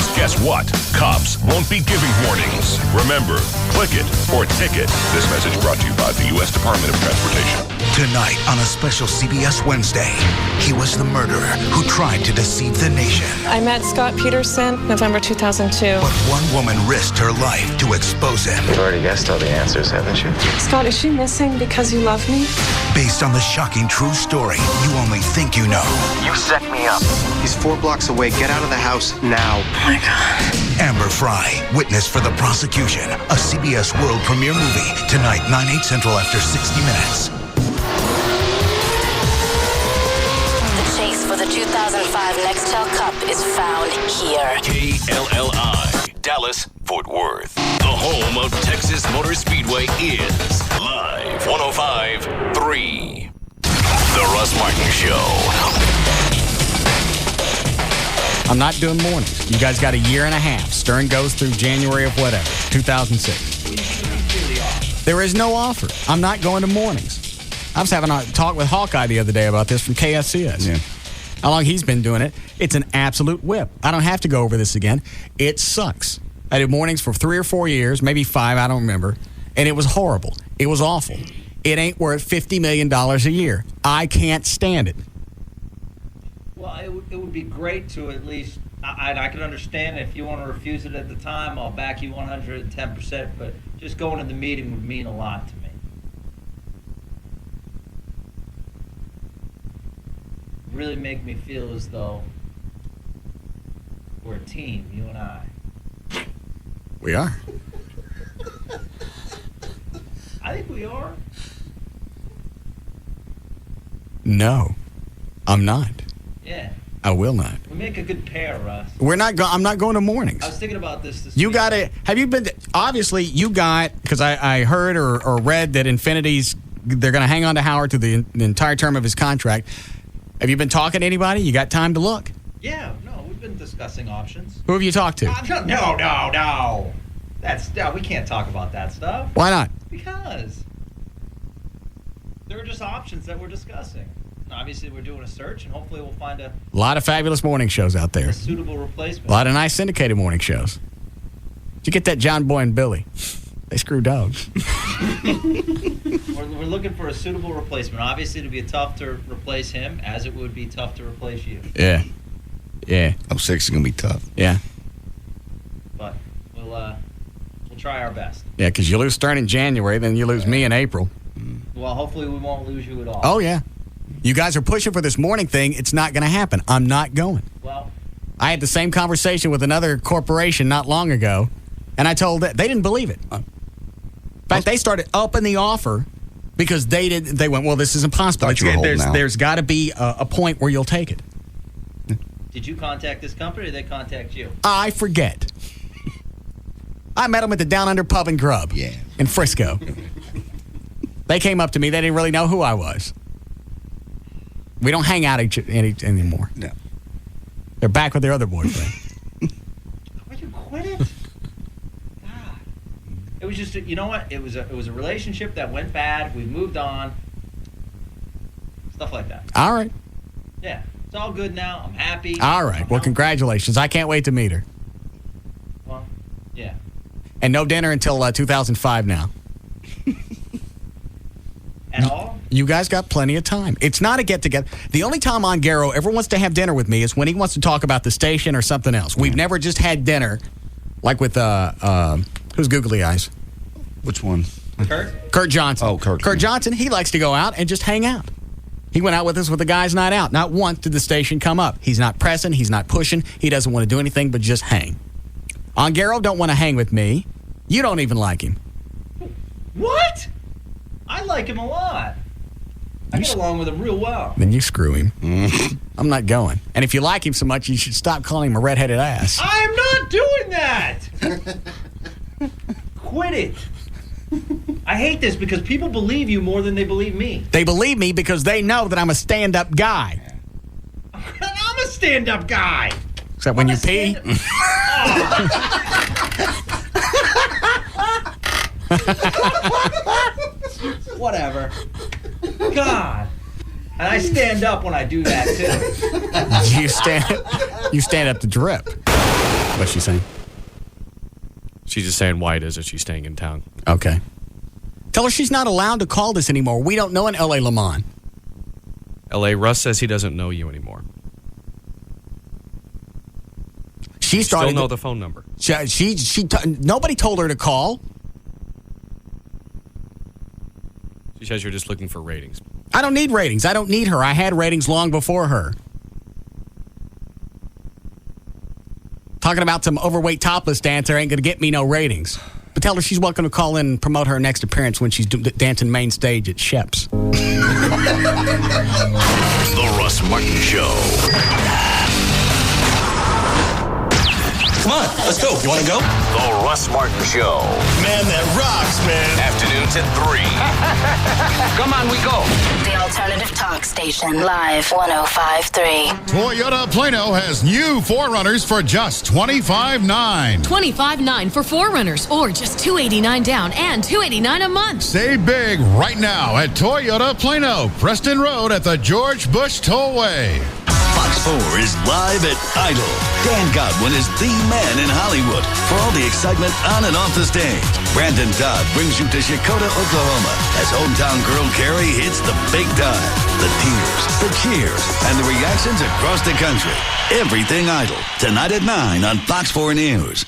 Because guess what? Cops won't be giving warnings. Remember, click it or ticket. This message brought to you by the U.S. Department of Transportation. Tonight on a special CBS Wednesday, he was the murderer who tried to deceive the nation. I met Scott Peterson November 2002. But one woman risked her life to expose him. You've already guessed all the answers, haven't you? Scott, is she missing because you love me? Based on the shocking true story you only think you know. You set me up. He's 4 blocks away. Get out of the house now. Oh my God. Amber Fry, witness for the prosecution. A CBS world premiere movie. Tonight, 9/8 Central after 60 minutes. The chase for the 2005 Nextel Cup is found here. KLLI, Dallas, Fort Worth. The home of Texas Motor Speedway is live 105.3. The Russ Martin Show. I'm not doing mornings. You guys got a year and a half. Stern goes through January of whatever, 2006. There is no offer. I'm not going to mornings. I was having a talk with Hawkeye the other day about this from KSCS. Yeah. How long he's been doing it. It's an absolute whip. I don't have to go over this again. It sucks. I did mornings for 3 or 4 years, maybe 5, I don't remember. And it was horrible. It was awful. It ain't worth $50 million a year. I can't stand it. Well, it would be great to at least, I can understand if you want to refuse it at the time, I'll back you 110%, but just going to the meeting would mean a lot to me. Really make me feel as though we're a team, you and I. We are. I think we are. No, I'm not. Yeah. I will not. We make a good pair, Russ. We're not. I'm not going to mornings. I was thinking about this You week. got to. Have you been? Obviously, you got, because I heard or read that Infinity's, they're going to hang on to Howard through the entire term of his contract. Have you been talking to anybody? You got time to look? Yeah, no, we've been discussing options. Who have you talked to? No. We can't talk about that stuff. Why not? Because there are just options that we're discussing. Obviously, we're doing a search, and hopefully we'll find a lot of fabulous morning shows out there. suitable replacement. A lot of nice syndicated morning shows. Did you get that John Boy and Billy? They screw dogs. We're looking for a suitable replacement. Obviously, it would be tough to replace him, as it would be tough to replace you. Yeah. 06 is going to be tough. Yeah. But we'll try our best. Yeah, because you lose Stern in January, then you lose me in April. Well, hopefully we won't lose you at all. Oh, yeah. You guys are pushing for this morning thing. It's not going to happen. I'm not going. Well, I had the same conversation with another corporation not long ago, and I told them they didn't believe it. In fact, they started upping the offer because they went, well, this is impossible. Thought you were holding out. There's got to be a point where you'll take it. did you contact this company or did they contact you? I forget. I met them at the Down Under Pub and Grub in Frisco. They came up to me. They didn't really know who I was. We don't hang out anymore. No. They're back with their other boyfriend. Why you quit it? God. It was just, you know what? It was a relationship that went bad. We moved on. Stuff like that. All right. Yeah. It's all good now. I'm happy. All right. Well, congratulations. I can't wait to meet her. Well, yeah. And no dinner until 2005 now. At all? You guys got plenty of time. It's not a get-together. The only time Ongaro ever wants to have dinner with me is when he wants to talk about the station or something else. We've never just had dinner like with, who's Googly Eyes? Which one? Kurt Johnson. Oh, Kurt. Kurt Johnson, he likes to go out and just hang out. He went out with us with the guys' night out. Not once did the station come up. He's not pressing. He's not pushing. He doesn't want to do anything but just hang. Ongaro don't want to hang with me. You don't even like him. What? I like him a lot. I get along with him real well. Then you screw him. I'm not going. And if you like him so much, you should stop calling him a redheaded ass. I am not doing that. Quit it. I hate this because people believe you more than they believe me. They believe me because they know that I'm a stand-up guy. I'm a stand-up guy. Except when you pee. Whatever. God. And I stand up when I do that, too. You stand up to drip. What's she saying? She's just saying why it is that she's staying in town. Okay. Tell her she's not allowed to call this anymore. We don't know an L.A. Lamont. L.A. Russ says he doesn't know you anymore. She started. Still know the phone number. Nobody told her to call. She says you're just looking for ratings. I don't need ratings. I don't need her. I had ratings long before her. Talking about some overweight topless dancer ain't going to get me no ratings. But tell her she's welcome to call in and promote her next appearance when she's dancing main stage at Shep's. The Russ Martin Show. Come on, let's go. You want to go? The Russ Martin Show. Man, that rocks, man. Afternoons at 3. Come on, we go. The alternative talk station, Live 105.3. Toyota Plano has new 4Runners for just $25,900. $25,900 for 4Runners, or just $289 down and $289 a month. Save big right now at Toyota Plano, Preston Road at the George Bush Tollway. Fox 4 is live at Idol. Dan Godwin is the man in Hollywood for all the excitement on and off the stage. Brandon Todd brings you to Chakotah, Oklahoma as hometown girl Carrie hits the big time. The tears, the cheers, and the reactions across the country. Everything Idol. Tonight at 9 on Fox 4 News.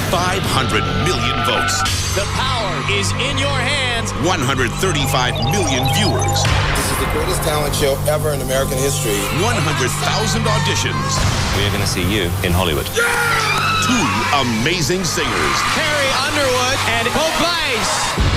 500 million votes. The power is in your hands. 135 million viewers. This is the greatest talent show ever in American history. 100,000 auditions. We are going to see you in Hollywood. Yeah! 2 amazing singers. Carrie Underwood and Hope Place.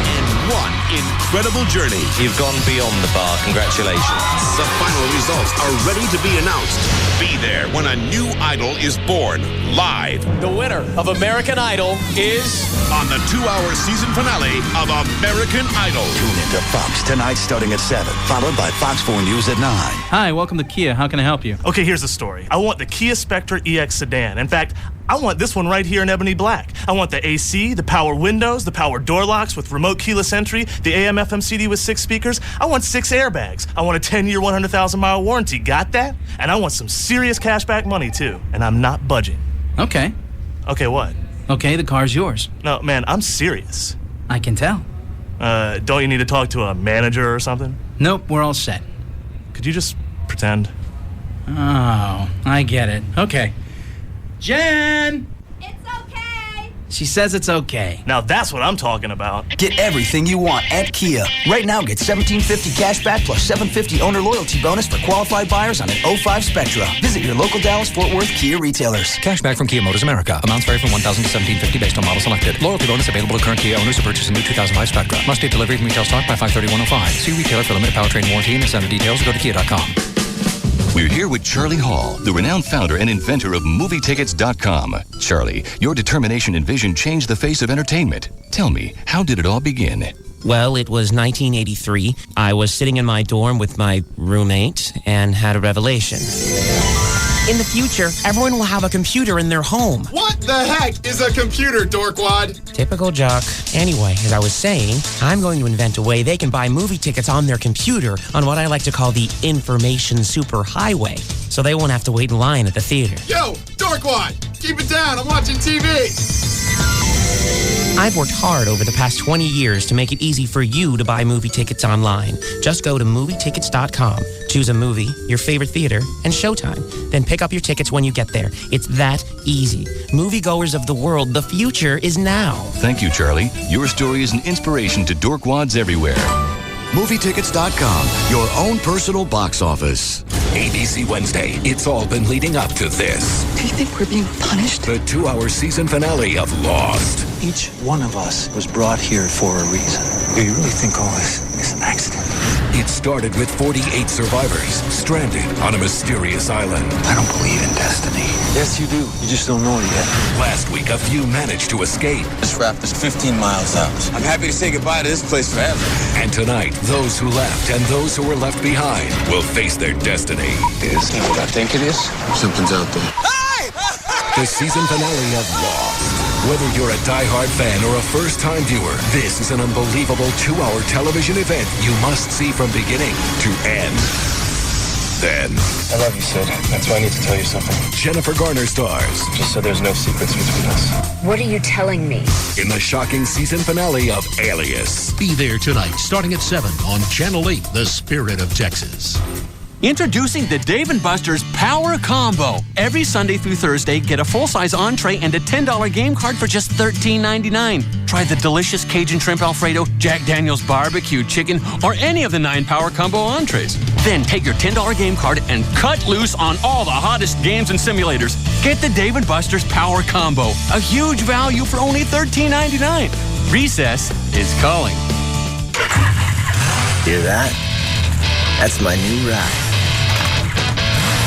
And 1 incredible journey. You've gone beyond the bar. Congratulations. The final results are ready to be announced. Be there when a new idol is born, live. The winner of American Idol is... on the 2-hour season finale of American Idol. Tune into Fox tonight starting at 7, followed by Fox 4 News at 9. Hi, welcome to Kia. How can I help you? Okay, here's the story. I want the Kia Spectre EX sedan. In fact, I want this one right here in ebony black. I want the AC, the power windows, the power door locks with remote keyless entry, the AM FM CD with 6 speakers. I want 6 airbags. I want a 10-year, 100,000-mile warranty. Got that? And I want some serious cashback money, too. And I'm not budging. Okay. Okay, what? Okay, the car's yours. No, man, I'm serious. I can tell. Don't you need to talk to a manager or something? Nope, we're all set. Could you just pretend? Oh, I get it. Okay. Jen! It's okay. She says it's okay. Now that's what I'm talking about. Get everything you want at Kia. Right now, get $1,750 cash back plus $750 owner loyalty bonus for qualified buyers on an 05 Spectra. Visit your local Dallas-Fort Worth Kia retailers. Cash back from Kia Motors America. Amounts vary from $1,000 to $1,750 based on model selected. Loyalty bonus available to current Kia owners who purchase a new 2005 Spectra. Must take delivery from retail stock by 5/30/105. See retailer for limited powertrain warranty and incentive details or go to kia.com. We're here with Charlie Hall, the renowned founder and inventor of MovieTickets.com. Charlie, your determination and vision changed the face of entertainment. Tell me, how did it all begin? Well, it was 1983. I was sitting in my dorm with my roommate and had a revelation. In the future, everyone will have a computer in their home. What the heck is a computer, dorkwad? Typical jock. Anyway, as I was saying, I'm going to invent a way they can buy movie tickets on their computer on what I like to call the information superhighway, so they won't have to wait in line at the theater. Yo, dorkwad, keep it down. I'm watching TV. I've worked hard over the past 20 years to make it easy for you to buy movie tickets online. Just go to MovieTickets.com, choose a movie, your favorite theater, and showtime. Then pick up your tickets when you get there. It's that easy. Moviegoers of the world, the future is now. Thank you, Charlie. Your story is an inspiration to dorkwads everywhere. MovieTickets.com, your own personal box office. ABC Wednesday. It's all been leading up to this. Do you think we're being punished? The 2-hour season finale of Lost. Each one of us was brought here for a reason. Do you really think all this is an accident? It started with 48 survivors stranded on a mysterious island. I don't believe in destiny. Yes, you do. You just don't know it yet. Last week, a few managed to escape. This raft is 15 miles out. I'm happy to say goodbye to this place forever. And tonight, those who left and those who were left behind will face their destiny. Is it what I think it is? Something's out there. The season finale of Lost. Whether you're a diehard fan or a first-time viewer, this is an unbelievable 2-hour television event you must see from beginning to end. then. I love you, Sid. That's why I need to tell you something. Jennifer Garner stars Just so there's no secrets between us. What are you telling me? in the shocking season finale of Alias. Be there tonight, starting at 7 on Channel 8, The Spirit of Texas. Introducing the Dave & Buster's Power Combo. Every Sunday through Thursday, get a full-size entree and a $10 game card for just $13.99. Try the delicious Cajun Shrimp Alfredo, Jack Daniel's Barbecue Chicken, or any of the 9 Power Combo entrees. Then take your $10 game card and cut loose on all the hottest games and simulators. Get the Dave & Buster's Power Combo. A huge value for only $13.99. Recess is calling. Hear that? That's my new ride.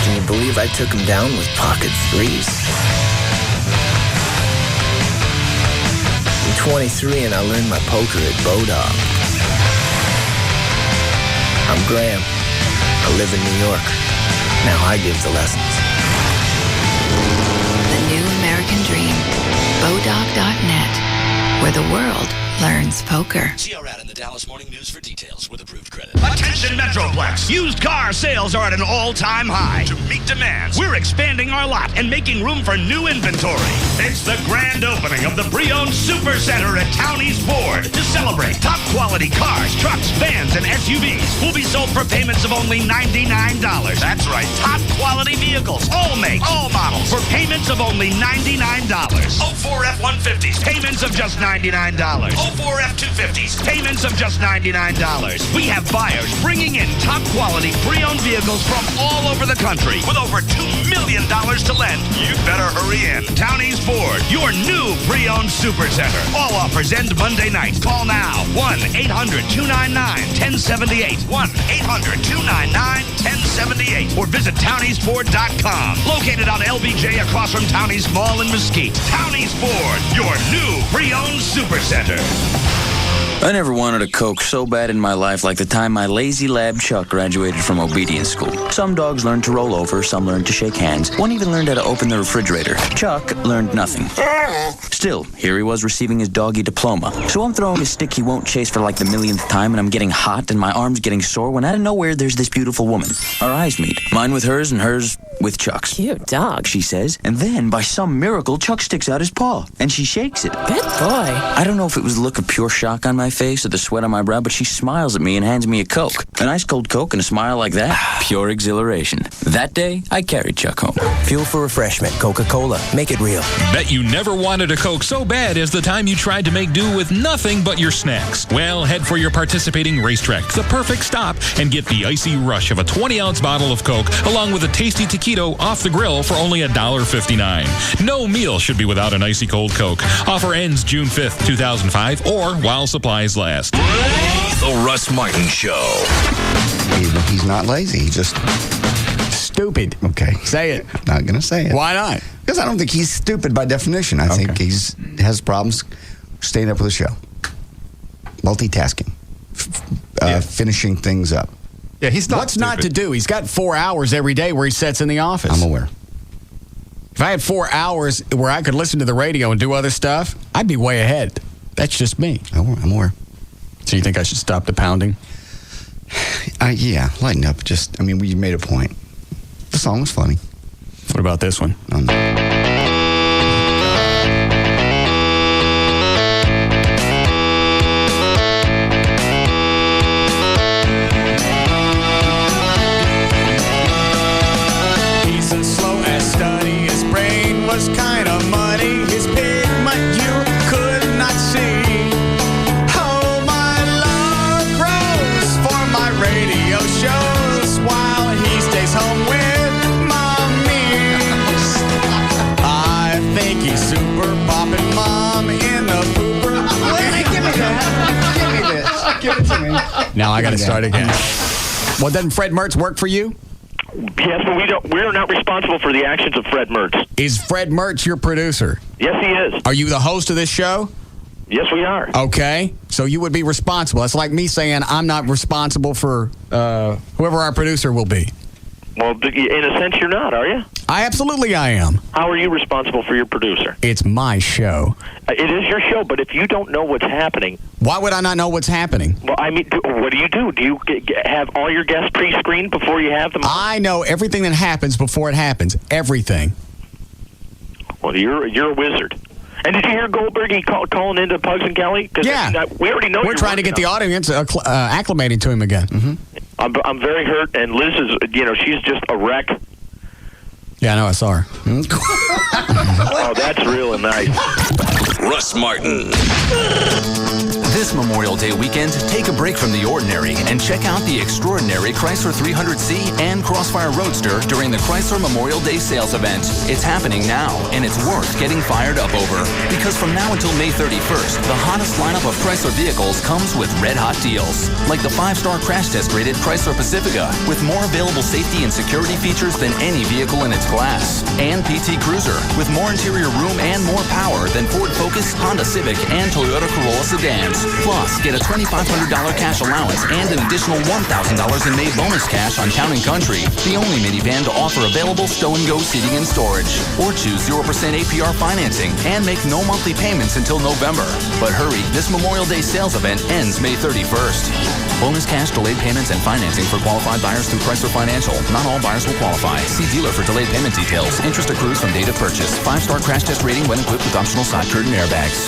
Can you believe I took him down with pocket threes? I'm 23 and I learned my poker at Bodog. I'm Graham. I live in New York. Now I give the lessons. The new American dream. Bodog.net, where the world learns poker. See our ad in the Dallas Morning News for details with approved credit. Attention Metroplex! Used car sales are at an all-time high. To meet demands, we're expanding our lot and making room for new inventory. It's the grand opening of the Pre-Owned Super Center at Townie's Ford. To celebrate, top-quality cars, trucks, vans, and SUVs will be sold for payments of only $99. That's right, top-quality vehicles, all makes, all models, for payments of only $99. 04 F-150s, payments of just $99. 04 F-250s, payments of just $99. We have buyers bringing in top-quality pre-owned vehicles from all over the country with over $2 million to lend. You better hurry in. Townie's Ford, your new pre-owned super center. All offers end Monday night. Call now. 1-800-299-1078. 1-800-299-1078. Or visit towniesford.com. Located on LBJ across from Townie's Mall in Mesquite. Townie's Ford, your new pre-owned super center. I never wanted a Coke so bad in my life like the time my lazy lab Chuck graduated from obedience school. Some dogs learn to roll over, some learn to shake hands. One even learned how to open the refrigerator. Chuck learned nothing. Still, here he was receiving his doggy diploma. So I'm throwing a stick he won't chase for like the millionth time, and I'm getting hot and my arm's getting sore when out of nowhere there's this beautiful woman. Our eyes meet. Mine with hers and hers with Chuck's. Cute dog, she says. And then, by some miracle, Chuck sticks out his paw, and she shakes it. Good boy. I don't know if it was the look of pure shock on my face or the sweat on my brow, but she smiles at me and hands me a Coke. An ice cold Coke and a smile like that, pure exhilaration. That day, I carried Chuck home. Fuel for refreshment, Coca-Cola. Make it real. Bet you never wanted a Coke so bad as the time you tried to make do with nothing but your snacks. Well, head for your participating racetrack, the perfect stop, and get the icy rush of a 20-ounce bottle of Coke along with a tasty taquito off the grill for only $1.59. No meal should be without an icy cold Coke. Offer ends June 5th, 2005, or while supplies last. The Russ Martin Show. He's not lazy. He's just stupid. Okay. Say it. Not going to say it. Why not? Because I don't think he's stupid by definition. I think he has problems staying up with the show. Multitasking. Finishing things up. Yeah, he's not What's stupid. Not to do? He's got 4 hours every day where he sits in the office. I'm aware. If I had 4 hours where I could listen to the radio and do other stuff, I'd be way ahead. That's just me. I'm aware. So you think I should stop the pounding? Yeah, lighten up. We made a point. The song was funny. What about this one? No. He's as slow as study. His brain was kind of muddy. His pigment you could not see. Oh, my love grows for my radio shows while he stays home with mommy. I think he's super popping mom in the pooper. Give me that. Give me this. Give it to me. Now I got to start again. Well, doesn't Fred Mertz work for you? Yes, but we are not responsible for the actions of Fred Mertz. Is Fred Mertz your producer? Yes, he is. Are you the host of this show? Yes, we are. Okay, so you would be responsible. It's like me saying I'm not responsible for whoever our producer will be. Well, in a sense, you're not, are you? I am. How are you responsible for your producer? It's my show. It is your show, but if you don't know what's happening... Why would I not know what's happening? Well, I mean, what do you do? Do you have all your guests pre-screened before you have them? I know everything that happens before it happens. Everything. Well, you're a wizard. And did you hear Goldberg? He calling into Pugs and Kelly? Yeah. We already know. We're trying to get the audience acclimated to him again. Mm-hmm. I'm very hurt, and Liz is, she's just a wreck. Yeah, I know. I saw her. Oh, that's really nice. Russ Martin. This Memorial Day weekend, take a break from the ordinary and check out the extraordinary Chrysler 300C and Crossfire Roadster during the Chrysler Memorial Day sales event. It's happening now, and it's worth getting fired up over. Because from now until May 31st, the hottest lineup of Chrysler vehicles comes with red-hot deals. Like the 5-star crash test-rated Chrysler Pacifica, with more available safety and security features than any vehicle in its class. And PT Cruiser, with more interior room and more power than Ford Focus, Honda Civic, and Toyota Corolla sedans. Plus, get a $2,500 cash allowance and an additional $1,000 in May bonus cash on Town & Country, the only minivan to offer available stow-and-go seating and storage. Or choose 0% APR financing and make no monthly payments until November. But hurry, this Memorial Day sales event ends May 31st. Bonus cash, delayed payments, and financing for qualified buyers through Chrysler Financial. Not all buyers will qualify. See dealer for delayed payment details. Interest accrues from date of purchase. 5-star crash test rating when equipped with optional side curtain airbags.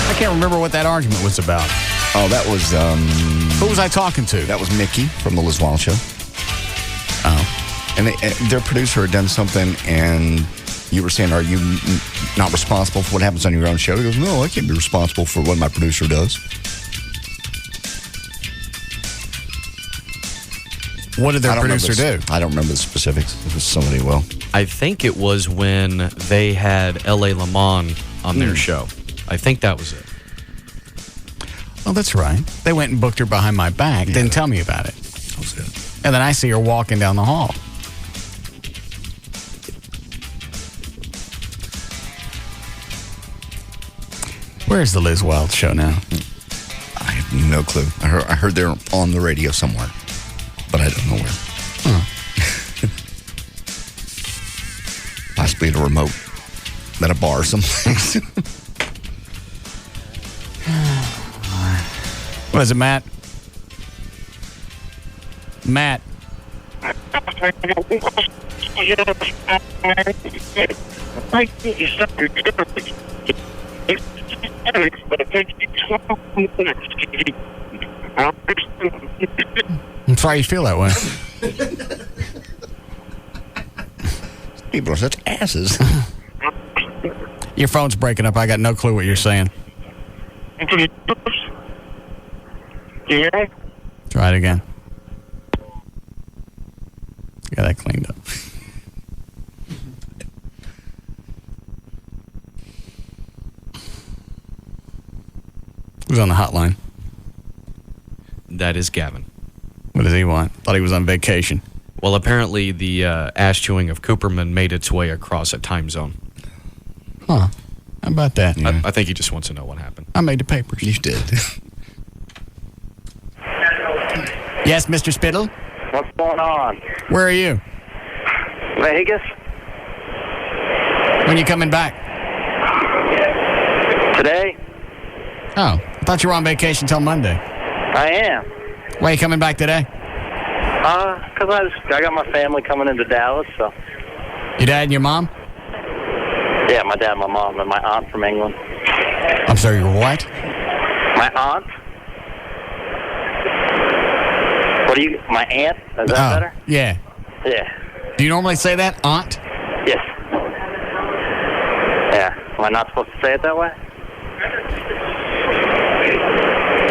I can't remember what that argument was about. Oh, that was... Who was I talking to? That was Mickey from the Liz Wild Show. Oh. And their producer had done something, and you were saying, are you not responsible for what happens on your own show? He goes, no, I can't be responsible for what my producer does. What did their producer do? I don't remember the specifics. It was somebody I think it was when they had L.A. Lamont on their show. I think that was it. Oh, that's right. They went and booked her behind my back. Didn't tell me about it. That was it. And then I see her walking down the hall. Where's the Liz Wild Show now? I have no clue. I heard they're on the radio somewhere, but I don't know where. Possibly at a remote, at a bar someplace. What is it, Matt? Matt. I'm sorry you feel that way. People are such asses. Your phone's breaking up. I got no clue what you're saying. Yeah. Try it again. Got that cleaned up. Who's on the hotline? That is Gavin. What does he want? Thought he was on vacation. Well, apparently the ash chewing of Cooperman made its way across a time zone. Huh. How about that? Yeah. I think he just wants to know what happened. I made the papers. You did. Yes, Mr. Spittle? What's going on? Where are you? Vegas? When you coming back? Today? Oh, I thought you were on vacation till Monday. I am. Why are you coming back today? Because I got my family coming into Dallas, so. Your dad and your mom? Yeah, my dad, my mom, and my aunt from England. I'm sorry, your what? My aunt? What do you, my aunt? Is that better? Yeah. Yeah. Do you normally say that, aunt? Yes. Yeah. Am I not supposed to say it that way?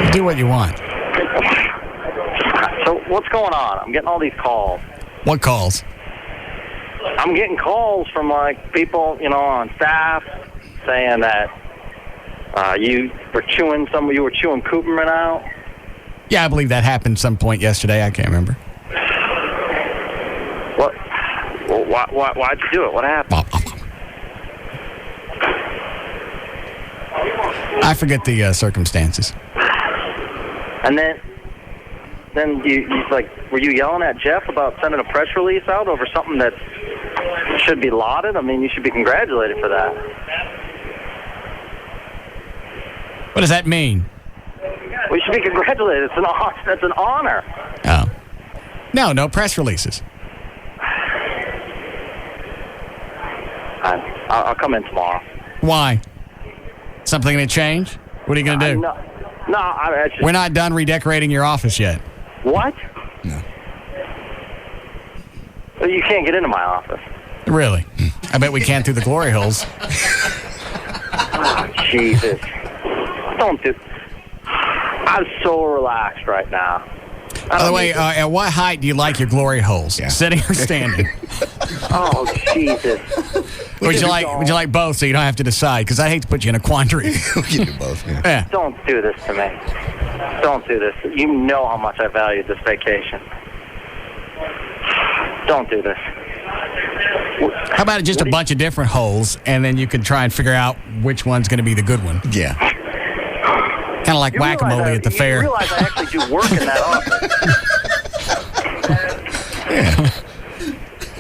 You do what you want. So what's going on? I'm getting all these calls. What calls? I'm getting calls from like people, on staff saying that you were chewing Cooperman out. Yeah, I believe that happened some point yesterday. I can't remember. What? Well, why'd you do it? What happened? I forget the circumstances. And then you were you yelling at Jeff about sending a press release out over something that should be lauded? I mean, you should be congratulated for that. What does that mean? We should be congratulated. That's an honor. Oh. No press releases. I'll come in tomorrow. Why? Something going to change? What are you going to do? We're not done redecorating your office yet. What? No. Well, you can't get into my office. Really? I bet we can through the glory holes. Oh, Jesus. Don't do... I'm so relaxed right now. By the way, at what height do you like your glory holes? Yeah. Sitting or standing? Oh, Jesus. Would you like both so you don't have to decide? Because I hate to put you in a quandary. We can do both, yeah. Don't do this to me. Don't do this. You know how much I value this vacation. Don't do this. How about just a bunch of different holes, and then you can try and figure out which one's going to be the good one? Yeah. Kind of like whack-a-mole at the fair. You realize I actually do work in that office. Yeah.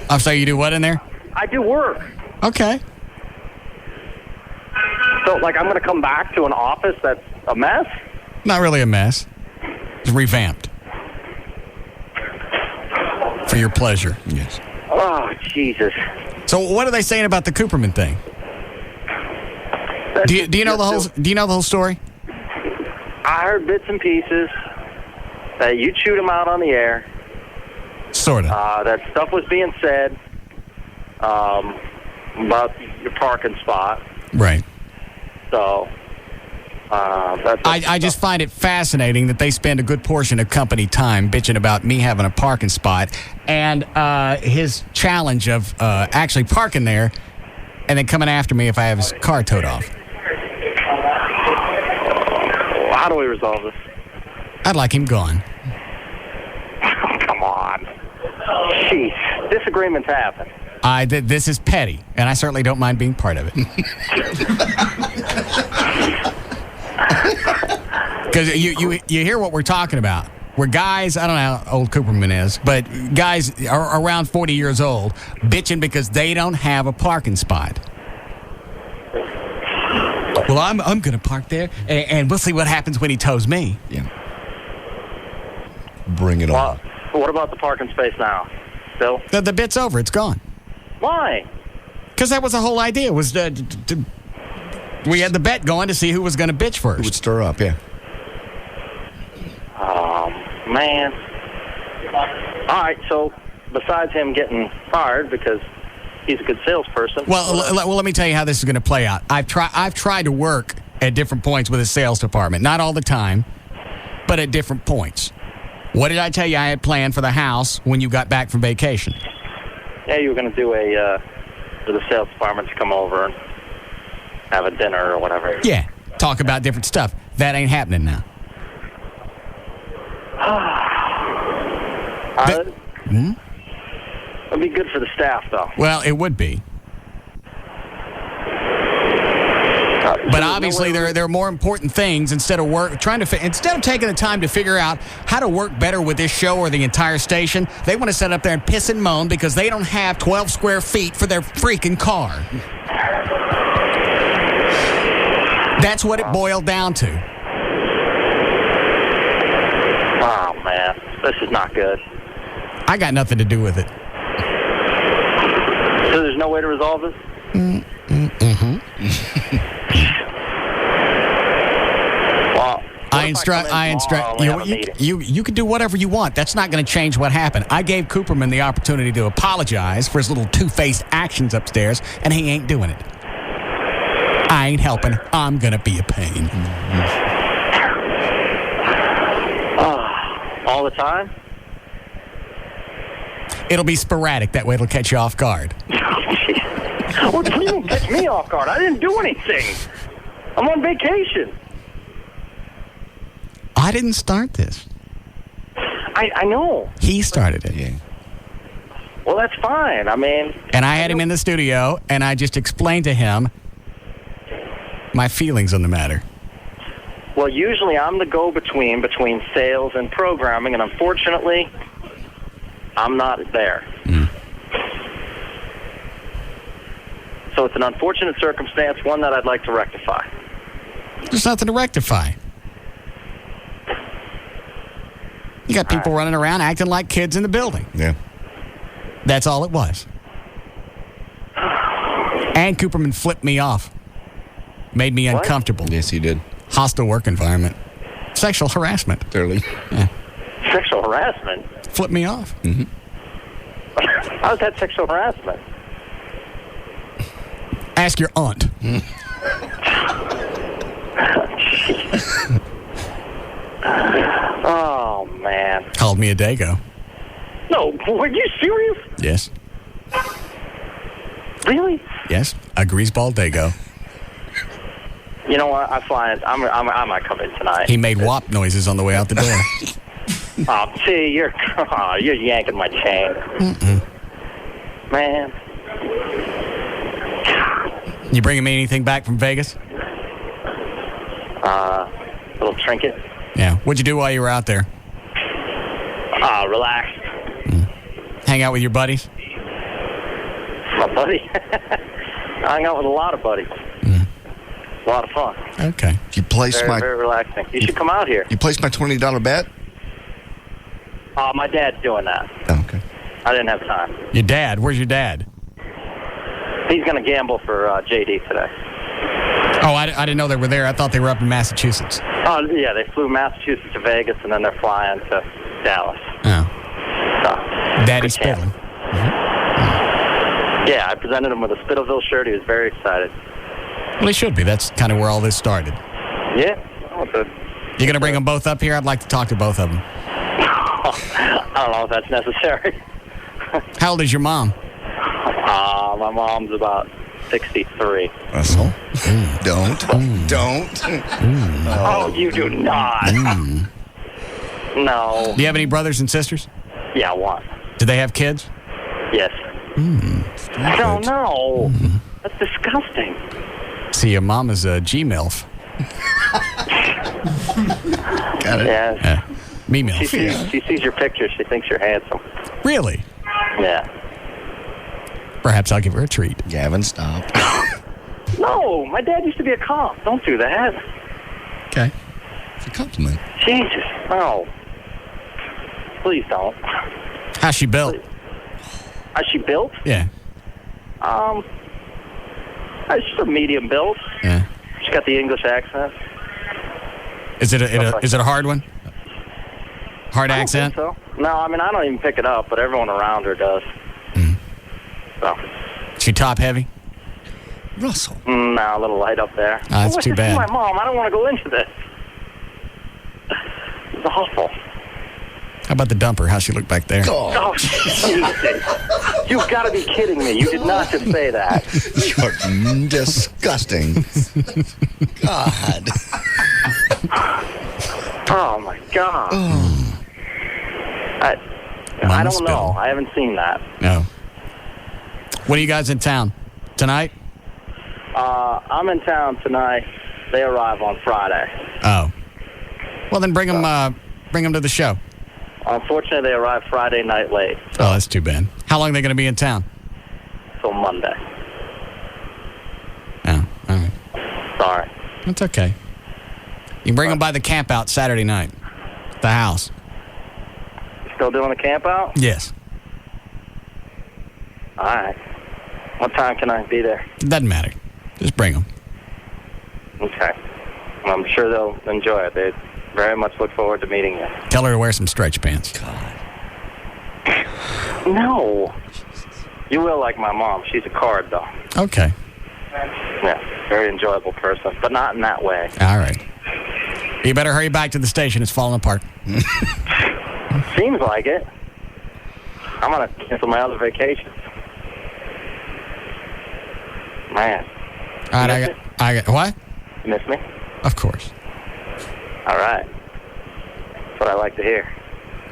I'm sorry, you do what in there? I do work. Okay. So, I'm going to come back to an office that's a mess? Not really a mess. It's revamped. For your pleasure. Yes. Oh, Jesus. So, what are they saying about the Cooperman thing? Do you know the whole? Do you know the whole story? I heard bits and pieces that you chewed him out on the air. Sort of. That stuff was being said about your parking spot. Right. So, I just find it fascinating that they spend a good portion of company time bitching about me having a parking spot and his challenge of actually parking there and then coming after me if I have his car towed off. How do we resolve this? I'd like him gone. Come on. Jeez. Disagreements happen. This is petty, and I certainly don't mind being part of it. Because you hear what we're talking about. We're guys, I don't know how old Cooperman is, but guys are around 40 years old bitching because they don't have a parking spot. Well, I'm going to park there, and we'll see what happens when he tows me. Yeah. Bring it on. What about the parking space now? Still? The bit's over. It's gone. Why? Because that was the whole idea. Was we had the bet going to see who was going to bitch first. Who would stir up, yeah. Oh, man. All right, so besides him getting fired because he's a good salesperson. Well, let me tell you how this is going to play out. I've tried to work at different points with the sales department. Not all the time, but at different points. What did I tell you I had planned for the house when you got back from vacation? Yeah, you were going to do for the sales department to come over and have a dinner or whatever. Yeah, talk about different stuff. That ain't happening now. It'd be good for the staff, though. Well, it would be. But obviously, there are more important things instead of instead of taking the time to figure out how to work better with this show or the entire station. They want to sit up there and piss and moan because they don't have 12 square feet for their freaking car. That's what it boiled down to. Oh man, this is not good. I got nothing to do with it. So there's no way to resolve this? Mm-hmm. Well, I instruct you can do whatever you want. That's not going to change what happened. I gave Cooperman the opportunity to apologize for his little two-faced actions upstairs, and he ain't doing it. I ain't helping. I'm going to be a pain. All the time? It'll be sporadic. That way it'll catch you off guard. What do you mean catch me off guard? I didn't do anything. I'm on vacation. I didn't start this. I know. He started it. Yeah. Well, that's fine. I mean... And I had him in the studio, and I just explained to him my feelings on the matter. Well, usually I'm the go-between between sales and programming, and unfortunately, I'm not there. So it's an unfortunate circumstance, one that I'd like to rectify. There's nothing to rectify. You got people running around acting like kids in the building. Yeah. That's all it was. And Cooperman flipped me off. Made me uncomfortable. Yes, he did. Hostile work environment. Sexual harassment. Clearly. Yeah. Sexual harassment? Flipped me off. Mm-hmm. How's that sexual harassment? Ask your aunt. Oh, man. Called me a dago. No, were you serious? Yes. Really? Yes. A greaseball dago. You know what? I might come in tonight. He made whop noises on the way out the door. Oh, see, you're yanking my chain. Man. You bringing me anything back from Vegas? Little trinket. Yeah. What'd you do while you were out there? Relax. Hang out with your buddies? My buddy? I hung out with a lot of buddies. A lot of fun. Okay. You placed very relaxing. You should come out here. You placed my $20 bet? My dad's doing that. Oh, okay. I didn't have time. Your dad? Where's your dad? He's going to gamble for JD today. Oh, I didn't know they were there. I thought they were up in Massachusetts. Oh, yeah, they flew Massachusetts to Vegas, and then they're flying to Dallas. Oh. So, Daddy Spittle. Yeah, I presented him with a Spittleville shirt. He was very excited. Well, he should be. That's kind of where all this started. Yeah. Oh, good. You going to bring them both up here? I'd like to talk to both of them. I don't know if that's necessary. How old is your mom? My mom's about 63. Russell. Don't. Oh, you do not. No. Do you have any brothers and sisters? Yeah, one. Do they have kids? Yes. No. That's disgusting. See, your mom is a G-MILF. Got it. Yes. Yeah. Me-MILF. She sees your picture. She thinks you're handsome. Really? Yeah. Perhaps I'll give her a treat. Gavin, stop. No, my dad used to be a cop. Don't do that. Okay. It's a compliment. Jesus. No. Please don't. How's she built? How's she built? Yeah. She's a medium build. Yeah. She's got the English accent. Is it a hard one? Hard accent? I don't think so. No, I mean, I don't even pick it up, but everyone around her does. So. She top heavy? Russell. No, a little light up there. That's too bad. This is my mom. I don't want to go into this. It's awful. How about the dumper? How's she look back there? Oh, Jesus. You've got to be kidding me. You did not just say that. You're disgusting. God. Oh, my God. I don't know. I haven't seen that. No. When are you guys in town? Tonight? I'm in town tonight. They arrive on Friday. Oh. Well, then bring them to the show. Unfortunately, they arrive Friday night late. Oh, that's too bad. How long are they going to be in town? Till Monday. Oh, all right. Sorry. That's okay. You can bring them by the camp out Saturday night. The house. Still doing the camp out? Yes. All right. What time can I be there? It doesn't matter. Just bring them. Okay. I'm sure they'll enjoy it. They very much look forward to meeting you. Tell her to wear some stretch pants. God. No. You will like my mom. She's a card, though. Okay. Yeah, very enjoyable person, but not in that way. All right. You better hurry back to the station. It's falling apart. Seems like it. I'm going to cancel my other vacations. Man. All right, I got what? You miss me? Of course. All right. That's what I like to hear.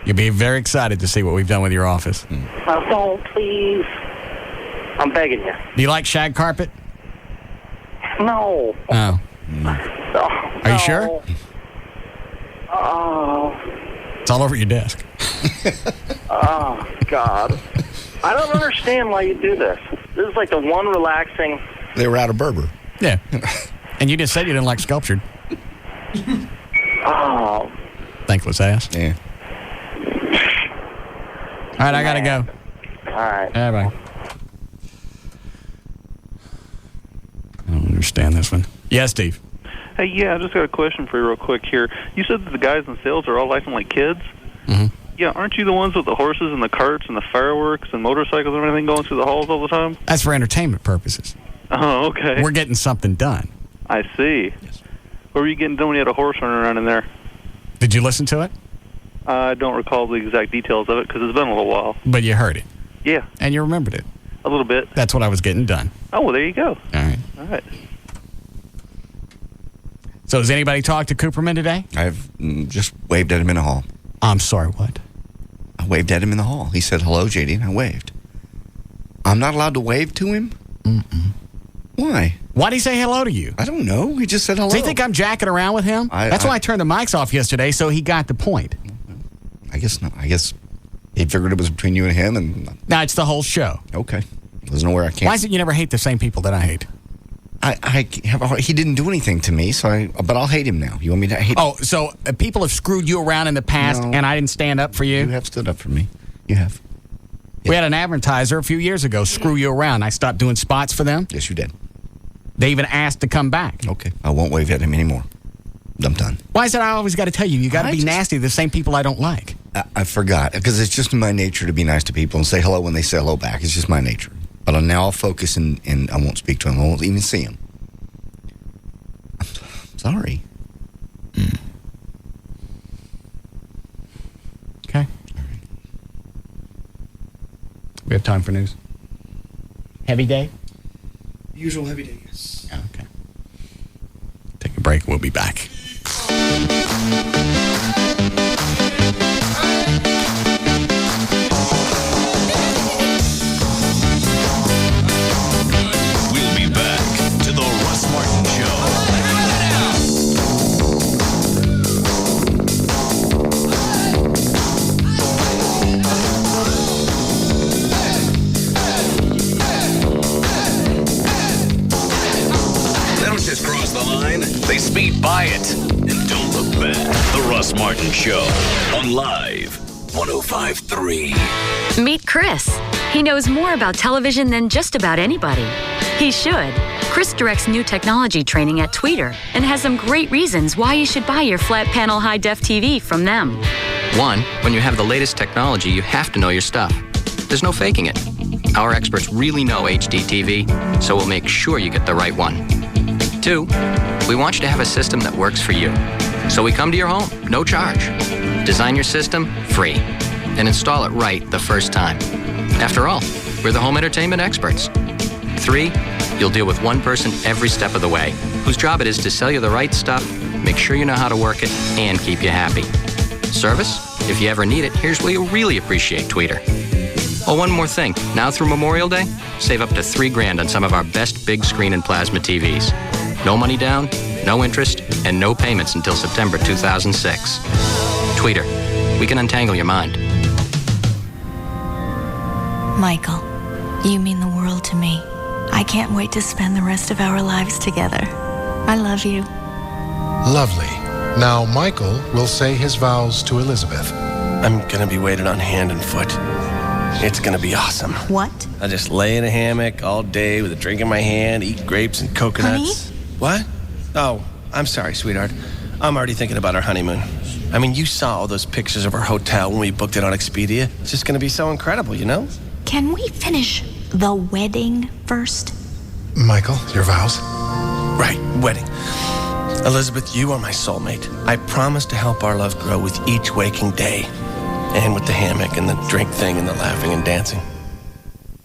You'll be very excited to see what we've done with your office. Oh, don't, please. I'm begging you. Do you like shag carpet? No. Oh. No. Are you sure? Oh. It's all over your desk. Oh, God. I don't understand why you do this. This is like the one relaxing... They were out of Berber. Yeah. And you just said you didn't like sculptured. Oh. Thankless ass. Yeah. All right, I got to go. All right. Bye. I don't understand this one. Yeah, Steve. Hey, yeah, I just got a question for you real quick here. You said that the guys in sales are all acting like kids? Mm-hmm. Yeah, aren't you the ones with the horses and the carts and the fireworks and motorcycles and everything going through the halls all the time? That's for entertainment purposes. Oh, okay. We're getting something done. I see. Yes. What were you getting done when you had a horse running around in there? Did you listen to it? I don't recall the exact details of it because it's been a little while. But you heard it. Yeah. And you remembered it. A little bit. That's what I was getting done. Oh, well, there you go. All right. All right. So has anybody talked to Cooperman today? I've just waved at him in the hall. I'm sorry, what? I waved at him in the hall. He said, hello, JD, and I waved. I'm not allowed to wave to him? Mm-mm. Why? Why'd he say hello to you? I don't know. He just said hello. Do you think I'm jacking around with him? That's why I turned the mics off yesterday, so he got the point. I guess not. I guess he figured it was between you and him. And no, it's the whole show. Okay. There's nowhere I can't. Why is it you never hate the same people that I hate? He didn't do anything to me, but I'll hate him now. You want me to hate him? Oh, so people have screwed you around in the past, and I didn't stand up for you? You have stood up for me. You have. Yeah. We had an advertiser a few years ago screw you around. I stopped doing spots for them. Yes, you did. They even asked to come back. Okay. I won't wave at him anymore. I'm done. Why is it I always got to tell you? You got to be nasty to the same people I don't like. I forgot, because it's just in my nature to be nice to people and say hello when they say hello back. It's just my nature. But now I'll focus and I won't speak to him. I won't even see him. I'm sorry. Okay. All right. We have time for news. Heavy day? Usual heavy day, yes. Oh, okay. Take a break. We'll be back. We'll be back to the Russ Martin Show. They don't just cross the line, they speed by it. And don't look back. The Russ Martin Show on Live 105.3. Meet Chris. He knows more about television than just about anybody. He should. Chris directs new technology training at Tweeter and has some great reasons why you should buy your flat panel high-def TV from them. 1, when you have the latest technology, you have to know your stuff. There's no faking it. Our experts really know HD TV, so we'll make sure you get the right one. 2, we want you to have a system that works for you. So we come to your home, no charge. Design your system free and install it right the first time. After all, we're the home entertainment experts. 3, you'll deal with one person every step of the way, whose job it is to sell you the right stuff, make sure you know how to work it, and keep you happy. Service? If you ever need it, here's where you'll really appreciate Tweeter. Oh, one more thing. Now through Memorial Day, save up to $3,000 on some of our best big screen and plasma TVs. No money down, no interest, and no payments until September 2006. Tweeter, we can untangle your mind. Michael, you mean the world to me. I can't wait to spend the rest of our lives together. I love you. Lovely. Now Michael will say his vows to Elizabeth. I'm gonna be waited on hand and foot. It's gonna be awesome. What? I just lay in a hammock all day with a drink in my hand, eat grapes and coconuts. Honey? What? Oh, I'm sorry, sweetheart. I'm already thinking about our honeymoon. I mean, you saw all those pictures of our hotel when we booked it on Expedia. It's just gonna be so incredible, you know? Can we finish the wedding first? Michael, your vows? Right, wedding. Elizabeth, you are my soulmate. I promise to help our love grow with each waking day. And with the hammock and the drink thing and the laughing and dancing.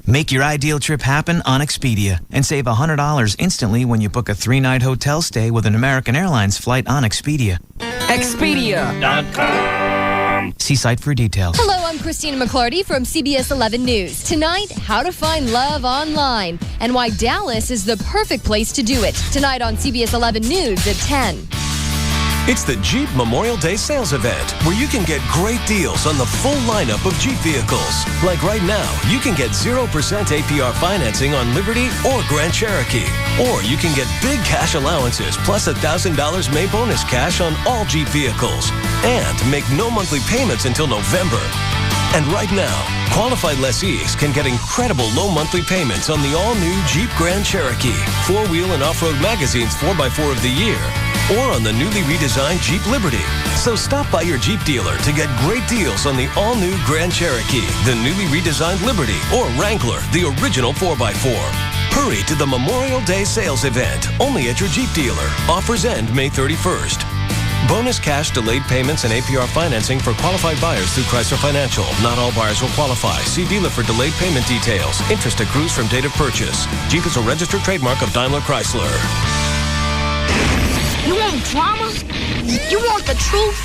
Make your ideal trip happen on Expedia and save $100 instantly when you book a 3-night hotel stay with an American Airlines flight on Expedia. Expedia.com. See site for details. Hello, I'm Christina McClarty from CBS 11 News. Tonight, how to find love online and why Dallas is the perfect place to do it. Tonight on CBS 11 News at 10. It's the Jeep Memorial Day sales event, where you can get great deals on the full lineup of Jeep vehicles. Like right now, you can get 0% APR financing on Liberty or Grand Cherokee. Or you can get big cash allowances plus $1,000 May bonus cash on all Jeep vehicles. And make no monthly payments until November. And right now, qualified lessees can get incredible low monthly payments on the all-new Jeep Grand Cherokee, 4-wheel and off-road magazine's 4x4 of the year, or on the newly redesigned Jeep Liberty. So stop by your Jeep dealer to get great deals on the all-new Grand Cherokee, the newly redesigned Liberty, or Wrangler, the original 4x4. Hurry to the Memorial Day sales event, only at your Jeep dealer. Offers end May 31st. Bonus cash, delayed payments, and APR financing for qualified buyers through Chrysler Financial. Not all buyers will qualify. See dealer for delayed payment details. Interest accrues from date of purchase. Jeep is a registered trademark of Daimler Chrysler. You want drama? You want the truth?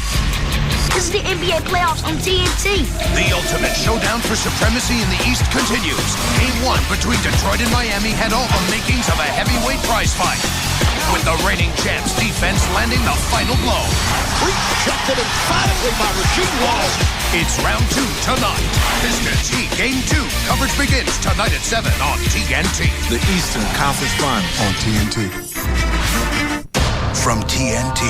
This is the NBA playoffs on TNT. The ultimate showdown for supremacy in the East continues. Game 1 between Detroit and Miami had all the makings of a heavyweight prize fight, with the reigning champs' defense landing the final blow. Rejected emphatically by Rasheed Wallace. It's round 2 tonight. Mr. T Game 2 coverage begins tonight at 7 on TNT. The Eastern Conference Finals on TNT. From TNT,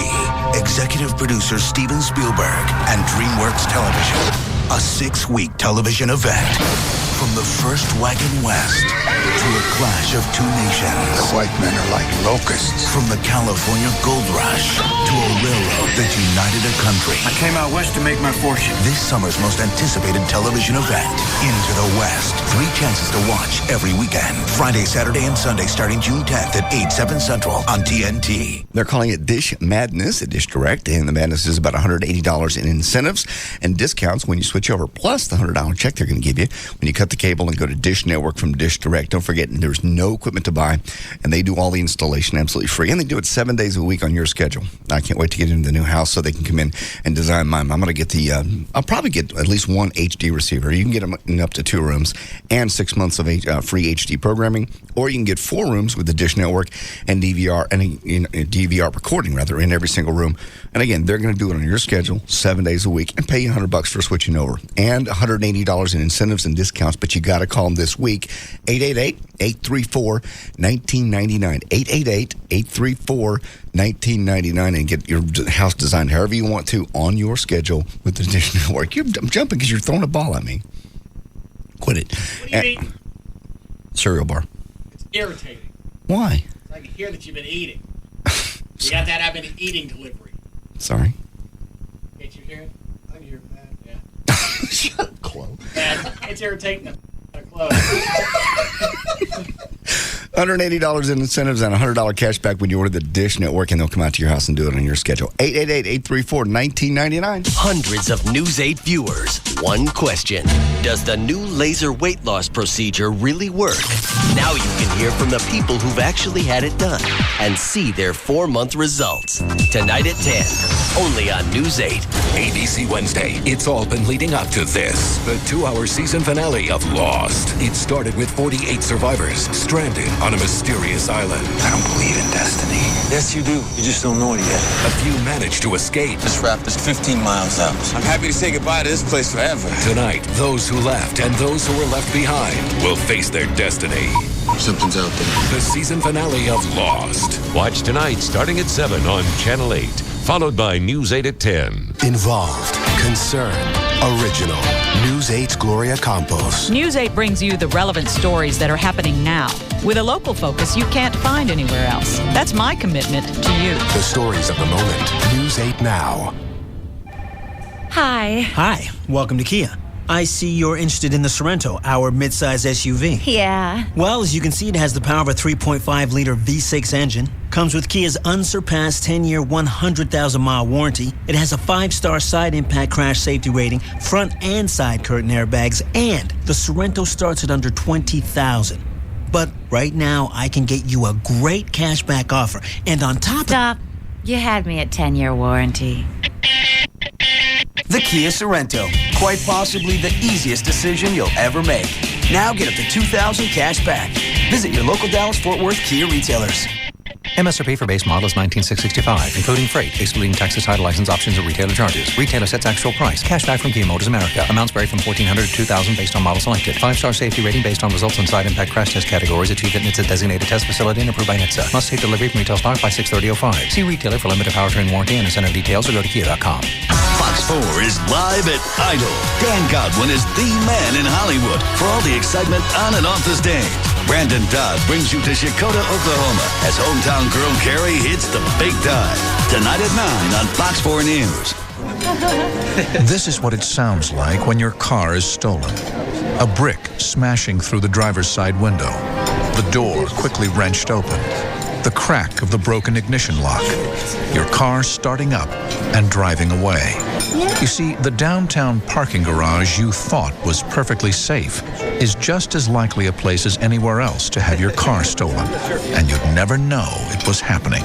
executive producer Steven Spielberg and DreamWorks Television, a 6-week television event. From the first wagon west to a clash of two nations. The white men are like locusts. From the California gold rush to a railroad that united a country. I came out west to make my fortune. This summer's most anticipated television event, Into the West. 3 chances to watch every weekend. Friday, Saturday, and Sunday starting June 10th at 8, 7 Central on TNT. They're calling it Dish Madness at Dish Direct, and the madness is about $180 in incentives and discounts when you switch over, plus the $100 check they're going to give you when you cut the cable and go to Dish Network from Dish Direct. Don't forget, there's no equipment to buy, and they do all the installation absolutely free, and they do it 7 days a week on your schedule. I can't wait to get into the new house so they can come in and design mine. I'm going to get I'll probably get at least one HD receiver. You can get them in up to 2 rooms and 6 months of free HD programming, or you can get 4 rooms with the Dish Network and DVR DVR recording rather in every single room. And again, they're going to do it on your schedule 7 days a week and pay you $100 for switching over, and $180 in incentives and discounts. But you got to call them this week, 888-834-1999, 888-834-1999, and get your house designed however you want to on your schedule with the Dish Network. I'm jumping because you're throwing a ball at me. Quit it. What do you mean? Cereal bar. It's irritating. Why? I can hear that you've been eating. You got that I've been eating delivery. Sorry. Can't you hear it? I can hear it bad. Yeah. Shut up, Chloe. Bad. It's irritating. Close. $180 in incentives and $100 cash back when you order the Dish Network, and they'll come out to your house and do it on your schedule. 888-834-1999. Hundreds of News 8 viewers. One question. Does the new laser weight loss procedure really work? Now you can hear from the people who've actually had it done and see their 4-month results. Tonight at 10, only on News 8. ABC Wednesday. It's all been leading up to this. The 2-hour season finale of Lost. It started with 48 survivors stranded on a mysterious island. I don't believe in destiny. Yes, you do. You just don't know it yet. A few managed to escape. This raft is 15 miles out. I'm happy to say goodbye to this place forever. Tonight, those who left and those who were left behind will face their destiny. Something's out there. The season finale of Lost. Watch tonight starting at 7 on Channel 8. Followed by News 8 at 10. Involved, concerned, original. News 8's Gloria Campos. News 8 brings you the relevant stories that are happening now, with a local focus you can't find anywhere else. That's my commitment to you. The stories of the moment. News 8 Now. Hi. Hi. Welcome to Kia. I see you're interested in the Sorento, our midsize SUV. Yeah. Well, as you can see, it has the power of a 3.5-liter V6 engine. Comes with Kia's unsurpassed 10-year, 100,000-mile warranty. It has a 5-star side impact crash safety rating, front and side curtain airbags, and the Sorento starts at under $20,000. But right now, I can get you a great cashback offer. And on top Stop. You had me at 10-year warranty. The Kia Sorento. Quite possibly the easiest decision you'll ever make. Now get up to $2,000 cash back. Visit your local Dallas-Fort Worth Kia retailers. MSRP for base model is $19,665, including freight, excluding taxes, title, license, options, and retailer charges. Retailer sets actual price. Cashback from Kia Motors America. Amounts vary from $1,400 to $2,000 based on model selected. 5-star safety rating based on results on side impact crash test categories achieved at NHTSA designated test facility and approved by NHTSA. Must take delivery from retail stock by 6/30/05. See retailer for limited powertrain warranty and incentive details or go to Kia.com. Fox 4 is live at Idol. Dan Godwin is the man in Hollywood for all the excitement on and off the stage. Brandon Todd brings you to Chakota, Oklahoma as hometown girl Carrie hits the big time. Tonight at 9 on Fox 4 News. This is what it sounds like when your car is stolen. A brick smashing through the driver's side window. The door quickly wrenched open. The crack of the broken ignition lock. Your car starting up and driving away. You see, the downtown parking garage you thought was perfectly safe is just as likely a place as anywhere else to have your car stolen, and you'd never know it was happening.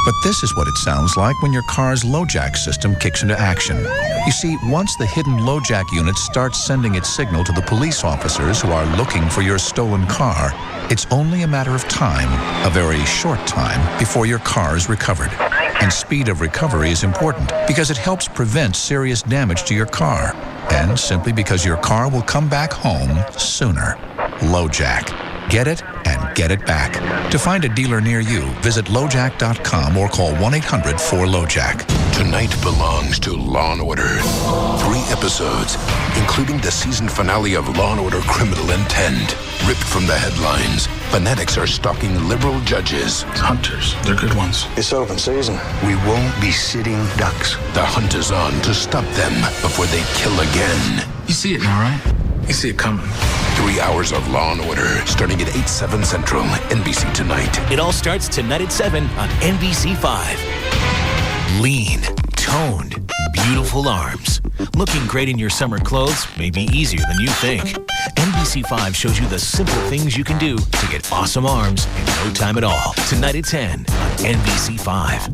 But this is what it sounds like when your car's LoJack system kicks into action. You see, once the hidden LoJack unit starts sending its signal to the police officers who are looking for your stolen car, it's only a matter of time, a very short time, before your car is recovered. And speed of recovery is important because it helps prevent serious damage to your car. And simply because your car will come back home sooner. LoJack. Get it and get it back. To find a dealer near you, visit LoJack.com or call 1-800-4LoJack. Tonight belongs to Law & Order. 3 episodes, including the season finale of Law & Order Criminal Intent. Ripped from the headlines, fanatics are stalking liberal judges. Hunters, they're good ones. It's open season. We won't be sitting ducks. The hunt is on to stop them before they kill again. You see it now, right? You see it coming. 3 hours of Law & Order, starting at 8/7 Central, NBC Tonight. It all starts tonight at 7 on NBC5. Lean, toned, beautiful arms. Looking great in your summer clothes may be easier than you think. NBC5 shows you the simple things you can do to get awesome arms in no time at all. Tonight at 10 on NBC5.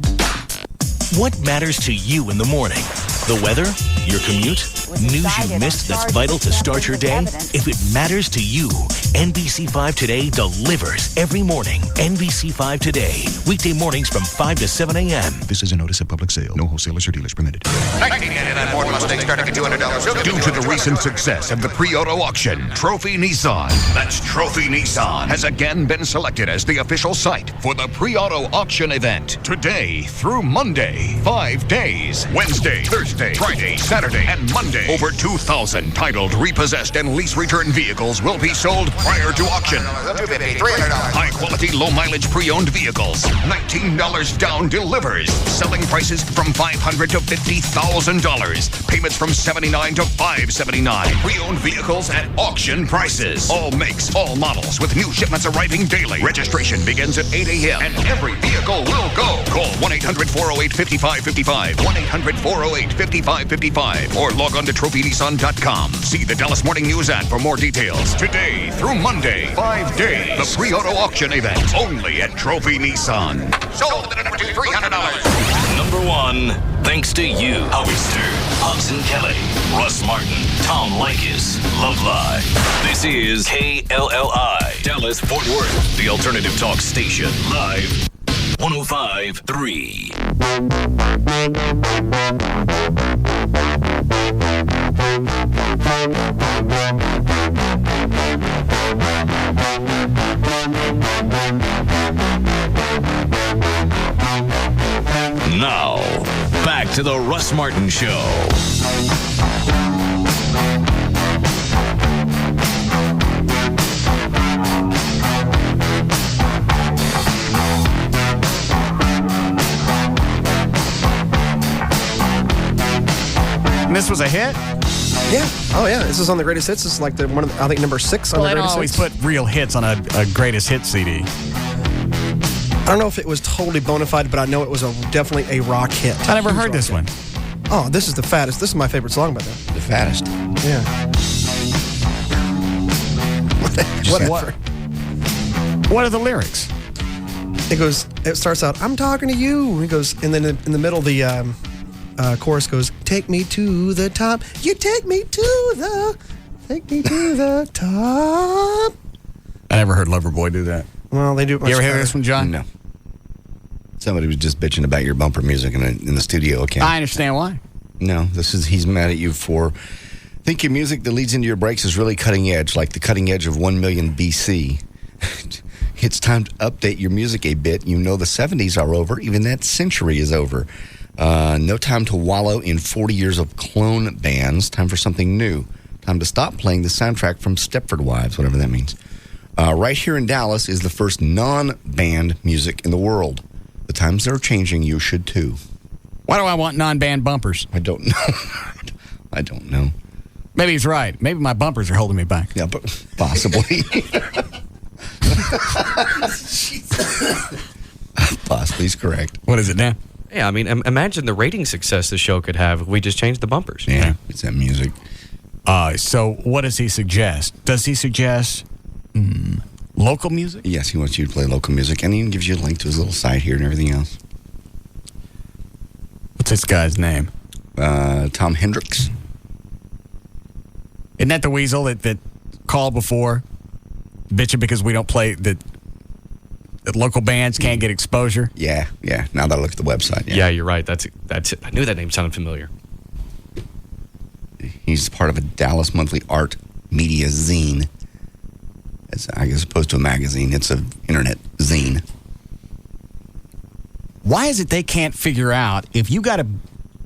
What matters to you in the morning? The weather? Your commute? News you missed that's vital to start your day? If it matters to you, NBC5 Today delivers every morning. NBC5 Today, weekday mornings from 5 to 7 a.m. This is a notice of public sale. No wholesalers or dealers permitted. 1999 Ford Mustang starting at $200. Due to the recent success of the pre-auto auction, Trophy Nissan, that's Trophy Nissan, has again been selected as the official site for the pre-auto auction event. Today through Monday, 5 days. Wednesday, Thursday, Friday, Saturday, and Monday. Over 2,000 titled, repossessed, and lease return vehicles will be sold prior to auction. High-quality, low-mileage pre-owned vehicles. $19 down delivers. Selling prices from $500 to $50,000. Pay payments from $79 to $579. Pre-owned vehicles at auction prices. All makes, all models, with new shipments arriving daily. Registration begins at 8 a.m. and every vehicle will go. Call 1-800-408-5555. 1-800-408-5555. Or log on to trophynissan.com. See the Dallas Morning News ad for more details. Today through Monday, 5 days. The pre-auto auction event only at Trophy Nissan. Sold at number 2, $300. Number 1, thanks to you, Howie Stern, Hudson Kelly, Russ Martin, Tom Likas, Love Live. This is KLLI, Dallas, Fort Worth, the alternative talk station, live 105.3. Now, back to the Russ Martin Show. And this was a hit? Yeah. Oh, yeah. This is on the greatest hits. This is like I think number 6 on the Well, they don't greatest always hits. put real hits on a greatest hit CD. I don't know if it was totally bona fide, but I know it was definitely a rock hit. I never heard this one. Oh, this is the fattest. This is my favorite song by them. The fattest. Yeah. What are the lyrics? It starts out, I'm talking to you. He goes, and then in the middle, the chorus goes, take me to the top. You take me to the top. I never heard Loverboy do that. Well, they do it much You ever hear better. this one, John? No. Somebody was just bitching about your bumper music in the studio. Okay. I understand why. No, he's mad at you for think your music that leads into your breaks is really cutting edge, like the cutting edge of 1 million BC. It's time to update your music a bit. You know the 70s are over. Even that century is over. No time to wallow in 40 years of clone bands. Time for something new. Time to stop playing the soundtrack from Stepford Wives, whatever that means. Right here in Dallas is the first non-band music in the world. The times are changing. You should too. Why do I want non-band bumpers? I don't know. I don't know. Maybe he's right. Maybe my bumpers are holding me back. Yeah, but possibly. Possibly, he's correct. What is it now? Yeah, I mean, imagine the rating success the show could have if we just changed the bumpers. Yeah, it's that music. So what does he suggest? Does he suggest local music? Yes, he wants you to play local music, and he even gives you a link to his little site here and everything else. What's this guy's name? Tom Hendricks. Isn't that the weasel that called before, bitching because we don't play that local bands can't get exposure? Yeah. Now that I look at the website. Yeah, you're right. That's it. I knew that name sounded familiar. He's part of a Dallas Monthly Art Media zine. As opposed to a magazine, it's an internet zine. Why is it they can't figure out if you got to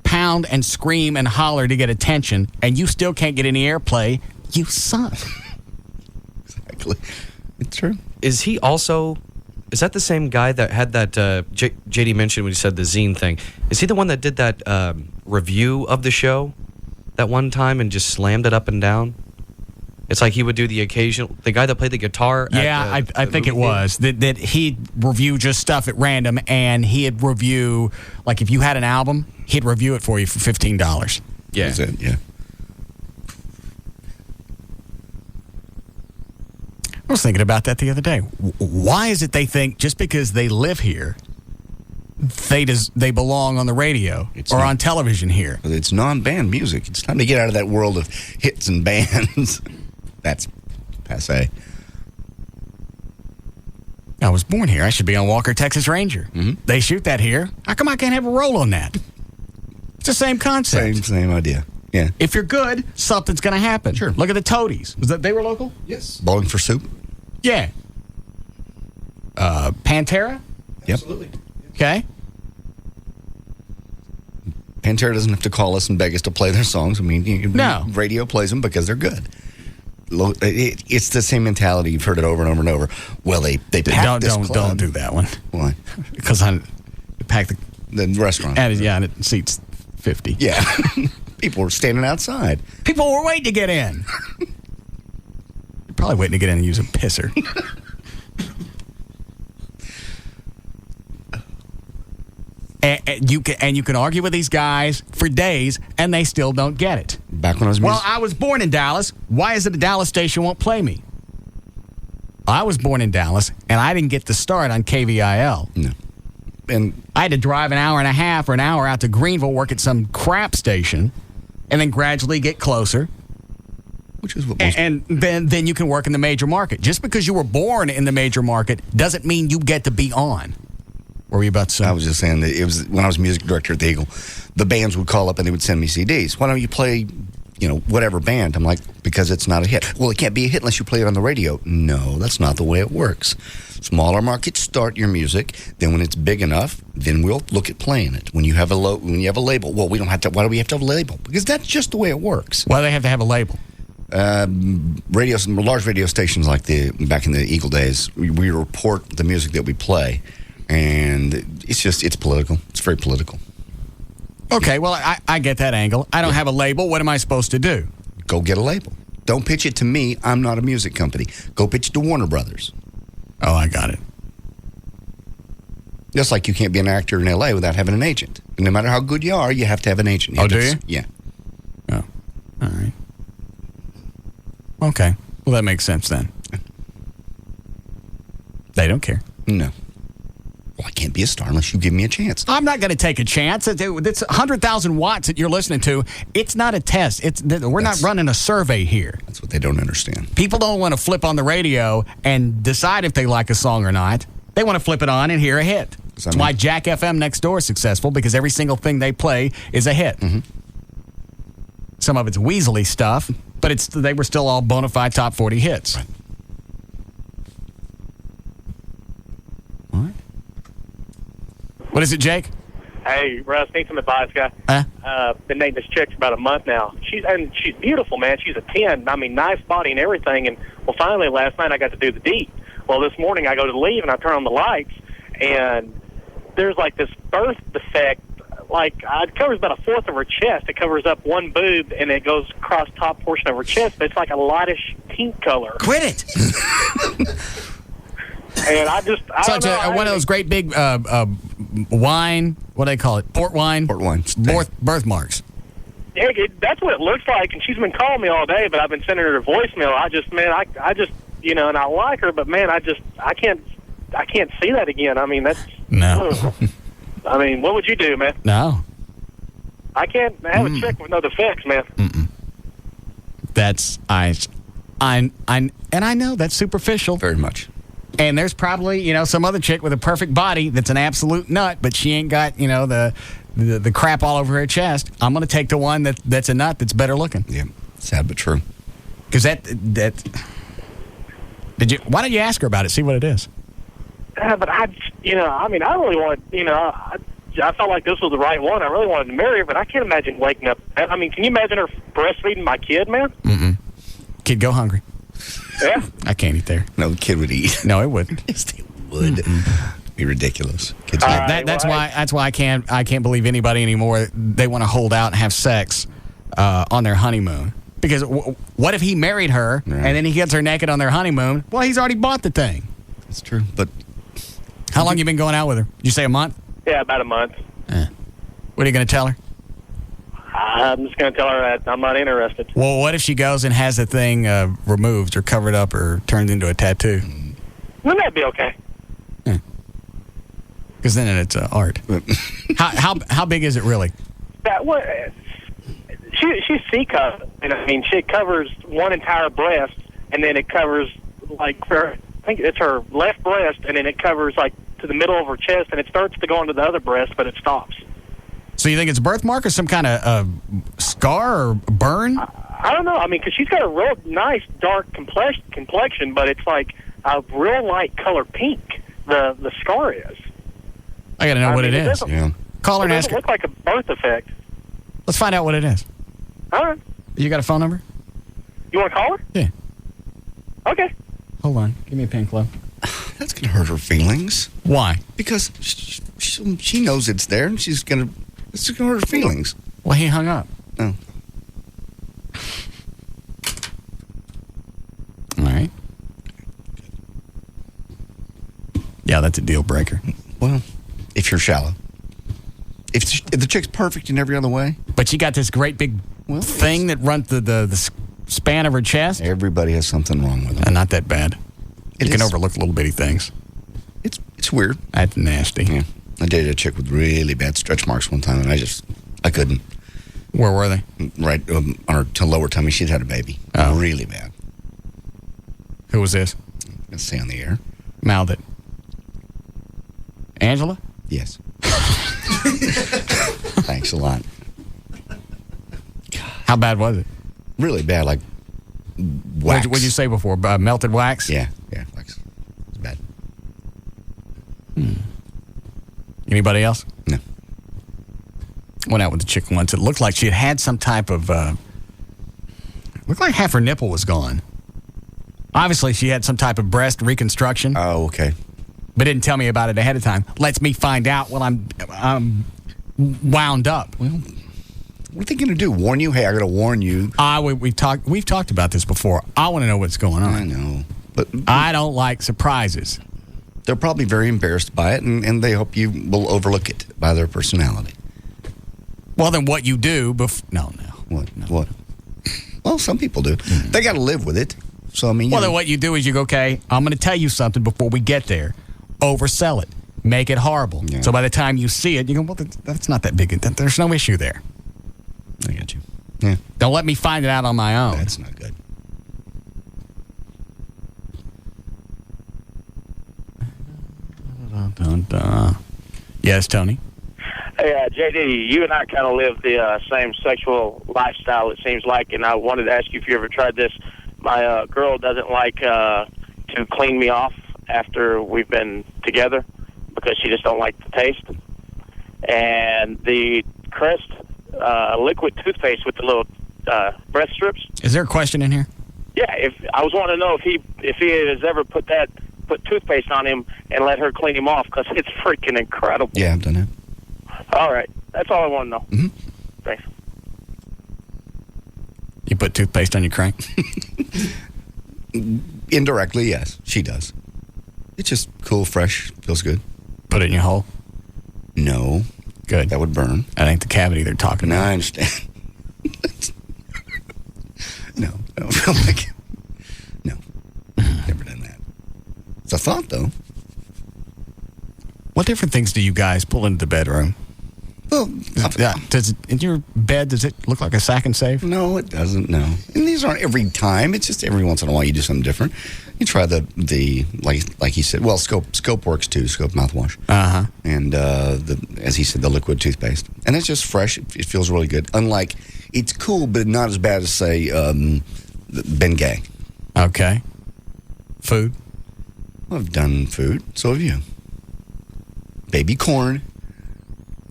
pound and scream and holler to get attention and you still can't get any airplay, you suck. Exactly. It's true. Is that the same guy that had that JD mentioned when he said the zine thing? Is he the one that did that review of the show that one time and just slammed it up and down? It's like he would do the guy that played the guitar. Yeah, I think it was. That he'd review just stuff at random, and he'd review, like if you had an album, he'd review it for you for $15. Yeah. That's it, yeah. I was thinking about that the other day. Why is it they think just because they live here, they belong on the radio on television here? It's non-band music. It's time to get out of that world of hits and bands. That's passé. I was born here. I should be on Walker, Texas Ranger. Mm-hmm. They shoot that here. How come I can't have a role on that? It's the same concept. Same idea. Yeah. If you're good, something's going to happen. Sure. Look at the Toadies. Was that they were local? Yes. Bowling for Soup? Yeah. Pantera? Yep. Absolutely. Okay. Pantera doesn't have to call us and beg us to play their songs. I mean, No. Radio plays them because they're good. It's the same mentality. You've heard it over and over and over. Well, they packed this club. Don't do that one. Why? Because I packed the restaurant. And it seats 50. Yeah. People were standing outside. People were waiting to get in. You're probably waiting to get in and use a pisser. And you can argue with these guys for days, and they still don't get it. Back when I was Well, I was born in Dallas. Why is it a Dallas station won't play me? I was born in Dallas, and I didn't get the start on KVIL. No. And I had to drive an hour and a half or an hour out to Greenville, work at some crap station, and then gradually get closer. Which is what and then you can work in the major market. Just because you were born in the major market doesn't mean you get to be on. What were you about to say? I was just saying that it was when I was music director at the Eagle, the bands would call up and they would send me CDs. Why don't you play, whatever band? I'm like, because it's not a hit. Well, it can't be a hit unless you play it on the radio. No, that's not the way it works. Smaller markets start your music. Then when it's big enough, then we'll look at playing it. When you have a label, well, we don't have to. Why do we have to have a label? Because that's just the way it works. Why do they have to have a label? Large radio stations like back in the Eagle days, we report the music that we play. And it's political. It's very political. Okay, well, I get that angle. I don't have a label. What am I supposed to do? Go get a label. Don't pitch it to me. I'm not a music company. Go pitch it to Warner Brothers. Oh, I got it. Just like you can't be an actor in L.A. without having an agent. And no matter how good you are, you have to have an agent. Oh, do you? Yeah. Oh, all right. Okay. Well, that makes sense then. They don't care. No. Well, I can't be a star unless you give me a chance. I'm not going to take a chance. It's 100,000 watts that you're listening to. It's not a test. We're not running a survey here. That's what they don't understand. People don't want to flip on the radio and decide if they like a song or not. They want to flip it on and hear a hit. That's why Jack FM next door is successful, because every single thing they play is a hit. Mm-hmm. Some of it's weaselly stuff, but they were still all bona fide top 40 hits. Right. What is it, Jake? Hey, Russ, need some advice, guy. Been dating this chick for about a month now. She's beautiful, man. She's a 10. I mean, nice body and everything. And, well, finally, last night I got to do the deed. Well, this morning I go to leave and I turn on the lights, and there's like this birth defect. Like, it covers about a fourth of her chest. It covers up one boob, and it goes across top portion of her chest, but it's like a lightish pink color. Quit it! And I don't know. One of those great big wine, what do they call it? Port wine? Port wine. Birthmarks. Yeah, that's what it looks like, and she's been calling me all day, but I've been sending her a voicemail. I just, and I like her, but man, I can't see that again. I mean, that's... No. I mean, what would you do, man? No. I can't have a chick with no defects, man. Mm-mm. That's... I know that's superficial. Very much. And there's probably, some other chick with a perfect body that's an absolute nut, but she ain't got, the crap all over her chest. I'm going to take the one that's a nut that's better looking. Yeah, sad but true. Because why don't you ask her about it, see what it is? But I really want, I felt like this was the right one. I really wanted to marry her, but I can't imagine waking up. I mean, can you imagine her breastfeeding my kid, man? Mm-mm. Kid go hungry. Yeah. I can't eat there. No, the kid would eat. No, it wouldn't. Yes, it would. Be ridiculous. Kids that's why I can't believe anybody anymore. They want to hold out and have sex on their honeymoon. Because what if he married her and then he gets her naked on their honeymoon? Well, he's already bought the thing. That's true. But how long you been going out with her? Did you say a month? Yeah, about a month. What are you going to tell her? I'm just going to tell her that I'm not interested. Well, what if she goes and has the thing removed or covered up or turned into a tattoo? Wouldn't that be okay? Because then it's art. How big is it really? She's C-cup. And I mean, she covers one entire breast, and then it covers, I think it's her left breast, and then it covers, to the middle of her chest, and it starts to go into the other breast, but it stops. So you think it's a birthmark or some kind of scar or burn? I don't know. I mean, because she's got a real nice dark complexion, but it's like a real light color pink, the scar is. I got to know what it is. Yeah. Call her and ask her. It doesn't look like a birth defect. Let's find out what it is. All right. You got a phone number? You want to call her? Yeah. Okay. Hold on. Give me a pen, Chloe. That's going to hurt her feelings. Why? Because she knows it's there, and it's going to hurt her feelings. Well, he hung up. Oh. All right. Yeah, that's a deal breaker. Well, if you're shallow. If the chick's perfect in every other way. But she got this great big thing that runs the span of her chest. Everybody has something wrong with them. Not that bad. You can overlook little bitty things. It's weird. That's nasty. Yeah. I dated a chick with really bad stretch marks one time, and I couldn't. Where were they? Right on her lower tummy. She'd had a baby. Oh. Really bad. Who was this? Let's say on the air. Mouth it. Angela? Yes. Thanks a lot. How bad was it? Really bad, like wax. What'd you say before? Melted wax? Yeah, wax. It's bad. Anybody else? No. Went out with the chick once. It looked like she had some type of... looked like half her nipple was gone. Obviously, she had some type of breast reconstruction. Oh, okay. But didn't tell me about it ahead of time. Lets me find out when I'm wound up. Well, what are they going to do? Warn you? Hey, I got to warn you. We've talked about this before. I want to know what's going on. I know. But I don't like surprises. They're probably very embarrassed by it, and they hope you will overlook it by their personality. Well, then what you do... No. What? Well, some people do. They got to live with it. So, I mean... Well, then what you do is you go, okay, I'm going to tell you something before we get there. Oversell it. Make it horrible. Yeah. So by the time you see it, you go, well, that's not that big. There's no issue there. I get you. Yeah. Don't let me find it out on my own. That's not good. Yes, Tony? Hey, JD, you and I kind of live the same sexual lifestyle, it seems like, and I wanted to ask you if you ever tried this. My girl doesn't like to clean me off after we've been together because she just don't like the taste. And the Crest liquid toothpaste with the little breath strips. Is there a question in here? Yeah, if I was wanting to know if he has ever put toothpaste on him and let her clean him off because it's freaking incredible. Yeah, I've done it. All right, that's all I want to know. Mm-hmm. Thanks. You put toothpaste on your crank? Indirectly, yes, she does. It's just cool, fresh, feels good. Put it in your hole? No. Good. That would burn. That ain't the cavity they're talking about. No, I understand. No, I don't feel like it. No. Never done that. It's a thought, though. What different things do you guys pull into the bedroom? Well, in your bed, does it look like a sack and save? No, it doesn't, no. And these aren't every time. It's just every once in a while you do something different. You try the like he said, well, Scope works too, Scope mouthwash. Uh-huh. And as he said, the liquid toothpaste. And it's just fresh. It feels really good. Unlike, it's cool, but not as bad as, say, Bengay. Okay. Food? I've done food. So have you. Baby corn.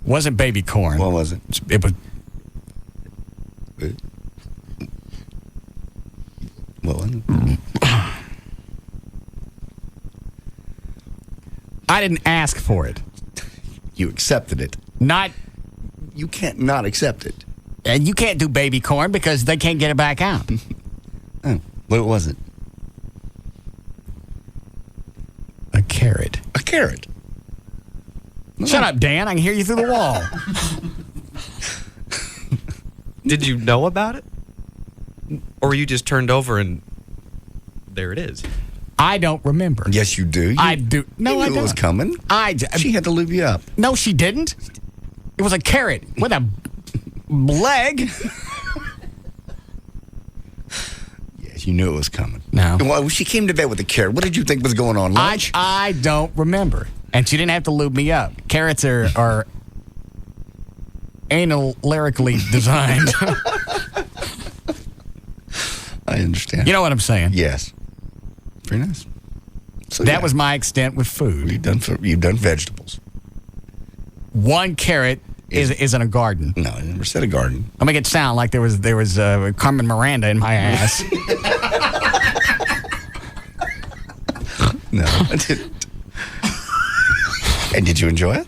Wasn't baby corn. What was it? It was... What was it? I didn't ask for it. You accepted it. You can't not accept it. And you can't do baby corn because they can't get it back out. Oh, what was it? A carrot. A carrot. Shut up, Dan. I can hear you through the wall. Did you know about it? Or were you just turned over and there it is? I don't remember. Yes, you do. I do. No, I knew don't. It was coming. She had to lube you up. No, she didn't. It was a carrot with a leg. Yes, you knew it was coming. No. Well, she came to bed with a carrot. What did you think was going on? Lunch? I don't remember. And she didn't have to lube me up. Carrots are anal-lyrically designed. I understand. You know what I'm saying? Yes. Very nice. So that was my extent with food. You've done vegetables. One carrot isn't a garden. No, I never said a garden. I'll make it sound like there was Carmen Miranda in my ass. No, I didn't. And did you enjoy it?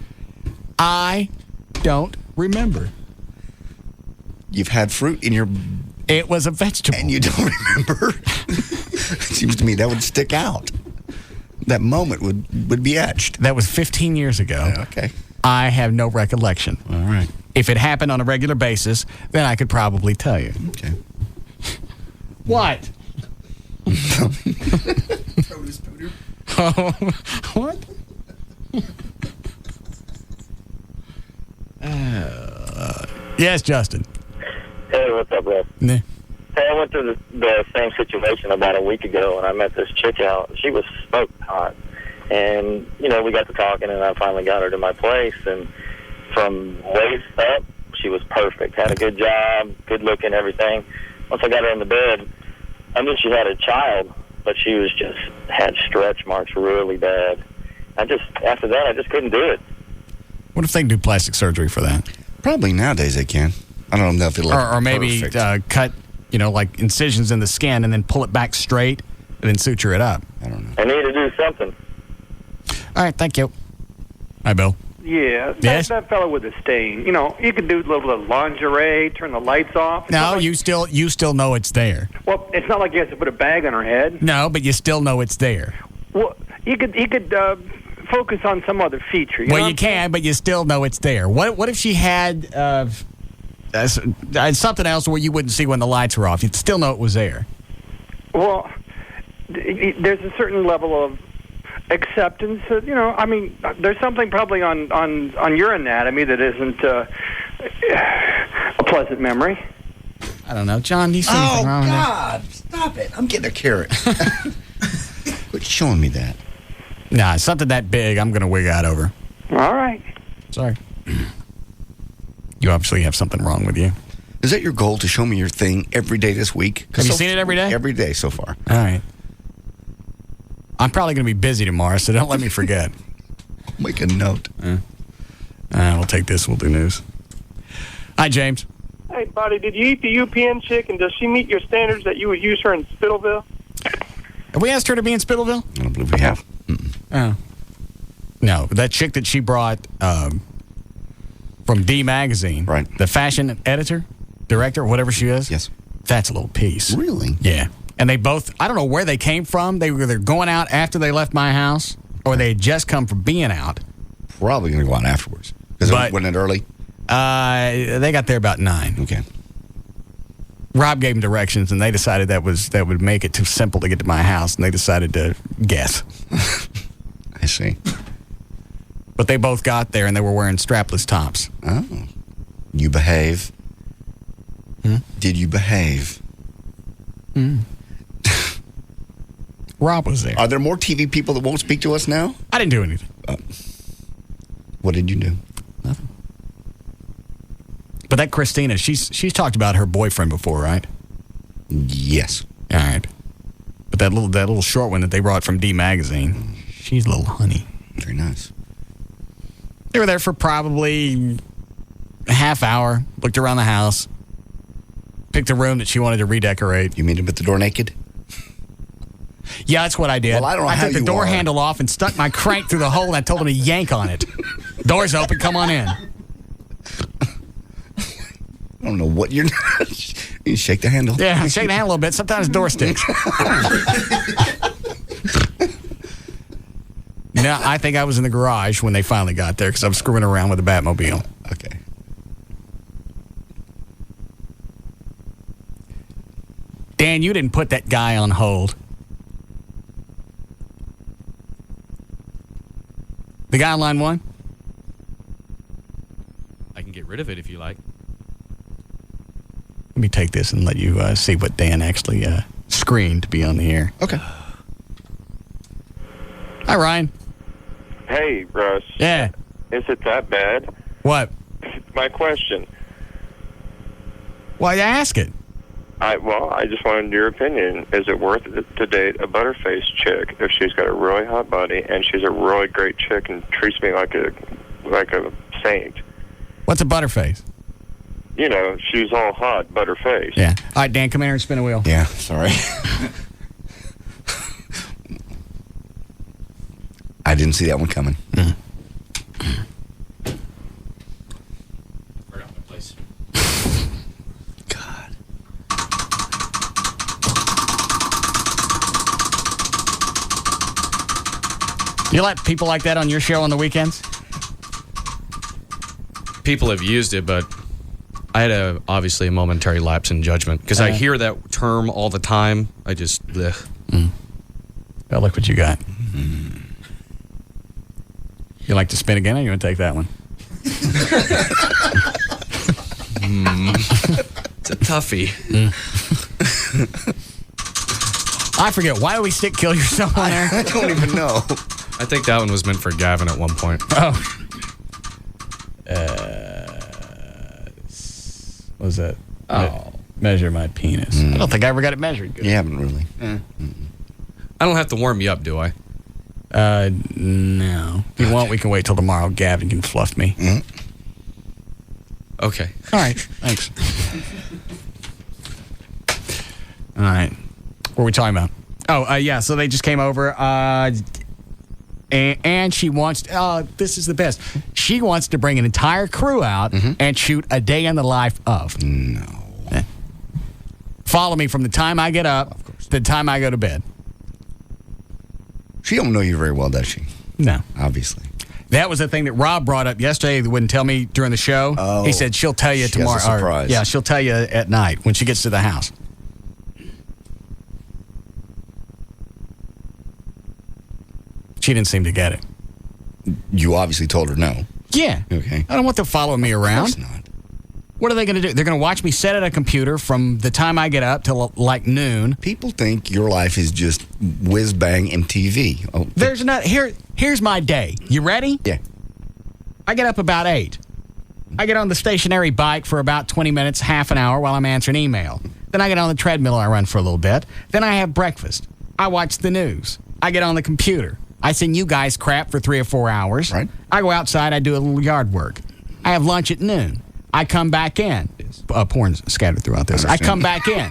I don't remember. you've had fruit in your... It was a vegetable. And you don't remember? It seems to me that would stick out. That moment would be etched. That was 15 years ago. Yeah, okay. I have no recollection. All right. If it happened on a regular basis, then I could probably tell you. Okay. What? Produce pooter. Oh, what? Yes, Justin. Hey, what's up, Russ? Nah. Hey, I went through the same situation about a week ago, and I met this chick out. She was smoked hot. And, you know, we got to talking, and I finally got her to my place. And from waist up, she was perfect. Had a good job, good looking, everything. Once I got her in the bed, I knew she had a child, but she was just had stretch marks really bad. After that, I just couldn't do it. What if they can do plastic surgery for that? Probably nowadays they can. I don't know if it'll or maybe cut, like incisions in the skin and then pull it back straight and then suture it up. I don't know. I need to do something. All right, thank you. Hi, Bill. Yeah, Yes? that fellow with the stain. You know, you could do a little bit of lingerie, turn the lights off. It's not No, like- you still know it's there. Well, it's not like you have to put a bag on her head. No, but you still know it's there. Well, you could focus on some other feature. You know Well, what you I'm saying? can, but you still know it's there. What if she had something else where you wouldn't see when the lights were off? You'd still know it was there. Well, there's a certain level of acceptance. I mean, there's something probably on your anatomy that isn't a pleasant memory. I don't know. John, do you see anything wrong with that? God, stop it. I'm getting a carrot. Quit showing me that. Nah, something that big, I'm going to wig out over. All right. Sorry. You obviously have something wrong with you. Is that your goal, to show me your thing every day this week? Have you seen it every day? Every day so far. All right. I'm probably going to be busy tomorrow, so don't let me forget. Make a note. We'll take this. We'll do news. Hi, James. Hey, buddy, did you eat the UPN chick, and does she meet your standards that you would use her in Spittleville? Have we asked her to be in Spittleville? I don't believe we have. Oh. No, that chick that she brought from D Magazine, right? The fashion editor, director, whatever she is. Yes. That's a little piece. Really? Yeah. And they both, I don't know where they came from. They were either going out after they left my house, or they had just come from being out. Probably going to go out afterwards. Because it wasn't it early? They got there about 9. Okay. Rob gave them directions, and they decided that would make it too simple to get to my house, and they decided to guess. I see. But they both got there, and they were wearing strapless tops. Oh. You behave. Did you behave? Rob was there. Are there more TV people that won't speak to us now? I didn't do anything. What did you do? Nothing. But that Christina, she's talked about her boyfriend before, right? Yes. All right. But that little short one that they brought from D Magazine, she's a little honey. Very nice. They were there for probably a half hour, looked around the house, picked a room that she wanted to redecorate. You meet him at the door naked? Yeah, that's what I did. Well, I don't know how took the you door are. handle off and stuck my crank through the hole, and I told him to yank on it. Door's open, come on in. I don't know what you're... You shake the handle. Yeah, shake the handle a little bit. Sometimes the door sticks. No, I think I was in the garage when they finally got there because I was screwing around with the Batmobile. Okay. Dan, you didn't put that guy on hold. The guy on line 1? I can get rid of it if you like. Let me take this and let you see what Dan actually screened to be on the air. Okay. Hi, Ryan. Hey, Russ. Yeah. Is it that bad? What? My question. Why you ask it? I just wanted your opinion. Is it worth it to date a butterface chick if she's got a really hot body and she's a really great chick and treats me like a saint? What's a butterface? You know, she's all hot, butterface. Yeah. All right, Dan, come here and spin a wheel. Yeah, sorry. I didn't see that one coming. Forgot my place. You let people like that on your show on the weekends? People have used it, but I had obviously a momentary lapse in judgment because I hear that term all the time. I just, ugh. Well, look what you got. You like to spin again, or you want to take that one? It's a toughie. I forget. Why do we stick kill yourself on there? I don't even know. I think that one was meant for Gavin at one point. Oh. What was that? Oh. Measure my penis. I don't think I ever got it measured. Good. You haven't really. I don't have to warm you up, do I? No. If you want, we can wait till tomorrow. Gavin can fluff me. Okay. All right. Thanks. All right. What were we talking about? Oh, yeah. So they just came over. And she wants, this is the best. She wants to bring an entire crew out and shoot a day in the life of. No. Follow me from the time I get up to the time I go to bed. She don't know you very well, does she? No. Obviously. That was the thing that Rob brought up yesterday. He wouldn't tell me during the show. Oh. He said she'll tell you She tomorrow. has a surprise. Yeah, she'll tell you at night when she gets to the house. She didn't seem to get it. You obviously told her no. Yeah. Okay. I don't want them following me around. Of course not. What are they going to do? They're going to watch me sit at a computer from the time I get up till like noon. People think your life is just whiz bang MTV. Oh, There's not here's my day. You ready? Yeah. I get up about 8. I get on the stationary bike for about 20 minutes, half an hour while I'm answering email. Then I get on the treadmill, I run for a little bit. Then I have breakfast. I watch the news. I get on the computer. I send you guys crap for 3 or 4 hours. Right. I go outside, I do a little yard work. I have lunch at noon. I come back in. Porn's scattered throughout this. I come back in.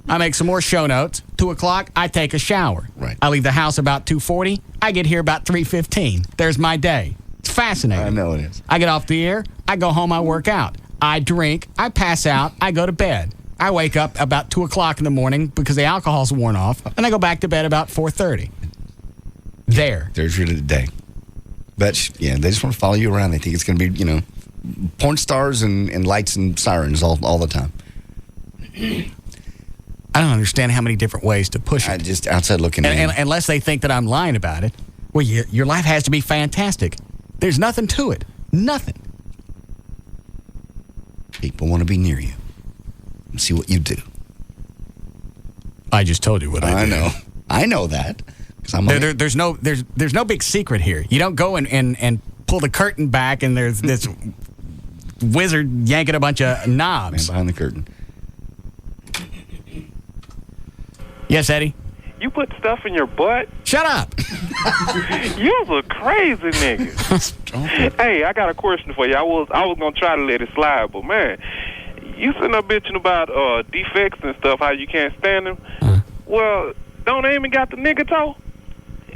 I make some more show notes. 2 o'clock, I take a shower. Right. I leave the house about 2:40. I get here about 3:15. There's my day. It's fascinating. I know it is. I get off the air. I go home. I work out. I drink. I pass out. I go to bed. I wake up about 2 o'clock in the morning because the alcohol's worn off, and I go back to bed about 4:30. There's your day. But yeah, they just want to follow you around. They think it's going to be, porn stars and lights and sirens all the time. I don't understand how many different ways to push it. Just outside looking in. Unless they think that I'm lying about it. Well, your life has to be fantastic. There's nothing to it. Nothing. People want to be near you and see what you do. I just told you what I do. I know that. There's no big secret here. You don't go and pull the curtain back and there's this wizard yanking a bunch of knobs. Man behind the curtain. Yes, Eddie? You put stuff in your butt? Shut up. You's a crazy nigga. Hey, I got a question for you. I was going to try to let it slide, but man, you sitting up bitching about defects and stuff, how you can't stand them. Well, don't Amy got the nigga toe?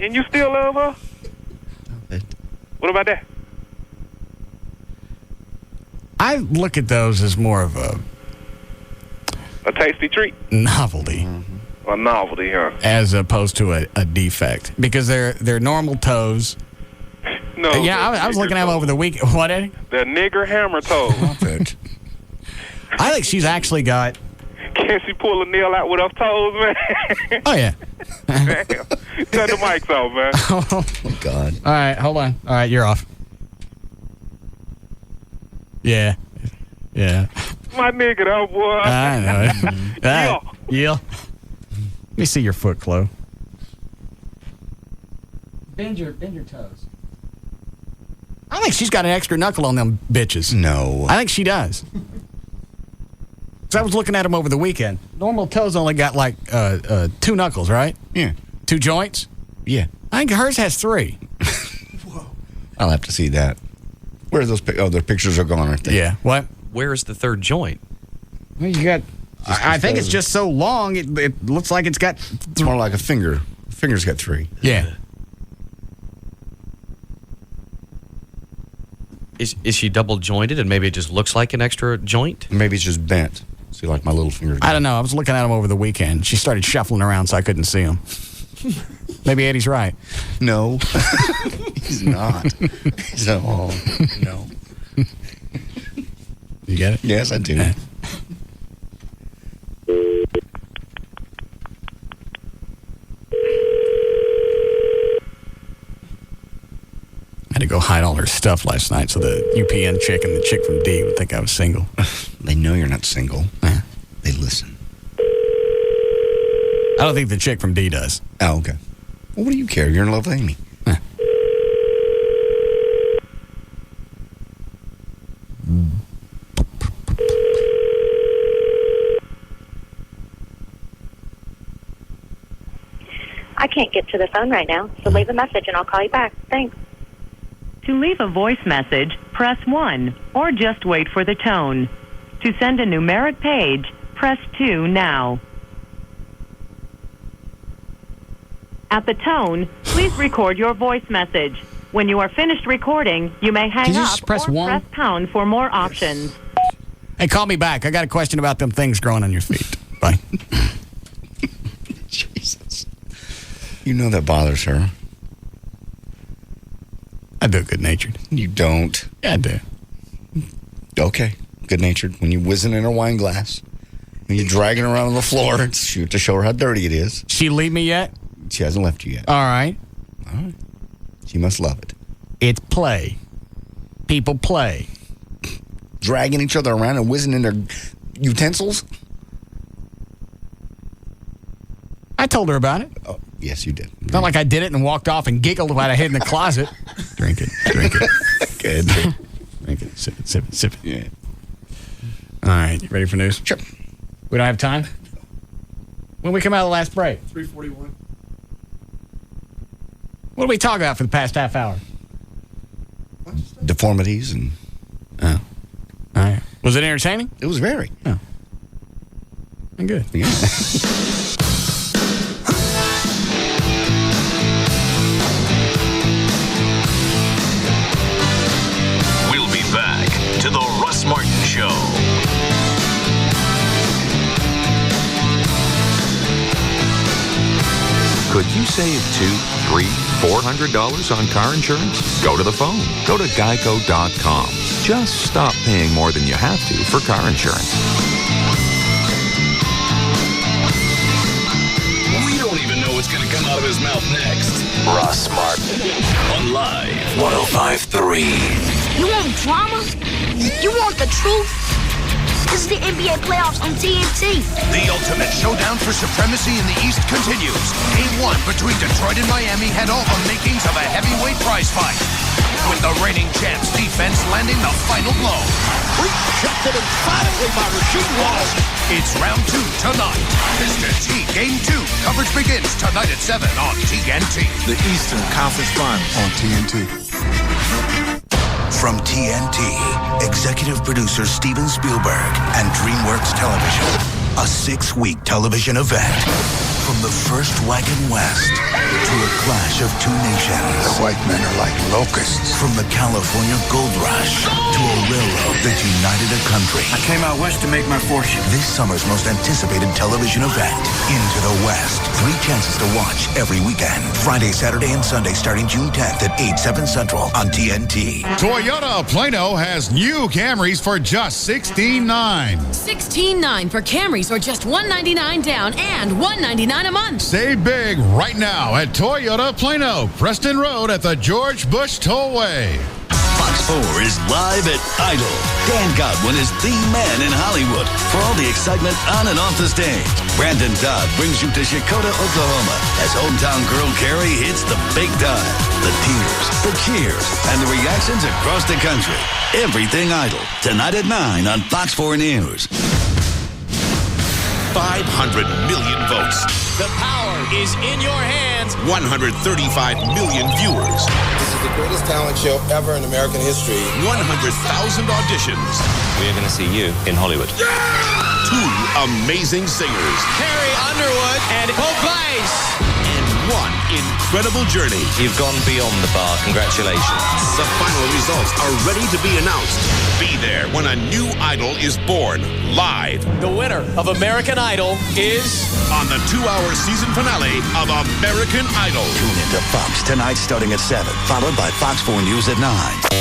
And you still love her? What about that? I look at those as more of a tasty treat? Novelty. A novelty, huh? As opposed to a defect. Because they're normal toes. No. I was looking at them over the week. What, Eddie? The nigger hammer toe. I think she's actually got... Can she pull a nail out with her toes, man? Oh, yeah. Damn. Turn the mics off, man. Oh, God. All right, hold on. All right, you're off. Yeah. My nigga, though, boy. I know it. Yeah. Let me see your foot, Chloe. Bend your toes. I think she's got an extra knuckle on them bitches. No. I think she does. Because I was looking at them over the weekend. Normal toes only got like 2 knuckles, right? Yeah. 2 joints? Yeah. I think hers has 3. Whoa. I'll have to see that. Where are those their pictures are gone, aren't they? Yeah. What? Where is the third joint? Well, you got... I think it's just so long, it looks like it's got... It's more like a finger. A finger's got 3. Yeah. Is she double jointed and maybe it just looks like an extra joint? Maybe it's just bent. See, like my little finger. I don't know. I was looking at them over the weekend. She started shuffling around so I couldn't see them. Maybe Eddie's right. No. He's not. He's no. You get it? Yes, I do. I had to go hide all her stuff last night so the UPN chick and the chick from D would think I was single. They know you're not single. They listen. I don't think the chick from D does. Oh, okay. Well, what do you care? You're in love with Amy. I can't get to the phone right now, so leave a message and I'll call you back. Thanks. To leave a voice message, press 1 or just wait for the tone. To send a numeric page, press 2 now. At the tone, please record your voice message. When you are finished recording, you may hang up press or 1? press pound for more options. Hey, call me back. I got a question about them things growing on your feet. Bye. Jesus. You know that bothers her. I do good-natured. You don't. Yeah, I do. Okay. Good-natured. When you're whizzing in her wine glass, when you're dragging her around on the floor to show her how dirty it is. She leave me yet? She hasn't left you yet. All right. She must love it. It's play. People play. Dragging each other around and whizzing in their utensils? I told her about it. Oh, yes, you did. Not like I did it and walked off and giggled while I hid in the closet. Drink it. Good. Drink it. Sip it. Yeah. All right. You ready for news? Sure. We don't have time? When we come out of the last break? 3:41. What did we talk about for the past half hour? Deformities and... All right. Was it entertaining? It was very. Oh. Good. Yeah. We'll be back to the Russ Martin Show. Could you save $200, $300, $400 on car insurance? Go to the phone. Go to geico.com. Just stop paying more than you have to for car insurance. We don't even know what's going to come out of his mouth next. Russ Martin on Live 105.3. You want drama? You want the truth? This is the NBA playoffs on TNT. The ultimate showdown for supremacy in the East continues. Game 1 between Detroit and Miami had all the makings of a heavyweight prize fight. With the reigning champs' defense landing the final blow. Rejected emphatically by Rasheed Wallace. It's round 2 tonight. Mr. T Game 2 coverage begins tonight at 7 on TNT. The Eastern Conference Finals on TNT. From TNT, executive producer Steven Spielberg and DreamWorks Television, a 6-week television event. From the first Wagon West to a clash of two nations. The white men are like locusts. From the California Gold Rush to a railroad that united a country. I came out west to make my fortune. This summer's most anticipated television event, Into the West. 3 chances to watch every weekend. Friday, Saturday, and Sunday starting June 10th at 8, 7 Central on TNT. Toyota of Plano has new Camrys for just $16,900. $16,900 for Camrys, or just $199 down and $199 a month. Save big right now at Toyota of Plano, Preston Road at the George Bush Tollway. Fox 4 is live at Idol. Dan Godwin is the man in Hollywood for all the excitement on and off the stage. Brandon Todd brings you to Chakota, Oklahoma as hometown girl Carrie hits the big time. The tears, the cheers, and the reactions across the country. Everything Idol. Tonight at 9 on Fox 4 News. 500 million votes. The power is in your hands. 135 million viewers. This is the greatest talent show ever in American history. 100,000 auditions. We're going to see you in Hollywood. Yeah! 2 amazing singers. Carrie Underwood and Hope Weiss. And 1 incredible incredible journey. You've gone beyond the bar. Congratulations. The final results are ready to be announced. Be there when a new idol is born, live. The winner of American Idol is... on the 2-hour season finale of American Idol. Tune into Fox tonight starting at 7, followed by Fox 4 News at 9.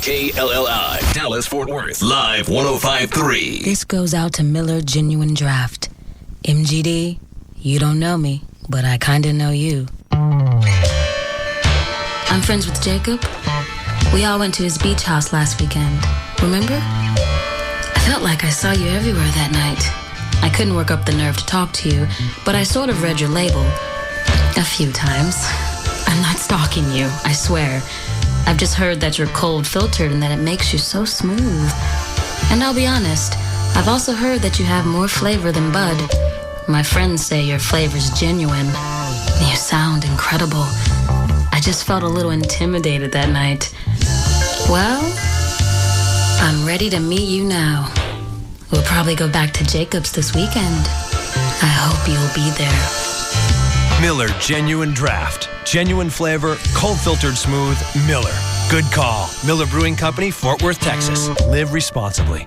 KLLI, Dallas, Fort Worth, live 105.3. This goes out to Miller Genuine Draft. MGD, you don't know me, but I kinda know you. I'm friends with Jacob. We all went to his beach house last weekend. Remember? I felt like I saw you everywhere that night. I couldn't work up the nerve to talk to you, but I sort of read your label a few times. I'm not stalking you, I swear. I've just heard that you're cold-filtered and that it makes you so smooth. And I'll be honest, I've also heard that you have more flavor than Bud. My friends say your flavor's genuine. You sound incredible. I just felt a little intimidated that night. Well, I'm ready to meet you now. We'll probably go back to Jacob's this weekend. I hope you'll be there. Miller Genuine Draft. Genuine flavor, cold-filtered smooth, Miller. Good call. Miller Brewing Company, Fort Worth, Texas. Live responsibly.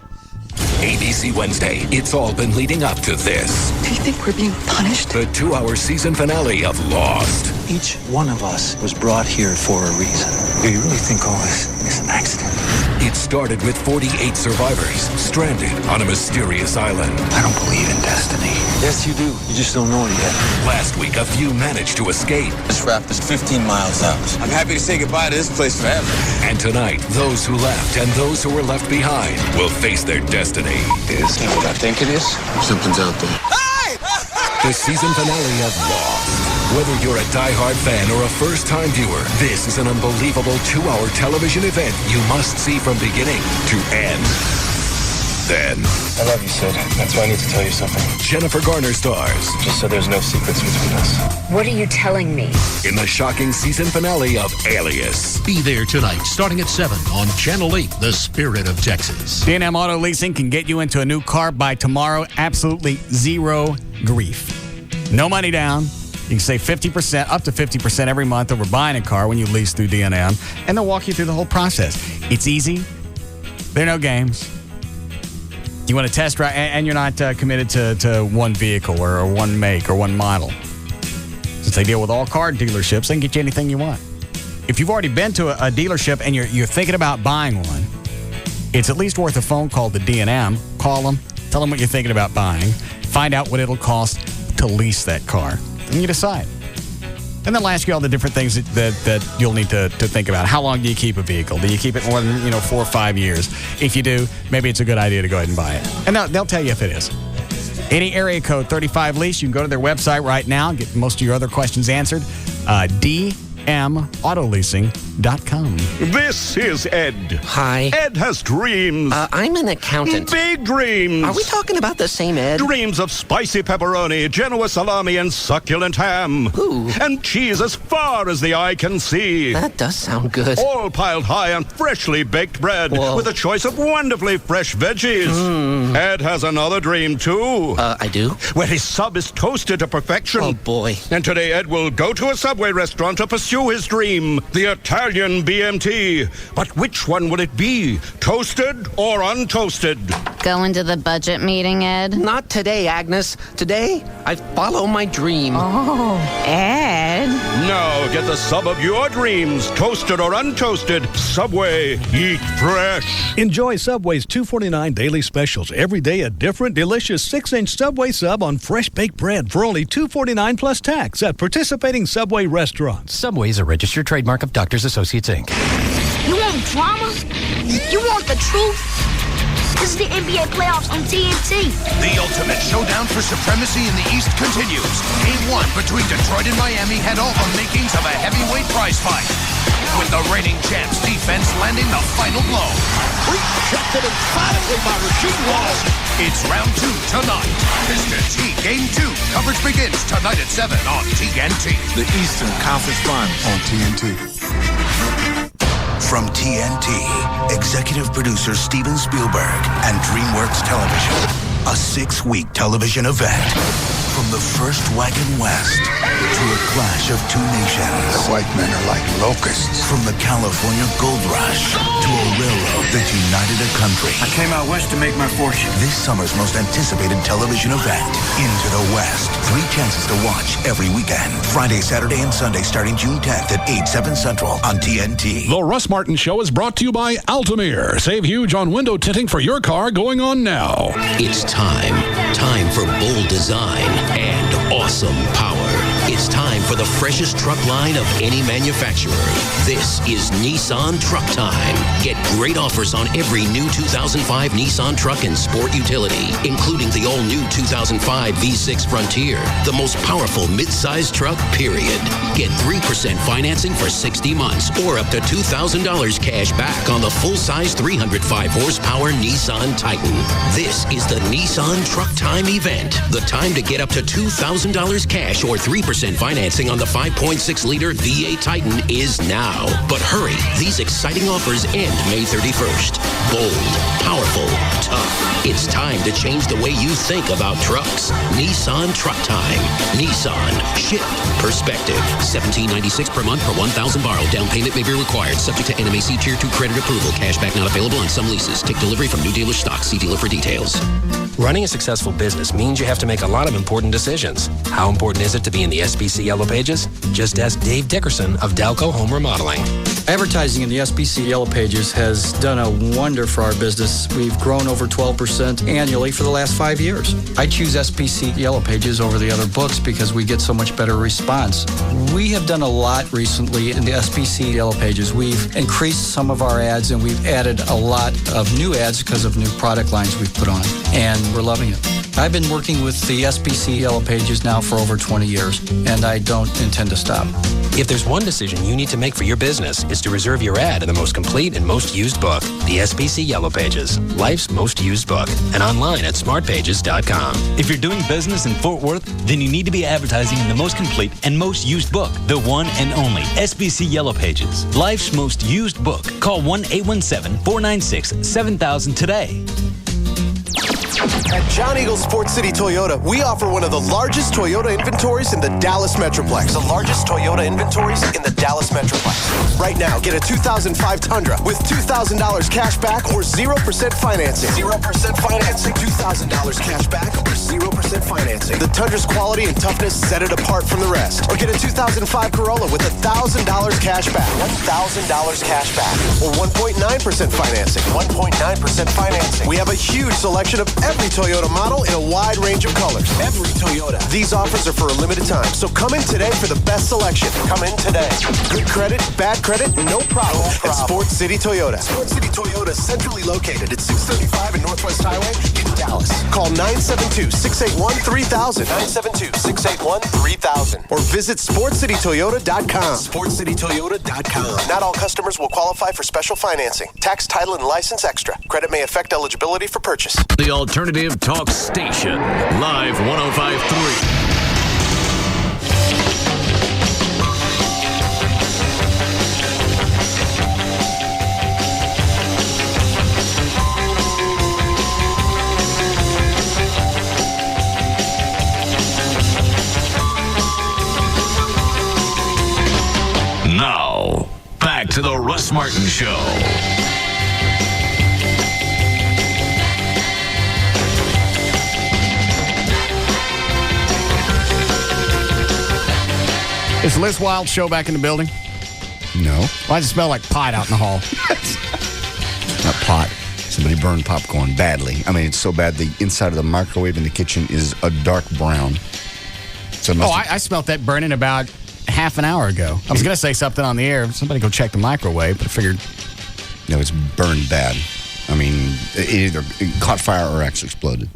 ABC Wednesday. It's all been leading up to this. Do you think we're being punished? The 2-hour season finale of Lost. Each one of us was brought here for a reason. Do you really think all this is an accident? It started with 48 survivors stranded on a mysterious island. I don't believe in destiny. Yes, you do. You just don't know it yet. Last week, a few managed to escape. This raft is 15 miles out. I'm happy to say goodbye to this place forever. And tonight, those who left and those who were left behind will face their destiny. Is that what I think it is? Something's out there. The season finale of Lost. Whether you're a diehard fan or a first-time viewer, this is an unbelievable 2-hour television event you must see from beginning to end. Then, I love you, Sid. That's why I need to tell you something. Jennifer Garner stars. Just so there's no secrets between us. What are you telling me? In the shocking season finale of Alias. Be there tonight, starting at 7 on Channel 8, The Spirit of Texas. D&M Auto Leasing can get you into a new car by tomorrow. Absolutely zero grief. No money down. You can save 50%, up to 50% every month over buying a car when you lease through D&M, and they'll walk you through the whole process. It's easy. There are no games. You want to test drive, and you're not committed to one vehicle or one make or one model. Since they deal with all car dealerships, they can get you anything you want. If you've already been to a dealership and you're thinking about buying one, it's at least worth a phone call to D&M. Call them, tell them what you're thinking about buying, find out what it'll cost to lease that car. And you decide. And they'll ask you all the different things that you'll need to think about. How long do you keep a vehicle? Do you keep it more than 4 or 5 years? If you do, maybe it's a good idea to go ahead and buy it. And they'll tell you if it is. Any area code 35 lease, you can go to their website right now and get most of your other questions answered. DMAutoleasing.com. This is Ed. Hi. Ed has dreams. I'm an accountant. Big dreams. Are we talking about the same Ed? Dreams of spicy pepperoni, Genoa salami, and succulent ham. Ooh. And cheese as far as the eye can see. That does sound good. All piled high on freshly baked bread. Whoa. With a choice of wonderfully fresh veggies. Ed has another dream, too. I do? Where his sub is toasted to perfection. Oh, boy. And today Ed will go to a Subway restaurant to pursue his dream, the Italian BMT. But which one will it be? Toasted or untoasted? Going to the budget meeting, Ed? Not today, Agnes. Today, I follow my dream. Oh, Ed. Now get the sub of your dreams, toasted or untoasted. Subway, eat fresh. Enjoy Subway's $2.49 daily specials. Every day a different, delicious 6-inch Subway sub on fresh baked bread for only $2.49 plus tax at participating Subway restaurants. Subway is a registered trademark of Doctors Associates, Inc. You want drama? You want the truth? This is the NBA playoffs on TNT. The ultimate showdown for supremacy in the East continues. Game 1 between Detroit and Miami had all the makings of a heavyweight prize fight. With the reigning champs defense landing the final blow. Rejected emphatically by Rasheed Wallace. It's round 2 tonight. Mr. T Game 2 coverage begins tonight at 7 on TNT. The Eastern Conference Finals on TNT. From TNT, executive producer Steven Spielberg and DreamWorks Television, a 6-week television event. From the first wagon west to a clash of two nations. The white men are like locusts. From the California gold rush to a railroad that united a country. I came out west to make my fortune. This summer's most anticipated television event, Into the West. 3 chances to watch every weekend. Friday, Saturday, and Sunday starting June 10th at 8, 7 Central on TNT. The Russ Martin Show is brought to you by Altamir. Save huge on window tinting for your car going on now. It's time. Time for bold design and awesome power. It's time for the freshest truck line of any manufacturer. This is Nissan Truck Time. Get great offers on every new 2005 Nissan truck and sport utility, including the all-new 2005 V6 Frontier, the most powerful mid-size truck, period. Get 3% financing for 60 months or up to $2,000 cash back on the full-size 305-horsepower Nissan Titan. This is the Nissan Truck Time event. The time to get up to $2,000 cash or 3% financing on the 5.6-liter V8 Titan is now. But hurry, these exciting offers end May 31st. Bold, powerful, tough. It's time to change the way you think about trucks. Nissan Truck Time. Nissan. Shift perspective. $17.96 per month per $1,000 borrowed. Down payment may be required. Subject to NMAC Tier 2 credit approval. Cashback not available on some leases. Take delivery from new dealer stock. See dealer for details. Running a successful business means you have to make a lot of important decisions. How important is it to be in the SBC Yellow Pages? Just ask Dave Dickerson of Dalco Home Remodeling. Advertising in the SBC Yellow Pages has done a wonder for our business. We've grown over 12% annually for the last 5 years. I choose SBC Yellow Pages over the other books because we get so much better response. We have done a lot recently in the SBC Yellow Pages. We've increased some of our ads and we've added a lot of new ads because of new product lines we've put on. And we're loving it. I've been working with the SBC Yellow Pages now for over 20 years, and I don't intend to stop. If there's one decision you need to make for your business, it's to reserve your ad in the most complete and most used book, the SBC Yellow Pages, life's most used book, and online at smartpages.com. If you're doing business in Fort Worth, then you need to be advertising in the most complete and most used book, the one and only SBC Yellow Pages, life's most used book. Call 1-817-496-7000 today. At John Eagle Sports City Toyota, we offer one of the largest Toyota inventories in the Dallas Metroplex. The largest Toyota inventories in the Dallas Metroplex. Right now, get a 2005 Tundra with $2,000 cash back or 0% financing. 0% financing, $2,000 cash back or 0% financing. The Tundra's quality and toughness set it apart from the rest. Or get a 2005 Corolla with $1,000 cash back. $1,000 cash back. Or 1.9% financing. 1.9% financing. We have a huge selection of every Toyota model in a wide range of colors. Every Toyota. These offers are for a limited time, so come in today for the best selection. Come in today. Good credit, bad credit, no problem. At Sports City Toyota. Sports City Toyota is centrally located at 635 and Northwest Highway in Dallas. Call 972-681-3000. 972-681-3000. Or visit sportscitytoyota.com. sportscitytoyota.com. Not all customers will qualify for special financing. Tax, title, and license extra. Credit may affect eligibility for purchase. The Alternative Talk Station, Live 105.3. Now, back to the Russ Martin Show. Is Liz Wild show back in the building? No. Why does it smell like pot out in the hall? Not pot. Somebody burned popcorn badly. I mean, it's so bad the inside of the microwave in the kitchen is a dark brown. So I smelled that burning about half an hour ago. I was going to say something on the air. Somebody go check the microwave, but I figured... No, it's burned bad. I mean, it either caught fire or actually exploded.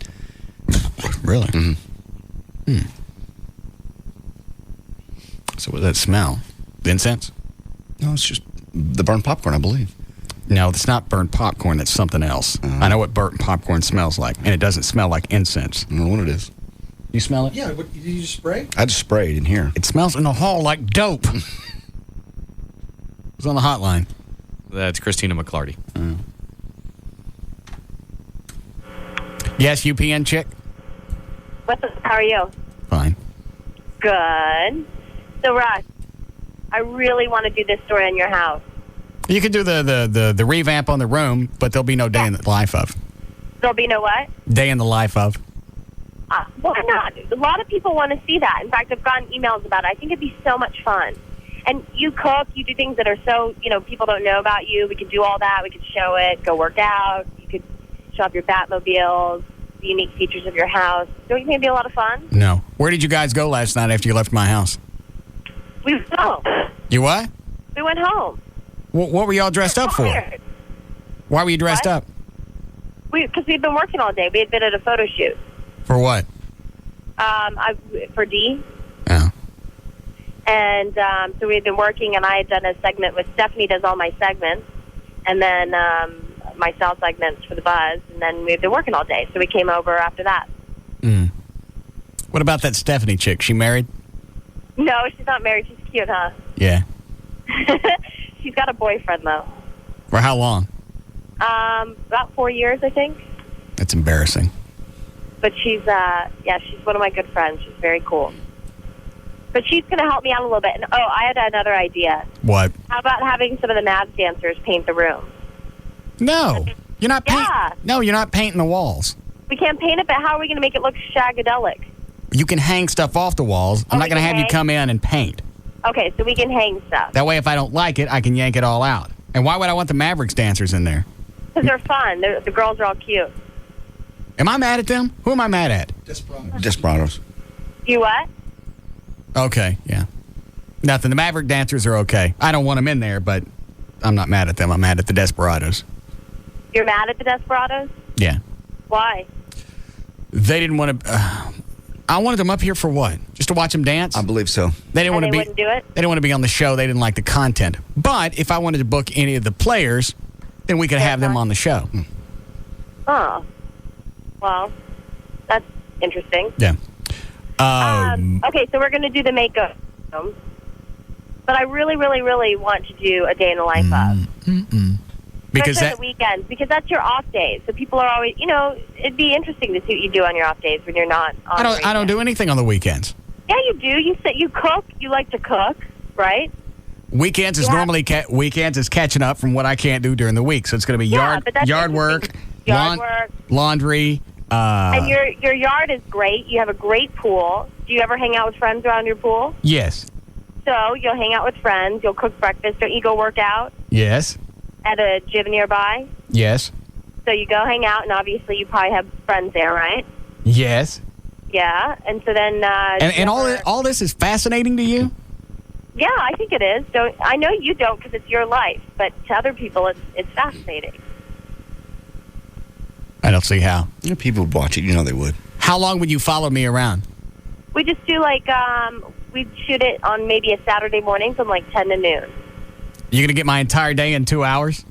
Really? Mm-hmm. So what does that smell? The incense? No, it's just the burnt popcorn, I believe. No, it's not burnt popcorn. That's something else. I know what burnt popcorn smells like, and it doesn't smell like incense. I don't know what it is. You smell it? Yeah, did you just spray? I just sprayed in here. It smells in the hall like dope. Who's on the hotline? That's Christina McClarty. Yes, UPN chick? What's up? How are you? Fine. Good. So, Russ, I really want to do this story on your house. You can do the revamp on the room, but there'll be no day in the life of. There'll be no what? Day in the life of. Why not? A lot of people want to see that. In fact, I've gotten emails about it. I think it'd be so much fun. And you cook, you do things that are so, people don't know about you. We could do all that. We could show it, go work out. You could show off your Batmobiles, the unique features of your house. Don't you think it'd be a lot of fun? No. Where did you guys go last night after you left my house? We went home. You what? We went home. What were y'all dressed up for? Why were you dressed up? Because we'd been working all day. We had been at a photo shoot. For what? For D. Oh. And so we had been working, and I had done a segment with Stephanie does all my segments, and then my style segments for the Buzz, and then we had been working all day. So we came over after that. What about that Stephanie chick? She married? No, she's not married. She's cute, huh? Yeah. She's got a boyfriend, though. For how long? About 4 years, I think. That's embarrassing. But she's one of my good friends. She's very cool. But she's going to help me out a little bit. And, I had another idea. What? How about having some of the Mavs dancers paint the room? No. You're not painting. Yeah. No, you're not painting the walls. We can't paint it, but how are we going to make it look shagadelic? You can hang stuff off the walls. I'm not going to have you come in and paint. Okay, so we can hang stuff. That way, if I don't like it, I can yank it all out. And why would I want the Mavericks dancers in there? Because they're fun. The girls are all cute. Am I mad at them? Who am I mad at? Desperados. You what? Okay, yeah. Nothing. The Maverick dancers are okay. I don't want them in there, but I'm not mad at them. I'm mad at the Desperados. You're mad at the Desperados? Yeah. Why? They didn't want to... I wanted them up here for what? Just to watch them dance? I believe so. They didn't want to be. Wouldn't do it? They didn't want to be on the show. They didn't like the content. But if I wanted to book any of the players, then we could have them on the show. Oh. Well, that's interesting. Yeah. Okay, so we're going to do the makeup. But I really, really, really want to do a day in the life of. Because the weekends, because that's your off days. So people are always, it'd be interesting to see what you do on your off days when you're not on I don't do anything on the weekends. Yeah, you do. You cook. You like to cook, right? Weekends is normally weekends is catching up from what I can't do during the week. So it's going to be yard work, laundry. And your yard is great. You have a great pool. Do you ever hang out with friends around your pool? Yes. So you'll hang out with friends. You'll cook breakfast. Don't you go work out? Yes. At a gym nearby? Yes. So you go hang out, and obviously you probably have friends there, right? Yes. Yeah, and so then... and all this is fascinating to you? Yeah, I think it is. I know you don't because it's your life, but to other people it's fascinating. I don't see how. People would watch it. They would. How long would you follow me around? We just do we'd shoot it on maybe a Saturday morning from 10 to noon. You're going to get my entire day in 2 hours?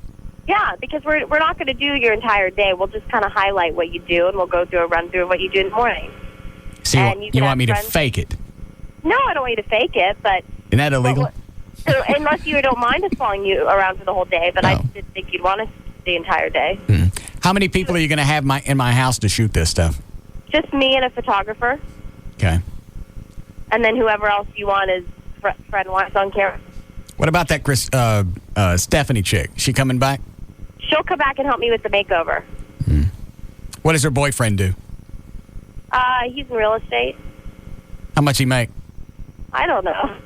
Yeah, because we're not going to do your entire day. We'll just kind of highlight what you do, and we'll go through a run-through of what you do in the morning. So you want me to fake it? No, I don't want you to fake it, but... Isn't that illegal? Unless you don't mind us following you around for the whole day, but I didn't think you'd want us the entire day. How many people are you going to have in my house to shoot this stuff? Just me and a photographer. Okay. And then whoever else you want is Fred wants on camera. What about that Stephanie chick? She coming back? She'll come back and help me with the makeover. What does her boyfriend do? He's in real estate. How much he make? I don't know.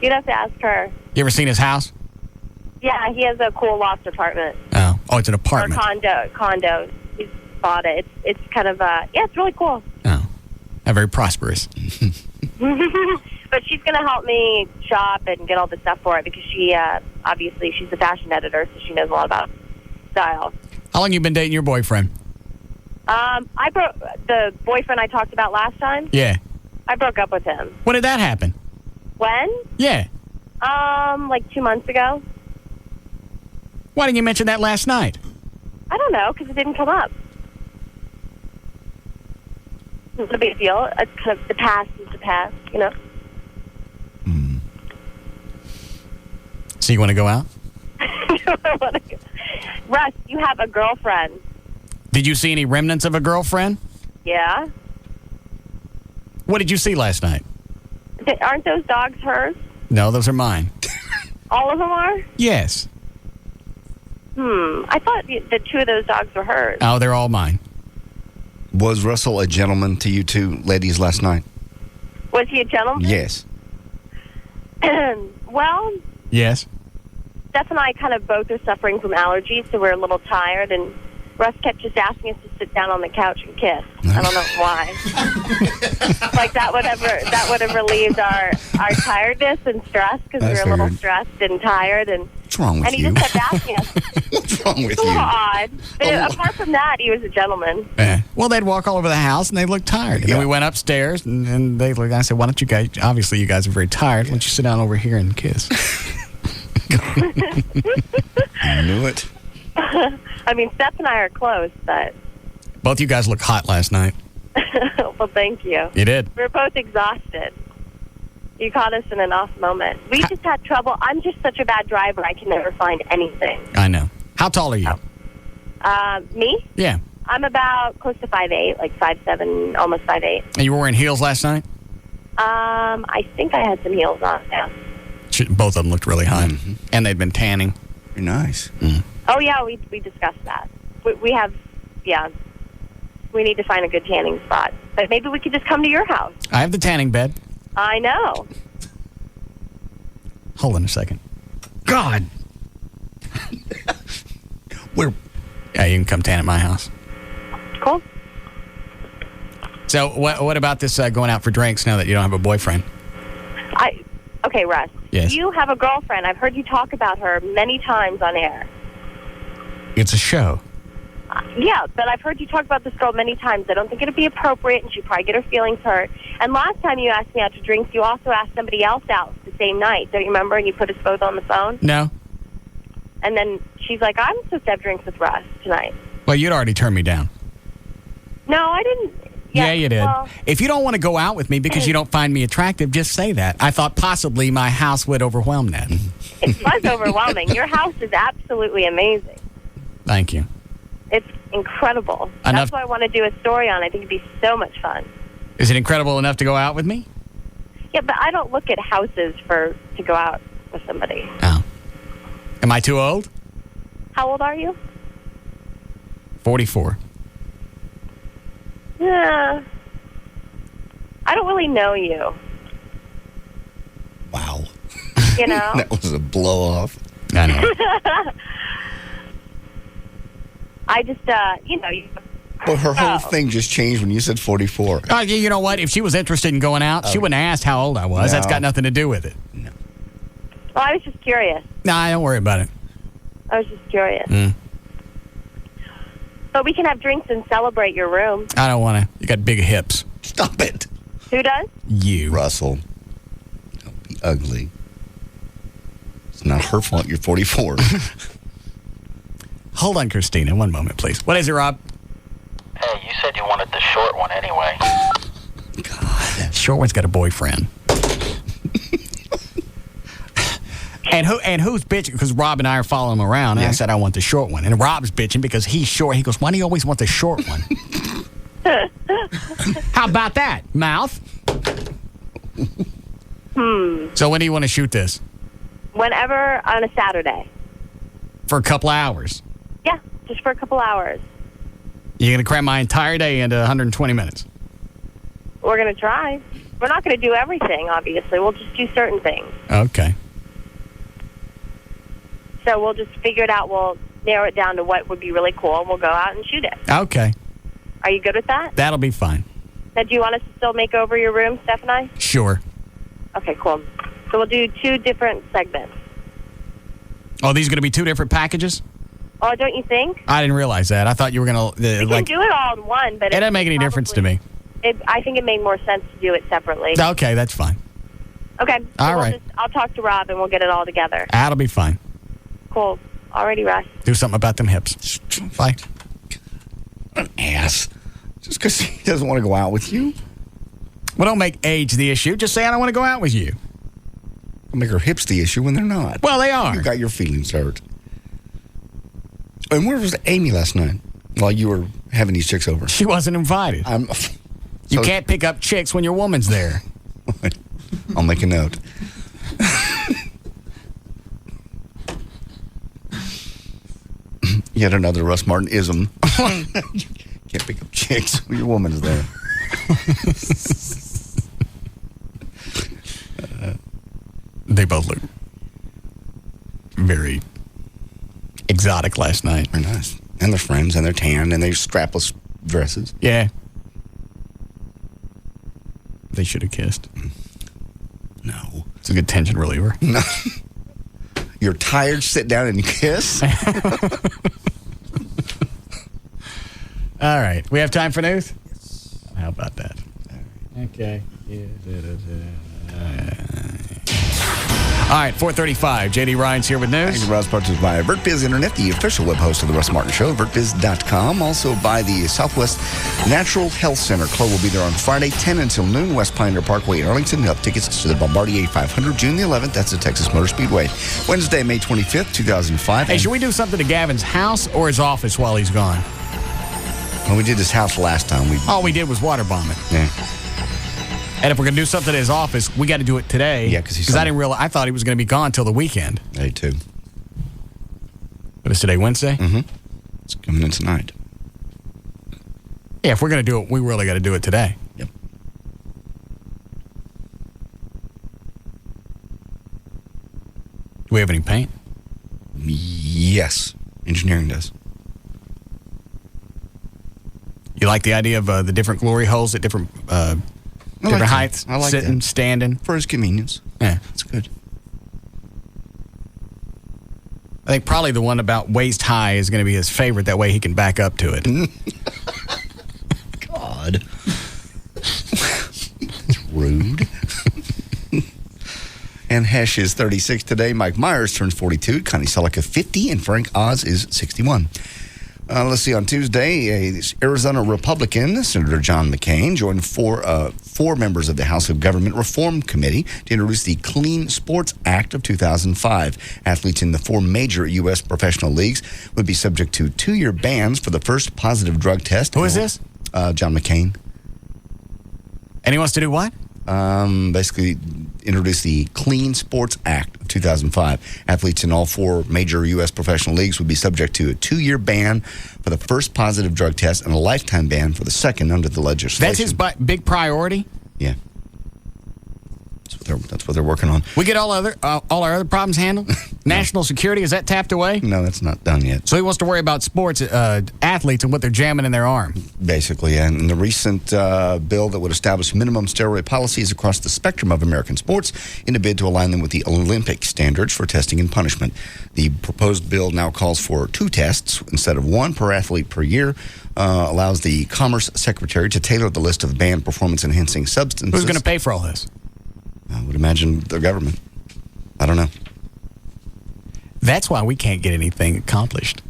You'd have to ask her. You ever seen his house? Yeah, he has a cool loft apartment. Oh, it's an apartment. Or condo. He's bought it. It's kind of it's really cool. Oh, not very prosperous. But she's going to help me shop and get all the stuff for it because she, obviously, she's a fashion editor, so she knows a lot about style. How long you been dating your boyfriend? I broke the boyfriend I talked about last time. Yeah. I broke up with him. When did that happen? When? Yeah. 2 months ago. Why didn't you mention that last night? I don't know, because it didn't come up. It's a big deal. It's kind of the past is the past, So you want to go out? Russ, you have a girlfriend. Did you see any remnants of a girlfriend? Yeah. What did you see last night? Aren't those dogs hers? No, those are mine. All of them are? Yes. I thought the 2 of those dogs were hers. Oh, they're all mine. Was Russell a gentleman to you two ladies last night? Was he a gentleman? Yes. Well, Yes. Steph and I kind of both are suffering from allergies, so we're a little tired, and Russ kept just asking us to sit down on the couch and kiss. I don't know why. Like that would have relieved our tiredness and stress because we were a little stressed and tired. And what's wrong with you? And he just kept asking us. What's wrong with It's a you? little odd. But apart from that, he was a gentleman. Well, they'd walk all over the house and they looked tired. And then we went upstairs and they looked. I said, "Why don't you guys? Obviously, you guys are very tired. Why don't you sit down over here and kiss?" I knew it. I mean, Steph and I are close, but Both you guys look hot last night. well, thank you. You did. We were both exhausted. You caught us in an off moment. We just had trouble. I'm just such a bad driver. I can never find anything. I know. How tall are you? Me? Yeah. I'm about close to 5'8", like 5'7", almost 5'8". And you were wearing heels last night? I think I had some heels on, yeah. Both of them looked really hot. Mm-hmm. And they'd been tanning. You're nice. Mm. Oh, yeah, we discussed that. We have, yeah, we need to find a good tanning spot. But maybe we could just come to your house. I have the tanning bed. I know. Hold on a second. God. Yeah, you can come tan at my house. Cool. So what about this going out for drinks now that you don't have a boyfriend? Okay, Russ. Yes. You have a girlfriend. I've heard you talk about her many times on air. It's a show. Yeah, but I've heard you talk about this girl many times. I don't think it'd be appropriate, and she'd probably get her feelings hurt. And last time you asked me out to drinks, you also asked somebody else out the same night. Don't you remember? And you put us both on the phone? No. And then she's like, I'm supposed to have drinks with Russ tonight. Well, you'd already turned me down. No, I didn't. Yeah, you did. Well, if you don't want to go out with me because you don't find me attractive, just say that. I thought possibly my house would overwhelm that. it was overwhelming. Your house is absolutely amazing. Thank you. It's incredible. That's what I want to do a story on. I think it'd be so much fun. Is it incredible enough to go out with me? Yeah, but I don't look at houses to go out with somebody. Oh. Am I too old? How old are you? 44. Yeah. I don't really know you. Wow. You know? That was a blow-off. I know. I just, you know... But her whole thing just changed when you said 44. You know what? If she was interested in going out, she wouldn't have asked how old I was. No. That's got nothing to do with it. Well, I was just curious. Nah, don't worry about it. I was just curious. Mm. But we can have drinks and celebrate your room. I don't want to. You got big hips. Stop it. Who does? You. Russell. Don't be ugly. It's not her fault you're 44. Hold on, Christina. One moment, please. What is it, Rob? Hey, you said you wanted the short one anyway. God. Short one's got a boyfriend. And who's bitching? Because Rob and I are following him around. And I said, I want the short one. And Rob's bitching because he's short. He goes, why do you always want the short one? How about that, mouth? So when do you want to shoot this? Whenever on a Saturday. For a couple hours? Yeah, just for a couple hours. You're going to cram my entire day into 120 minutes? We're going to try. We're not going to do everything, obviously. We'll just do certain things. Okay. So we'll just figure it out. We'll narrow it down to what would be really cool, and we'll go out and shoot it. Okay. Are you good with that? That'll be fine. Now, do you want us to still make over your room, Steph and I? Sure. Okay, cool. So we'll do 2 different segments. Oh, these are going to be 2 different packages? Oh, don't you think? I didn't realize that. I thought you were going to... We can do it all in one, but... It doesn't make any difference to me. I think it made more sense to do it separately. Okay, that's fine. Okay. So all right. I'll talk to Rob, and we'll get it all together. That'll be fine. Cool. Alrighty, Russ. Do something about them hips. Bye. An ass. Just because he doesn't want to go out with you? Well, don't make age the issue. Just say I don't want to go out with you. Don't make her hips the issue when they're not. Well, they are. You got your feelings hurt. And where was Amy last night while you were having these chicks over? She wasn't invited. You can't pick up chicks when your woman's there. I'll make a note. Yet another Russ Martin ism. Can't pick up chicks. Your woman's there. They both look very exotic last night. Very nice. And they're friends, and they're tan, and they're strapless dresses. Yeah. They should have kissed. No. It's a good tension reliever. No. You're tired, sit down and kiss? All right. We have time for news? Yes. How about that? Okay. All right, 4:35. J.D. Ryan's here with news. Thank you, Ross, sponsored by VertBiz Internet, the official web host of the Russ Martin Show, VertBiz.com. Also by the Southwest Natural Health Center. Chloe will be there on Friday, 10 until noon, West Pioneer Parkway in Arlington. Help tickets to the Bombardier 500, June the 11th. That's the Texas Motor Speedway. Wednesday, May 25th, 2005. Hey, should we do something to Gavin's house or his office while he's gone? When we did his house last time, all we did was water bomb it. Yeah. And if we're going to do something at his office, we got to do it today. Yeah, because I didn't realize. I thought he was going to be gone till the weekend. Me too. But is today Wednesday? Mm-hmm. It's coming in tonight. Yeah, if we're going to do it, we really got to do it today. Yep. Do we have any paint? Yes. Engineering does. You like the idea of the different glory holes at different different heights? I like sitting, that. standing. For his convenience. Yeah. That's good. I think probably the one about waist high is going to be his favorite. That way he can back up to it. God. Rude. And Hesh is 36 today. Mike Myers turns 42. Connie Selleck 50. And Frank Oz is 61. Let's see, on Tuesday, Arizona Republican Senator John McCain joined four members of the House of Government Reform Committee to introduce the Clean Sports Act of 2005. Athletes in the four major U.S. professional leagues would be subject to 2-year bans for the first positive drug test. Who is this? John McCain. And he wants to do what? Basically introduce the Clean Sports Act of 2005. Athletes in all four major U.S. professional leagues would be subject to a 2-year ban for the first positive drug test and a lifetime ban for the second under the legislation. That's his big priority? Yeah. That's what they're working on. We get all our other problems handled? National security, is that tapped away? No, that's not done yet. So he wants to worry about sports athletes and what they're jamming in their arm. Basically, and the recent bill that would establish minimum steroid policies across the spectrum of American sports in a bid to align them with the Olympic standards for testing and punishment. The proposed bill now calls for 2 tests instead of 1 per athlete per year, allows the Commerce Secretary to tailor the list of banned performance-enhancing substances. Who's going to pay for all this? I would imagine the government. I don't know. That's why we can't get anything accomplished.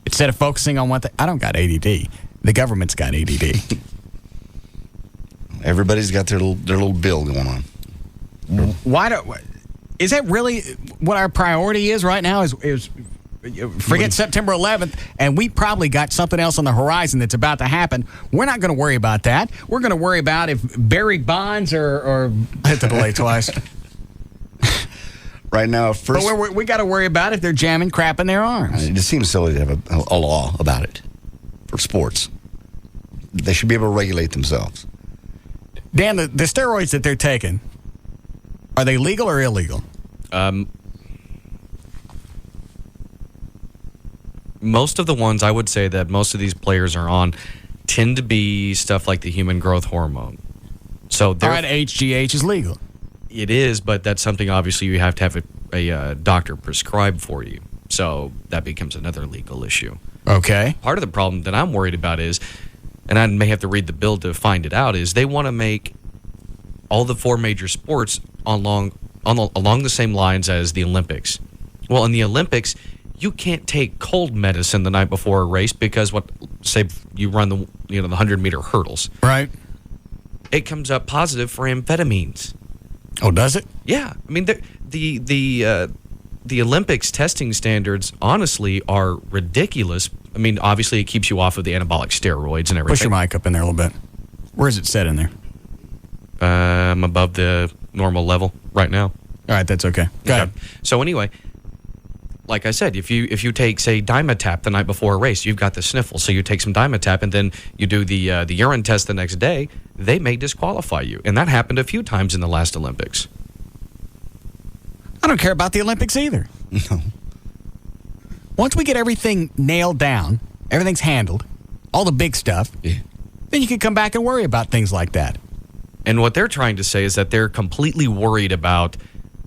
Instead of focusing on one thing, I don't got ADD. The government's got ADD. Everybody's got their little bill going on. Is that really what our priority is right now? Is forget September 11th, and we probably got something else on the horizon that's about to happen. We're not going to worry about that. We're going to worry about if Barry Bonds or hit the delay twice. Right now, first... But we got to worry about if they're jamming crap in their arms. It just seems silly to have a law about it for sports. They should be able to regulate themselves. Dan, the steroids that they're taking, are they legal or illegal? Most of the ones I would say that most of these players are on tend to be stuff like the human growth hormone. So all right, HGH is legal. It is, but that's something obviously you have to have a doctor prescribe for you. So that becomes another legal issue. Okay. Part of the problem that I'm worried about is, and I may have to read the bill to find it out, is they want to make all the 4 major sports along the same lines as the Olympics. Well, in the Olympics, you can't take cold medicine the night before a race because say you run the 100-meter hurdles. Right. It comes up positive for amphetamines. Oh, does it? Yeah. I mean, the Olympics testing standards, honestly, are ridiculous. I mean, obviously, it keeps you off of the anabolic steroids and everything. Push your mic up in there a little bit. Where is it set in there? I'm above the normal level right now. All right, that's okay. Go ahead. So anyway, like I said, if you take, say, Dimetap the night before a race, you've got the sniffles. So you take some Dimetap and then you do the urine test the next day, they may disqualify you. And that happened a few times in the last Olympics. I don't care about the Olympics either. No. Once we get everything nailed down, everything's handled, all the big stuff, then you can come back and worry about things like that. And what they're trying to say is that they're completely worried about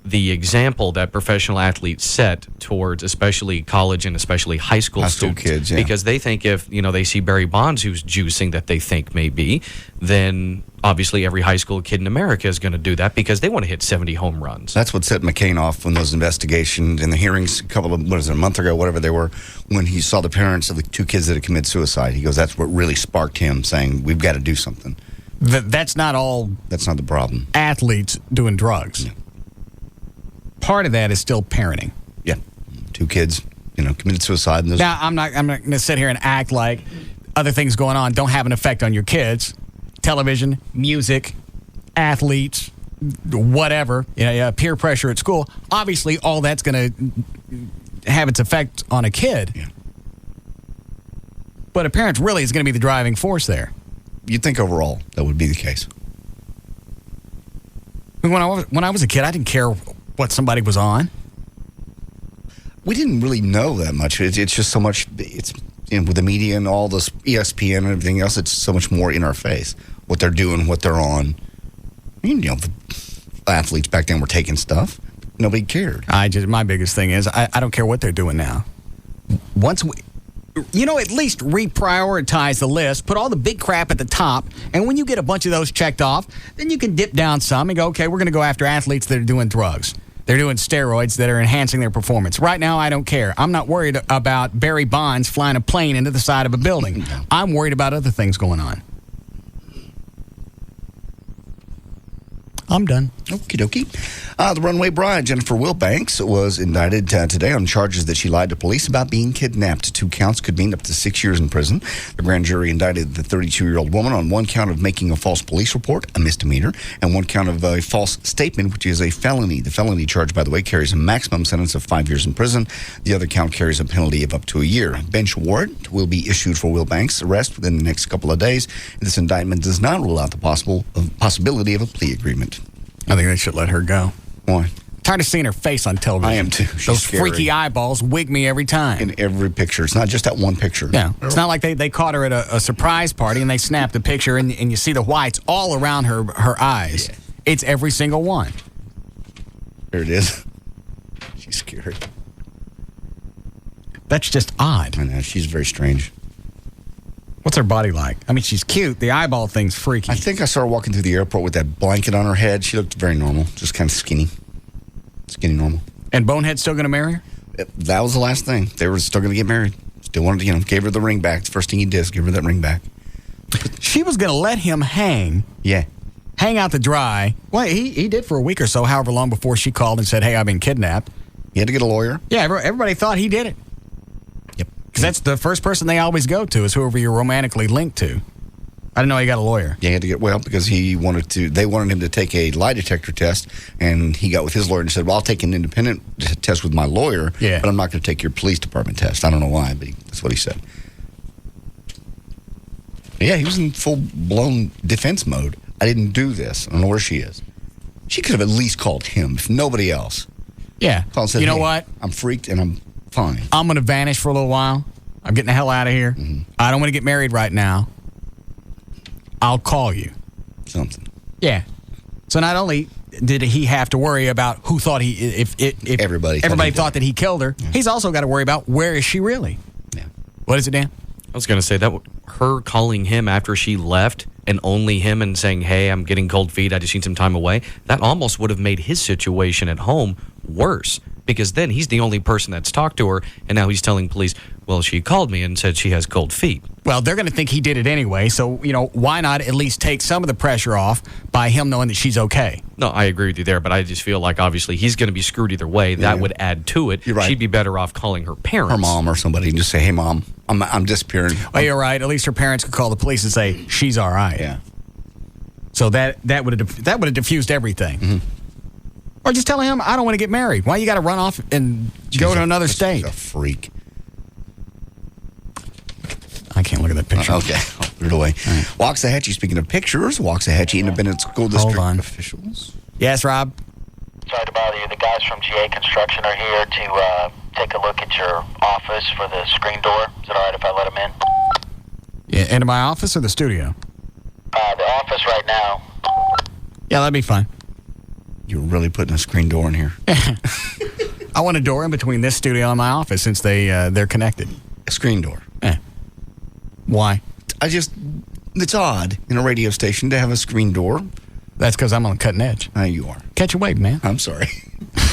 the example that professional athletes set towards especially college and especially high school students. Kids, yeah. Because they think if, they see Barry Bonds who's juicing that they think may be, then obviously every high school kid in America is going to do that because they want to hit 70 home runs. That's what set McCain off when those investigations and the hearings a month ago, whatever they were, when he saw the parents of the two kids that had committed suicide. He goes, that's what really sparked him saying, we've got to do something. That's not all. That's not the problem. Athletes doing drugs. Yeah. Part of that is still parenting. Yeah. Two kids, committed suicide. And now, I'm not going to sit here and act like other things going on don't have an effect on your kids. Television, music, athletes, whatever, peer pressure at school. Obviously, all that's going to have its effect on a kid. Yeah. But a parent really is going to be the driving force there. You'd think overall that would be the case. When I was a kid, I didn't care what somebody was on. We didn't really know that much. It's just so much. It's with the media and all this ESPN and everything else. It's so much more in our face. What they're doing, what they're on. The athletes back then were taking stuff. Nobody cared. My biggest thing is I don't care what they're doing now. Once we, at least reprioritize the list, put all the big crap at the top, and when you get a bunch of those checked off, then you can dip down some and go, okay, we're going to go after athletes that are doing drugs. They're doing steroids that are enhancing their performance. Right now, I don't care. I'm not worried about Barry Bonds flying a plane into the side of a building. I'm worried about other things going on. I'm done. Okie dokie. The runaway bride, Jennifer Wilbanks, was indicted today on charges that she lied to police about being kidnapped. 2 counts could mean up to 6 years in prison. The grand jury indicted the 32-year-old woman on 1 count of making a false police report, a misdemeanor, and 1 count of a false statement, which is a felony. The felony charge, by the way, carries a maximum sentence of 5 years in prison. The other count carries a penalty of up to a year. Bench warrant will be issued for Wilbanks' arrest within the next couple of days. This indictment does not rule out the possibility of a plea agreement. I think they should let her go. Why? Tired of seeing her face on television. I am too. She's Those scary. freaky eyeballs wig me every time. In every picture. It's not just that one picture. Yeah. It's not like they caught her at a surprise party and they snapped the picture and you see the whites all around her eyes. Yeah. It's every single one. There it is. She's scary. That's just odd. I know. She's very strange. What's her body like? I mean, she's cute. The eyeball thing's freaky. I think I saw her walking through the airport with that blanket on her head. She looked very normal, just kind of skinny. Skinny normal. And Bonehead's still going to marry her? That was the last thing. They were still going to get married. Still wanted to, gave her the ring back. The first thing he did is give her that ring back. She was going to let him hang. Yeah. Hang out to dry. Well, he did for a week or so, however long before she called and said, hey, I've been kidnapped. He had to get a lawyer? Yeah, everybody thought he did it. Yep. Because that's the first person they always go to is whoever you're romantically linked to. I didn't know he got a lawyer. Yeah, he had to get, because they wanted him to take a lie detector test, and he got with his lawyer and said, well, I'll take an independent test with my lawyer, but I'm not going to take your police department test. I don't know why, but that's what he said. Yeah, he was in full-blown defense mode. I didn't do this. I don't know where she is. She could have at least called him, if nobody else. Yeah. Called and said, you know what? I'm freaked and I'm fine. I'm going to vanish for a little while. I'm getting the hell out of here. Mm-hmm. I don't want to get married right now. I'll call you. Something. Yeah. So not only did he have to worry about who thought if everybody thought that he killed her, he's also got to worry about where is she really. Yeah. What is it, Dan? I was going to say that her calling him after she left and only him and saying, hey, I'm getting cold feet, I just need some time away, that almost would have made his situation at home worse. Because then he's the only person that's talked to her, and now he's telling police, well, she called me and said she has cold feet. Well, they're going to think he did it anyway, so, why not at least take some of the pressure off by him knowing that she's okay? No, I agree with you there, but I just feel like obviously he's going to be screwed either way. That would add to it. You're right. She'd be better off calling her parents. Her mom or somebody and just say, hey, Mom, I'm disappearing. Well, you're right. At least her parents could call the police and say, she's all right. Yeah. So that would have diffused everything. Mm-hmm. Or just tell him, I don't want to get married. Why you got to run off and go to another state? She's a freak. I can't look at that picture. Okay, I'll put it away. Right. Waxahachie, speaking of pictures, Waxahachie Independent School District officials. Yes, Rob? Sorry to bother you. The guys from GA Construction are here to take a look at your office for the screen door. Is it all right if I let them in? Yeah, into my office or the studio? The office right now. Yeah, that'd be fine. You're really putting a screen door in here. I want a door in between this studio and my office since they're connected. A screen door. Why? It's odd in a radio station to have a screen door. That's because I'm on the cutting edge. You are. Catch a wave, man. I'm sorry.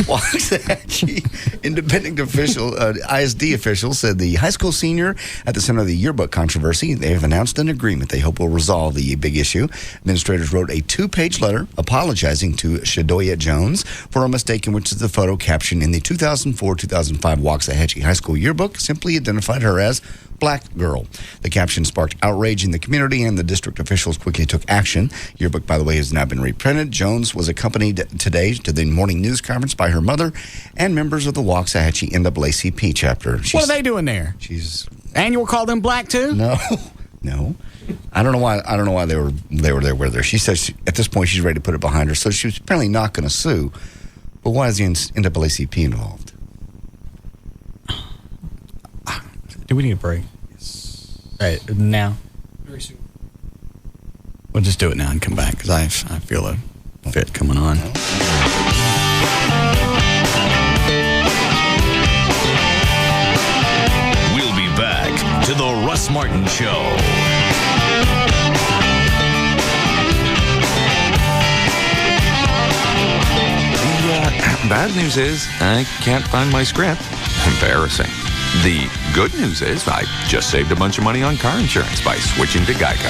Waxahachie Independent official, ISD official said the high school senior at the center of the yearbook controversy, they have announced an agreement they hope will resolve the big issue. Administrators wrote a 2-page letter apologizing to Shadoya Jones for a mistake in which the photo caption in the 2004-2005 Waxahachie High School yearbook simply identified her as Black Girl. The caption sparked outrage in the community, and the district officials quickly took action. Yearbook, by the way, has now been reprinted. Jones was accompanied today to the morning news conference by her mother and members of the Waxahachie NAACP chapter. What are they doing there? Annual call them black too? No. I don't know why they were there with her. She says at this point she's ready to put it behind her, so she was apparently not going to sue. But why is the NAACP involved? Do we need a break? Right, now? Very soon. We'll just do it now and come back because I feel a fit coming on. We'll be back to the Russ Martin Show. The bad news is I can't find my script. Embarrassing. The good news is I just saved a bunch of money on car insurance by switching to Geico.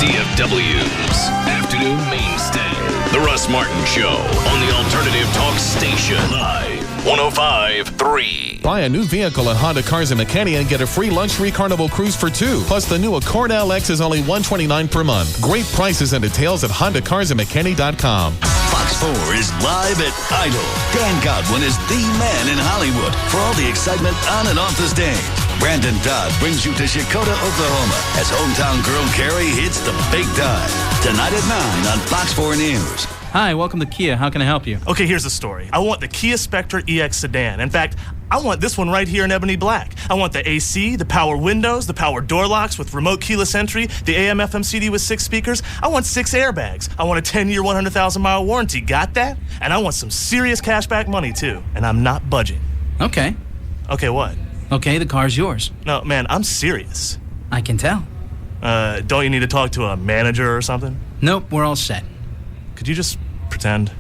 DFW's Afternoon Mainstay. The Russ Martin Show on the Alternative Talk Station. Live 105.3. Buy a new vehicle at Honda Cars and Mechanic and get a free luxury Carnival cruise for 2. Plus, the new Accord LX is only $129 per month. Great prices and details at HondaCarsandMechanic.com. Fox 4 is live at Idol. Dan Godwin is the man in Hollywood for all the excitement on and off the stage. Brandon Todd brings you to Chakota, Oklahoma as hometown girl Carrie hits the big time. Tonight at 9 on Fox 4 News. Hi, welcome to Kia. How can I help you? Okay, here's the story. I want the Kia Spectre EX sedan. In fact, I want this one right here in ebony black. I want the AC, the power windows, the power door locks with remote keyless entry, the AM/FM CD with 6 speakers. I want 6 airbags. I want a 10-year, 100,000-mile warranty. Got that? And I want some serious cashback money, too. And I'm not budging. Okay. Okay, what? Okay, the car's yours. No, man, I'm serious. I can tell. Don't you need to talk to a manager or something? Nope, we're all set. Could you just pretend?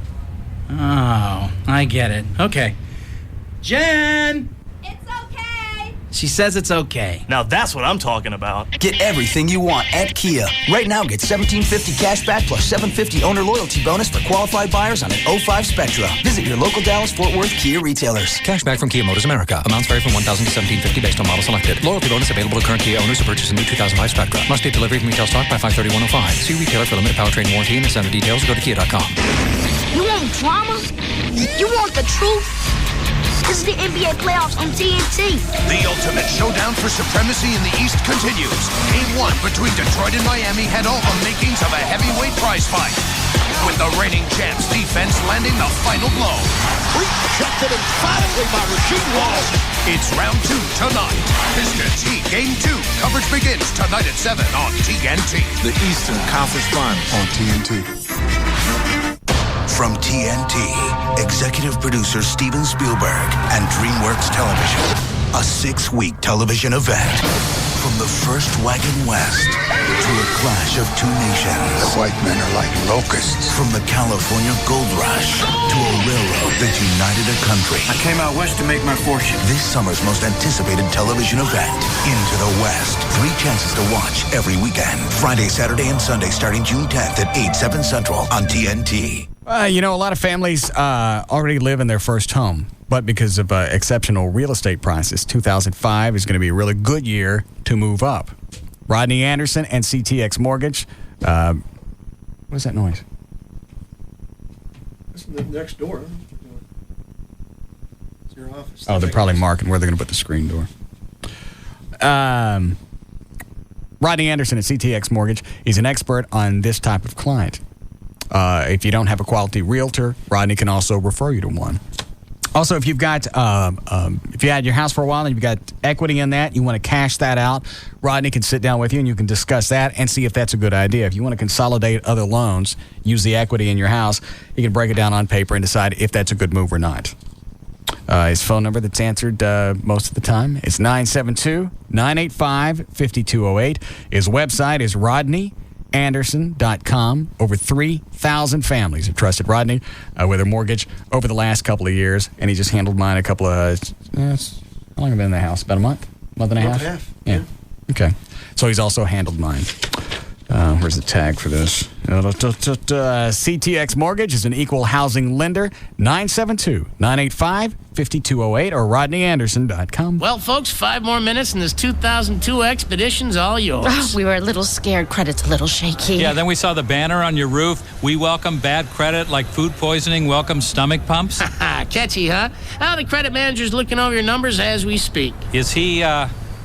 Oh, I get it. Okay. Jen! It's okay. She says it's okay. Now that's what I'm talking about. Get everything you want at Kia. Right now, get $1,750 cash back plus $750 owner loyalty bonus for qualified buyers on an 05 Spectra. Visit your local Dallas-Fort Worth Kia retailers. Cash back from Kia Motors America. Amounts vary from $1,000 to $1,750 based on model selected. Loyalty bonus available to current Kia owners who purchase a new 2005 Spectra. Must be delivered from retail stock by 5/30/105. See retailer for limited powertrain warranty and incentive details. Go to kia.com. You want drama? You want the truth? This is the NBA playoffs on TNT. The ultimate showdown for supremacy in the East continues. Game 1 between Detroit and Miami had all the makings of a heavyweight prize fight, with the reigning champs' defense landing the final blow. Rejected emphatically by Rasheed Wallace. It's round 2 tonight. Mr. T Game 2 coverage begins tonight at 7 on TNT. The Eastern Conference Final on TNT. From TNT, executive producer Steven Spielberg and DreamWorks Television, a 6-week television event. From the first wagon west to a clash of 2 nations. The white men are like locusts. From the California gold rush to a railroad that united a country. I came out west to make my fortune. This summer's most anticipated television event, Into the West. 3 chances to watch every weekend. Friday, Saturday, and Sunday starting June 10th at 8, 7 Central on TNT. A lot of families already live in their first home, but because of exceptional real estate prices, 2005 is going to be a really good year to move up. Rodney Anderson and CTX Mortgage. What is that noise? This is the next door. It's your office. Oh, they're probably marking where they're going to put the screen door. Rodney Anderson at CTX Mortgage. He's an expert on this type of client. If you don't have a quality realtor, Rodney can also refer you to one. Also, if you've got, if you had your house for a while and you've got equity in that, you want to cash that out, Rodney can sit down with you and you can discuss that and see if that's a good idea. If you want to consolidate other loans, use the equity in your house, you can break it down on paper and decide if that's a good move or not. His phone number that's answered most of the time is 972-985-5208. His website is rodneyanderson.com. Over 3,000 families have trusted Rodney with their mortgage over the last couple of years, and he just handled mine a couple of, how long have I been in the house? About a month? Month and a half? Yeah. Okay. So he's also handled mine. Where's the tag for this? CTX Mortgage is an equal housing lender. 972-985-5208 or rodneyanderson.com. Well, folks, 5 more minutes and this 2002 Expedition's all yours. Oh, we were a little scared. Credit's a little shaky. Yeah, then we saw the banner on your roof. We welcome bad credit like food poisoning, welcome stomach pumps. Catchy, huh? Well, the credit manager's looking over your numbers as we speak. Is he,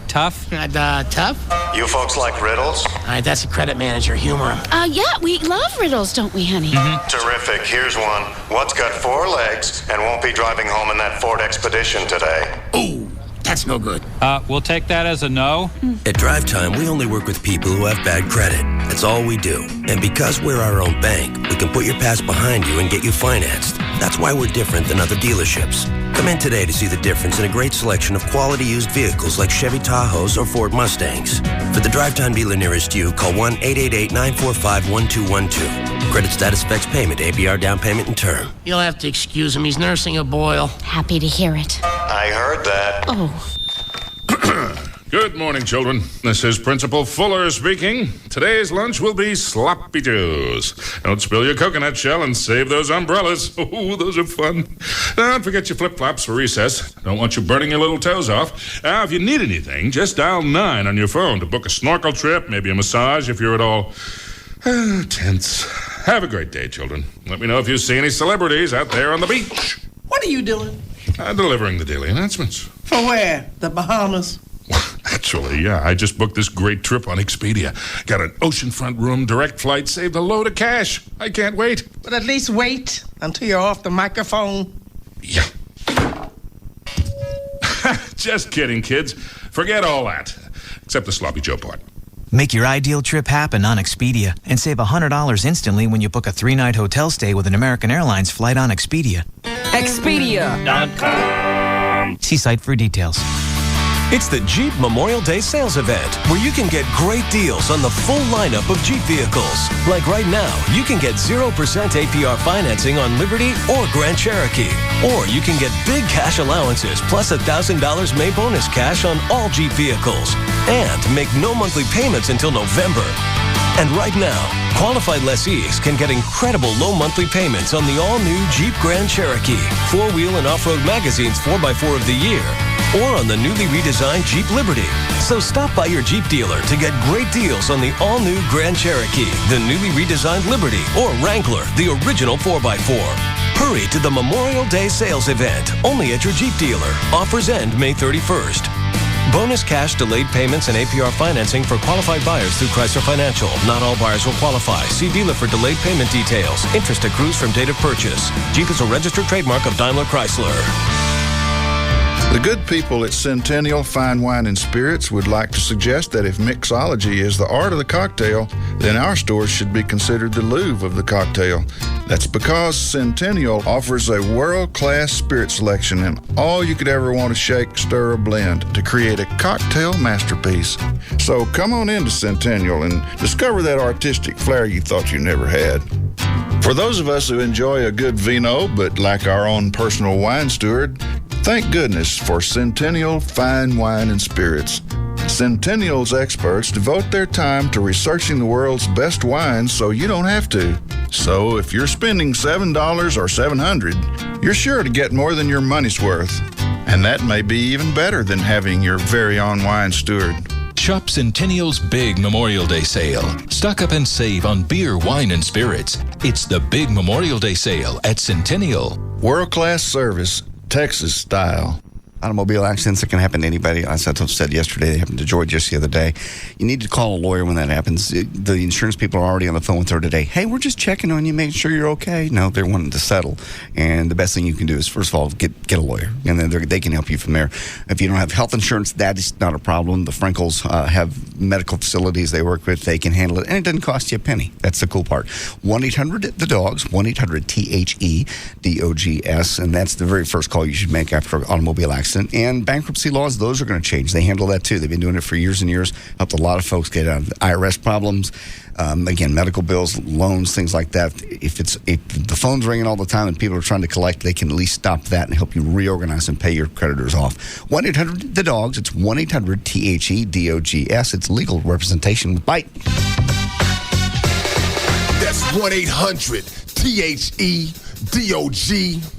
tough? Tough? You folks like riddles? All right, that's a credit manager. Humor him. Yeah, we love riddles, don't we, honey? Mm-hmm. Terrific. Here's one. What's got 4 legs and won't be driving home in that Ford Expedition today? Ooh, that's no good. We'll take that as a no. At Drive Time, we only work with people who have bad credit. That's all we do. And because we're our own bank, we can put your past behind you and get you financed. That's why we're different than other dealerships. Come in today to see the difference in a great selection of quality used vehicles like Chevy Tahoes or Ford Mustangs. For the Drive Time dealer nearest you, call 1-888-945-1212. Credit status affects payment, APR, down payment, and term. You'll have to excuse him. He's nursing a boil. Happy to hear it. I heard that. Oh. Good morning, children. This is Principal Fuller speaking. Today's lunch will be sloppy joes. Don't spill your coconut shell and save those umbrellas. Oh, those are fun. Don't forget your flip-flops for recess. Don't want you burning your little toes off. If you need anything, just dial 9 on your phone to book a snorkel trip, maybe a massage if you're at all tense. Have a great day, children. Let me know if you see any celebrities out there on the beach. What are you doing? Delivering the daily announcements. For where? The Bahamas? Actually, yeah, I just booked this great trip on Expedia. Got an oceanfront room, direct flight, saved a load of cash. I can't wait. But at least wait until you're off the microphone. Yeah. Just kidding, kids. Forget all that. Except the sloppy Joe part. Make your ideal trip happen on Expedia and save $100 instantly when you book a 3-night hotel stay with an American Airlines flight on Expedia. Expedia.com. See site for details. It's the Jeep Memorial Day sales event, where you can get great deals on the full lineup of Jeep vehicles. Like right now, you can get 0% APR financing on Liberty or Grand Cherokee. Or you can get big cash allowances plus $1,000 May bonus cash on all Jeep vehicles. And make no monthly payments until November. And right now, qualified lessees can get incredible low monthly payments on the all-new Jeep Grand Cherokee, 4-wheel and off-road magazine's 4x4 of the year, or on the newly redesigned Jeep Liberty. So stop by your Jeep dealer to get great deals on the all-new Grand Cherokee, the newly redesigned Liberty, or Wrangler, the original 4x4. Hurry to the Memorial Day sales event, only at your Jeep dealer. Offers end May 31st. Bonus cash, delayed payments, and APR financing for qualified buyers through Chrysler Financial. Not all buyers will qualify. See dealer for delayed payment details. Interest accrues from date of purchase. Jeep is a registered trademark of Daimler Chrysler. The good people at Centennial Fine Wine and Spirits would like to suggest that if mixology is the art of the cocktail, then our stores should be considered the Louvre of the cocktail. That's because Centennial offers a world-class spirit selection and all you could ever want to shake, stir, or blend to create a cocktail masterpiece. So come on into Centennial and discover that artistic flair you thought you never had. For those of us who enjoy a good vino but lack our own personal wine steward, thank goodness for Centennial Fine Wine and Spirits. Centennial's experts devote their time to researching the world's best wines so you don't have to. So if you're spending $7 or $700, you're sure to get more than your money's worth. And that may be even better than having your very own wine steward. Shop Centennial's big Memorial Day sale. Stock up and save on beer, wine, and spirits. It's the big Memorial Day sale at Centennial. World-class service, Texas style. Automobile accidents that can happen to anybody. As I said yesterday, they happened to Joy just the other day. You need to call a lawyer when that happens. The insurance people are already on the phone with her today. Hey, we're just checking on you, making sure you're okay. No, they're wanting to settle. And the best thing you can do is, first of all, get a lawyer. And then they can help you from there. If you don't have health insurance, that is not a problem. The Frenkels have medical facilities they work with. They can handle it. And it doesn't cost you a penny. That's the cool part. 1-800-THE-DOGS, 1-800-THEDOGS. And that's the very first call you should make after an automobile accident. And bankruptcy laws, those are going to change. They handle that too. They've been doing it for years and years. Helped a lot of folks get out of IRS problems. Again, medical bills, loans, things like that. If the phone's ringing all the time and people are trying to collect, they can at least stop that and help you reorganize and pay your creditors off. 1-800-THE-DOGS. It's 1-800-THEDOGS. It's legal representation with Bite. That's 1-800-THEDOGS.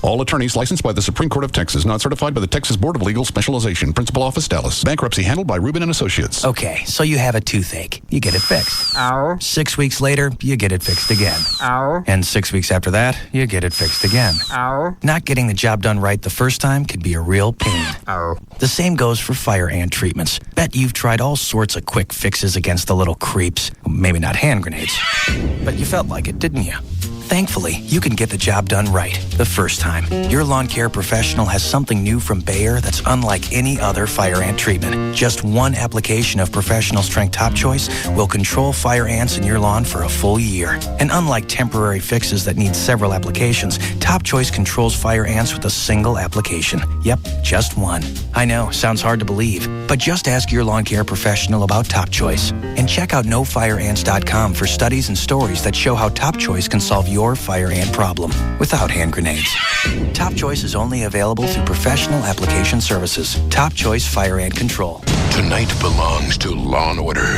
All attorneys licensed by the Supreme Court of Texas, not certified by the Texas Board of Legal Specialization. Principal Office, Dallas. Bankruptcy handled by Rubin & Associates. Okay, so you have a toothache. You get it fixed. Ow. 6 weeks later, you get it fixed again. Ow. And 6 weeks after that, you get it fixed again. Ow. Not getting the job done right the first time can be a real pain. Ow. The same goes for fire ant treatments. Bet you've tried all sorts of quick fixes against the little creeps. Maybe not hand grenades. But you felt like it, didn't you? Thankfully, you can get the job done right the first time. Your lawn care professional has something new from Bayer that's unlike any other fire ant treatment. Just one application of professional strength Top Choice will control fire ants in your lawn for a full year. And unlike temporary fixes that need several applications, Top Choice controls fire ants with a single application. Yep, just one. I know, sounds hard to believe, but just ask your lawn care professional about Top Choice. And check out NoFireAnts.com for studies and stories that show how Top Choice can solve your fire ant problem without hand grenades. Top Choice is only available through professional application services. Top Choice Fire Ant Control. Tonight belongs to Law & Order. 3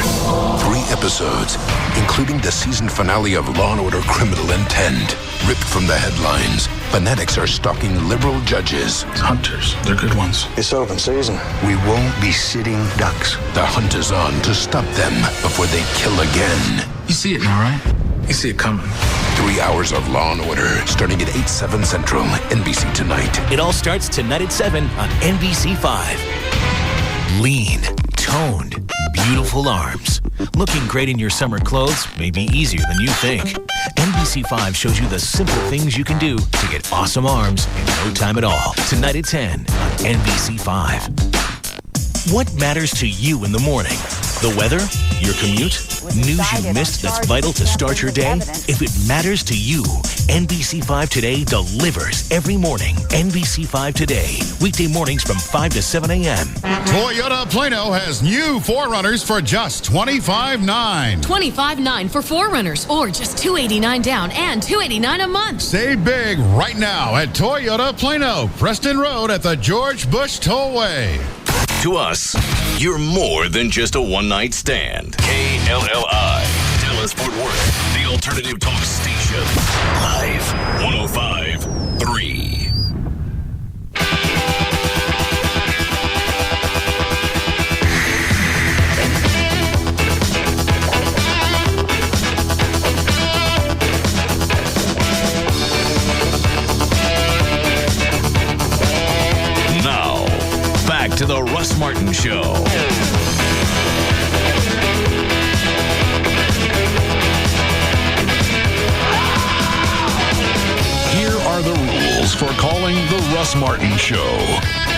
episodes, including the season finale of Law & Order Criminal Intent. Ripped from the headlines, fanatics are stalking liberal judges. Hunters, they're good ones. It's open season. We won't be sitting ducks. The hunt is on to stop them before they kill again. You see it now, right? You see it coming. 3 hours of Law & Order, starting at 8/7 Central, NBC Tonight. It all starts tonight at 7 on NBC5. Lean, toned, beautiful arms. Looking great in your summer clothes may be easier than you think. NBC5 shows you the simple things you can do to get awesome arms in no time at all. Tonight at 10 on NBC5. What matters to you in the morning? The weather? Your commute? News you missed that's vital to start your day? If it matters to you, NBC5 Today delivers every morning. NBC5 Today, weekday mornings from 5 to 7 a.m. Toyota Plano has new 4Runners for just $25,900. $25,900 for 4Runners, or just $289 down and $289 a month. Save big right now at Toyota Plano, Preston Road at the George Bush Tollway. To us, you're more than just a one-night stand. KLLI, Dallas Fort Worth, the alternative talk station. Live 105.3. Now, back to the Russ Martin Show. Here are the rules for calling the Russ Martin Show.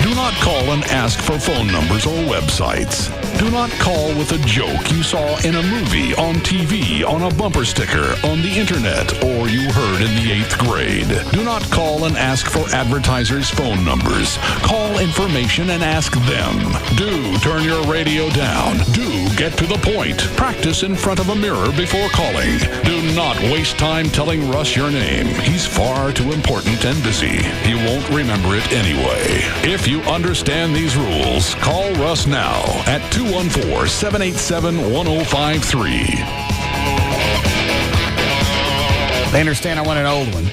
Do not call and ask for phone numbers or websites. Do not call with a joke you saw in a movie, on TV, on a bumper sticker, on the internet, or you heard in the 8th grade. Do not call and ask for advertisers' phone numbers. Call information and ask them. Do turn your radio down. Do get to the point. Practice in front of a mirror before calling. Do not waste time telling Russ your name. He's far too important and busy. He won't remember it anyway. If you understand these rules, call Russ now at 214-787-1053. They understand I want an old one.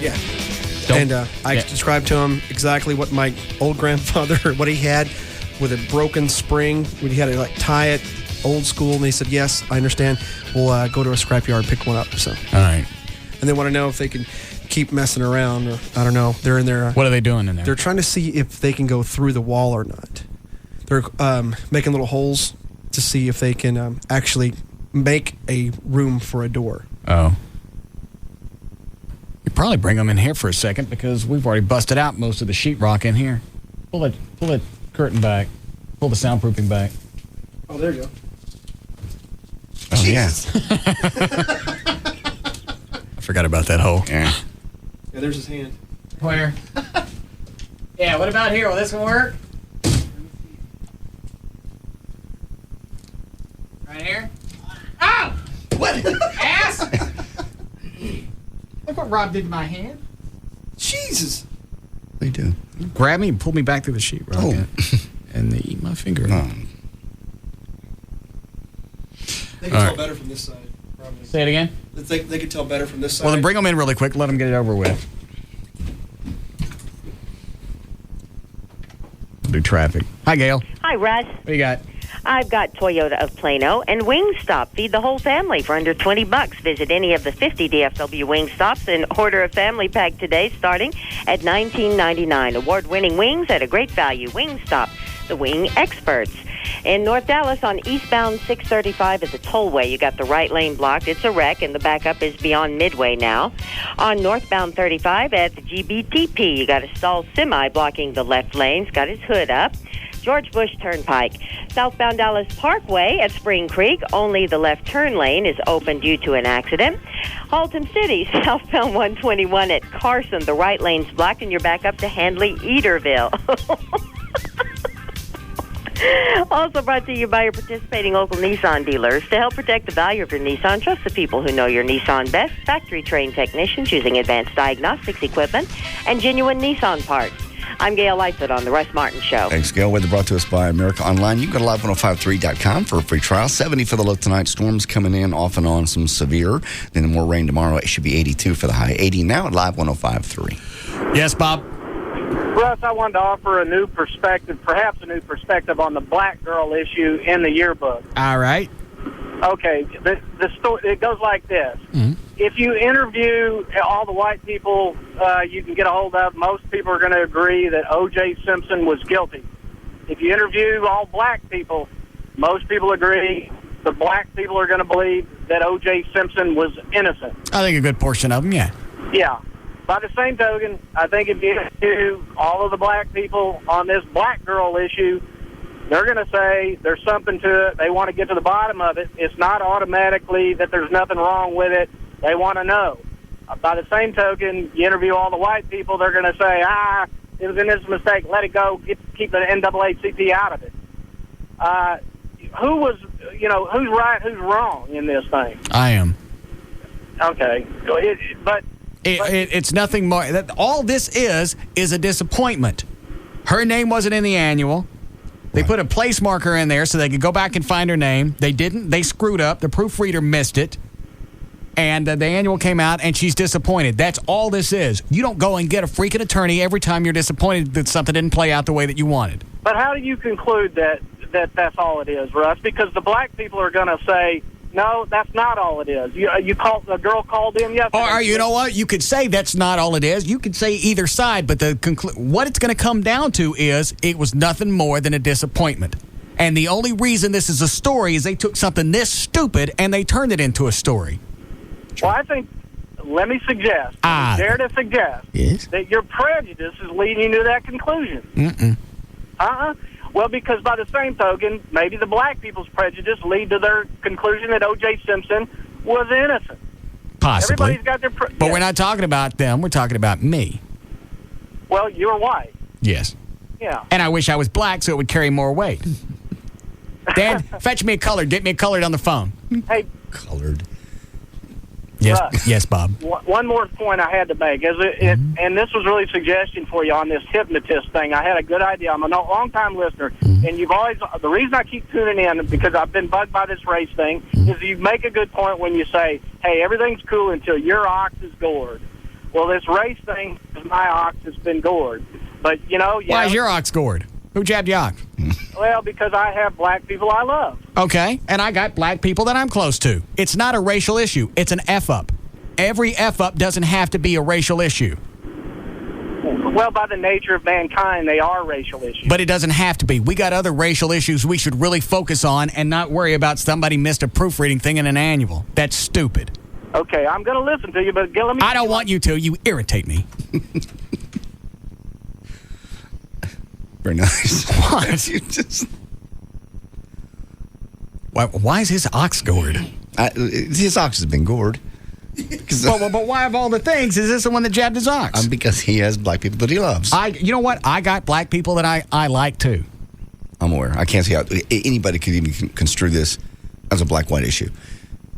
Yeah. And I described to him exactly what my old grandfather, what he had. with a broken spring. We had to like tie it old school, and they said, yes, I understand. We'll go to a scrapyard, pick one up. So, all right. And they want to know if they can keep messing around, or I don't know. They're in there. What are they doing in there? They're trying to see if they can go through the wall or not. They're making little holes to see if they can actually make a room for a door. Oh. You probably bring them in here for a second because we've already busted out most of the sheetrock in here. Pull that curtain back. Pull the soundproofing back. Oh, there you go. Oh, Jesus. yeah. I forgot about that hole. Yeah. Yeah, there's his hand. Where? Yeah, what about here? Will this one work? Right here? Oh! What? Ass! Look what Rob did to my hand. Jesus. They do. Grab me and pull me back through the sheetrock. Oh. And they eat my finger. No. They can tell better from this side, probably. Say it again? They can tell better from this side. Well, then bring them in really quick. Let them get it over with. Do traffic. Hi, Gail. Hi, Russ. What do you got? I've got Toyota of Plano and Wingstop. Feed the whole family for under $20. Visit any of the 50 DFW Wingstops and order a family pack today starting at $19.99. Award-winning wings at a great value. Wingstop, the wing experts. In North Dallas on eastbound 635 is a tollway. You got the right lane blocked. It's a wreck, and the backup is beyond Midway now. On northbound 35 at the GBTP, you got a stalled semi blocking the left lane. It's got its hood up. George Bush Turnpike. Southbound Dallas Parkway at Spring Creek, only the left turn lane is open due to an accident. Haltom City, southbound 121 at Carson, the right lane's blocked, and you're back up to Handley, Eaterville. Also brought to you by your participating local Nissan dealers. To help protect the value of your Nissan, trust the people who know your Nissan best. Factory-trained technicians using advanced diagnostics equipment and genuine Nissan parts. I'm Gail Lightfoot on The Russ Martin Show. Thanks, Gail. Weather brought to us by America Online. You can go to live1053.com for a free trial. 70 for the low tonight. Storms coming in off and on, some severe. Then more rain tomorrow. It should be 82 for the high. 80 now at Live 105.3. Yes, Bob? Russ, I wanted to offer a new perspective, perhaps a new perspective on the black girl issue in the yearbook. All right. Okay, the story, it goes like this. Mm-hmm. If you interview all the white people you can get a hold of, most people are going to agree that O.J. Simpson was guilty. If you interview all black people, most people agree the black people are going to believe that O.J. Simpson was innocent. I think a good portion of them, yeah. Yeah. By the same token, I think if you interview all of the black people on this black girl issue, they're going to say there's something to it. They want to get to the bottom of it. It's not automatically that there's nothing wrong with it. They want to know. By the same token, you interview all the white people, they're going to say, it was an innocent mistake, let it go, keep the NAACP out of it. Who's right, who's wrong in this thing? I am. Okay. It's nothing more. All this is a disappointment. Her name wasn't in the annual. They put a place marker in there so they could go back and find her name. They didn't. They screwed up. The proofreader missed it. And the annual came out, and she's disappointed. That's all this is. You don't go and get a freaking attorney every time you're disappointed that something didn't play out the way that you wanted. But how do you conclude that that's all it is, Russ? Because the black people are going to say, no, that's not all it is. A girl called in yesterday. Or you know what? You could say that's not all it is. You could say either side, but what it's going to come down to is it was nothing more than a disappointment. And the only reason this is a story is they took something this stupid and they turned it into a story. Well, I think, let me suggest, dare to suggest, that your prejudice is leading you to that conclusion. Well, because by the same token, maybe the black people's prejudice lead to their conclusion that O.J. Simpson was innocent. Possibly. Everybody's got their... But we're not talking about them. We're talking about me. Well, you're white. Yes. Yeah. And I wish I was black so it would carry more weight. Dad, fetch me a colored. Get me a colored on the phone. Hey. Colored. Yes, yes, Bob. One more point I had to make, and this was really a suggestion for you on this hypnotist thing. I had a good idea. I'm a long-time listener, and you've always, the reason I keep tuning in, because I've been bugged by this race thing, is you make a good point when you say, hey, everything's cool until your ox is gored. Well, this race thing, my ox has been gored. But, Why is your ox gored? Who jabbed you ox? Well, because I have black people I love. Okay, and I got black people that I'm close to. It's not a racial issue. It's an F-up. Every F-up doesn't have to be a racial issue. Well, by the nature of mankind, they are racial issues. But it doesn't have to be. We got other racial issues we should really focus on and not worry about somebody missed a proofreading thing in an annual. That's stupid. Okay, I'm going to listen to you, but let me... I don't want you to. You irritate me. Very nice. What? You just... Why is his ox gored? His ox has been gored. But why of all the things is this the one that jabbed his ox? Because he has black people that he loves. You know what? I got black people that I like too. I'm aware. I can't see how anybody could even construe this as a black-white issue.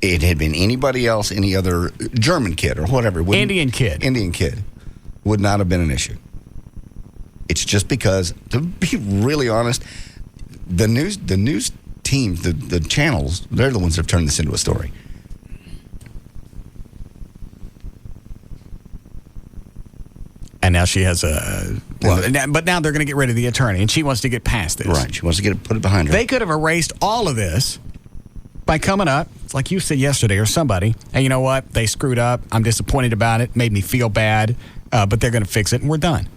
It had been anybody else, any other German kid or whatever. Indian kid would not have been an issue. It's just because, to be really honest, the news teams, the channels, they're the ones that have turned this into a story. And now she has but now they're going to get rid of the attorney, and she wants to get past this. Right. She wants to put it behind her. They could have erased all of this by coming up, it's like you said yesterday, or somebody, and you know what? They screwed up. I'm disappointed about it. Made me feel bad, but they're going to fix it, and we're done.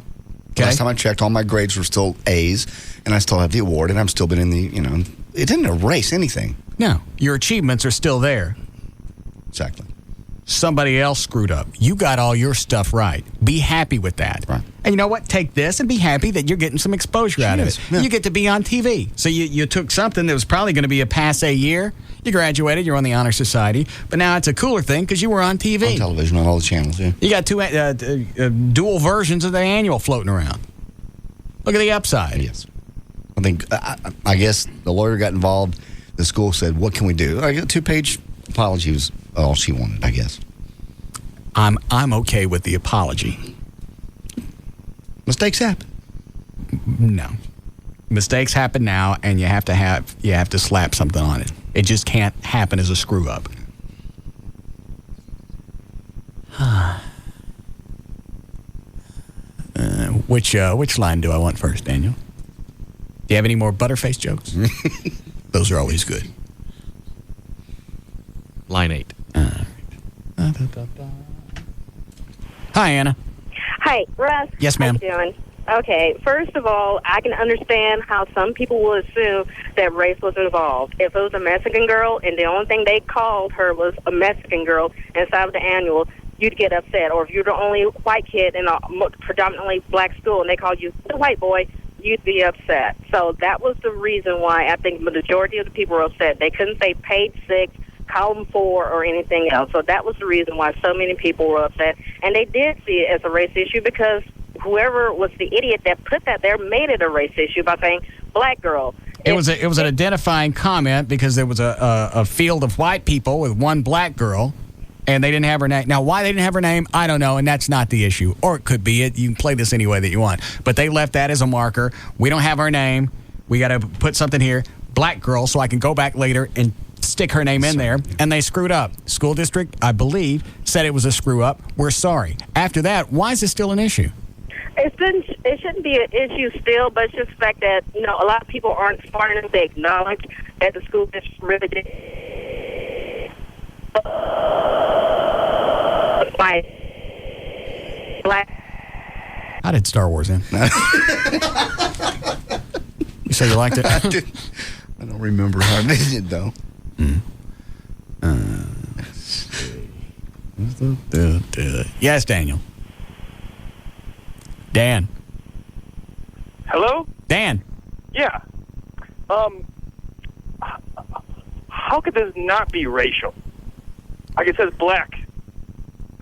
Okay? Last time I checked, all my grades were still A's, and I still have the award, and I'm still been in the, it didn't erase anything. No. Your achievements are still there. Exactly. Somebody else screwed up. You got all your stuff right. Be happy with that. Right. And you know what? Take this and be happy that you're getting some exposure out of it. Yeah. You get to be on TV. So you took something that was probably going to be a passé year. You graduated. You're on the Honor Society. But now it's a cooler thing because you were on TV. On television, on all the channels, yeah. You got two dual versions of the annual floating around. Look at the upside. Yes. I think, I guess the lawyer got involved. The school said, what can we do? I got a 2-page apology was all she wanted, I guess. I'm okay with the apology. Mistakes happen. No. Mistakes happen now, and you have to slap something on it. It just can't happen as a screw up. Which line do I want first, Daniel? Do you have any more Butterface jokes? Those are always good. Line 8. Hi, Anna. Hi, Russ. Yes, ma'am. How you doing? Okay, first of all, I can understand how some people will assume that race was involved. If it was a Mexican girl and the only thing they called her was a Mexican girl inside of the annual, you'd get upset. Or if you're the only white kid in a predominantly black school and they called you the white boy, you'd be upset. So that was the reason why I think the majority of the people were upset. They couldn't say page 6, column 4, or anything else. So that was the reason why so many people were upset. And they did see it as a race issue because whoever was the idiot that put that there made it a race issue by saying black girl. It was an identifying comment because there was a field of white people with one black girl, and they didn't have her name. Now, why they didn't have her name, I don't know, and that's not the issue. Or it could be it. You can play this any way that you want. But they left that as a marker. We don't have her name. We got to put something here, black girl, so I can go back later and stick her name in there, and they screwed up. School district, I believe, said it was a screw-up. We're sorry. After that, why is it still an issue? It shouldn't be an issue still, but it's just the fact that, a lot of people aren't smart enough to acknowledge that the school district really did. Black. How did Star Wars end? You say you liked it? I don't remember how it ended, though. Yes, Daniel. Dan. Hello? Dan. Yeah. How could this not be racial? Like it says black.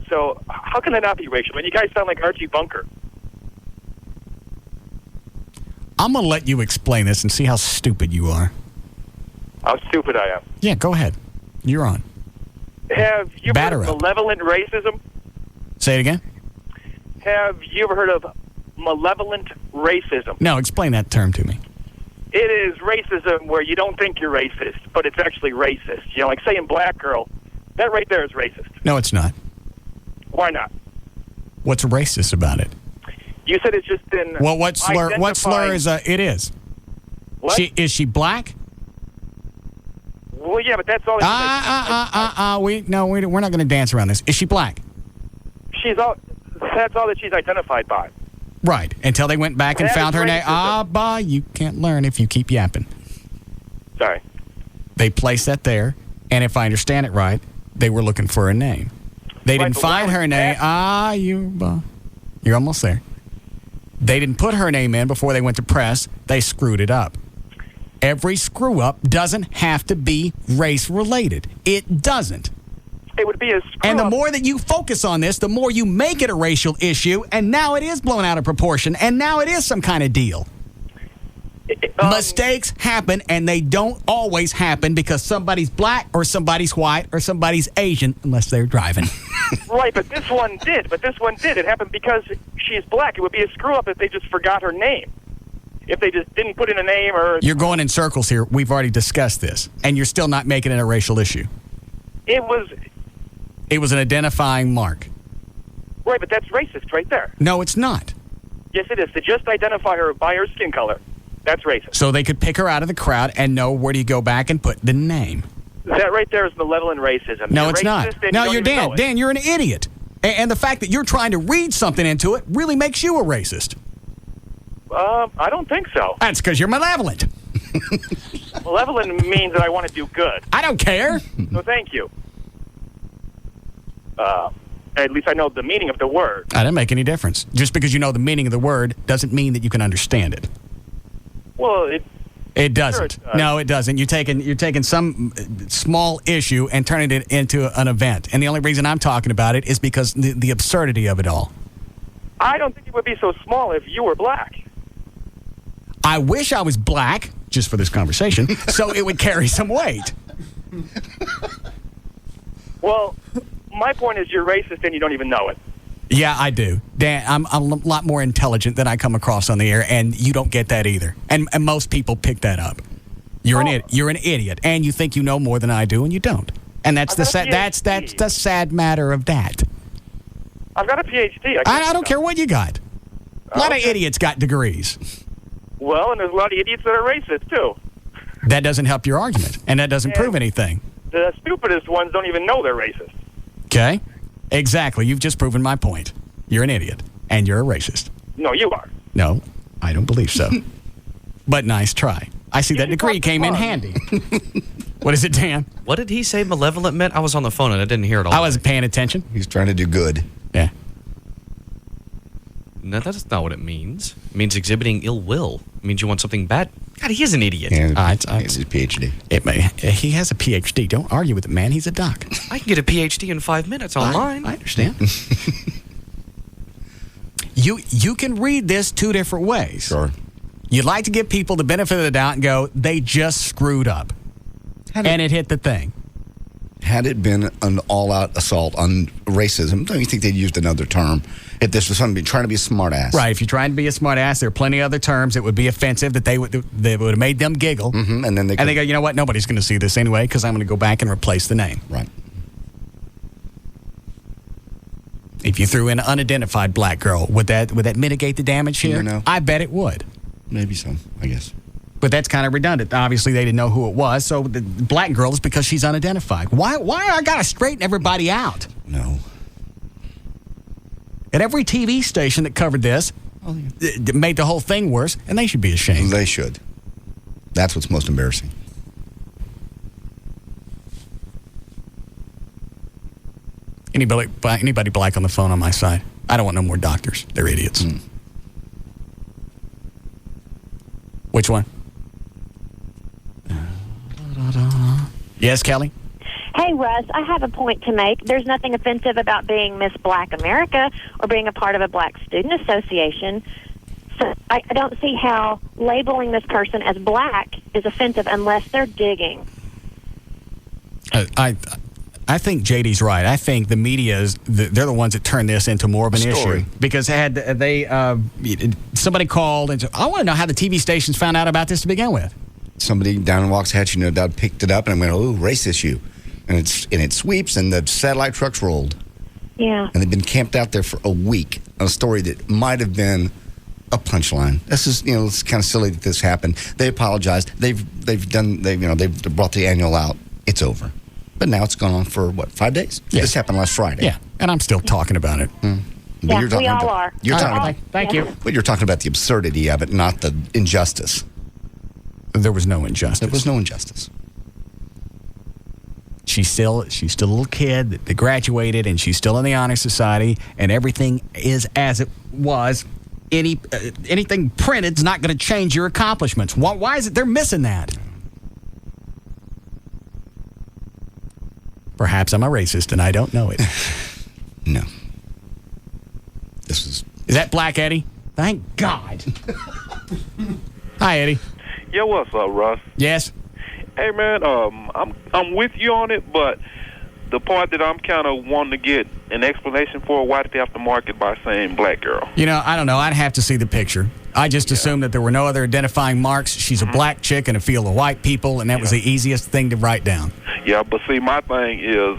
So how can that not be racial? I mean, you guys sound like Archie Bunker. I'm going to let you explain this and see how stupid you are. How stupid I am. Yeah, go ahead. You're on. Have you ever heard of malevolent racism? Say it again. Have you ever heard of malevolent racism? No, explain that term to me. It is racism where you don't think you're racist, but it's actually racist. Like saying black girl, that right there is racist. No, it's not. Why not? What's racist about it? You said it's just been. Well, what slur? What slur is it? Is. What? Is she black? Well, yeah, but that's all. We're not going to dance around this. Is she black? She's all. That's all that she's identified by. Right. Until they went back and That found is her name. racism. You can't learn if you keep yapping. Sorry. They placed that there, and if I understand it right, they were looking for a name. They didn't find her name. You're almost there. They didn't put her name in before they went to press. They screwed it up. Every screw-up doesn't have to be race-related. It doesn't. It would be a screw-up. And the more that you focus on this, the more you make it a racial issue, and now it is blown out of proportion, and now it is some kind of deal. Mistakes happen, and they don't always happen because somebody's black or somebody's white or somebody's Asian, unless they're driving. Right, but this one did. It happened because she's black. It would be a screw-up if they just forgot her name. If they just didn't put in a name or... You're going in circles here. We've already discussed this, and you're still not making it a racial issue. It was an identifying mark. Right, but that's racist right there. No, it's not. Yes, it is. To just identify her by her skin color, that's racist. So they could pick her out of the crowd and know where do you go back and put the name. That right there is malevolent racism. No, You're it's racist not. and No, you you're don't even Dan. know it. Dan, you're an idiot. And the fact that you're trying to read something into it really makes you a racist. I don't think so. That's because you're malevolent. Malevolent means that I want to do good. I don't care. So thank you. At least I know the meaning of the word. That doesn't make any difference. Just because you know the meaning of the word doesn't mean that you can understand it. Well, it doesn't. Sure it does. No, it doesn't. You're taking some small issue and turning it into an event. And the only reason I'm talking about it is because the absurdity of it all. I don't think it would be so small if you were black. I wish I was black, just for this conversation, so it would carry some weight. Well, my point is you're racist and you don't even know it. Yeah, I do. Dan, I'm a lot more intelligent than I come across on the air, and you don't get that either. And most people pick that up. You're an idiot, and you think you know more than I do, and you don't. And that's the sad matter of that. I've got a PhD. I don't care what you got. A lot of idiots got degrees. Well, and there's a lot of idiots that are racist, too. That doesn't help your argument, and that doesn't prove anything. The stupidest ones don't even know they're racist. Okay? Exactly. You've just proven my point. You're an idiot, and you're a racist. No, you are. No, I don't believe so. But nice try. I see that degree came in handy. What is it, Dan? What did he say malevolent meant? I was on the phone and I didn't hear it all. I wasn't paying attention. He's trying to do good. Yeah. No, that's not what it means. It means exhibiting ill will. It means you want something bad. God, he is an idiot. It's his PhD. He has a PhD. Don't argue with the man. He's a doc. I can get a PhD in 5 minutes online. I understand. You can read this two different ways. Sure. You'd like to give people the benefit of the doubt and go, they just screwed up. And it hit the thing. Had it been an all-out assault on racism, don't you think they'd used another term? If this was somebody trying to be a smart-ass. Right. If you're trying to be a smart-ass, there are plenty of other terms that would be offensive that they would have made them giggle. Mm-hmm. And then they go, you know what? Nobody's going to see this anyway because I'm going to go back and replace the name. Right. If you threw in an unidentified black girl, would that mitigate the damage here? No. I bet it would. Maybe so, I guess. But that's kind of redundant. Obviously, they didn't know who it was, so the black girl is because she's unidentified. Why I got to straighten everybody out? No. At every TV station that covered this, it made the whole thing worse, and they should be ashamed. They should. That's what's most embarrassing. Anybody black on the phone on my side? I don't want no more doctors. They're idiots. Which one? Yes, Kelly? Hey, Russ, I have a point to make. There's nothing offensive about being Miss Black America or being a part of a Black Student Association. So I don't see how labeling this person as black is offensive unless they're digging. I think JD's right. I think the media they're the ones that turn this into more of an issue. Because had somebody called and said, I want to know how the TV stations found out about this to begin with. Somebody down in Waxahachie, no doubt, picked it up and went, "Oh, race issue," and it sweeps and the satellite trucks rolled. Yeah. And they've been camped out there for a week on a story that might have been a punchline. This is, it's kind of silly that this happened. They apologized. They've brought the annual out. It's over. But now it's gone on for 5 days? Yeah. This happened last Friday. Yeah, and I'm still talking about it. Yeah, we all are. You're talking about, Thank you. But you're talking about the absurdity of it, not the injustice. There was no injustice. There was no injustice. She's still a little kid that graduated, and she's still in the honor society, and everything is as it was. Anything printed is not going to change your accomplishments. Why is it they're missing that? Perhaps I'm a racist and I don't know it. No. Is that Black Eddie? Thank God. Hi, Eddie. Yeah, what's up, Russ? Yes. Hey, man, I'm with you on it, but the part that I'm kind of wanting to get an explanation for, why did they have to mark it by saying black girl? I don't know. I'd have to see the picture. I just assumed that there were no other identifying marks. She's a black chick in a field of white people, and that was the easiest thing to write down. Yeah, but see, my thing is,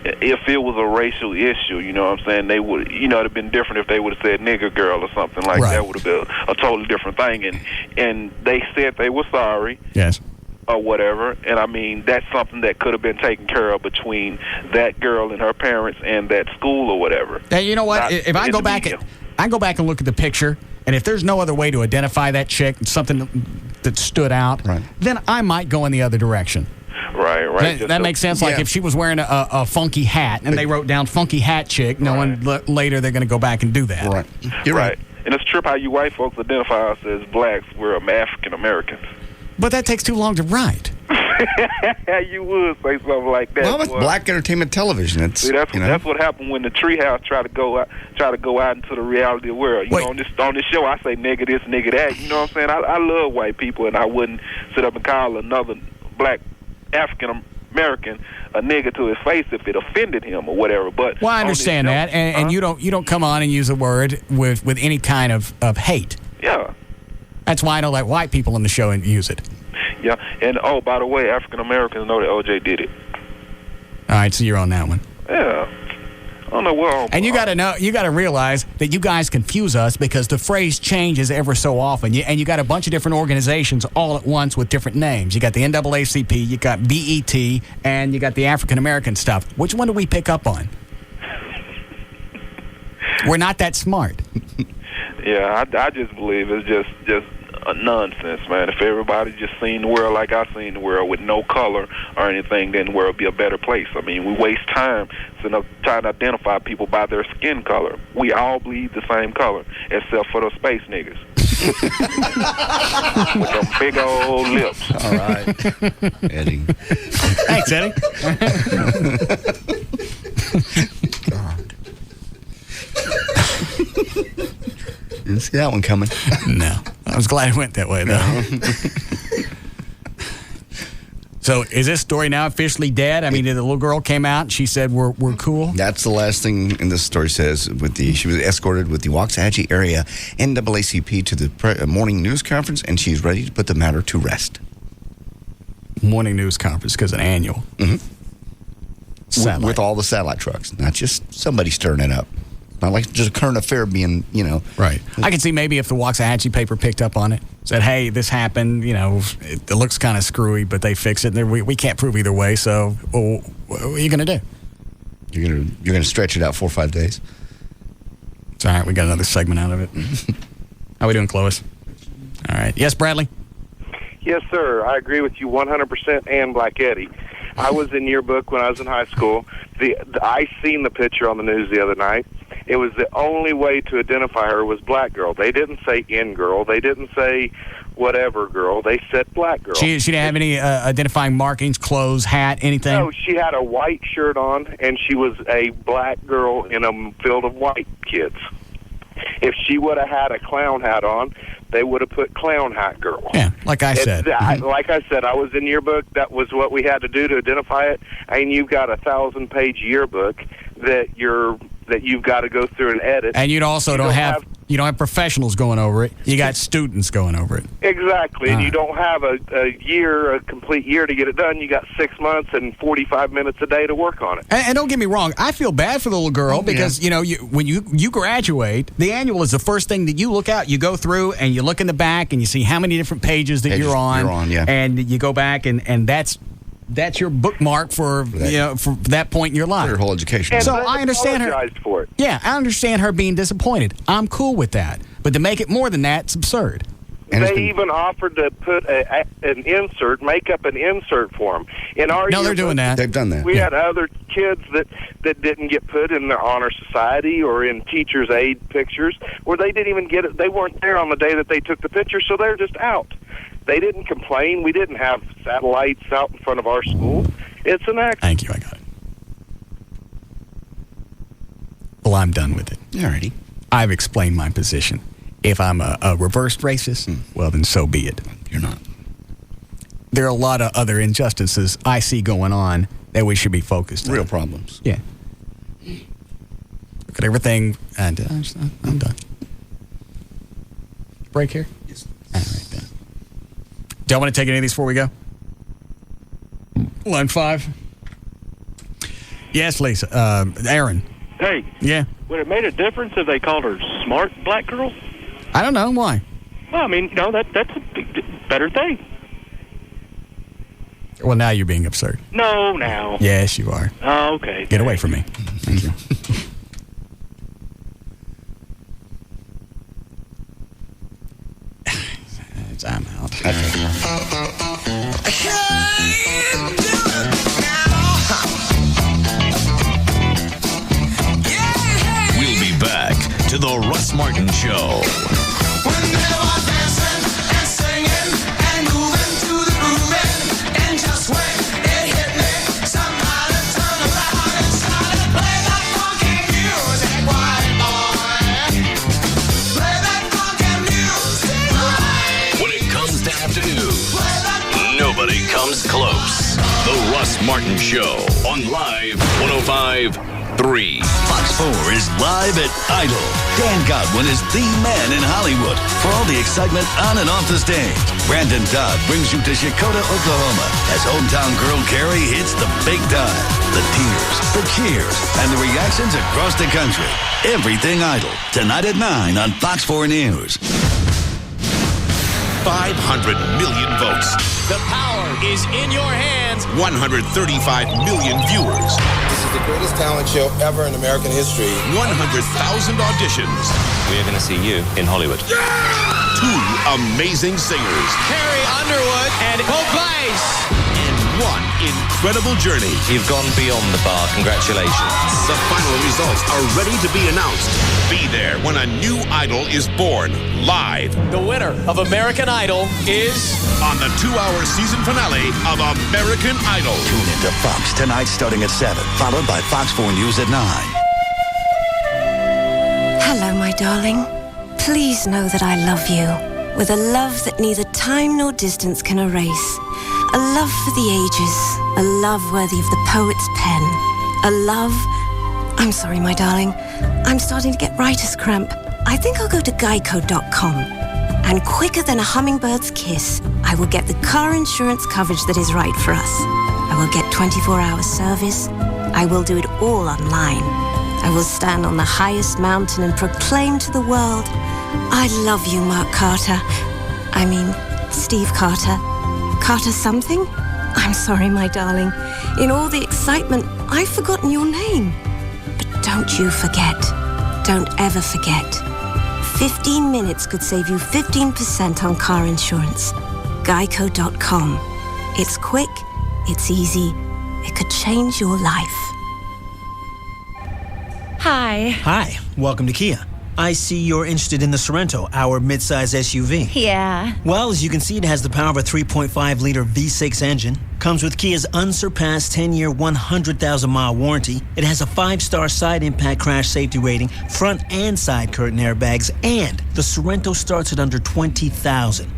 if it was a racial issue, you know what I'm saying, they would, it'd have been different if they would have said nigger girl or something like that. Would have been a totally different thing. And they said they were sorry. Yes. Or whatever, and that's something that could have been taken care of between that girl and her parents and that school or whatever. Now, you know what? If I go back and look at the picture, and if there's no other way to identify that chick, something that stood out, then I might go in the other direction. Right. That makes sense. Like if she was wearing a funky hat, and they wrote down funky hat chick, knowing later they're going to go back and do that. Right. You're right. And it's a trip how you white folks identify us as blacks. We're African Americans. But that takes too long to write. You would say something like that. Well, it's black entertainment television. That's what happened when the Treehouse tried to go out into the reality world. On this show, I say nigga this, nigga that. You know what I'm saying? I love white people, and I wouldn't sit up and call another black African American a nigga to his face if it offended him or whatever. But I understand that, and you don't come on and use a word with any kind of hate. Yeah. That's why I don't let white people on the show and use it. Yeah, and by the way, African Americans know that OJ did it. All right, so you're on that one. Yeah. I don't know where. And you got to realize that you guys confuse us because the phrase changes ever so often. And you got a bunch of different organizations all at once with different names. You got the NAACP, you got BET, and you got the African American stuff. Which one do we pick up on? We're not that smart. Yeah, I just believe it's just nonsense, man. If everybody just seen the world like I seen the world with no color or anything, then the world would be a better place. We waste time trying to identify people by their skin color. We all bleed the same color, except for those space niggas. With them big old lips. All right. Eddie. Thanks, Eddie. God. Didn't see that one coming. No. I was glad it went that way, though. So is this story now officially dead? The little girl came out and she said we're cool? That's the last thing in this story says. She was escorted with the Waxahachie area NAACP to the morning news conference, and she's ready to put the matter to rest. Morning news conference because an annual. Mm-hmm. With all the satellite trucks, not just somebody stirring it up. Not like just a current affair being, Right. I can see maybe if the Waxahachie paper picked up on it, said, hey, this happened, it looks kind of screwy, but they fixed it. We can't prove either way, so what are you going to do? You're gonna stretch it out 4 or 5 days. It's all right. We got another segment out of it. How we doing, Clovis? All right. Yes, Bradley? Yes, sir. I agree with you 100% and Black Eddie. I was in yearbook when I was in high school. I seen the picture on the news the other night. It was the only way to identify her was black girl. They didn't say in girl. They didn't say whatever girl. They said black girl. She didn't have any identifying markings, clothes, hat, anything? No, she had a white shirt on, and she was a black girl in a field of white kids. If she would have had a clown hat on, they would have put clown hat girl. Yeah, like I said. Like I said, I was in yearbook. That was what we had to do to identify it. And you've got a 1,000-page yearbook that you've got to go through and edit. And you also don't have You don't have professionals going over it. You got students going over it. Exactly, and you don't have a complete year to get it done. You got 6 months and 45 minutes a day to work on it. And don't get me wrong, I feel bad for the little girl because, when you graduate, the annual is the first thing that you look at. You go through and you look in the back and you see how many different pages that you're on. And you go back and that's your bookmark for for that point in your life. For your whole education. And so I understand her. For it. Yeah, I understand her being disappointed. I'm cool with that. But to make it more than that, it's absurd. And they even offered to put make up an insert for them. They're doing that. They've done that. We had other kids that didn't get put in the honor society or in teachers' aid pictures, where they didn't even get it. They weren't there on the day that they took the picture, so they're just out. They didn't complain. We didn't have satellites out in front of our school. It's an accident. Thank you. I got it. Well, I'm done with it. Alrighty. I've explained my position. If I'm a reverse racist, well, then so be it. You're not. There are a lot of other injustices I see going on that we should be focused on. Real problems. Yeah. Look at everything. And I'm done. Break here? Yes. All right, then. Do y'all want to take any of these before we go? Line 5. Yes, Lisa. Aaron. Hey. Yeah. Would it make a difference if they called her smart black girl? I don't know. Why? Well, I mean, that's a better thing. Well, now you're being absurd. No, now. Yes, you are. Oh, okay. Get away from me. Thank you. I'm out. We'll be back to the Russ Martin Show. Nobody comes close. The Russ Martin Show on Live 105.3. Fox 4 is live at Idol. Dan Godwin is the man in Hollywood for all the excitement on and off the stage. Brandon Todd brings you to Chakota, Oklahoma as hometown girl Carrie hits the big time. The tears, the cheers, and the reactions across the country. Everything Idol. Tonight at 9 on Fox 4 News. 500 million votes. The power is in your hands. 135 million viewers. This is the greatest talent show ever in American history. 100,000 auditions. We are going to see you in Hollywood. Yeah! 2 amazing singers. Carrie Underwood and Hope Weiss. And 1 incredible journey. You've gone beyond the bar. Congratulations. The final results are ready to be announced. Be there when a new idol is born, live. The winner of American Idol is... on the 2-hour season finale of American Idol. Tune into Fox tonight starting at 7, followed by Fox 4 News at 9. Hello, my darling. Please know that I love you with a love that neither time nor distance can erase. A love for the ages, a love worthy of the poet's pen. A love... I'm sorry, my darling. I'm starting to get writer's cramp. I think I'll go to Geico.com. And quicker than a hummingbird's kiss, I will get the car insurance coverage that is right for us. I will get 24-hour service. I will do it all online. I will stand on the highest mountain and proclaim to the world, I love you, Mark Carter. I mean, Steve Carter. Carter something? I'm sorry, my darling. In all the excitement, I've forgotten your name. But don't you forget. Don't ever forget. 15 minutes could save you 15% on car insurance. Geico.com. It's quick, it's easy, it could change your life. Hi. Hi, welcome to Kia. I see you're interested in the Sorento, our midsize SUV. Yeah. Well, as you can see, it has the power of a 3.5-liter V6 engine. Comes with Kia's unsurpassed 10-year, 100,000-mile warranty. It has a 5-star side impact crash safety rating, front and side curtain airbags, and the Sorento starts at under $20,000.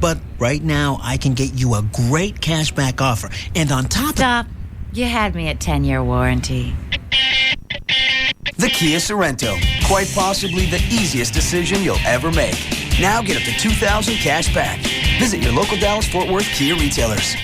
But right now, I can get you a great cashback offer. And on top Stop. You had me at 10-year warranty. The Kia Sorento. quite possibly the easiest decision you'll ever make. Now get up to $2,000 cash back. Visit your local Dallas-Fort Worth Kia retailers.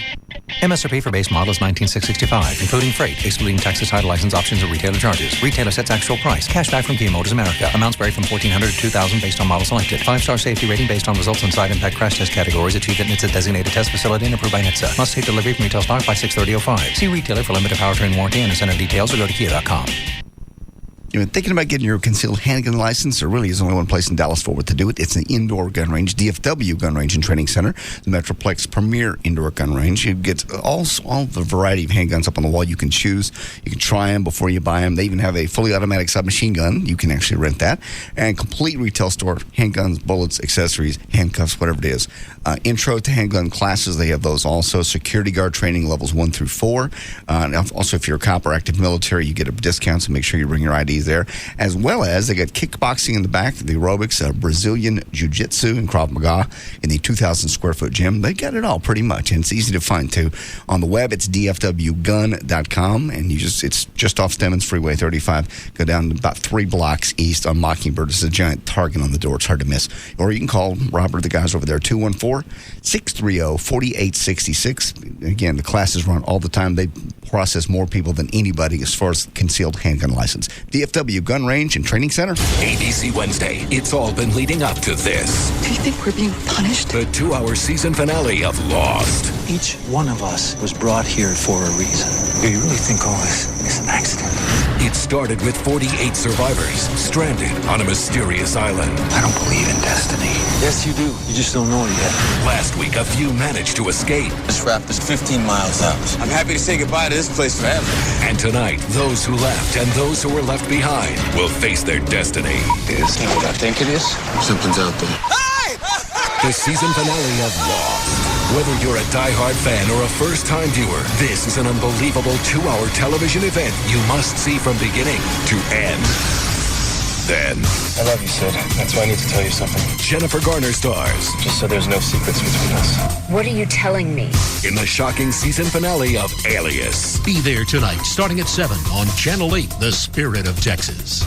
MSRP for base model is $19,665, including freight, excluding taxes, title, license, options, and retailer charges. Retailer sets actual price. Cash back from Kia Motors America. Amounts vary from $1,400 to $2,000 based on model selected. 5-star safety rating based on results and side impact crash test categories achieved at NHTSA designated test facility and approved by NHTSA. Must take delivery from retail stock by 6/30/05. See retailer for limited powertrain warranty and incentive details or go to kia.com. You've been thinking about getting your concealed handgun license? There really is only one place in Dallas-Fort Worth to do it. It's the indoor gun range, DFW Gun Range and Training Center, the Metroplex premier indoor gun range. You get all the variety of handguns up on the wall you can choose. You can try them before you buy them. They even have a fully automatic submachine gun. You can actually rent that. And complete retail store, handguns, bullets, accessories, handcuffs, whatever it is. Intro to handgun classes, they have those also. Security guard training levels 1 through 4. Also, if you're a cop or active military, you get a discount, so make sure you bring your IDs there. As well as they got kickboxing in the back, the aerobics, Brazilian jiu-jitsu and Krav Maga in the 2,000 square foot gym. They got it all pretty much, and it's easy to find too. On the web, it's dfwgun.com, and it's just off Stemmons Freeway 35. Go down about 3 blocks east on Mockingbird. It's a giant target on the door. It's hard to miss. Or you can call Robert, the guys over there, 214-630-4866. Again, the classes run all the time. They process more people than anybody as far as concealed handgun license. DFW Gun Range and Training Center. ABC Wednesday. It's all been leading up to this. Do you think we're being punished? The 2-hour season finale of Lost. Each one of us was brought here for a reason. Do you really think all this is an accident? It started with 48 survivors stranded on a mysterious island. I don't believe in destiny. Yes, you do. You just don't know it yet. Last week, a few managed to escape. This raft is 15 miles out. I'm happy to say goodbye to this place forever. And tonight, those who left and those who were left behind will face their destiny. It's not what I think it is. Something's out there. The season finale of Lost. Whether you're a diehard fan or a first-time viewer, this is an unbelievable 2-hour television event you must see from beginning to end. Then, I love you, Sid. That's why I need to tell you something. Jennifer Garner stars. Just so there's no secrets between us. What are you telling me? In the shocking season finale of Alias. Be there tonight, starting at 7 on Channel 8, The Spirit of Texas.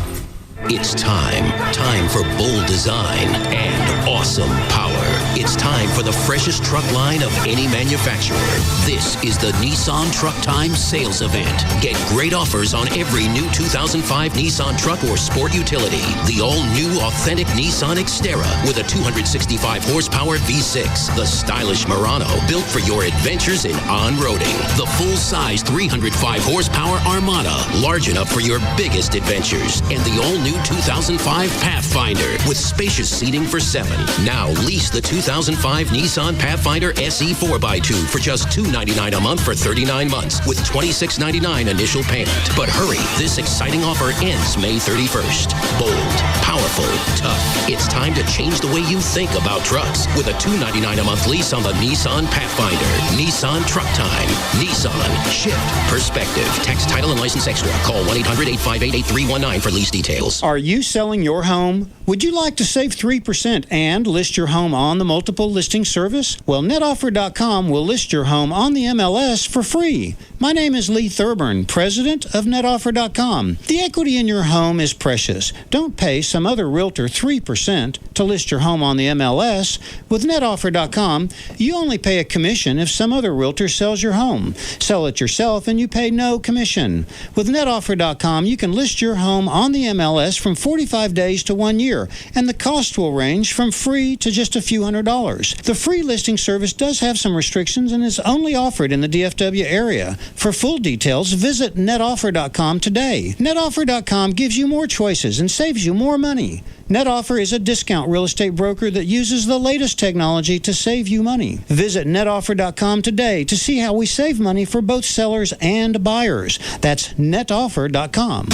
It's time for bold design and awesome power. It's time for the freshest truck line of any manufacturer. This is the Nissan Truck Time Sales Event. Get great offers on every new 2005 Nissan truck or sport utility. The all-new authentic Nissan Xterra with a 265 horsepower V6. The stylish Murano built for your adventures in on-roading. The full-size 305 horsepower Armada, large enough for your biggest adventures. And the all-new 2005 Pathfinder with spacious seating for 7. Now lease the 2005 Nissan Pathfinder SE 4x2 for just $299 a month for 39 months with $26.99 initial payment. But hurry, this exciting offer ends May 31st. Bold, powerful, tough. It's time to change the way you think about trucks with a $299 a month lease on the Nissan Pathfinder. Nissan Truck Time. Nissan. Shift perspective. Text title and license extra. Call 1-800-858-8319 for lease details. Are you selling your home? Would you like to save 3% and list your home on the multiple listing service? Well, netoffer.com will list your home on the MLS for free. My name is Lee Thurburn, president of netoffer.com. The equity in your home is precious. Don't pay some other realtor 3% to list your home on the MLS. With netoffer.com, you only pay a commission if some other realtor sells your home. Sell it yourself and you pay no commission. With netoffer.com, you can list your home on the MLS from 45 days to 1 year, and the cost will range from free to just a few $100. The free listing service does have some restrictions and is only offered in the DFW area. For full details, visit netoffer.com today. Netoffer.com gives you more choices and saves you more money. NetOffer is a discount real estate broker that uses the latest technology to save you money. Visit netoffer.com today to see how we save money for both sellers and buyers. That's netoffer.com.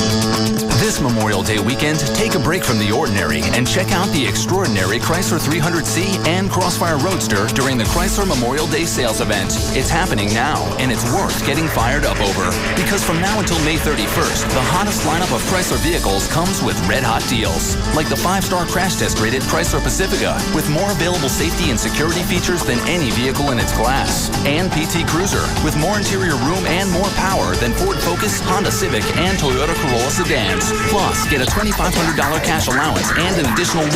This Memorial Day weekend, take a break from the ordinary and check out the extraordinary Chrysler 300C and Crossfire Roadster during the Chrysler Memorial Day sales event. It's happening now, and it's worth getting fired up over. Because from now until May 31st, the hottest lineup of Chrysler vehicles comes with red-hot deals. Like the 5-star crash test rated Chrysler Pacifica with more available safety and security features than any vehicle in its class. And PT Cruiser with more interior room and more power than Ford Focus Focus, Honda Civic, and Toyota Corolla sedans. Plus, get a $2,500 cash allowance and an additional $1,000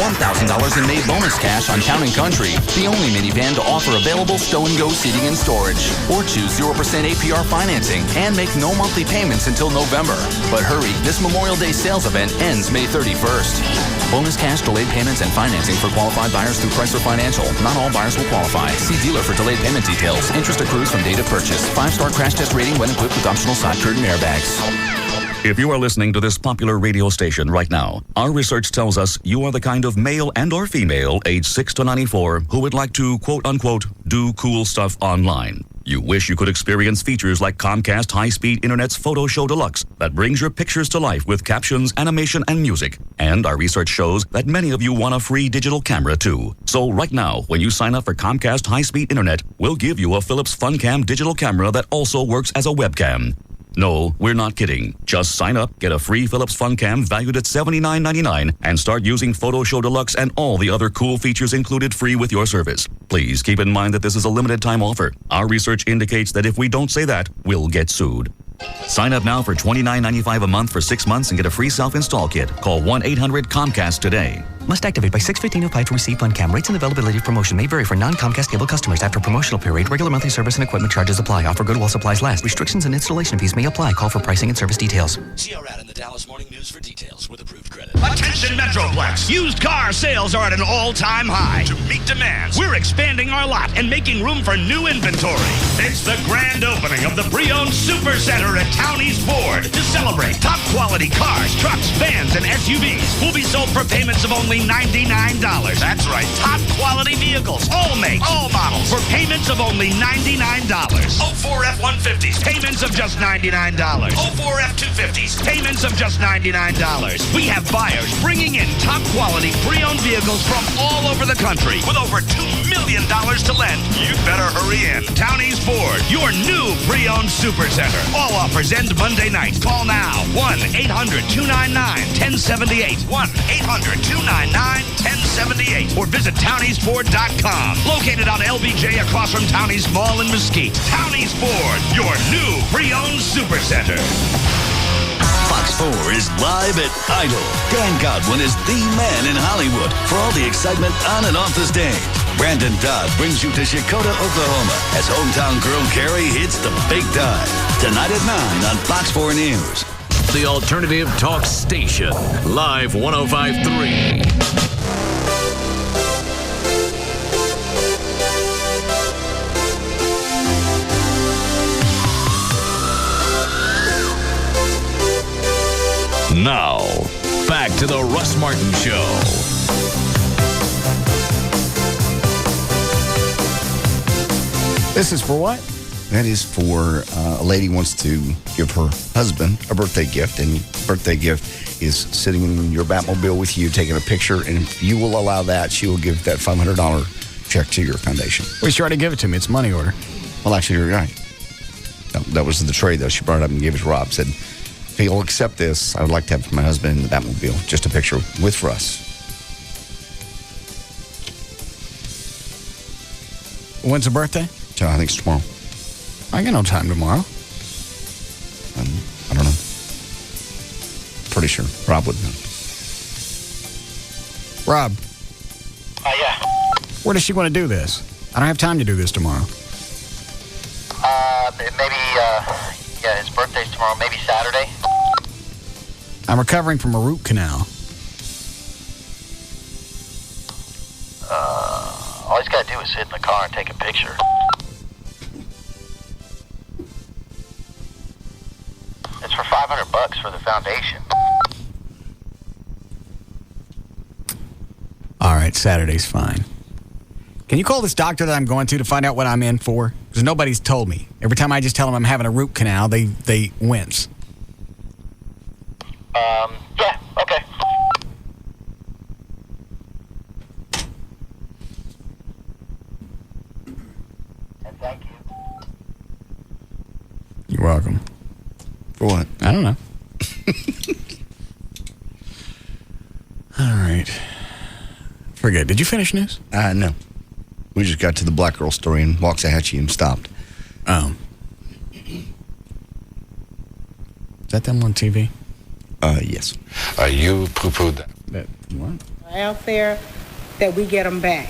in May bonus cash on Town & Country, the only minivan to offer available stow-and-go seating and storage. Or choose 0% APR financing and make no monthly payments until November. But hurry, this Memorial Day sales event ends May 31st. Bonus cash, delayed payments, and financing for qualified buyers through Chrysler Financial. Not all buyers will qualify. See dealer for delayed payment details. Interest accrues from date of purchase. 5-star crash test rating when equipped with optional side curtain airbags. If you are listening to this popular radio station right now, our research tells us you are the kind of male and or female aged 6 to 94 who would like to, quote-unquote, do cool stuff online. You wish you could experience features like Comcast High-Speed Internet's Photo Show Deluxe that brings your pictures to life with captions, animation, and music. And our research shows that many of you want a free digital camera too. So right now, when you sign up for Comcast High-Speed Internet, we'll give you a Philips FunCam digital camera that also works as a webcam. No, we're not kidding. Just sign up, get a free Philips FunCam valued at $79.99, and start using Photo Show Deluxe and all the other cool features included free with your service. Please keep in mind that this is a limited time offer. Our research indicates that if we don't say that, we'll get sued. Sign up now for $29.95 a month for 6 months and get a free self-install kit. Call 1-800-COMCAST today. Must activate by 6/15 apply to receive FunCam. Rates and availability of promotion may vary for non-Comcast cable customers. After promotional period, regular monthly service and equipment charges apply. Offer good while supplies last. Restrictions and installation fees may apply. Call for pricing and service details. See our ad in the Dallas Morning News for details with approved credit. Attention Metroplex! Used car sales are at an all-time high. To meet demands, we're expanding our lot and making room for new inventory. It's the grand opening of the pre-owned Super Center at Townie's Ford. To celebrate, top quality cars, trucks, vans, and SUVs will be sold for payments of only $99. That's right, top quality vehicles, all makes, all models, for payments of only $99. 04 F-150s, payments of just $99. 04 F-250s, payments of just $99. We have buyers bringing in top quality pre-owned vehicles from all over the country with over $2 million to lend. You better hurry in. Townie's Ford, your new pre-owned Super Center. All offers end Monday night. Call now. 1-800-299-1078. 1-800-299-1078. Or visit towniesford.com. Located on LBJ across from Townie's Mall in Mesquite. Townie's Ford, your new pre-owned Super Center. Fox 4 is live at Idol. Dan Godwin is the man in Hollywood for all the excitement on and off the stage. Brandon Todd brings you to Chakota, Oklahoma as hometown girl Carrie hits the big time. Tonight at 9 on Fox 4 News. The alternative talk station. Live 105.3. Now, back to the Russ Martin Show. This is for what? That is for a lady wants to give her husband a birthday gift, and birthday gift is sitting in your Batmobile with you, taking a picture, and if you will allow that, she will give that $500 check to your foundation. Well, she already gave it to me. It's a money order. Well, actually, you're right. That was the trade, though. She brought it up and gave it to Rob. Said, if he'll accept this, I would like to have my husband in the Batmobile. Just a picture with Russ. When's the birthday? So I think it's tomorrow. I got no time tomorrow. I don't know. Pretty sure. Rob would know. Rob. Yeah. Where does she want to do this? I don't have time to do this tomorrow. Maybe, his birthday's tomorrow. Maybe Saturday. I'm recovering from a root canal. All he's got to do is sit in the car and take a picture. It's for $500 for the foundation. All right, Saturday's fine. Can you call this doctor that I'm going to find out what I'm in for? Because nobody's told me. Every time I just tell them I'm having a root canal, they wince. Yeah, okay. And thank you. You're welcome. For what? I don't know. All right. Forget. Did you finish news? No. We just got to the black girl story in Waxahachie and stopped. Oh. Is that them on TV? Yes. You poo-pooed that. What? Out there, that we get them back.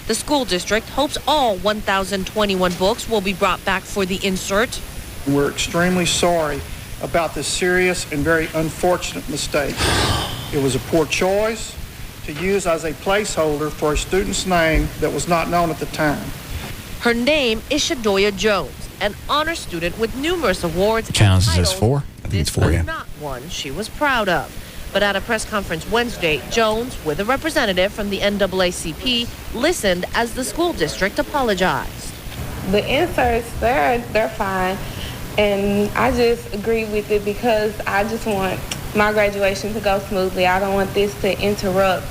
The school district hopes all 1,021 books will be brought back for the insert. We're extremely sorry about this serious and very unfortunate mistake. It was a poor choice to use as a placeholder for a student's name that was not known at the time. Her name is Shadoya Jones, an honor student with numerous awards. Counts as 4? I think it's 4, yeah. Not one she was proud of. But at a press conference Wednesday, Jones, with a representative from the NAACP, listened as the school district apologized. The inserts, they're fine. And I just agree with it because I just want my graduation to go smoothly. I don't want this to interrupt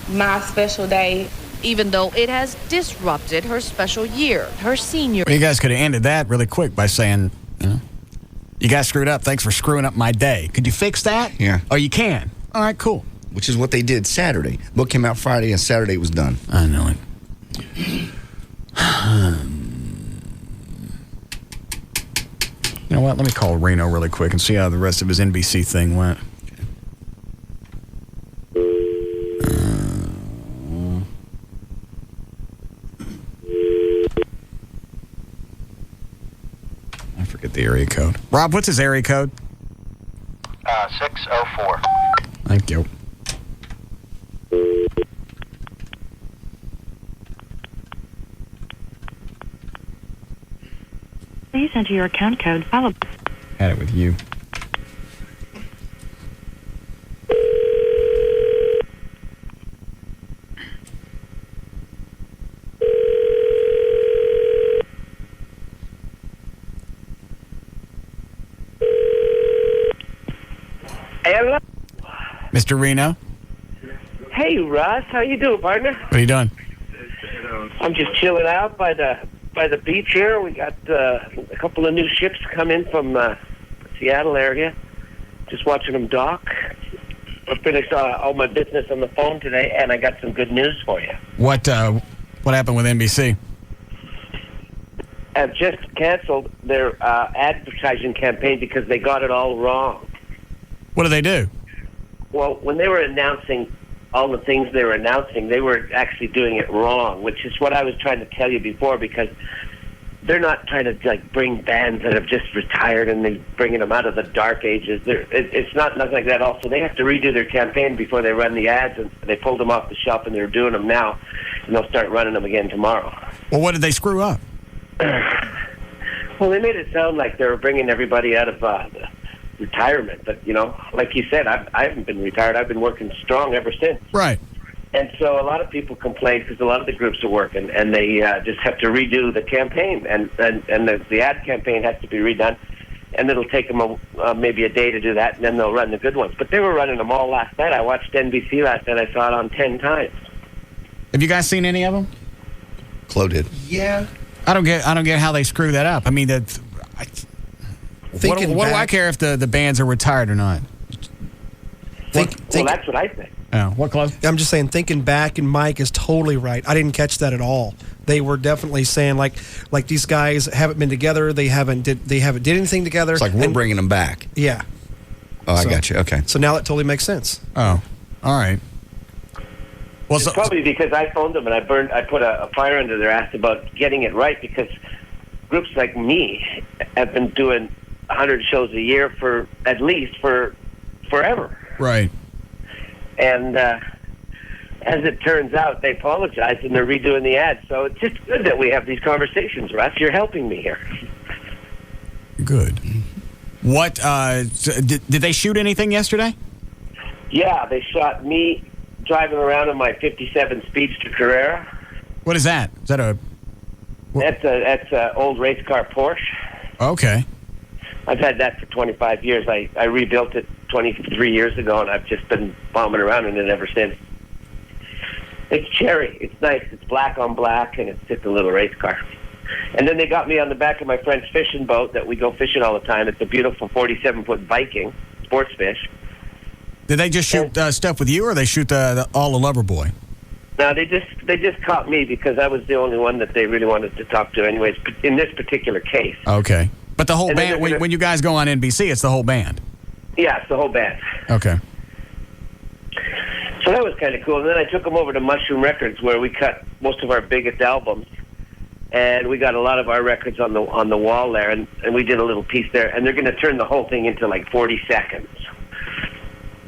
my special day. Even though it has disrupted her special year, her senior. Well, you guys could have ended that really quick by saying, you guys screwed up. Thanks for screwing up my day. Could you fix that? Yeah. Oh, you can? All right, cool. Which is what they did Saturday. Book came out Friday, and Saturday was done. I know it. You know what? Let me call Reno really quick and see how the rest of his NBC thing went. I forget the area code. Rob, what's his area code? 604. Thank you. Please enter your account code followed. Had it with you. Hello. Mr. Reno? Hey, Russ. How you doing, partner? What are you doing? I'm just chilling out by the beach here. We got a couple of new ships come in from Seattle area. Just watching them dock. I finished all my business on the phone today, and I got some good news for you. What happened with NBC? I've just canceled their advertising campaign because they got it all wrong. What do they do? Well, when they were announcing all the things they were announcing, they were actually doing it wrong, which is what I was trying to tell you before, because they're not trying to bring bands that have just retired and they bringing them out of the dark ages. It's nothing like that. Also, they have to redo their campaign before they run the ads, and they pulled them off the shelf and they're doing them now, and they'll start running them again tomorrow. Well, what did they screw up? Well, they made it sound like they were bringing everybody out of retirement, but like you said, I haven't been retired. I've been working strong ever since. Right. And so a lot of people complain because a lot of the groups are working, and they just have to redo the campaign, and the ad campaign has to be redone, and it'll take them maybe a day to do that, and then they'll run the good ones. But they were running them all last night. I watched NBC last night. I saw it on 10 times. Have you guys seen any of them? Chloe did. Yeah. I don't get how they screw that up. I mean, what do I care if the bands are retired or not? Well, that's what I think. Oh, what, Chloe? I'm just saying, thinking back, and Mike is totally right. I didn't catch that at all. They were definitely saying like these guys haven't been together. They haven't did anything together. It's like we're bringing them back. Yeah. Oh, I got you. Okay. So now it totally makes sense. Oh, all right. Well, it's probably because I phoned them and I put a fire under their ass about getting it right, because groups like me have been doing 100 shows a year for at least for forever. Right. And as it turns out, they apologized and they're redoing the ads. So it's just good that we have these conversations, Russ. You're helping me here. Good. What, did they shoot anything yesterday? Yeah, they shot me driving around in my 57 Speedster Carrera. What is that? Is that a... That's a old race car Porsche. Okay. I've had that for 25 years. I rebuilt it 23 years ago, and I've just been bombing around in it ever since. It's cherry. It's nice. It's black on black, and it's just a little race car. And then they got me on the back of my friend's fishing boat that we go fishing all the time. It's a beautiful 47-foot Viking, sports fish. Did they just shoot stuff with you, or they shoot all the lover boy? No, they just caught me because I was the only one that they really wanted to talk to anyways, in this particular case. Okay. But the whole band, when you guys go on NBC, it's the whole band. Yeah, it's the whole band. Okay. So that was kind of cool. And then I took them over to Mushroom Records, where we cut most of our biggest albums, and we got a lot of our records on the wall there, and we did a little piece there. And they're going to turn the whole thing into like 40 seconds.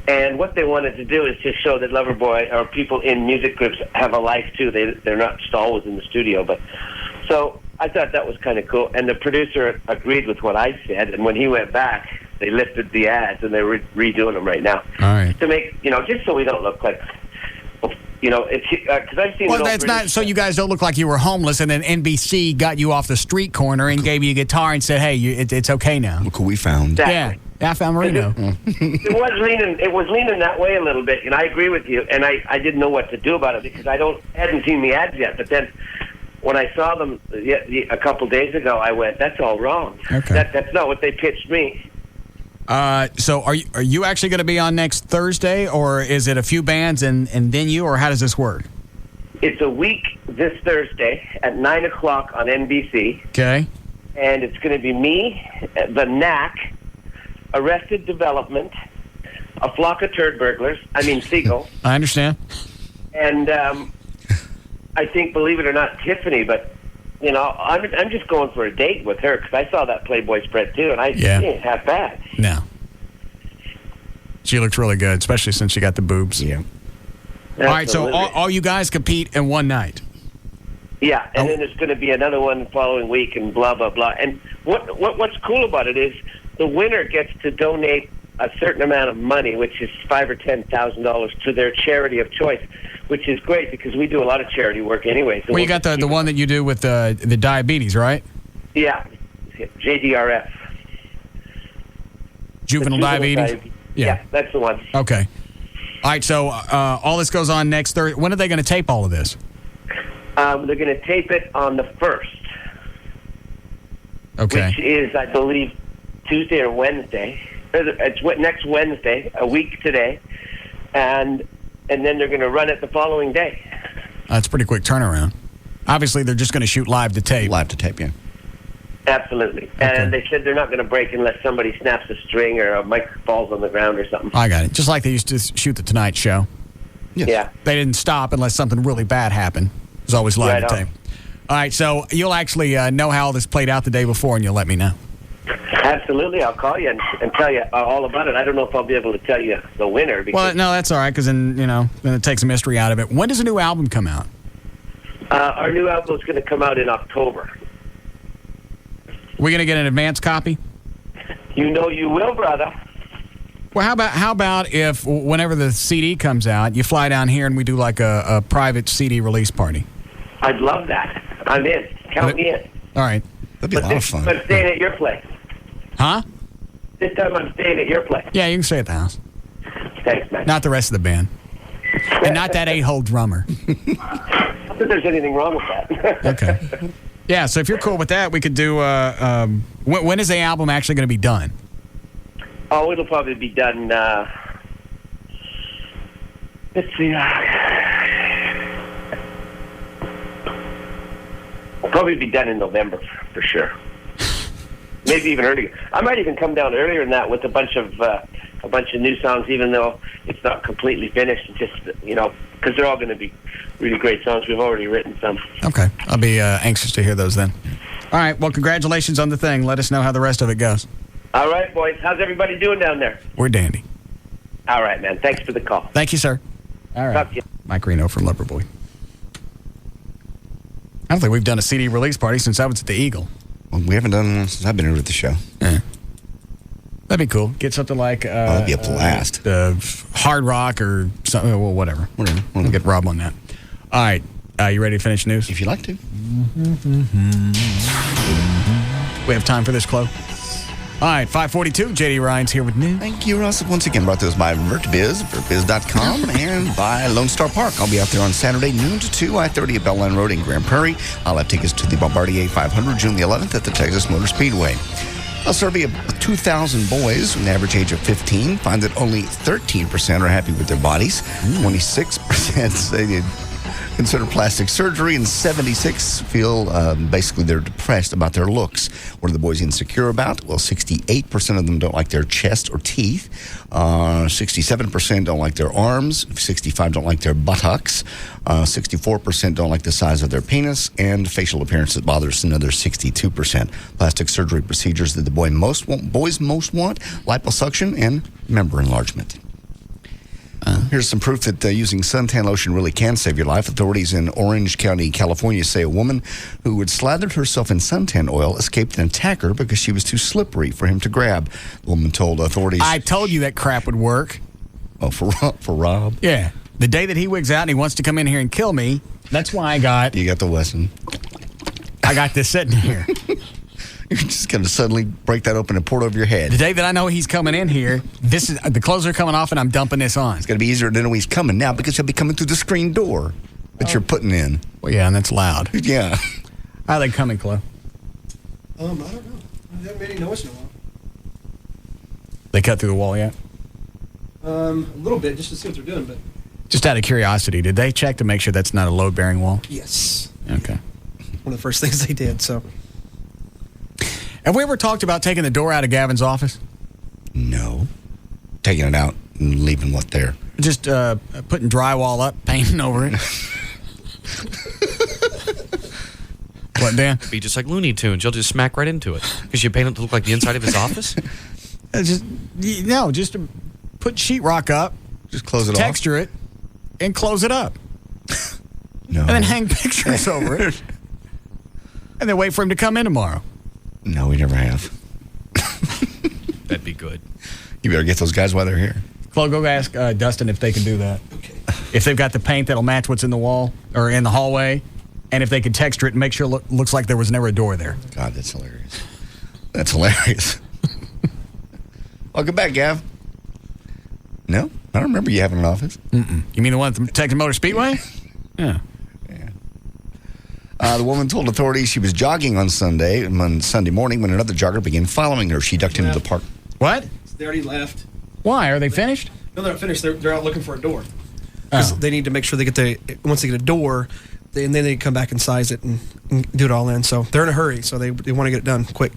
And what they wanted to do is just show that Loverboy, or people in music groups, have a life too. They're not just always in the studio. But so I thought that was kind of cool. And the producer agreed with what I said. And when he went back, they lifted the ads, and they're redoing them right now. All right. To make, just so we don't look like, it's because I've seen. Well, that's not so you guys don't look like you were homeless, and then NBC got you off the street corner and gave you a guitar and said, "Hey, it's okay now." Look who we found. Exactly. Yeah, I found Marino. It was leaning that way a little bit, and I agree with you. And I didn't know what to do about it because I hadn't seen the ads yet. But then when I saw them a couple days ago, I went, "That's all wrong. Okay. That's not what they pitched me." So are you actually going to be on next Thursday, or is it a few bands and then you, or how does this work? It's a week this Thursday at 9 o'clock on NBC. Okay. And it's going to be me, the Knack, Arrested Development, A Flock of Turd Burglars, Seagull. I understand. And I think, believe it or not, Tiffany, but, I'm just going for a date with her because I saw that Playboy spread too, and she ain't half bad. No. She looks really good, especially since she got the boobs. Yeah. Absolutely. All right, so all you guys compete in one night. Yeah, and then there's going to be another one the following week, and blah blah blah. And what's cool about it is the winner gets to donate a certain amount of money, which is $5,000 or $10,000, to their charity of choice, which is great because we do a lot of charity work anyway. So well, you got the one that you do with the diabetes, right? Yeah, JDRF. Juvenile diabetes. Yeah, that's the one. Okay. All right, so all this goes on next Thursday. When are they going to tape all of this? They're going to tape it on the 1st. Okay. Which is, I believe, Tuesday or Wednesday. It's next Wednesday, a week today. And then they're going to run it the following day. That's a pretty quick turnaround. Obviously, they're just going to shoot live to tape. Live to tape, yeah. Absolutely. Okay. And they said they're not going to break unless somebody snaps a string or a mic falls on the ground or something. I got it. Just like they used to shoot The Tonight Show. Yes. Yeah. They didn't stop unless something really bad happened. It was always live to tape. All right, so you'll actually know how all this played out the day before, and you'll let me know. Absolutely. I'll call you and tell you all about it. I don't know if I'll be able to tell you the winner. Because well, no, that's all right, because then it takes the mystery out of it. When does a new album come out? Our new album is going to come out in October. We're going to get an advance copy? You know you will, brother. Well, how about if whenever the CD comes out, you fly down here and we do like a private CD release party? I'd love that. I'm in. Count me in. All right. That'd be a lot of fun. I'm staying at your place. Huh? This time I'm staying at your place. Yeah, you can stay at the house. Thanks, man. Not the rest of the band. And not that 8-hole drummer. Not that there's anything wrong with that. Okay. Yeah, so if you're cool with that, we could do... when is the album actually going to be done? Oh, it'll probably be done... let's see... probably be done in November, for sure. Maybe even earlier. I might even come down earlier than that with a bunch of new songs, even though it's not completely finished. Just because they're all going to be really great songs. We've already written some. Okay, I'll be anxious to hear those then. All right. Well, congratulations on the thing. Let us know how the rest of it goes. All right, boys. How's everybody doing down there? We're dandy. All right, man. Thanks for the call. Thank you, sir. All right. Talk to you. Mike Reno from Loverboy. I don't think we've done a CD release party since I was at the Eagle. Well, we haven't done one since I've been here with the show. Yeah. That'd be cool. Get something like... that'd be a blast. Hard rock or something. Well, whatever. We'll get Rob on that. All right. You ready to finish news? If you'd like to. We have time for this, Chloe? All right, 5:42. J.D. Ryan's here with news. Thank you, Russ. Once again, brought to us by VertBiz, VertBiz.com, and by Lone Star Park. I'll be out there on Saturday, noon to 2, I-30 at Bellline Road in Grand Prairie. I'll have tickets to the Bombardier 500, June the 11th at the Texas Motor Speedway. A survey of 2,000 boys with an average age of 15 find that only 13% are happy with their bodies. 26% say consider plastic surgery, and 76 feel basically they're depressed about their looks. What are the boys insecure about? Well, 68% of them don't like their chest or teeth. 67% don't like their arms. 65% don't like their buttocks. 64% don't like the size of their penis. And facial appearance that bothers another 62%. Plastic surgery procedures that the boys most want, liposuction and member enlargement. Here's some proof that using suntan lotion really can save your life. Authorities in Orange County, California say a woman who had slathered herself in suntan oil escaped an attacker because she was too slippery for him to grab. The woman told authorities... I told you that crap would work. Oh, for Rob? Yeah. The day that he wigs out and he wants to come in here and kill me, that's why I got... You got the Wesson. I got this sitting here. You're just going to suddenly break that open and pour it over your head. The day that I know he's coming in here, the clothes are coming off and I'm dumping this on. It's going to be easier to know he's coming now because he'll be coming through the screen door that you're putting in. Well, yeah, and that's loud. Yeah. How are they coming, Chloe? I don't know. I haven't made any noise in a while. They cut through the wall yet? A little bit, just to see what they're doing, but... Just out of curiosity, did they check to make sure that's not a load-bearing wall? Yes. Okay. One of the first things they did, so... Have we ever talked about taking the door out of Gavin's office? No. Taking it out and leaving what there? Just putting drywall up, painting over it. What, Dan? It'd be just like Looney Tunes. You'll just smack right into it. Because you paint it to look like the inside of his office? Just to put sheetrock up. Just close it off? Texture it, and close it up. No. And then hang pictures over it. And then wait for him to come in tomorrow. No, we never have. That'd be good. You better get those guys while they're here. Chloe, go ask Dustin if they can do that. Okay. If they've got the paint that'll match what's in the wall or in the hallway, and if they can texture it and make sure it looks like there was never a door there. God, that's hilarious. That's hilarious. Welcome back, Gav. No? I don't remember you having an office. Mm-mm. You mean the one at the Texas Motor Speedway? Yeah. The woman told authorities she was jogging on Sunday morning when another jogger began following her. She ducked into the park. What? They already left. Why? Are they finished? No, they're not finished. They're out looking for a door. Because they need to make sure they get once they get a door, and then they come back and size it and do it all in. So they're in a hurry, so they want to get it done quick.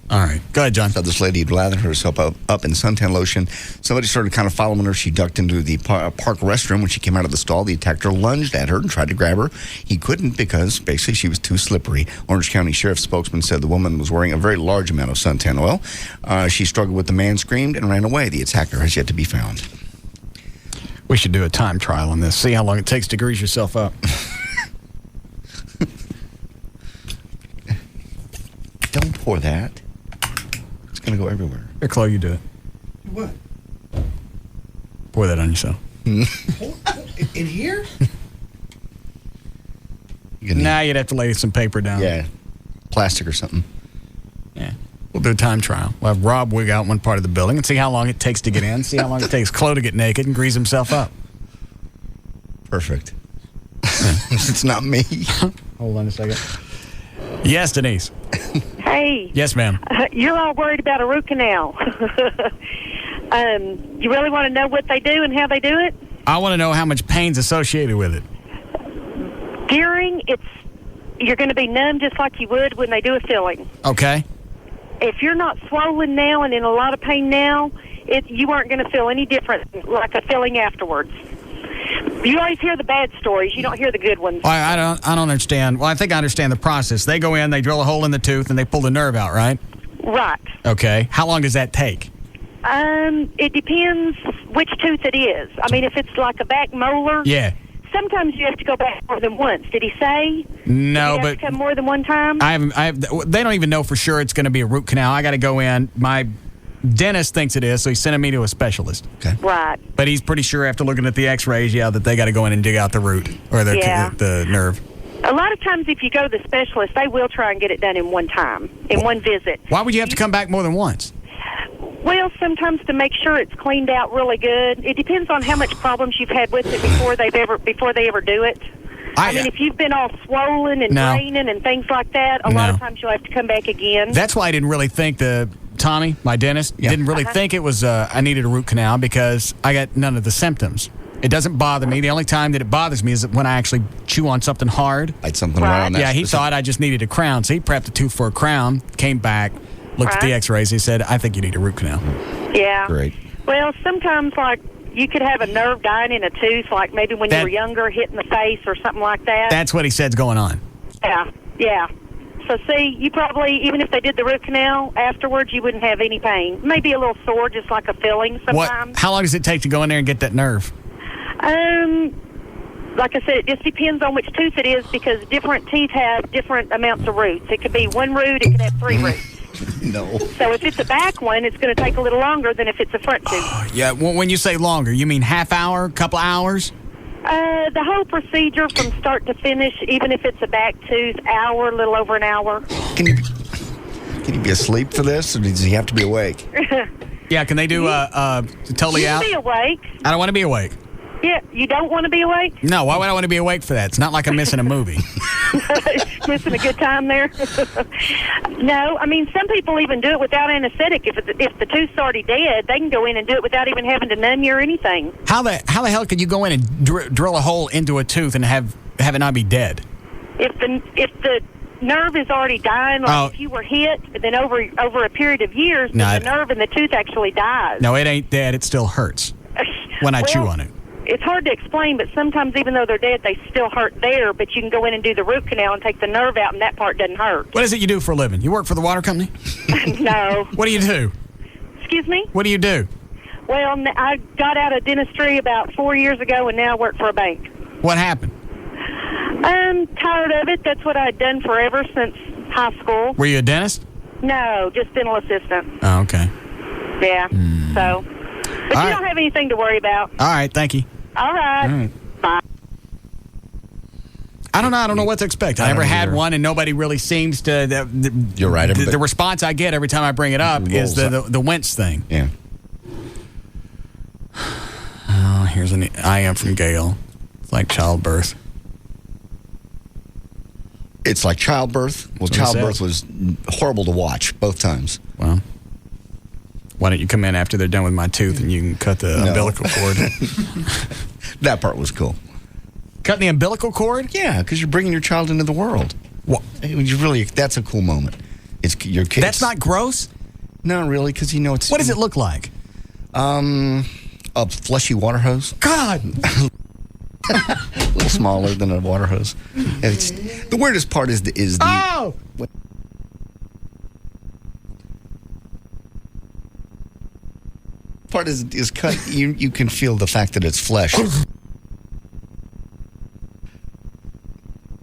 All right. Go ahead, John. So this lady had lathered herself up in suntan lotion. Somebody started kind of following her. She ducked into the park restroom. When she came out of the stall, the attacker lunged at her and tried to grab her. He couldn't because basically she was too slippery. Orange County Sheriff's spokesman said the woman was wearing a very large amount of suntan oil. She struggled with the man, screamed, and ran away. The attacker has yet to be found. We should do a time trial on this. See how long it takes to grease yourself up. Don't pour that. It's going to go everywhere. Here, Chloe, you do it. What? Pour that on yourself. In here? Now you'd have to lay some paper down. Yeah. Plastic or something. Yeah. We'll do a time trial. We'll have Rob wig out one part of the building and see how long it takes to get in, see how long it takes Chloe to get naked and grease himself up. Perfect. It's not me. Hold on a second. Yes, Denise. Hey. Yes, ma'am. You're all worried about a root canal. You really want to know what they do and how they do it? I want to know how much pain's associated with it. You're going to be numb just like you would when they do a filling. Okay. If you're not swollen now and in a lot of pain now, you aren't going to feel any different like a filling afterwards. You always hear the bad stories. You don't hear the good ones. I don't understand. Well, I think I understand the process. They go in, they drill a hole in the tooth, and they pull the nerve out, right? Right. Okay. How long does that take? It depends which tooth it is. I mean, if it's like a back molar. Yeah. Sometimes you have to go back more than once. Did he say? No, but come more than one time. They don't even know for sure it's going to be a root canal. I got to go in. My dentist thinks it is, so he's sending me to a specialist. Okay. Right. But he's pretty sure after looking at the X-rays, that they got to go in and dig out the root or the nerve. A lot of times, if you go to the specialist, they will try and get it done in one time, one visit. Why would you have to come back more than once? Well, sometimes to make sure it's cleaned out really good. It depends on how much problems you've had with it before they ever do it. I mean, if you've been all swollen and draining and things like that, a lot of times you'll have to come back again. That's why I didn't really think the Tommy, my dentist, didn't really think it was I needed a root canal because I got none of the symptoms. It doesn't bother me. The only time that it bothers me is when I actually chew on something hard. Like something right on that. Yeah, he thought I just needed a crown, so he prepped a tooth for a crown, came back, looked at the x-rays, he said, I think you need a root canal. Yeah. Great. Well, sometimes, like, you could have a nerve dying in a tooth, like maybe when you were younger, hit in the face or something like that. That's what he said's going on. Yeah. So, see, you probably, even if they did the root canal afterwards, you wouldn't have any pain. Maybe a little sore, just like a filling sometimes. How long does it take to go in there and get that nerve? Like I said, it just depends on which tooth it is because different teeth have different amounts of roots. It could be one root, it could have 3 roots. No. So if it's a back one, it's going to take a little longer than if it's a front tooth. Yeah, when you say longer, you mean half hour, couple hours? The whole procedure from start to finish, even if it's a back tooth, hour, a little over an hour. Can you be asleep for this, or does he have to be awake? Yeah, can they do totally out? You can be awake. I don't want to be awake. Yeah, you don't want to be awake? No, why would I want to be awake for that? It's not like I'm missing a movie. Missing a good time there? No, I mean, some people even do it without anesthetic. If the tooth's already dead, they can go in and do it without even having to numb you or anything. How the hell could you go in and drill a hole into a tooth and have it not be dead? If the nerve is already dying, like if you were hit, then over a period of years, the nerve in the tooth actually dies. No, it ain't dead. It still hurts when I chew on it. It's hard to explain, but sometimes even though they're dead, they still hurt there, but you can go in and do the root canal and take the nerve out, and that part doesn't hurt. What is it you do for a living? You work for the water company? No. What do you do? Excuse me? What do you do? Well, I got out of dentistry about 4 years ago, and now I work for a bank. What happened? I'm tired of it. That's what I'd done forever since high school. Were you a dentist? No, just dental assistant. Oh, okay. Yeah, so. But you don't have anything to worry about. All right, thank you. All right. Bye. I don't know. I don't know what to expect. I never had one, and nobody really seems to. You're right. The response I get every time I bring it up is the wince thing. Yeah. Oh, here's I am from Gail. It's like childbirth. It's like childbirth. Well, childbirth was horrible to watch both times. Well, why don't you come in after they're done with my tooth and you can cut the umbilical cord? That part was cool. Cutting the umbilical cord? Yeah, because you're bringing your child into the world. Well, that's a cool moment. It's your kids. That's not gross? Not really, because it's. What does it look like? A fleshy water hose. God! A little smaller than a water hose. The weirdest part is the. Oh! Part is cut. You can feel the fact that it's flesh,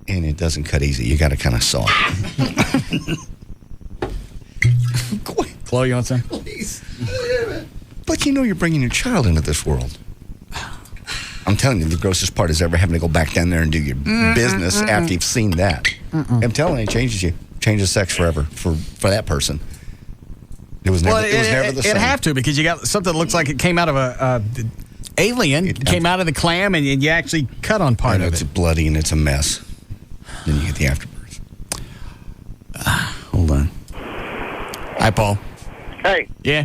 and it doesn't cut easy. You got to kind of saw it. Chloe, you want some? Please. But you're bringing your child into this world. I'm telling you, the grossest part is ever having to go back down there and do your business after you've seen that. I'm telling you, it changes you. Changes sex forever for that person. It was never the same. It'd have to, because you got something that looks like it came out of a alien, came out of the clam, and you actually cut on part of it. It's bloody and it's a mess. Then you get the afterbirth. Hold on. Hi, Paul. Hey. Yeah?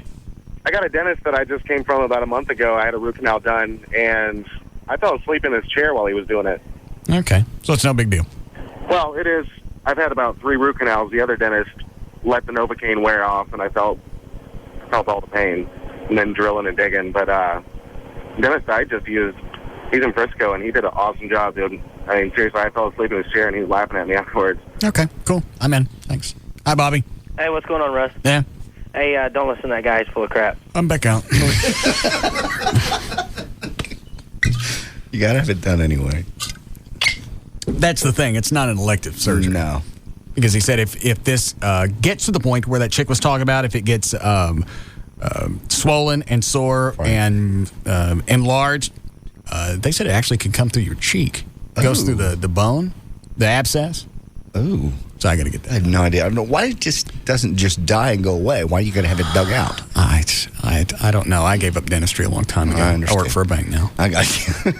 I got a dentist that I just came from about a month ago. I had a root canal done, and I fell asleep in his chair while he was doing it. Okay. So it's no big deal. Well, it is. I've had about 3 root canals. The other dentist let the Novocaine wear off, and I felt all the pain, and then drilling and digging. But dentist I just used, he's in Frisco, and he did an awesome job, dude. I mean, seriously, I fell asleep in his chair, and he was laughing at me afterwards. Okay, cool. I'm in. Thanks. Hi, Bobby. Hey, what's going on, Russ? Yeah. Hey, don't listen to that guy. He's full of crap. I'm back out. You got to have it done anyway. That's the thing. It's not an elective surgery. No. Because he said if this gets to the point where that chick was talking about, if it gets swollen and sore and enlarged, they said it actually can come through your cheek. It goes through the bone, the abscess. Oh. So I got to get that. I have no idea. I don't know why it just doesn't just die and go away. Why you got to have it dug out? I don't know. I gave up dentistry a long time ago. I work for a bank now. I got you.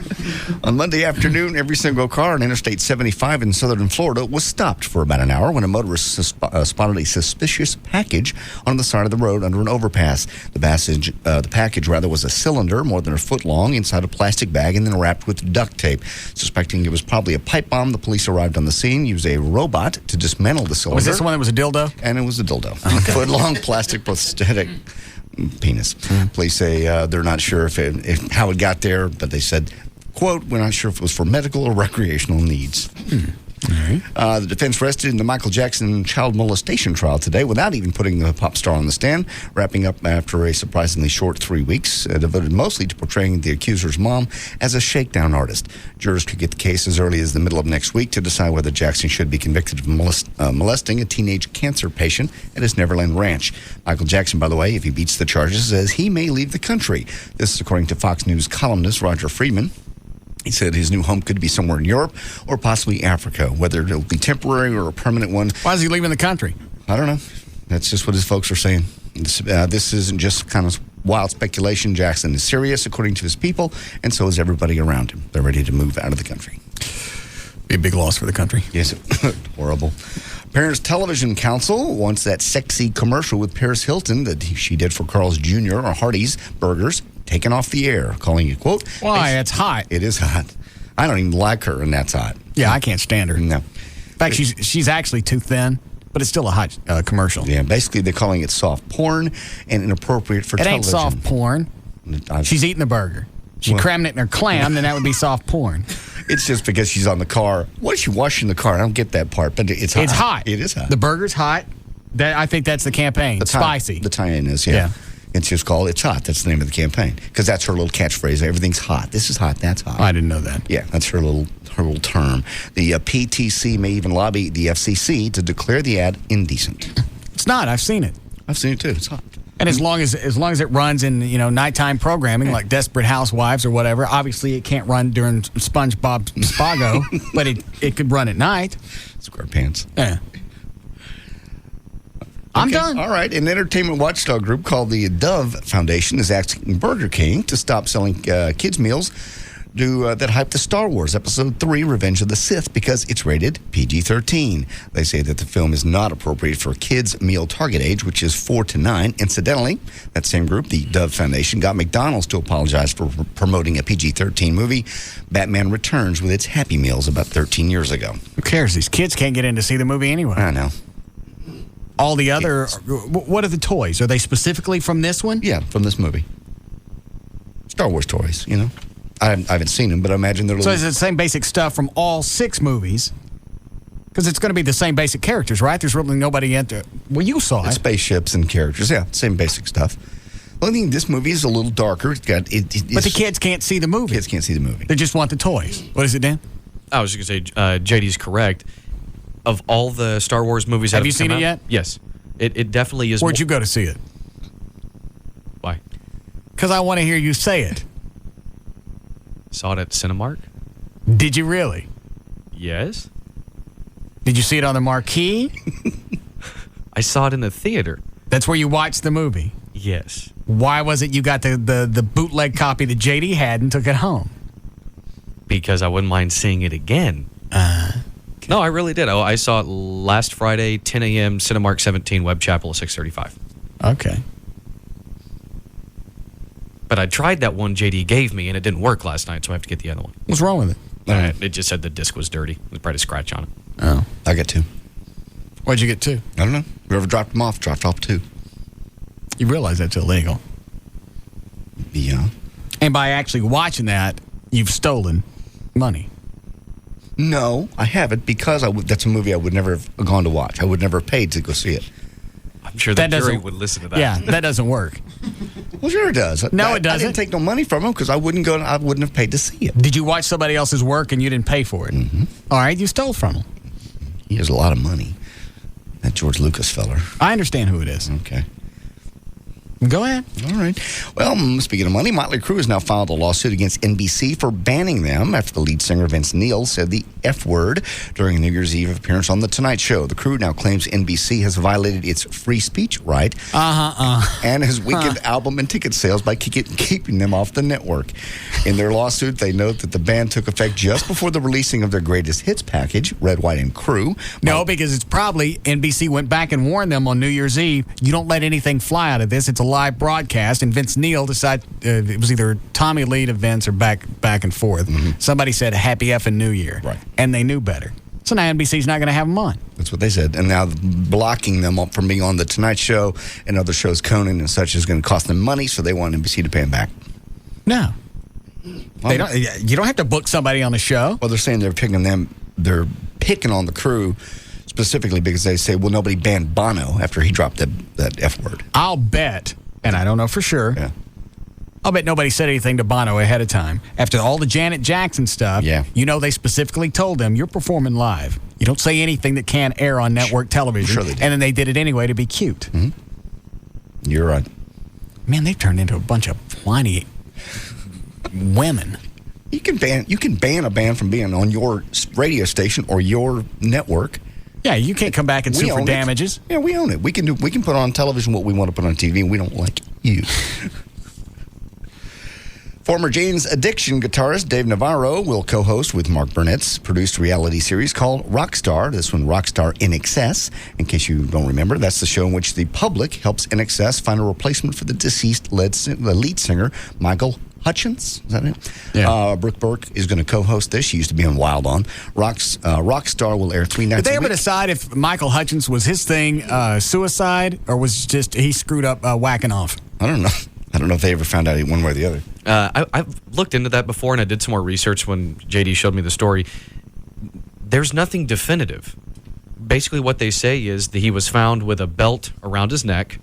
On Monday afternoon, every single car on Interstate 75 in southern Florida was stopped for about an hour when a motorist spotted a suspicious package on the side of the road under an overpass. The package was a cylinder more than a foot long inside a plastic bag and then wrapped with duct tape. Suspecting it was probably a pipe bomb, the police arrived on the scene, used a robot to dismantle the cylinder. Was this the one that was a dildo? And it was a dildo. Foot-long plastic prosthetic penis. Police say they're not sure if how it got there, but they said, quote, "We're not sure if it was for medical or recreational needs." The defense rested in the Michael Jackson child molestation trial today without even putting the pop star on the stand, wrapping up after a surprisingly short 3 weeks, devoted mostly to portraying the accuser's mom as a shakedown artist. Jurors could get the case as early as the middle of next week to decide whether Jackson should be convicted of molesting a teenage cancer patient at his Neverland Ranch. Michael Jackson, by the way, if he beats the charges, says he may leave the country. This is according to Fox News columnist Roger Friedman. He said his new home could be somewhere in Europe or possibly Africa, whether it'll be temporary or a permanent one. Why is he leaving the country? I don't know. That's just what his folks are saying. This isn't just kind of wild speculation. Jackson is serious, according to his people, and so is everybody around him. They're ready to move out of the country. Be a big loss for the country. Yes, horrible. Parents Television Council wants that sexy commercial with Paris Hilton that she did for Carl's Jr. or Hardee's Burgers taken off the air, calling it, quote, "Why? It's hot." It is hot. I don't even like her, and that's hot. Yeah, I can't stand her. No. In fact, she's actually too thin, but it's still a hot commercial. Yeah, basically they're calling it soft porn and inappropriate for television. It ain't soft porn. She's eating the burger. She crammed it in her clam, then that would be soft porn. It's just because she's on the car. What is she washing the car? I don't get that part, but it's hot. It's hot. It is hot. The burger's hot. I think that's the campaign. Spicy. The tie-in is, yeah. It's just called It's Hot. That's the name of the campaign. Because that's her little catchphrase. Everything's hot. This is hot. That's hot. I didn't know that. Yeah, that's her little term. The PTC may even lobby the FCC to declare the ad indecent. It's not. I've seen it. I've seen it too. It's hot. And as long as it runs in nighttime programming like Desperate Housewives or whatever, obviously it can't run during SpongeBob Spago, but it could run at night. SquarePants. Yeah. I'm done. All right. An entertainment watchdog group called the Dove Foundation is asking Burger King to stop selling kids' meals that hype the Star Wars Episode 3 Revenge of the Sith because it's rated PG-13. They say that the film is not appropriate for kids' meal target age, which is 4 to 9. Incidentally, that same group, the Dove Foundation, got McDonald's to apologize for promoting a PG-13 movie, Batman Returns, with its Happy Meals about 13 years ago. Who cares? These kids can't get in to see the movie anyway. I know. All the other... What are the toys? Are they specifically from this one? Yeah, from this movie. Star Wars toys, I haven't seen them, but I imagine they're... So it's the same basic stuff from all 6 movies? Because it's going to be the same basic characters, right? There's really nobody in there. Well, you saw it. Spaceships and characters, yeah. Same basic stuff. The only thing, this movie is a little darker. It's got... But the kids can't see the movie. Kids can't see the movie. They just want the toys. What is it, Dan? I was just going to say, JD's correct. Of all the Star Wars movies that have you seen it yet? Yes. It definitely is. Where'd you go to see it? Why? Because I want to hear you say it. Saw it at Cinemark. Did you really? Yes. Did you see it on the marquee? I saw it in the theater. That's where you watched the movie? Yes. Why was it you got the bootleg copy that JD had and took it home? Because I wouldn't mind seeing it again. No, I really did. I saw it last Friday, 10 a.m., Cinemark 17, Webb Chapel, 635. Okay. But I tried that one JD gave me, and it didn't work last night, so I have to get the other one. What's wrong with it? It just said the disc was dirty. There's probably a scratch on it. Oh. I got 2. Why'd you get 2? I don't know. Whoever dropped them off, dropped off 2. You realize that's illegal. Yeah. And by actually watching that, you've stolen money. No, I haven't, because that's a movie I would never have gone to watch. I would never have paid to go see it. I'm sure the jury would listen to that. Yeah, that doesn't work. Well, sure it does. No, it doesn't. I didn't take no money from him because I wouldn't have paid to see it. Did you watch somebody else's work and you didn't pay for it? Mm-hmm. All right, you stole from him. He has a lot of money. That George Lucas feller. I understand who it is. Okay. Go ahead. All right. Well, speaking of money, Motley Crue has now filed a lawsuit against NBC for banning them after the lead singer Vince Neil said the F word during a New Year's Eve appearance on The Tonight Show. The Crue now claims NBC has violated its free speech right and has weakened album and ticket sales by keeping them off the network. In their lawsuit, they note that the ban took effect just before the releasing of their greatest hits package, Red, White, and Crue. No, because it's probably NBC went back and warned them on New Year's Eve, you don't let anything fly out of this. It's a live broadcast, and Vince Neil decided it was either Tommy Lee to Vince or back and forth. Somebody said Happy Effing New Year, right? And they knew better. So now NBC's not going to have them on. That's what they said. And now blocking them from being on The Tonight Show and other shows, Conan and such, is going to cost them money, so they want NBC to pay them back. No. They don't, you don't have to book somebody on the show. Well, they're saying they're picking on the Crue specifically because they say, well, nobody banned Bono after he dropped that F word. I'll bet, and I don't know for sure, I'll bet nobody said anything to Bono ahead of time. After all the Janet Jackson stuff, they specifically told them, you're performing live. You don't say anything that can't air on network television. Sure they did. And then they did it anyway to be cute. You're right. Man, they've turned into a bunch of whiny women. You can ban a band from being on your radio station or your network. Yeah, you can't come back and sue for damages. Yeah, we own it. We can put on television what we want to put on TV, and we don't like you. Former Jane's Addiction guitarist Dave Navarro will co-host with Mark Burnett's produced reality series called Rockstar. This one, Rockstar In Excess. In case you don't remember, that's the show in which the public helps In Excess find a replacement for the deceased lead singer, Michael Hutchins. Is that it? Yeah. Brooke Burke is going to co-host this. She used to be on Wild On. Rockstar will air 3 nights a week. Did they ever decide if Michael Hutchins was his thing suicide or was just he screwed up whacking off? I don't know. I don't know if they ever found out one way or the other. I've looked into that before, and I did some more research when JD showed me the story. There's nothing definitive. Basically, what they say is that he was found with a belt around his neck.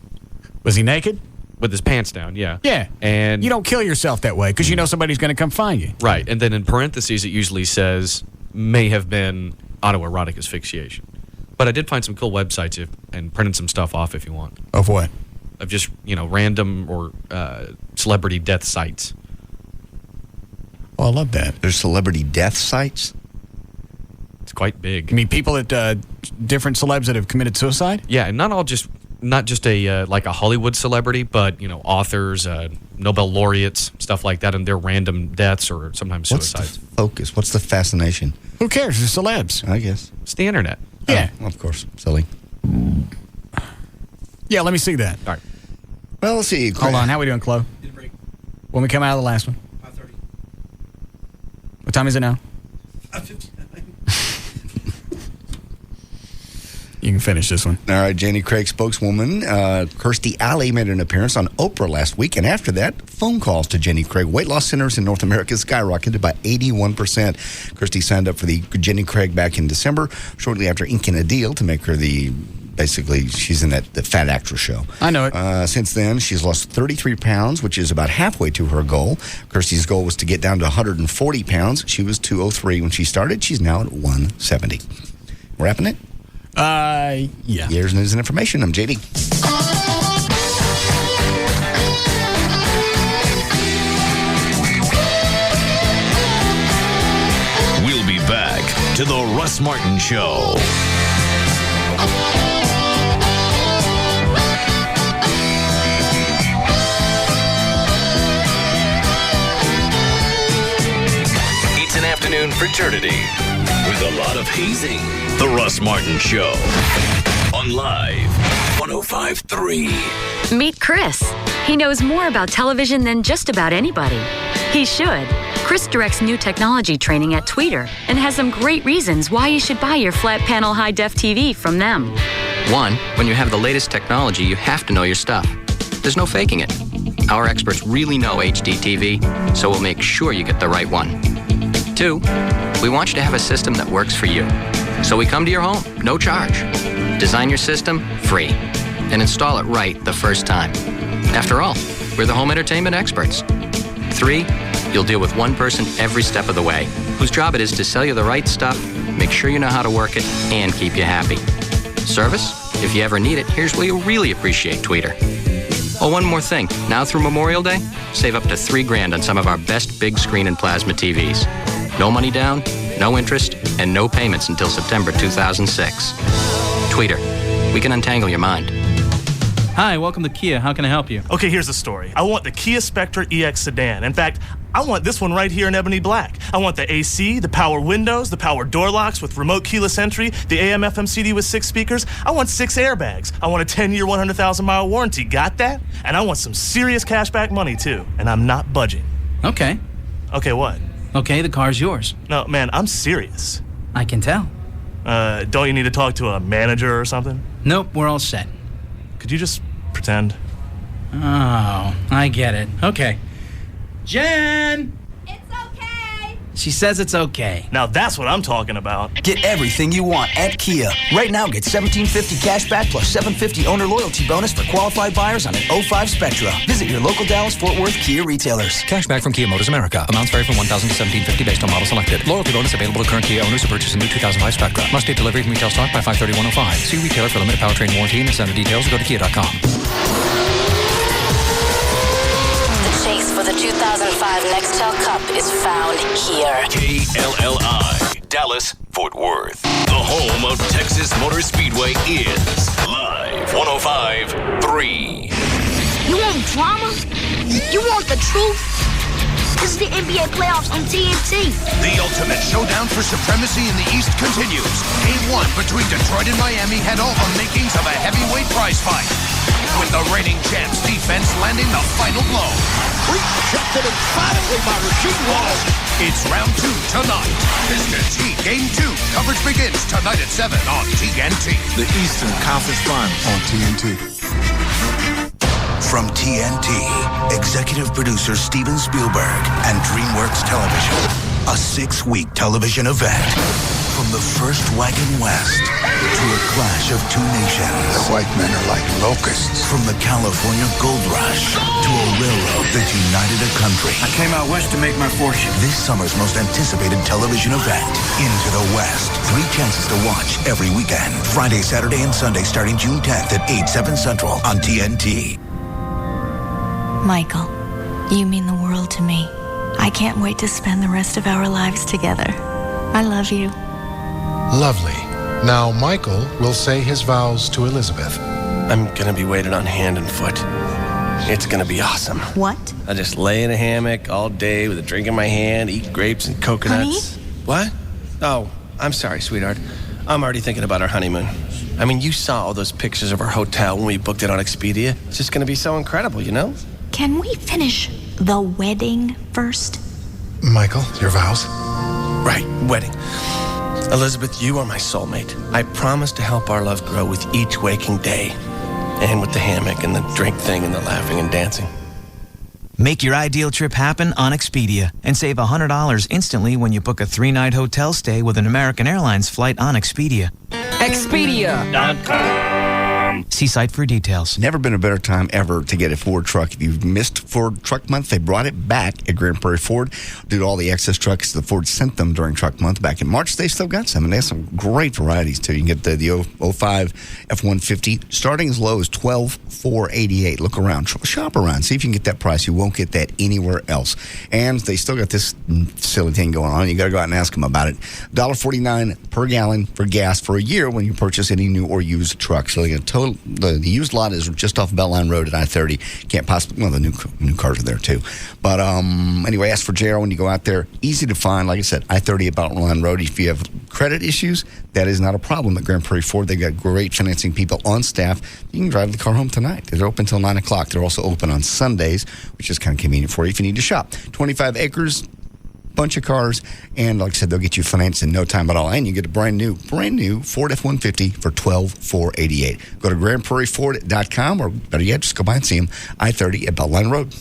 Was he naked? With his pants down, yeah. Yeah. And you don't kill yourself that way because you know somebody's going to come find you. Right. And then in parentheses, it usually says, may have been autoerotic asphyxiation. But I did find some cool websites and printed some stuff off if you want. Of what? Of just, random or celebrity death sites. Oh, I love that. There's celebrity death sites? It's quite big. You mean people that, different celebs that have committed suicide? Yeah, and not just a like a Hollywood celebrity, but authors, Nobel laureates, stuff like that, and their random deaths or sometimes suicides. What's the focus? What's the fascination? Who cares? They're celebs. I guess it's the internet. Yeah, of course, silly. Yeah, let me see that. All right. Well, let's see. Hold on. How we doing, Chloe? Did a break. When we come out of the last one? 5:30. What time is it now? 5:59. You can finish this one. All right, Jenny Craig spokeswoman Kirstie Alley made an appearance on Oprah last week, and after that, phone calls to Jenny Craig weight loss centers in North America skyrocketed by 81%. Kirstie signed up for the Jenny Craig back in December, shortly after inking a deal to make her basically, she's in the Fat Actress show. I know it. Since then, she's lost 33 pounds, which is about halfway to her goal. Kirstie's goal was to get down to 140 pounds. She was 203 when she started. She's now at 170. Wrapping it? Yeah. Here's news and information. I'm JD. We'll be back to the Russ Martin Show. It's an afternoon fraternity with a lot of hazing. The Russ Martin Show. On Live 105.3. Meet Chris. He knows more about television than just about anybody. He should. Chris directs new technology training at Tweeter and has some great reasons why you should buy your flat panel high-def TV from them. One, when you have the latest technology, you have to know your stuff. There's no faking it. Our experts really know HD TV, so we'll make sure you get the right one. Two, we want you to have a system that works for you. So we come to your home, no charge. Design your system free and install it right the first time. After all, we're the home entertainment experts. Three, you'll deal with one person every step of the way, whose job it is to sell you the right stuff, make sure you know how to work it, and keep you happy. Service? If you ever need it, here's where you'll really appreciate Tweeter. Oh, one more thing. Now through Memorial Day, save up to $3,000 on some of our best big screen and plasma TVs. No money down, no interest, and no payments until September 2006. Tweeter, we can untangle your mind. Hi, welcome to Kia. How can I help you? Okay, here's the story. I want the Kia Spectre EX sedan. In fact, I want this one right here in ebony black. I want the AC, the power windows, the power door locks with remote keyless entry, the AM/FM CD with 6 speakers. I want 6 airbags. I want a 10-year, 100,000-mile warranty. Got that? And I want some serious cashback money, too. And I'm not budging. Okay. Okay, what? Okay, the car's yours. No, man, I'm serious. I can tell. Don't you need to talk to a manager or something? Nope, we're all set. Could you just pretend? Oh, I get it. Okay. Jen! It's okay. She says it's okay. Now that's what I'm talking about. Get everything you want at Kia. Right now, get $1,750 cash back plus $750 owner loyalty bonus for qualified buyers on an 05 Spectra. Visit your local Dallas-Fort Worth Kia retailers. Cash back from Kia Motors America. Amounts vary from $1,000 to $1,750 based on model selected. Loyalty bonus available to current Kia owners who purchase a new 2005 Spectra. Must take delivery from retail stock by 5/30/105. See retailer for limited powertrain warranty and incentive details or go to kia.com. For the 2005 Nextel Cup is found here. KLLI, Dallas, Fort Worth. The home of Texas Motor Speedway is Live 105.3. You want drama? You want the truth? This is the NBA playoffs on TNT. The ultimate showdown for supremacy in the East continues. Game 1 between Detroit and Miami had all the makings of a heavyweight prize fight, with the reigning champs defense landing the final blow. Rejected emphatically by Rasheed Wallace. It's round 2 tonight. Pistons Heat Game 2. Coverage begins tonight at 7 on TNT. The Eastern Conference Final on TNT. From TNT, executive producer Steven Spielberg and DreamWorks Television, a 6-week television event. From the first wagon west to a clash of two nations. The white men are like locusts. From the California gold rush to a railroad that united a country. I came out west to make my fortune. This summer's most anticipated television event, Into the West. 3 chances to watch every weekend. Friday, Saturday, and Sunday starting June 10th at 8, 7 Central on TNT. Michael, you mean the world to me. I can't wait to spend the rest of our lives together. I love you. Lovely. Now Michael will say his vows to Elizabeth. I'm gonna be waited on hand and foot. It's gonna be awesome. What? I just lay in a hammock all day with a drink in my hand, eat grapes and coconuts. Honey? What? Oh, I'm sorry, sweetheart. I'm already thinking about our honeymoon. I mean, you saw all those pictures of our hotel when we booked it on Expedia. It's just gonna be so incredible, you know? Can we finish the wedding first? Michael, your vows? Right, wedding. Elizabeth, you are my soulmate. I promise to help our love grow with each waking day. And with the hammock and the drink thing and the laughing and dancing. Make your ideal trip happen on Expedia and save $100 instantly when you book a 3-night hotel stay with an American Airlines flight on Expedia. Expedia.com. See site for details. Never been a better time ever to get a Ford truck. If you've missed Ford Truck Month, they brought it back at Grand Prairie Ford due to all the excess trucks that Ford sent them during Truck Month back in March. They still got some, and they have some great varieties, too. You can get the 05 F-150 starting as low as $12,488. Look around. Shop around. See if you can get that price. You won't get that anywhere else. And they still got this silly thing going on. You got to go out and ask them about it. $1.49 per gallon for gas for a year when you purchase any new or used truck. So the used lot is just off Beltline Road at I-30. Can't possibly, well, the new cars are there too. But anyway, ask for JR when you go out there. Easy to find. Like I said, I-30 at Beltline Road. If you have credit issues, that is not a problem at Grand Prairie Ford. They've got great financing people on staff. You can drive the car home tonight. They're open until 9 o'clock. They're also open on Sundays, which is kind of convenient for you if you need to shop. 25 acres. Bunch of cars, and like I said, they'll get you financed in no time at all, and you get a brand new Ford F-150 for $12,488. Go to GrandPrairieFord.com, or better yet, just go by and see them, I-30 at Beltline Road.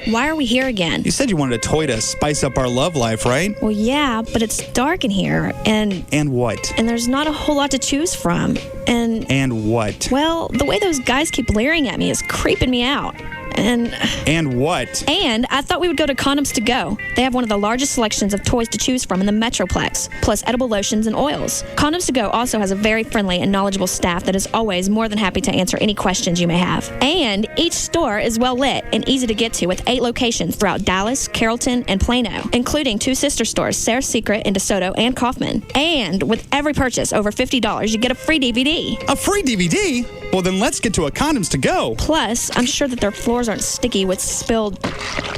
Why are we here again? You said you wanted a toy to spice up our love life, right? Well, yeah, but it's dark in here, and what? And there's not a whole lot to choose from, and what? Well, the way those guys keep leering at me is creeping me out. And what? And I thought we would go to Condoms to Go. They have one of the largest selections of toys to choose from in the Metroplex, plus edible lotions and oils. Condoms to Go also has a very friendly and knowledgeable staff that is always more than happy to answer any questions you may have. And each store is well lit and easy to get to with 8 locations throughout Dallas, Carrollton, and Plano, including 2 sister stores, Sarah's Secret in DeSoto and Kaufman. And with every purchase over $50, you get a free DVD. A free DVD? Well, then let's get to a Condoms to Go. Plus, I'm sure that their floors aren't sticky with spilled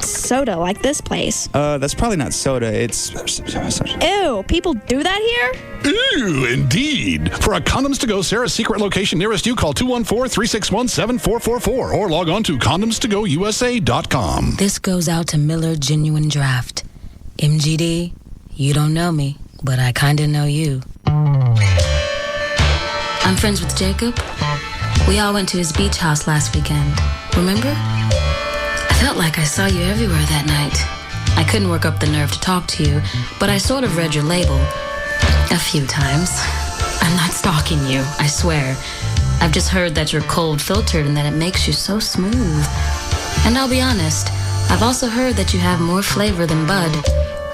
soda like this place. That's probably not soda. It's... Ew, people do that here? Ew, indeed. For a Condoms to Go Sarah's Secret location nearest you, call 214-361-7444 or log on to condomstogousa.com. This goes out to Miller Genuine Draft. MGD, you don't know me, but I kinda know you. I'm friends with Jacob. We all went to his beach house last weekend. Remember? I felt like I saw you everywhere that night. I couldn't work up the nerve to talk to you, but I sort of read your label. A few times. I'm not stalking you, I swear. I've just heard that you're cold-filtered and that it makes you so smooth. And I'll be honest, I've also heard that you have more flavor than Bud.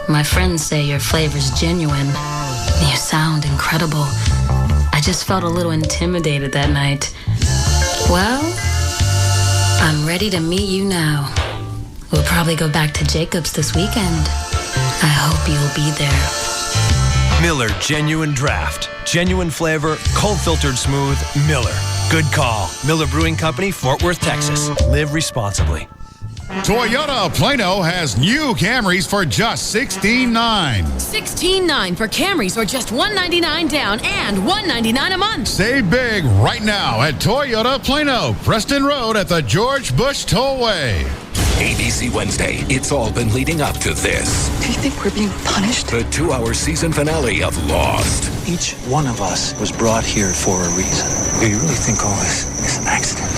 My friends say your flavor's genuine. You sound incredible. I just felt a little intimidated that night. Well, I'm ready to meet you now. We'll probably go back to Jacob's this weekend. I hope you'll be there. Miller Genuine Draft. Genuine flavor, cold-filtered smooth, Miller. Good call. Miller Brewing Company, Fort Worth, Texas. Live responsibly. Toyota of Plano has new Camrys for just $16,900. $16,900 for Camrys, or just $199 down and $199 a month. Save big right now at Toyota of Plano, Preston Road at the George Bush Tollway. ABC Wednesday. It's all been leading up to this. Do you think we're being punished? The 2-hour season finale of Lost. Each one of us was brought here for a reason. Do you really think all this is an accident?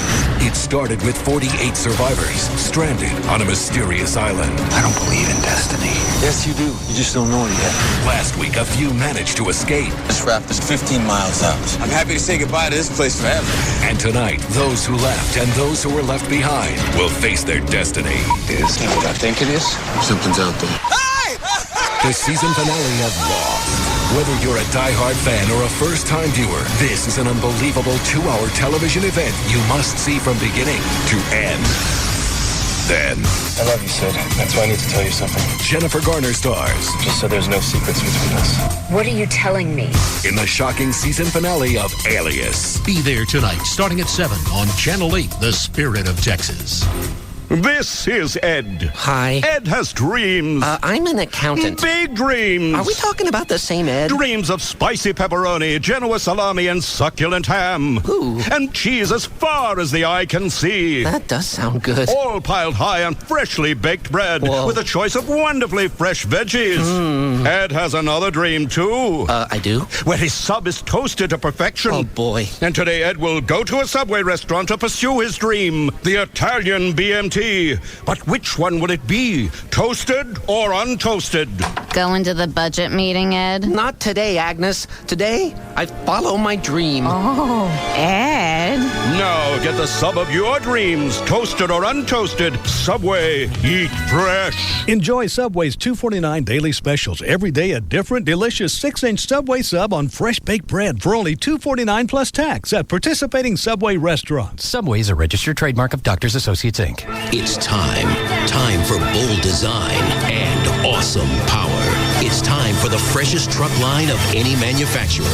It started with 48 survivors stranded on a mysterious island. I don't believe in destiny. Yes, you do. You just don't know it yet. Last week, a few managed to escape. This raft is 15 miles out. I'm happy to say goodbye to this place forever. And tonight, those who left and those who were left behind will face their destiny. Is that what I think it is? Something's out there. The season finale of Lost. Whether you're a diehard fan or a first-time viewer, this is an unbelievable 2-hour television event you must see from beginning to end. Then, I love you, Sid. That's why I need to tell you something. Jennifer Garner stars. Just so there's no secrets between us. What are you telling me? In the shocking season finale of Alias. Be there tonight, starting at 7 on Channel 8, The Spirit of Texas. This is Ed. Hi. Ed has dreams. I'm an accountant. Big dreams. Are we talking about the same Ed? Dreams of spicy pepperoni, Genoa salami, and succulent ham. Ooh. And cheese as far as the eye can see. That does sound good. All piled high on freshly baked bread. Whoa. With a choice of wonderfully fresh veggies. Ed has another dream, too. I do? Where his sub is toasted to perfection. Oh, boy. And today Ed will go to a Subway restaurant to pursue his dream, the Italian BMT. But which one will it be? Toasted or untoasted? Going to the budget meeting, Ed? Not today, Agnes. Today, I follow my dream. Oh, Ed. Now get the sub of your dreams, toasted or untoasted. Subway, eat fresh. Enjoy Subway's $2.49 daily specials. Every day a different, delicious 6-inch Subway sub on fresh baked bread for only $2.49 plus tax at participating Subway restaurants. Subway is a registered trademark of Doctors Associates, Inc. It's time for bold design and awesome power. It's time for the freshest truck line of any manufacturer.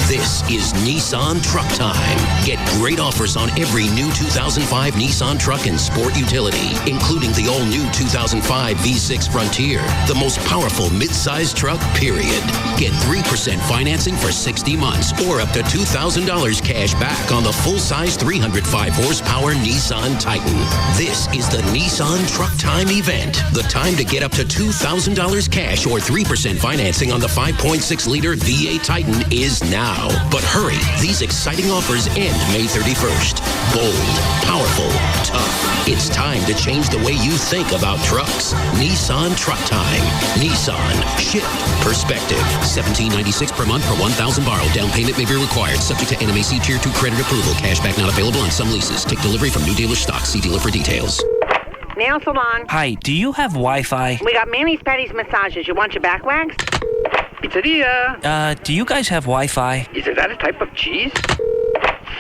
This is Nissan Truck Time. Get great offers on every new 2005 Nissan truck and sport utility, including the all-new 2005 V6 Frontier, the most powerful mid-size truck, period. Get 3% financing for 60 months or up to $2,000 cash back on the full-size 305-horsepower Nissan Titan. This is the Nissan Truck Time event. The time to get up to $2,000 cash or 3% financing on the 5.6-liter V8 Titan is now. But hurry, these exciting offers end May 31st. Bold, powerful, tough. It's time to change the way you think about trucks. Nissan Truck Time. Nissan. Shift perspective. $17.96 per month per 1,000 borrowed. Down payment may be required. Subject to NMAC Tier 2 credit approval. Cashback not available on some leases. Take delivery from new dealer stock. See dealer for details. Nail salon. Hi, do you have Wi-Fi? We got manis, petties, massages. You want your back waxed? Pizzeria. Do you guys have Wi-Fi? Is that a type of cheese?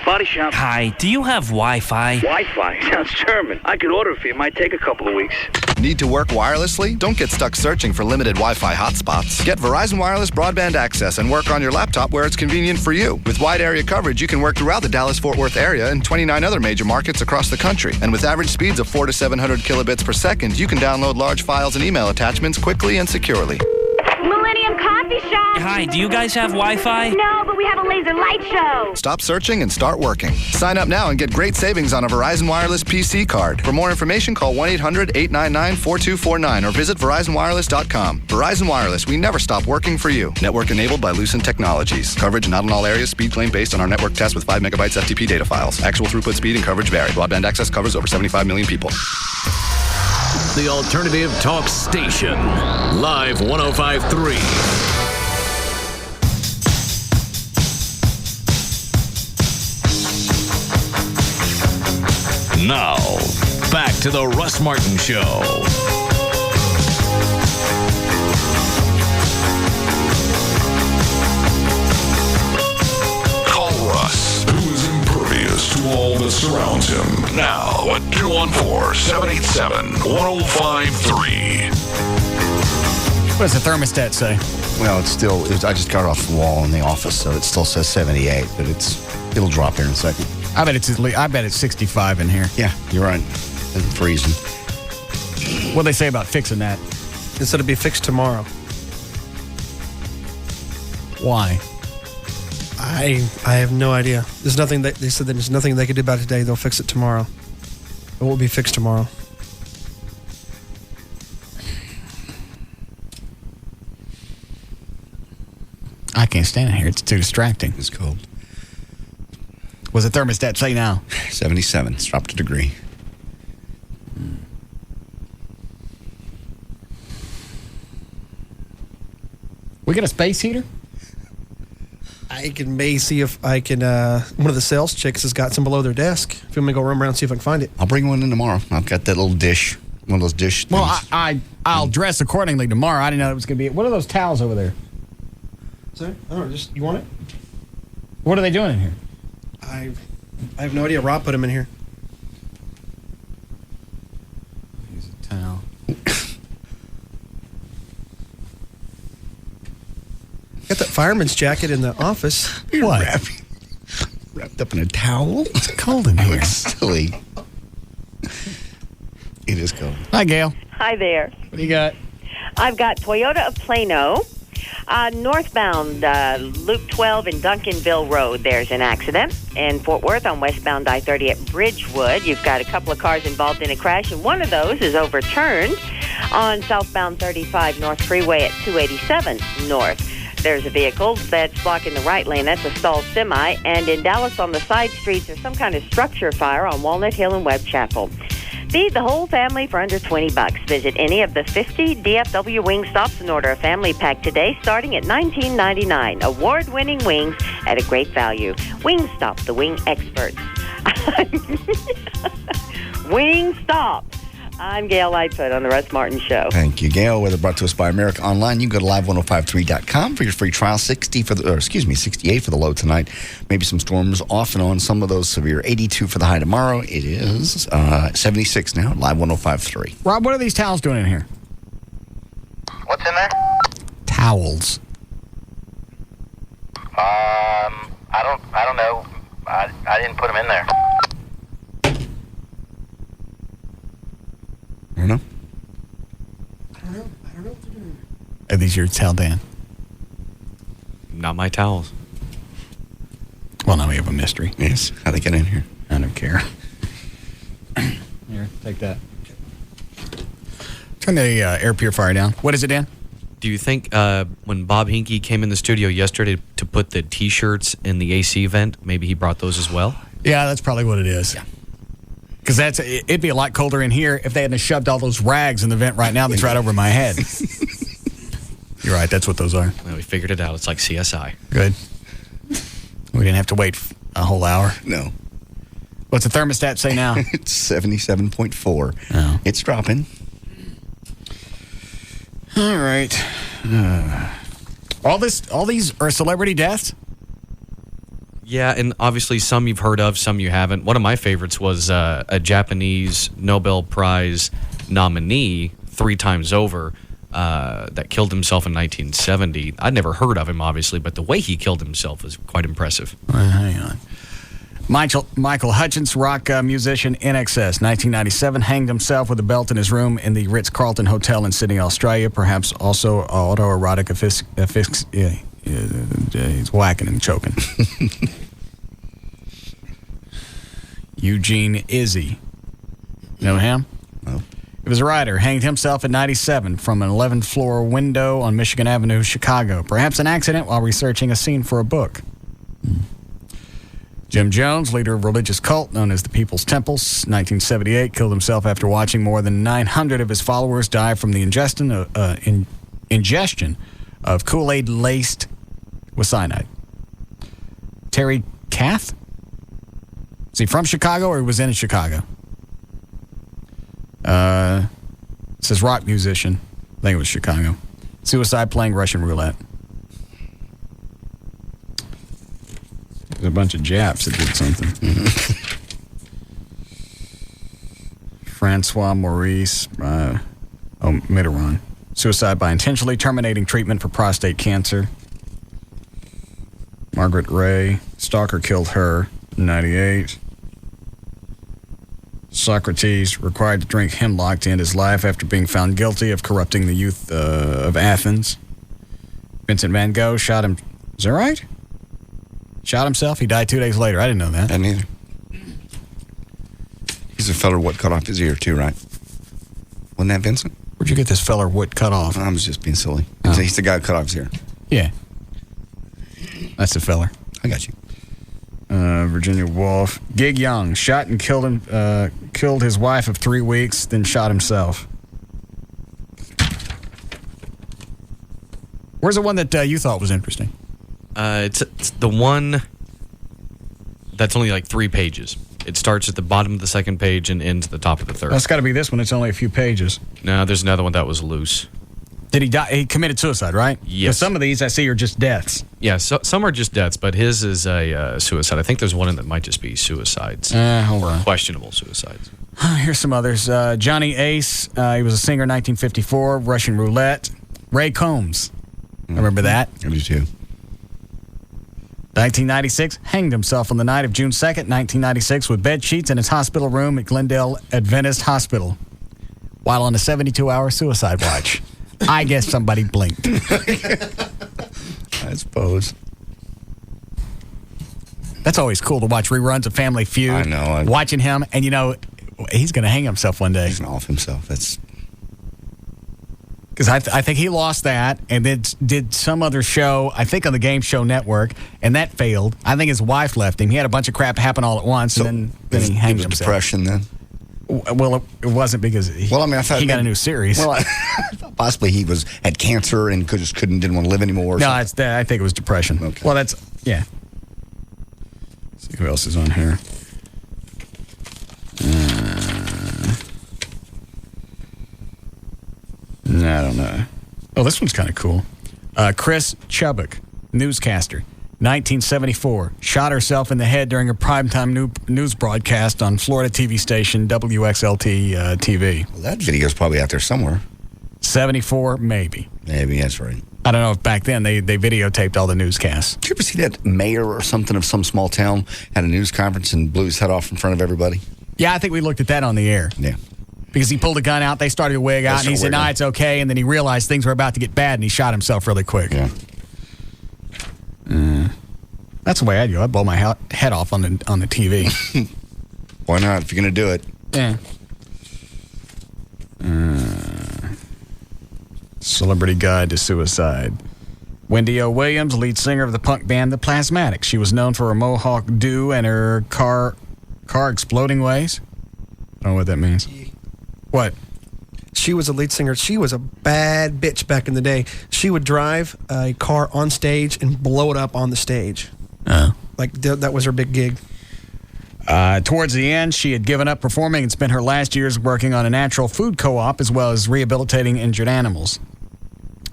Body shop. Hi, do you have Wi-Fi? Wi-Fi? Sounds German. I could order it for you. Might take a couple of weeks. Need to work wirelessly? Don't get stuck searching for limited Wi-Fi hotspots. Get Verizon Wireless broadband access and work on your laptop where it's convenient for you. With wide area coverage, you can work throughout the Dallas-Fort Worth area and 29 other major markets across the country. And with average speeds of 400 to 700 kilobits per second, you can download large files and email attachments quickly and securely. Millennium Coffee Shop. Hi, do you guys have Wi-Fi? No, but we have a laser light show. Stop searching and start working. Sign up now and get great savings on a Verizon Wireless PC card. For more information, call 1-800-899-4249 or visit VerizonWireless.com. Verizon Wireless, we never stop working for you. Network enabled by Lucent Technologies. Coverage not in all areas. Speed claim based on our network test with 5 megabytes FTP data files. Actual throughput speed and coverage vary. Broadband access covers over 75 million people. The Alternative Talk Station. Live 105.3. Now, back to the Russ Martin Show. Call Russ, who is impervious to all that surrounds him. Now at 214-787-1053. What does the thermostat say? Well, I just got it off the wall in the office, so it still says 78, but it'll drop here in a second. I bet it's 65 in here. Yeah, you're right. It's freezing. What'd they say about fixing that? It said it'd be fixed tomorrow. Why? I have no idea. There's nothing they said that there's nothing they could do about it today. They'll fix it tomorrow. It will be fixed tomorrow. I can't stand it here. It's too distracting. It's cold. What's the thermostat say now? 77. It's dropped a degree. We got a space heater? I may see if I can. One of the sales chicks has got some below their desk. If you want me to go run around and see if I can find it. I'll bring one in tomorrow. I've got that little dish. One of those dish things. Well, I'll dress accordingly tomorrow. I didn't know it was going to be. What are those towels over there? Sorry? I don't know. You want it? What are they doing in here? I have no idea. Rob put them in here. Use a towel. Got that fireman's jacket in the office. What? Wrapped up in a towel? It's cold in here. Silly. It is cold. Hi, Gail. Hi there. What do you got? I've got Toyota of Plano. Northbound Loop 12 and Duncanville Road, there's an accident. In Fort Worth on westbound I-30 at Bridgewood, you've got a couple of cars involved in a crash, and one of those is overturned. On southbound 35 North Freeway at 287 North, there's a vehicle that's blocking the right lane. That's a stalled semi. And in Dallas on the side streets, there's some kind of structure fire on Walnut Hill and Webb Chapel. Feed the whole family for under $20. Visit any of the 50 DFW wing stops and order a family pack today, starting at $19.99. Award-winning wings at a great value. Wingstop, the wing experts. Wingstop. I'm Gail Lightfoot on the Russ Martin Show. Thank you, Gail. Weather brought to us by America Online. You can go to live1053.com for your free trial. 68 for the low tonight. Maybe some storms off and on. Some of those severe. 82 for the high tomorrow. It is 76 now. Live 105.3. Rob, what are these towels doing in here? What's in there? Towels. I don't know. I didn't put them in there. I don't know. I don't know what they're doing. Are these your towel, Dan? Not my towels. Well, now we have a mystery. Yes. How'd they get in here? I don't care. Here, take that. Turn the air purifier down. What is it, Dan? Do you think when Bob Hinkie came in the studio yesterday to put the T-shirts in the AC vent, maybe he brought those as well? Yeah, that's probably what it is. Yeah. Because it'd be a lot colder in here if they hadn't shoved all those rags in the vent right now that's right over my head. You're right, that's what those are. Well, we figured it out. It's like CSI. Good. We didn't have to wait a whole hour. No. What's the thermostat say now? It's 77.4. Oh. It's dropping. All right. All these are celebrity deaths? Yeah, and obviously some you've heard of, some you haven't. One of my favorites was a Japanese Nobel Prize nominee 3 times over that killed himself in 1970. I'd never heard of him, obviously, but the way he killed himself was quite impressive. Hang on. Michael Hutchence, rock musician, INXS, 1997, hanged himself with a belt in his room in the Ritz-Carlton Hotel in Sydney, Australia. Perhaps also autoerotic he's whacking and choking. Eugene Izzy. Know him? No. He was a writer, hanged himself at 97 from an 11th floor window on Michigan Avenue, Chicago. Perhaps an accident while researching a scene for a book. Jim Jones, leader of a religious cult known as the People's Temples, 1978, killed himself after watching more than 900 of his followers die from the ingestion of Kool-Aid laced with cyanide. Terry Kath? Is he from Chicago or he was in Chicago? It says rock musician. I think it was Chicago. Suicide playing Russian roulette. There's a bunch of Japs that did something. Francois Maurice Mitterrand. Suicide by intentionally terminating treatment for prostate cancer. Margaret Ray. Stalker killed her. 98. Socrates required to drink hemlock to end his life after being found guilty of corrupting the youth of Athens. Vincent van Gogh shot him. Is that right? Shot himself. He died 2 days later. I didn't know that. I didn't either. He's a feller what cut off his ear too, right? Wasn't that Vincent? Where'd you get this feller what cut off? I was just being silly. He's the guy who cut off his ear. Yeah. That's the feller. I got you. Virginia Woolf. Gig Young shot and killed his wife of 3 weeks, then shot himself. Where's the one that you thought was interesting? It's the one that's only like 3 pages. It starts at the bottom of the second page and ends at the top of the third. That's got to be this one. It's only a few pages. No, there's another one that was loose. Did he die? He committed suicide, right? Yes. Some of these I see are just deaths. Yeah, so, some are just deaths, but his is a suicide. I think there's one that might just be suicides. Hold on. Questionable suicides. Here's some others. Johnny Ace. He was a singer, 1954. Russian roulette. Ray Combs. Remember that? I do too. 1996, hanged himself on the night of June 2nd, 1996, with bed sheets in his hospital room at Glendale Adventist Hospital while on a 72-hour suicide watch. I guess somebody blinked. I suppose. That's always cool to watch reruns of Family Feud. I know. Watching him, and he's going to hang himself one day. He's going to off himself. That's... Because I think he lost that and then did some other show, I think on the Game Show Network, and that failed. I think his wife left him. He had a bunch of crap happen all at once, so and then he hanged himself. Depression then? Well, it wasn't because he got a new series. Well, I thought possibly he had cancer and didn't want to live anymore. No, I think it was depression. Okay. Well, yeah. Let's see who else is on here. I don't know. Oh, this one's kind of cool. Chris Chubbuck, newscaster, 1974, shot herself in the head during a primetime news broadcast on Florida TV station WXLT TV. Well, that video's probably out there somewhere. 74, maybe. Maybe, that's right. I don't know if back then they videotaped all the newscasts. Did you ever see that mayor or something of some small town had a news conference and blew his head off in front of everybody? Yeah, I think we looked at that on the air. Yeah. Because he pulled a gun out, they started to wig out, and he said, it's okay, and then he realized things were about to get bad, and he shot himself really quick. Yeah. That's the way I'd go. I'd blow my head off on the TV. Why not, if you're going to do it? Yeah. Celebrity Guide to Suicide. Wendy O. Williams, lead singer of the punk band The Plasmatics. She was known for her mohawk do and her car exploding ways. I don't know what that means. What? She was a lead singer. She was a bad bitch back in the day. She would drive a car on stage and blow it up on the stage. Oh. Like, that was her big gig. Towards the end, she had given up performing and spent her last years working on a natural food co-op as well as rehabilitating injured animals.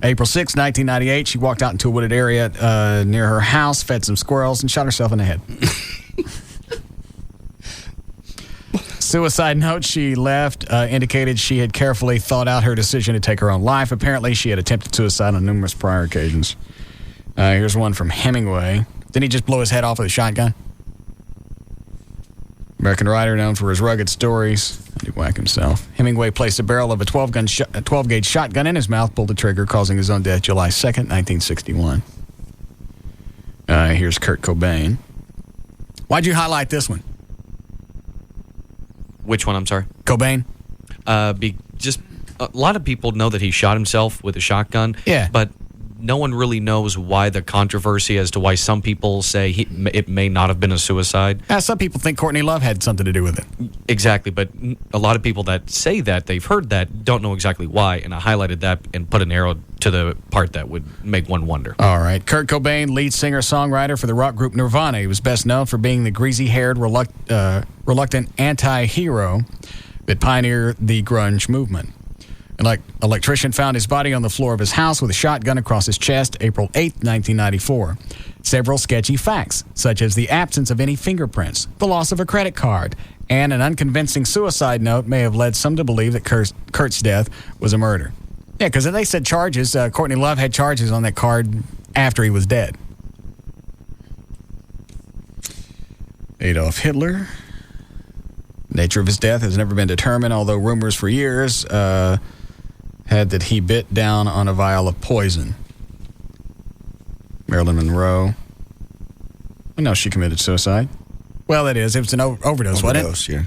April 6, 1998, she walked out into a wooded area near her house, fed some squirrels, and shot herself in the head. Suicide note she left indicated she had carefully thought out her decision to take her own life. Apparently, she had attempted suicide on numerous prior occasions. Here's one from Hemingway. Didn't he just blow his head off with a shotgun? American writer known for his rugged stories. He whacked himself. Hemingway placed a barrel of a 12-gauge shotgun in his mouth, pulled the trigger, causing his own death July 2nd, 1961. Here's Kurt Cobain. Why'd you highlight this one? Which one, I'm sorry? Cobain? Just a lot of people know that he shot himself with a shotgun. Yeah. But no one really knows why the controversy as to why some people say it may not have been a suicide. Some people think Courtney Love had something to do with it. Exactly, but a lot of people that say that, they've heard that, don't know exactly why, and I highlighted that and put an arrow to the part that would make one wonder. All right. Kurt Cobain, lead singer-songwriter for the rock group Nirvana. He was best known for being the greasy-haired, reluctant anti-hero that pioneered the grunge movement. An electrician found his body on the floor of his house with a shotgun across his chest April 8, 1994. Several sketchy facts, such as the absence of any fingerprints, the loss of a credit card, and an unconvincing suicide note may have led some to believe that Kurt's death was a murder. Yeah, because they said charges. Courtney Love had charges on that card after he was dead. Adolf Hitler. Nature of his death has never been determined, although rumors for years had that he bit down on a vial of poison. Marilyn Monroe. Well, no, she committed suicide. Well, it was an overdose, wasn't it? Overdose, yeah.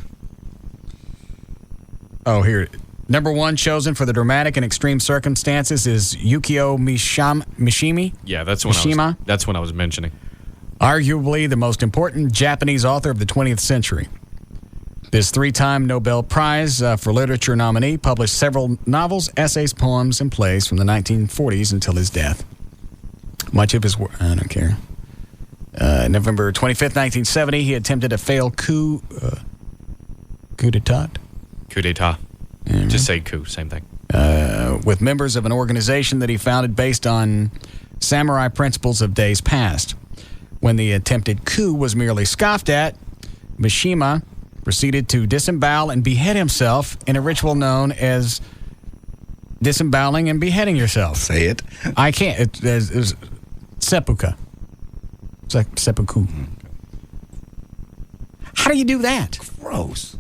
Oh, here. Number one chosen for the dramatic and extreme circumstances is Yukio Mishima. Yeah, that's when I was mentioning. Arguably the most important Japanese author of the 20th century. This three-time Nobel Prize for Literature nominee published several novels, essays, poems, and plays from the 1940s until his death. Much of his work... I don't care. November 25th, 1970, he attempted a failed coup d'etat? Coup d'etat. Just say coup, same thing. With members of an organization that he founded based on samurai principles of days past. When the attempted coup was merely scoffed at, Mishima proceeded to disembowel and behead himself in a ritual known as disemboweling and beheading yourself. Say it. I can't. It's seppuku. It's like seppuku. How do you do that? Gross.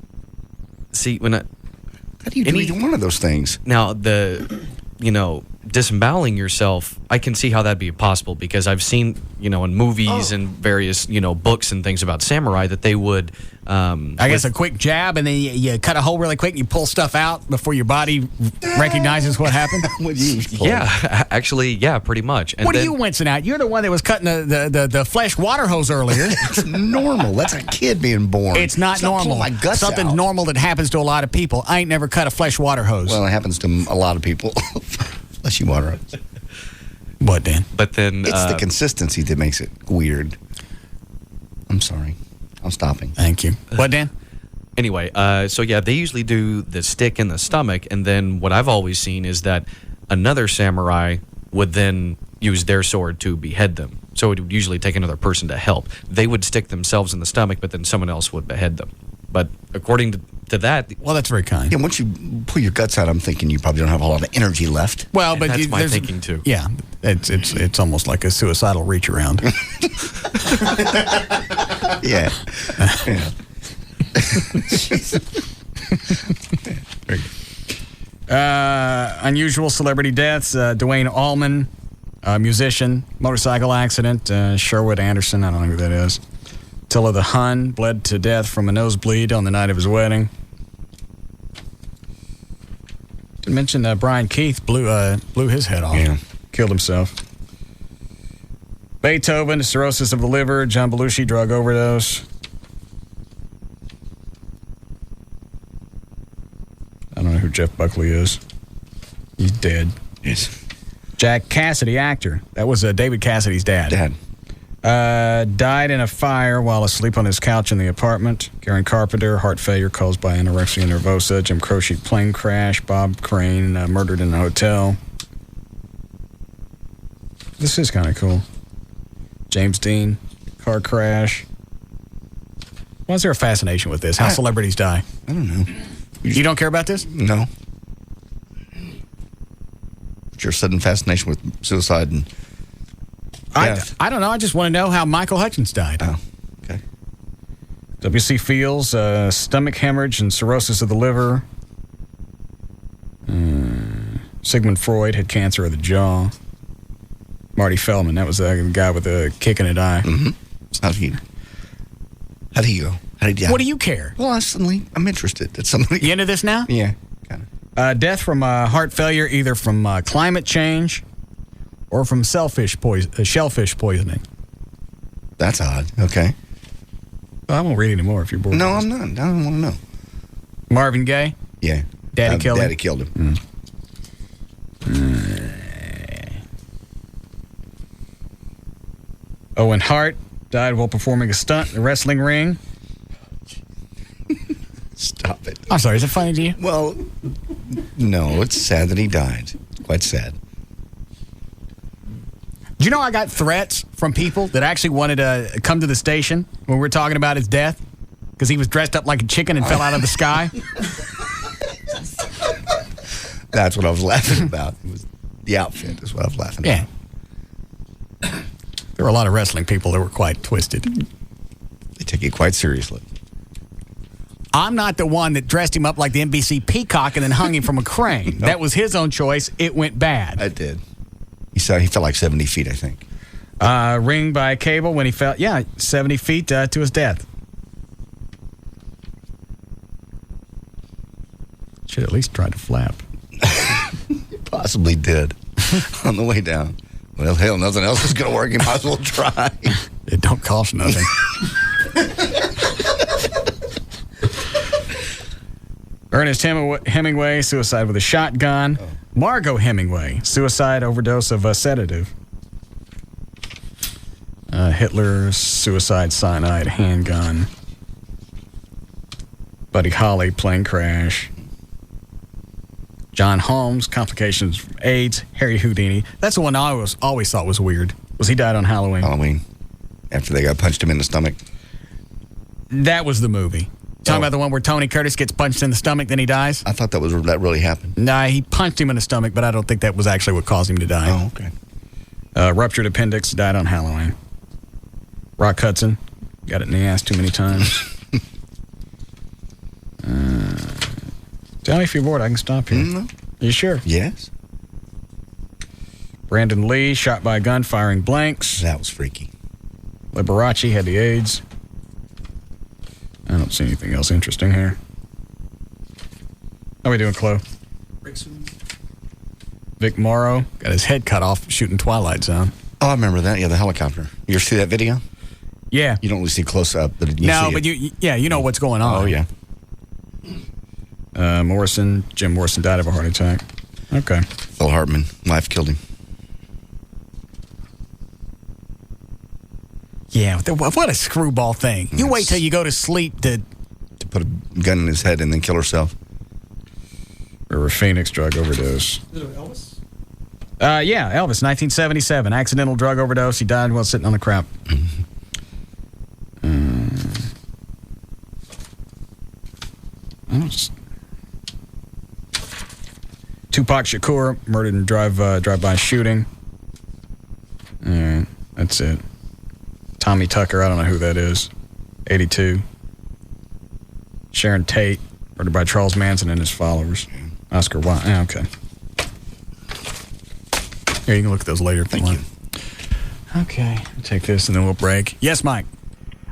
See, how do you do either one of those things? Now, disemboweling yourself, I can see how that'd be possible because I've seen, in movies and various, books and things about samurai that they would... I guess a quick jab and then you cut a hole really quick and you pull stuff out before your body recognizes what happened? Yeah, pretty much. And what are you wincing at? You're the one that was cutting the flesh water hose earlier. It's normal. That's a kid being born. It's not normal. My guts Something out. normal that happens to a lot of people. I ain't never cut a flesh water hose. Well, it happens to a lot of people. Unless you water it. What, Dan? But then... It's the consistency that makes it weird. I'm sorry. I'm stopping. Thank you. What, Dan? Anyway, they usually do the stick in the stomach, and then what I've always seen is that another samurai would then use their sword to behead them. So it would usually take another person to help. They would stick themselves in the stomach, but then someone else would behead them. But according to that... Well, that's very kind. Yeah, once you pull your guts out, I'm thinking you probably don't have a lot of energy left. Well, but that's my thinking, too. Yeah, it's almost like a suicidal reach around. Yeah. Unusual celebrity deaths. Dwayne Allman, musician, motorcycle accident. Sherwood Anderson, I don't know who that is. Attila the Hun bled to death from a nosebleed on the night of his wedding. Didn't mention Brian Keith blew his head off. Yeah. Killed himself. Beethoven, cirrhosis of the liver. John Belushi, drug overdose. who Jeff Buckley is. He's dead. Yes. Jack Cassidy, actor. That was David Cassidy's dad. Died in a fire while asleep on his couch in the apartment. Karen Carpenter, heart failure caused by anorexia nervosa. Jim Croce, plane crash. Bob Crane, murdered in a hotel. This is kind of cool. James Dean, car crash. Why is there a fascination with this? How celebrities die? I don't know. You don't care about this? No. What's your sudden fascination with suicide and death? I don't know. I just want to know how Michael Hutchins died. Oh, okay. W.C. Fields, stomach hemorrhage and cirrhosis of the liver. Sigmund Freud had cancer of the jaw. Marty Feldman, that was the guy with the kick in the eye. Mm-hmm. How did he go? What do you care? Well, I'm interested. That's something. You into this now? Yeah, kind of. Death from heart failure, either from climate change or from shellfish poisoning. That's odd. Okay. Well, I won't read any more if you're bored. No, I'm not. I don't want to know. Marvin Gaye? Yeah. Daddy killed him? Daddy killed him. Owen Hart died while performing a stunt in a wrestling ring. Stop it. I'm sorry, is it funny to you? Well, no, it's sad that he died. Quite sad. Do you know I got threats from people that actually wanted to come to the station when we were talking about his death? Because he was dressed up like a chicken and fell out of the sky? That's what I was laughing about. It was the outfit is what I was laughing about. There were a lot of wrestling people that were quite twisted. They take it quite seriously. I'm not the one that dressed him up like the NBC peacock and then hung him from a crane. No. That was his own choice. It went bad. I did. He fell like 70 feet, I think. Ring by cable when he fell. Yeah, 70 feet to his death. Should at least try to flap. Possibly did on the way down. Well, hell, nothing else is going to work. You might as well try. It don't cost nothing. Ernest Hemingway, suicide with a shotgun. Margot Hemingway, suicide overdose of a sedative. Hitler, suicide, cyanide, handgun. Buddy Holly, plane crash. John Holmes, complications from AIDS. Harry Houdini. That's the one I always thought was weird. Was he died on Halloween? Halloween. After they got punched him in the stomach. That was the movie. Talking about the one where Tony Curtis gets punched in the stomach, then he dies? I thought that really happened. Nah, he punched him in the stomach, but I don't think that was actually what caused him to die. Oh, okay. Ruptured appendix, died on Halloween. Rock Hudson, got it in the ass too many times. Tell me if you're bored, I can stop here. No. Are you sure? Yes. Brandon Lee, shot by a gun, firing blanks. That was freaky. Liberace had the AIDS. I don't see anything else interesting here. How are we doing, Chloe? Vic Morrow got his head cut off shooting Twilight Zone. Oh, I remember that. Yeah, the helicopter. You ever see that video? Yeah. You don't really see close up, but you no, see but it. you know what's going on. Oh, yeah. Jim Morrison died of a heart attack. Okay. Phil Hartman, wife killed him. Yeah, what a screwball thing. You wait till you go to sleep to put a gun in his head and then kill herself. River Phoenix drug overdose. Is it Elvis? Yeah, Elvis, 1977. Accidental drug overdose. He died while sitting on the crap. Tupac Shakur, murdered in drive-by shooting. All right, that's it. Tommy Tucker, I don't know who that is. 82. Sharon Tate, murdered by Charles Manson and his followers. Oscar Wilde. Okay. Here, you can look at those later if you want. Okay, I'll take this and then we'll break. Yes, Mike.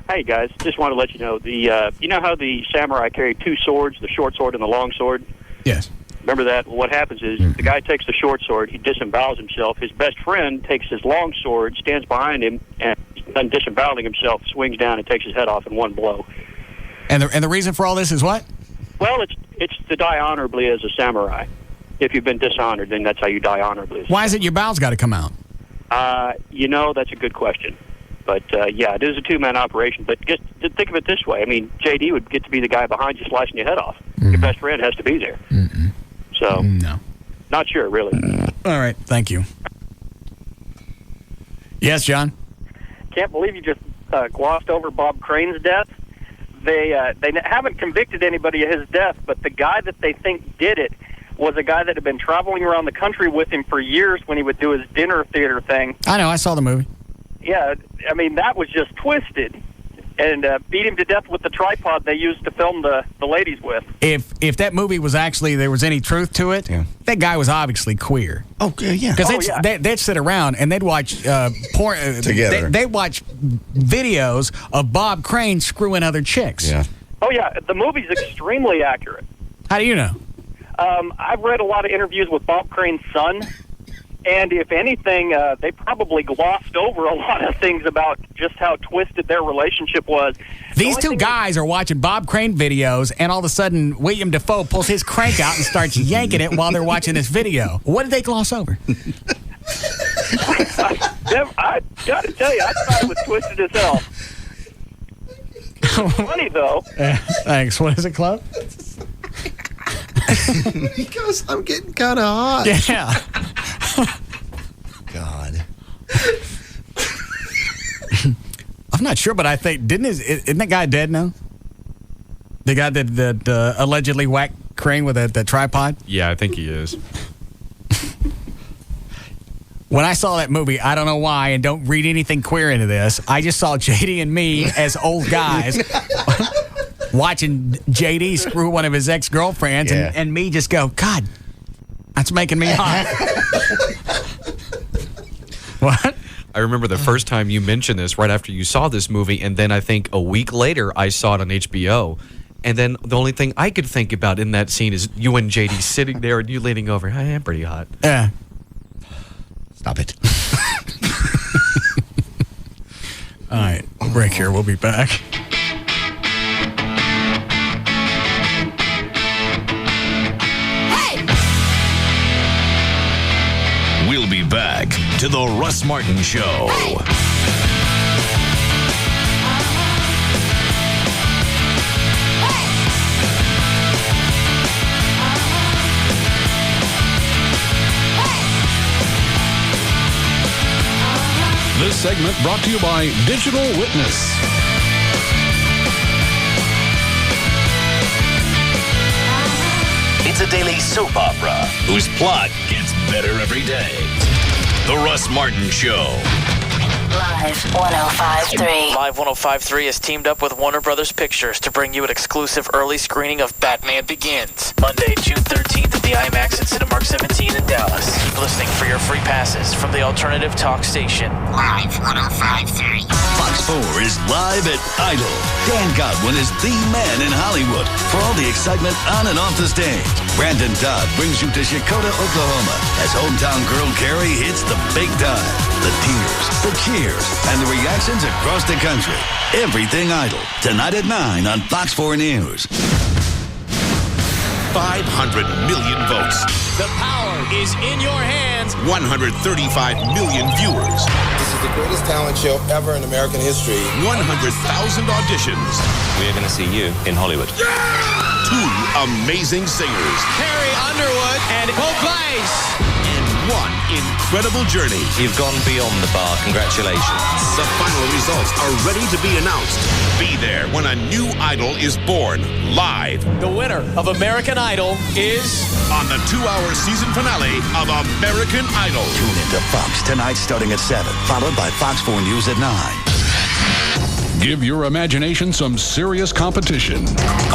Hey guys, just want to let you know you know how the samurai carry two swords, the short sword and the long sword? Yes. Remember that? What happens is the guy takes the short sword, he disembowels himself. His best friend takes his long sword, stands behind him, and then disemboweling himself, swings down and takes his head off in one blow. And the reason for all this is what? Well, It's to die honorably as a samurai. If you've been dishonored, then that's how you die honorably. Why is it your bowels got to come out? That's a good question. But, it is a two-man operation. But just think of it this way. I mean, JD would get to be the guy behind you slicing your head off. Your best friend has to be there. So, no. Not sure, really. All right. Thank you. Yes, John? Can't believe you just glossed over Bob Crane's death. They haven't convicted anybody of his death, but the guy that they think did it was a guy that had been traveling around the country with him for years when he would do his dinner theater thing. I know. I saw the movie. Yeah, I mean, that was just twisted. And beat him to death with the tripod they used to film the ladies with. If that movie was actually, there was any truth to it, that guy was obviously queer. Oh, yeah. Because they'd sit around and they'd watch porn. Together. They'd watch videos of Bob Crane screwing other chicks. Yeah. Oh, yeah. The movie's extremely accurate. How do you know? I've read a lot of interviews with Bob Crane's son. And if anything, they probably glossed over a lot of things about just how twisted their relationship was. These two guys are watching Bob Crane videos, and all of a sudden, William Dafoe pulls his crank out and starts yanking it while they're watching this video. What did they gloss over? I got to tell you, I thought it was twisted as hell. Funny, though. Thanks. What is it, Club? Because I'm getting kind of hot. Yeah. God. I'm not sure, but I think isn't that guy dead now? The guy that allegedly whacked Crane with the tripod? Yeah, I think he is. When I saw that movie, I don't know why, and don't read anything queer into this, I just saw JD and me as old guys watching JD screw one of his ex-girlfriends, and me just go, God, that's making me hot. What? I remember the first time you mentioned this right after you saw this movie, and then I think a week later I saw it on HBO. And then the only thing I could think about in that scene is you and JD sitting there and you leaning over. I am pretty hot. Yeah. Stop it. All right. We'll break here. We'll be back. We'll be back to the Russ Martin Show. This segment brought to you by Digital Witness. It's a daily soap opera whose plot gets better every day. The Russ Martin Show. Live 105.3. Live 105.3 has teamed up with Warner Brothers Pictures to bring you an exclusive early screening of Batman Begins. Monday, June 13th at the IMAX at Cinemark 17 in Dallas. Keep listening for your free passes from the alternative talk station. Live 105.3. Fox 4 is live at Idol. Dan Godwin is the man in Hollywood for all the excitement on and off the stage. Brandon Todd brings you to Chakota, Oklahoma as hometown girl Carrie hits the big time. The tears, the cheers, and the reactions across the country. Everything Idol. Tonight at 9 on Fox 4 News. 500 million votes. The power is in your hands. 135 million viewers. This is the greatest talent show ever in American history. 100,000 auditions. We are going to see you in Hollywood. Yeah! 2 amazing singers. Carrie Underwood and Hope Weiss. One incredible journey. You've gone beyond the bar. Congratulations. The final results are ready to be announced. Be there when a new idol is born, live. The winner of American Idol is... on the 2-hour season finale of American Idol. Tune into Fox tonight starting at 7, followed by Fox 4 News at 9. Give your imagination some serious competition.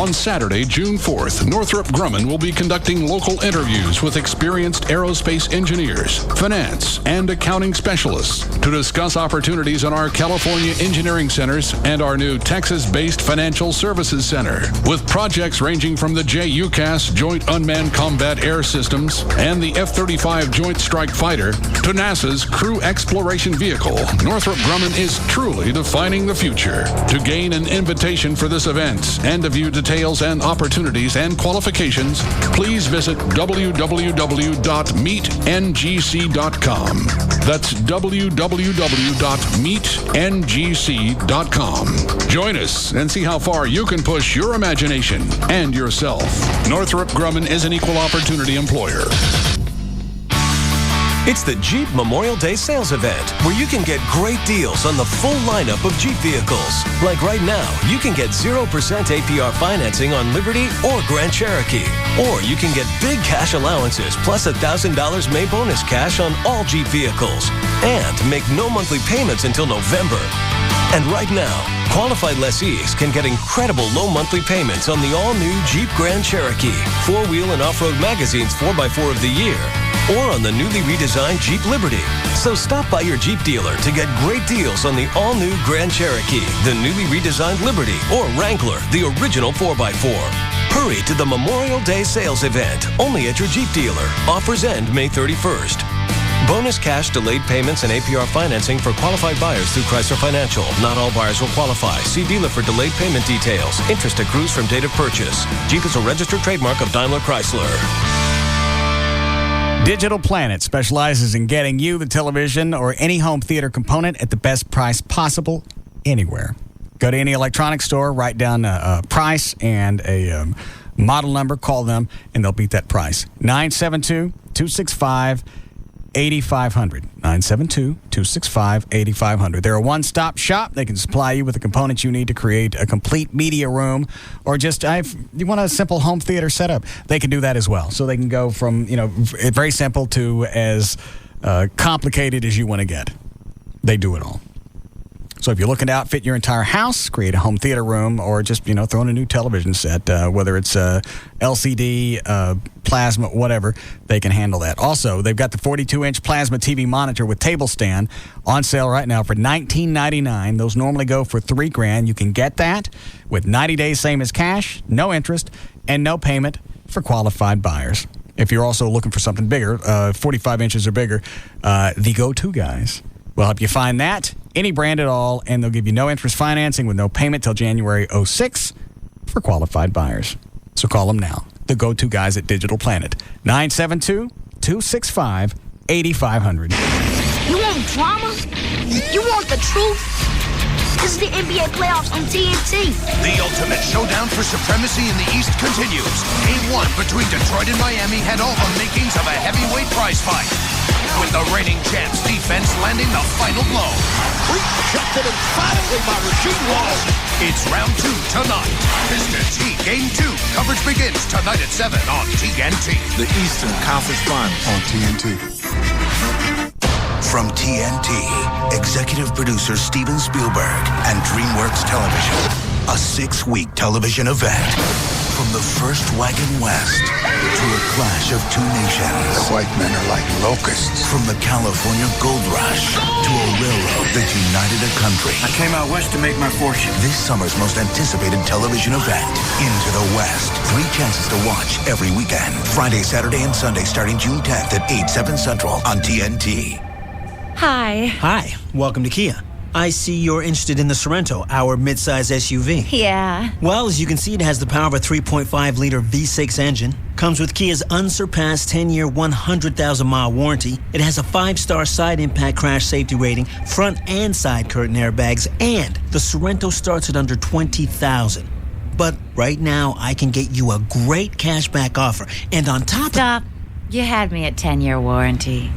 On Saturday, June 4th, Northrop Grumman will be conducting local interviews with experienced aerospace engineers, finance, and accounting specialists to discuss opportunities in our California engineering centers and our new Texas-based financial services center, with projects ranging from the JUCAS Joint Unmanned Combat Air Systems and the F-35 Joint Strike Fighter to NASA's Crew Exploration Vehicle. Northrop Grumman is truly defining the future. signature. To gain an invitation for this event and to view details and opportunities and qualifications, please visit www.meetngc.com. That's www.meetngc.com. Join us and see how far you can push your imagination and yourself. Northrop Grumman is an equal opportunity employer. It's the Jeep Memorial Day sales event, where you can get great deals on the full lineup of Jeep vehicles. Like right now, you can get 0% APR financing on Liberty or Grand Cherokee. Or you can get big cash allowances plus $1,000 May bonus cash on all Jeep vehicles. And make no monthly payments until November. And right now, qualified lessees can get incredible low monthly payments on the all-new Jeep Grand Cherokee, 4-Wheel and Off-Road Magazine's 4x4 of the Year, or on the newly redesigned Jeep Liberty. So stop by your Jeep dealer to get great deals on the all-new Grand Cherokee, the newly redesigned Liberty, or Wrangler, the original 4x4. Hurry to the Memorial Day sales event, only at your Jeep dealer. Offers end May 31st. Bonus cash, delayed payments, and APR financing for qualified buyers through Chrysler Financial. Not all buyers will qualify. See dealer for delayed payment details. Interest accrues from date of purchase. Jeep is a registered trademark of Daimler Chrysler. Digital Planet specializes in getting you the television or any home theater component at the best price possible anywhere. Go to any electronics store, write down a price and a model number, call them, and they'll beat that price. 972-265-8500. 972-265-8500. They're a one-stop shop. They can supply you with the components you need to create a complete media room, or just you want a simple home theater setup. They can do that as well. So they can go from very simple to as complicated as you want to get. They do it all. So if you're looking to outfit your entire house, create a home theater room, or just, throw in a new television set, whether it's LCD, plasma, whatever, they can handle that. Also, they've got the 42-inch plasma TV monitor with table stand on sale right now for $19.99. Those normally go for $3,000. You can get that with 90 days, same as cash, no interest, and no payment for qualified buyers. If you're also looking for something bigger, 45 inches or bigger, the go-to guys will help you find that, any brand at all, and they'll give you no interest financing with no payment till January 06 for qualified buyers. So call them now. The go-to guys at Digital Planet. 972-265-8500. You want drama? You want the truth? This is the NBA playoffs on TNT. The ultimate showdown for supremacy in the East continues. Game 1 between Detroit and Miami had all the makings of a heavyweight prize fight, with the reigning champs defense landing the final blow. Chucked it emphatically by Rasheed Wallace. It's round 2 tonight. Pistons Heat Game 2. Coverage begins tonight at 7 on TNT. The Eastern Conference Final on TNT. From TNT, executive producer Steven Spielberg and DreamWorks Television, a 6-week television event. From the first wagon west to a clash of two nations. The white men are like locusts. From the California gold rush to a railroad that united a country. I came out west to make my fortune. This summer's most anticipated television event, Into the West. 3 chances to watch every weekend. Friday, Saturday, and Sunday starting June 10th at 8, 7 Central on TNT. Hi. Hi. Welcome to Kia. I see you're interested in the Sorento, our midsize SUV. Yeah. Well, as you can see, it has the power of a 3.5-liter V6 engine, comes with Kia's unsurpassed 10-year, 100,000-mile warranty. It has a 5-star side impact crash safety rating, front and side curtain airbags, and the Sorento starts at under $20,000. But right now, I can get you a great cashback offer, and on top Stop. You had me at 10-year warranty.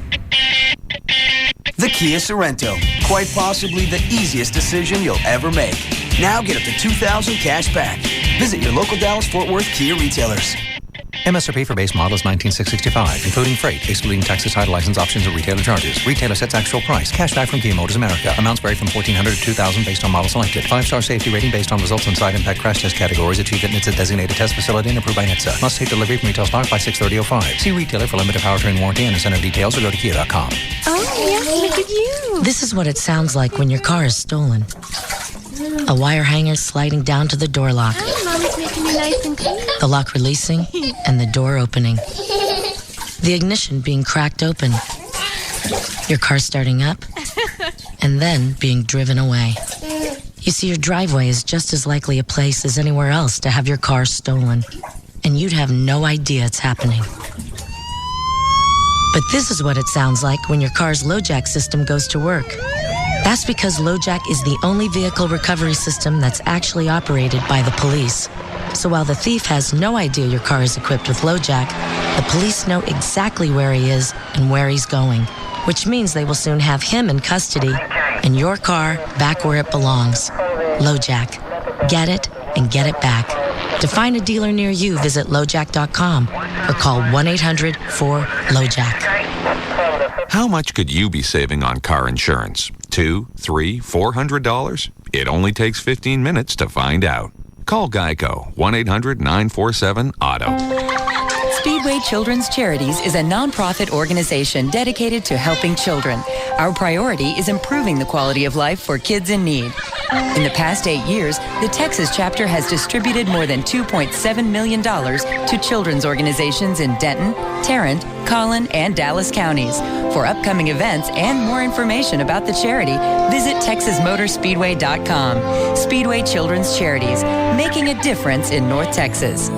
The Kia Sorento, quite possibly the easiest decision you'll ever make. Now get up to $2,000 cash back. Visit your local Dallas-Fort Worth Kia retailers. MSRP for base model is $19,665, including freight, excluding taxes, title license options, and retailer charges. Retailer sets actual price. Cashback from Kia Motors America. Amounts vary from $1,400 to $2,000 based on model selected. 5-star safety rating based on results and side impact crash test categories achieved at NHTSA designated test facility and approved by NHTSA. Must take delivery from retail stock by 6/30/05. See retailer for limited powertrain warranty and incentive details or go to kia.com. Oh, yes, look at you. This is what it sounds like when your car is stolen. A wire hanger sliding down to the door lock. Hi, Mommy's making me nice and clean. The lock releasing and the door opening. The ignition being cracked open. Your car starting up and then being driven away. You see, your driveway is just as likely a place as anywhere else to have your car stolen, and you'd have no idea it's happening. But this is what it sounds like when your car's LoJack system goes to work. That's because LoJack is the only vehicle recovery system that's actually operated by the police. So while the thief has no idea your car is equipped with LoJack, the police know exactly where he is and where he's going, which means they will soon have him in custody and your car back where it belongs. LoJack. Get it and get it back. To find a dealer near you, visit LoJack.com or call 1-800-4LoJack. How much could you be saving on car insurance? $200, $300, $400? It only takes 15 minutes to find out. Call Geico, 1-800-947-AUTO. Speedway Children's Charities is a nonprofit organization dedicated to helping children. Our priority is improving the quality of life for kids in need. In the past 8 years, the Texas chapter has distributed more than $2.7 million to children's organizations in Denton, Tarrant, Collin, and Dallas counties. For upcoming events and more information about the charity, visit TexasMotorspeedway.com. Speedway Children's Charities, making a difference in North Texas.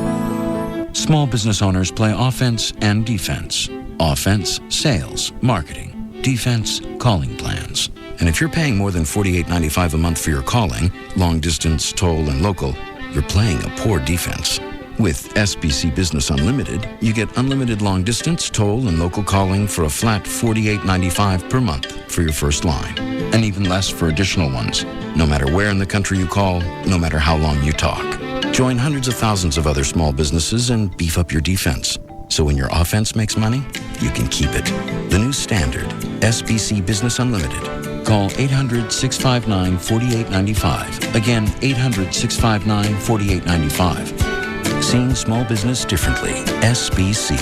Small business owners play offense and defense. Offense, sales, marketing. Defense, calling plans. And if you're paying more than $48.95 a month for your calling, long distance, toll, and local, you're playing a poor defense. With SBC Business Unlimited, you get unlimited long distance, toll, and local calling for a flat $48.95 per month for your first line, and even less for additional ones, no matter where in the country you call, no matter how long you talk. Join hundreds of thousands of other small businesses and beef up your defense. So when your offense makes money, you can keep it. The new standard, SBC Business Unlimited. Call 800-659-4895. Again, 800-659-4895. Seeing small business differently. SBC.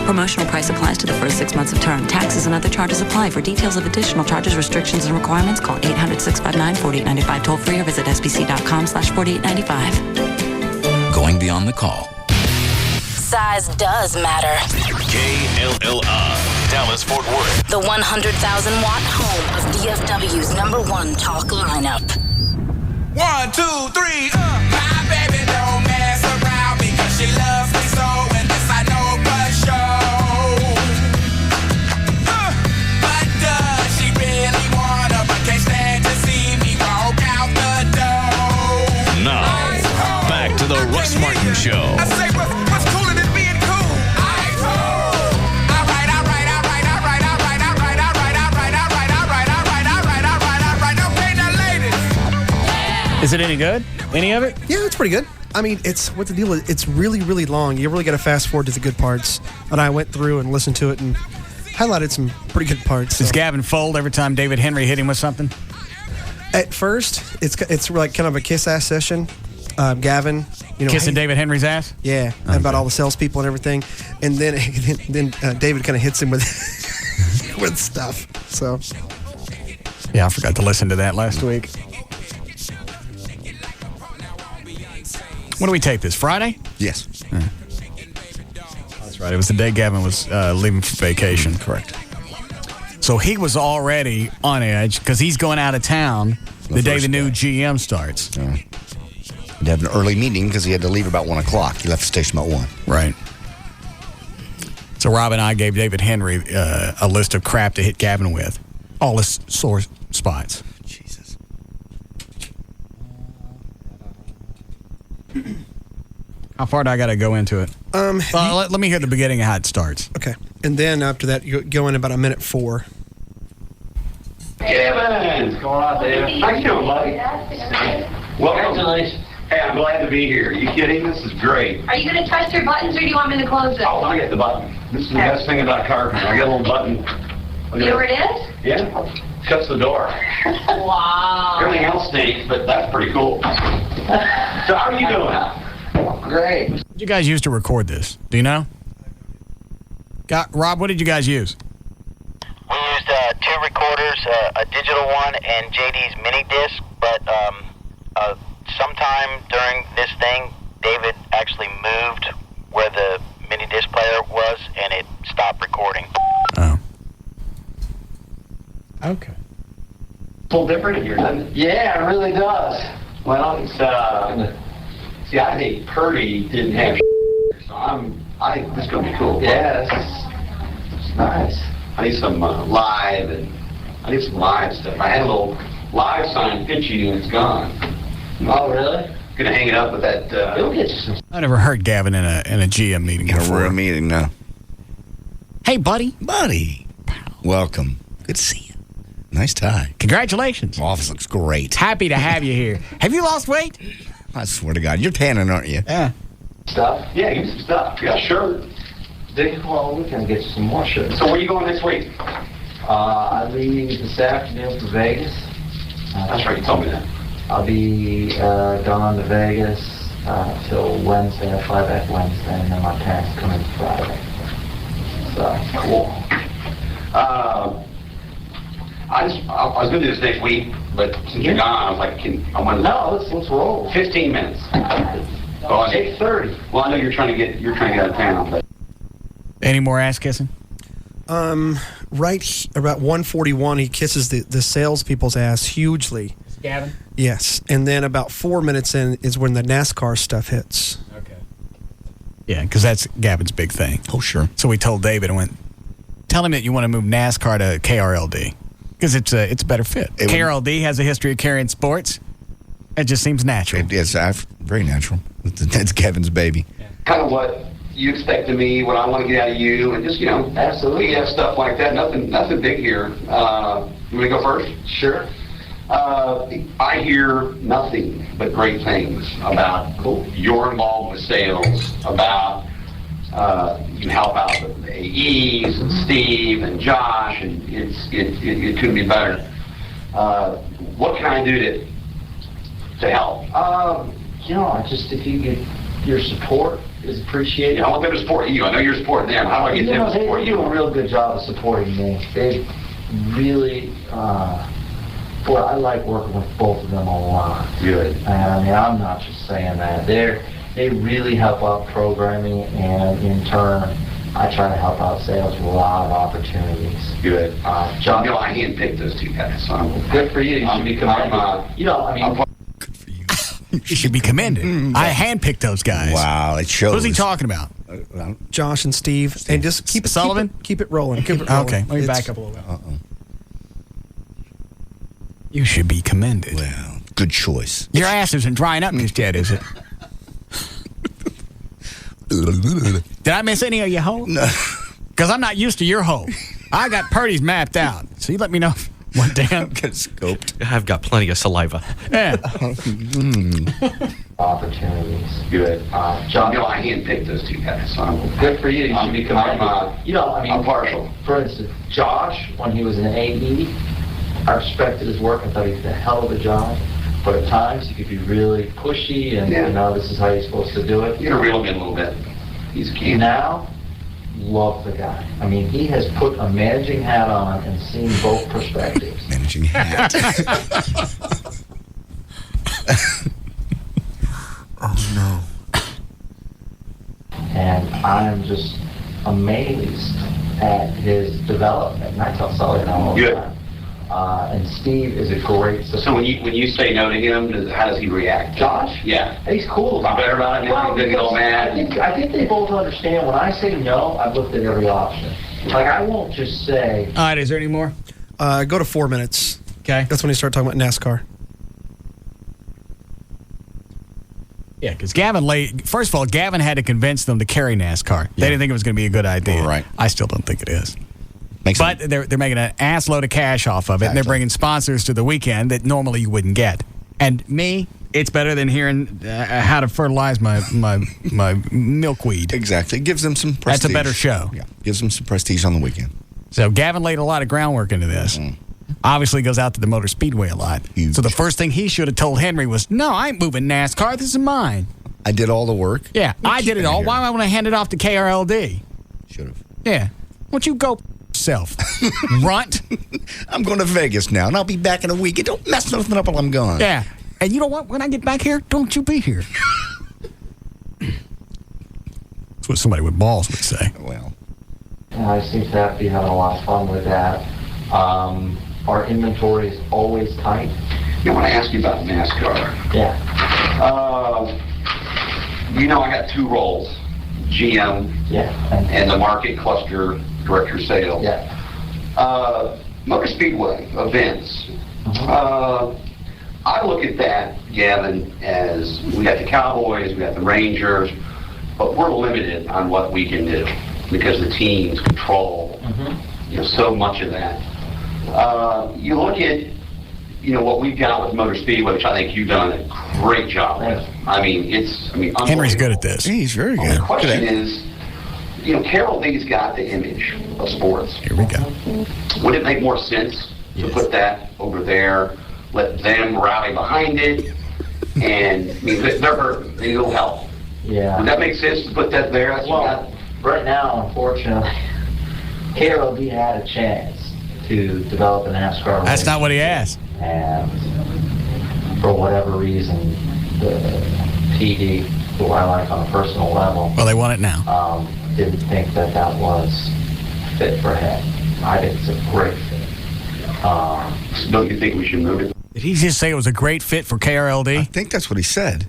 Promotional price applies to the first 6 months of term. Taxes and other charges apply. For details of additional charges, restrictions, and requirements, call 800-659-4895 toll free or visit sbc.com/4895. Going beyond the call. Size does matter. KLLI, Dallas Fort Worth. The 100,000-watt home of DFW's #1 talk lineup. 1, 2, 3, My baby don't mess around because she loves me so, and this I know for sure. But does she really wanna, but can't stand to see me walk out the door? Now, back to the Russ Martin Show. I say, what's cooler than being cool? Okay, now ladies. Is it any good? Any of it? Yeah, it's pretty good. I mean, it's what the deal is. It's really, really long. You really got to fast forward to the good parts. And I went through and listened to it and highlighted some pretty good parts. So. Does Gavin fold every time David Henry hit him with something? At first, it's like kind of a kiss-ass session. Gavin, kissing David Henry's ass? Yeah, about all the salespeople and everything. And then David kind of hits him with with stuff. So. Yeah, I forgot to listen to that last week. When do we tape this? Friday? Yes. That's right. It was the day Gavin was leaving for vacation. Correct. So he was already on edge because he's going out of town the day the new GM starts. Yeah. He'd have an early meeting because he had to leave about 1 o'clock. He left the station about 1. Right. So Rob and I gave David Henry a list of crap to hit Gavin with. All his sore spots. Jesus. How far do I got to go into it? Let me hear the beginning of how it starts. Okay. And then after that, you go in about a minute 4. Kevin! What's going on, David? How you doing, buddy? Welcome. Congratulations. Hey, I'm glad to be here. Are you kidding? This is great. Are you going to touch your buttons or do you want me to close it? Oh, I get the button. This is the best thing about carpenter. I got a little button. You know where it is? Yeah. Shuts the door. Wow. Everything else stinks, but that's pretty cool. So how are you doing? Great. What did you guys use to record this? Do you know? Rob, what did you guys use? We used 2 recorders, a digital one and JD's mini disc, but sometime during this thing, David actually moved where the mini disc player was, and it stopped recording. Oh. Okay. little different in here, doesn't it? Yeah, it really does. Well, it's, see, I think Purdy didn't have so I think this is going to be cool. Yes. It's nice. I need some live stuff. I had a little live sign pitch you and it's gone. Oh, really? Gonna hang it up with that, it'll get you some. I never heard Gavin in a GM meeting before. A meeting, no. Hey, buddy. Buddy. Welcome. Good to see you. Nice tie. Congratulations. Office looks great. Happy to have you here. Have you lost weight? I swear to God. You're tanning, aren't you? Yeah. Stuff? Yeah, give me some stuff. You got a shirt? Well, we can get you some more shirts. So where are you going next week? I leave this afternoon for Vegas. That's right, you told me that. I'll be gone to Vegas till Wednesday. I fly back Wednesday, and then my parents come in Friday. So, cool. I was going to do this next week, but since you're gone, I was like, I want to... No, let's roll. 15 minutes. 8:30. Well, I know you're trying to get out of town, but... Any more ass kissing? Right about 1:41, he kisses the salespeople's ass hugely. Gavin? Yes, and then about 4 minutes in is when the NASCAR stuff hits. Okay. Yeah, because that's Gavin's big thing. Oh, sure. So we told David and went, tell him that you want to move NASCAR to KRLD because it's a better fit. KRLD has a history of carrying sports. It just seems natural. It's very natural. That's Gavin's baby. Yeah. Kind of what you expect of me, what I want to get out of you, and just, absolutely, we have stuff like that. Nothing big here. You want to go first? Sure. I hear nothing but great things about your involvement with sales, about you help out the AEs and Steve and Josh, and it couldn't be better. What can I do to help? Just if you get your support is appreciated. I want them to support you. I know you're supporting them. How do I get them to support you? They do a real good job of supporting me. They really, I like working with both of them a lot. Good. And I mean, I'm not just saying that. They really help out programming, and in turn, I try to help out sales with a lot of opportunities. Good. John, I handpicked those two guys. So good for you. You should be commended. You should be commended. I handpicked those guys. Wow, it shows. Who's he talking about? Josh and Steve. And just keep it Sullivan. Keep it rolling. Keep it rolling. Okay, let me back up a little bit. You should be commended. Well, good choice. Your ass isn't drying up just yet, is it? Did I miss any of your holes? No. Because I'm not used to your hole. I got Purdy's mapped out. So you let me know what damn. Get scoped. I've got plenty of saliva. Yeah. Opportunities. Good. John, I handpicked those two guys. So good for you. You should be commended. I'm partial. For instance, Josh, when he was an AE, I respected his work. I thought he did a hell of a job. But at times, he could be really pushy, and this is how you're supposed to do it. You gotta reel him in a little bit. He's a kid. Now, love the guy. I mean, he has put a managing hat on and seen both perspectives. Managing hat. Oh, no. And I'm just amazed at his development. And I tell Sully that all the time. And Steve is a great support. So when you say no to him, how does he react? Josh? Yeah. He's cool. He's better about it. Well, he doesn't get all mad. I think they both understand when I say no, I've looked at every option. Like, I won't just say... All right, is there any more? Go to 4 minutes. Okay. That's when you start talking about NASCAR. Yeah, because first of all, Gavin had to convince them to carry NASCAR. They didn't think it was going to be a good idea. Right. I still don't think it is. But they're making an ass load of cash off of it, and they're bringing sponsors to the weekend that normally you wouldn't get. And me, it's better than hearing how to fertilize my milkweed. Exactly. It gives them some prestige. That's a better show. Yeah. Gives them some prestige on the weekend. So Gavin laid a lot of groundwork into this. Obviously goes out to the Motor Speedway a lot. Huge. So the first thing he should have told Henry was, no, I ain't moving NASCAR. This is mine. I did all the work. Yeah, I did it all. Why would I want to hand it off to KRLD? Should have. Yeah. Why don't you go yourself, runt? I'm going to Vegas now, and I'll be back in a week. Don't mess nothing up while I'm gone. Yeah. And you know what? When I get back here, don't you be here. That's what somebody with balls would say. Well. I seem to be having a lot of fun with that. our inventory is always tight. I want to ask you about NASCAR. Yeah. I got two roles, GM and the market cluster director of sales. Yeah. Motor Speedway events. I look at that, Gavin, as we got the Cowboys, we got the Rangers, but we're limited on what we can do because the teams control so much of that. You look at what we've got with Motor Speedway, which I think you've done a great job with. Henry's good at this. He's very good. The question is, Carol D's got the image of sports. Here we go. Would it make more sense to put that over there, let them rally behind it, and they're hurting, they need a little help? Yeah. Would that make sense to put that there? Right now, unfortunately, KLLI had a chance to develop an NASCAR. That's not what he asked. And for whatever reason, the PD, who I like on a personal level, well, they want it now. Didn't think that was fit for him. I think it's a great fit. Don't you think we should move it? Did he just say it was a great fit for KRLD? I think that's what he said.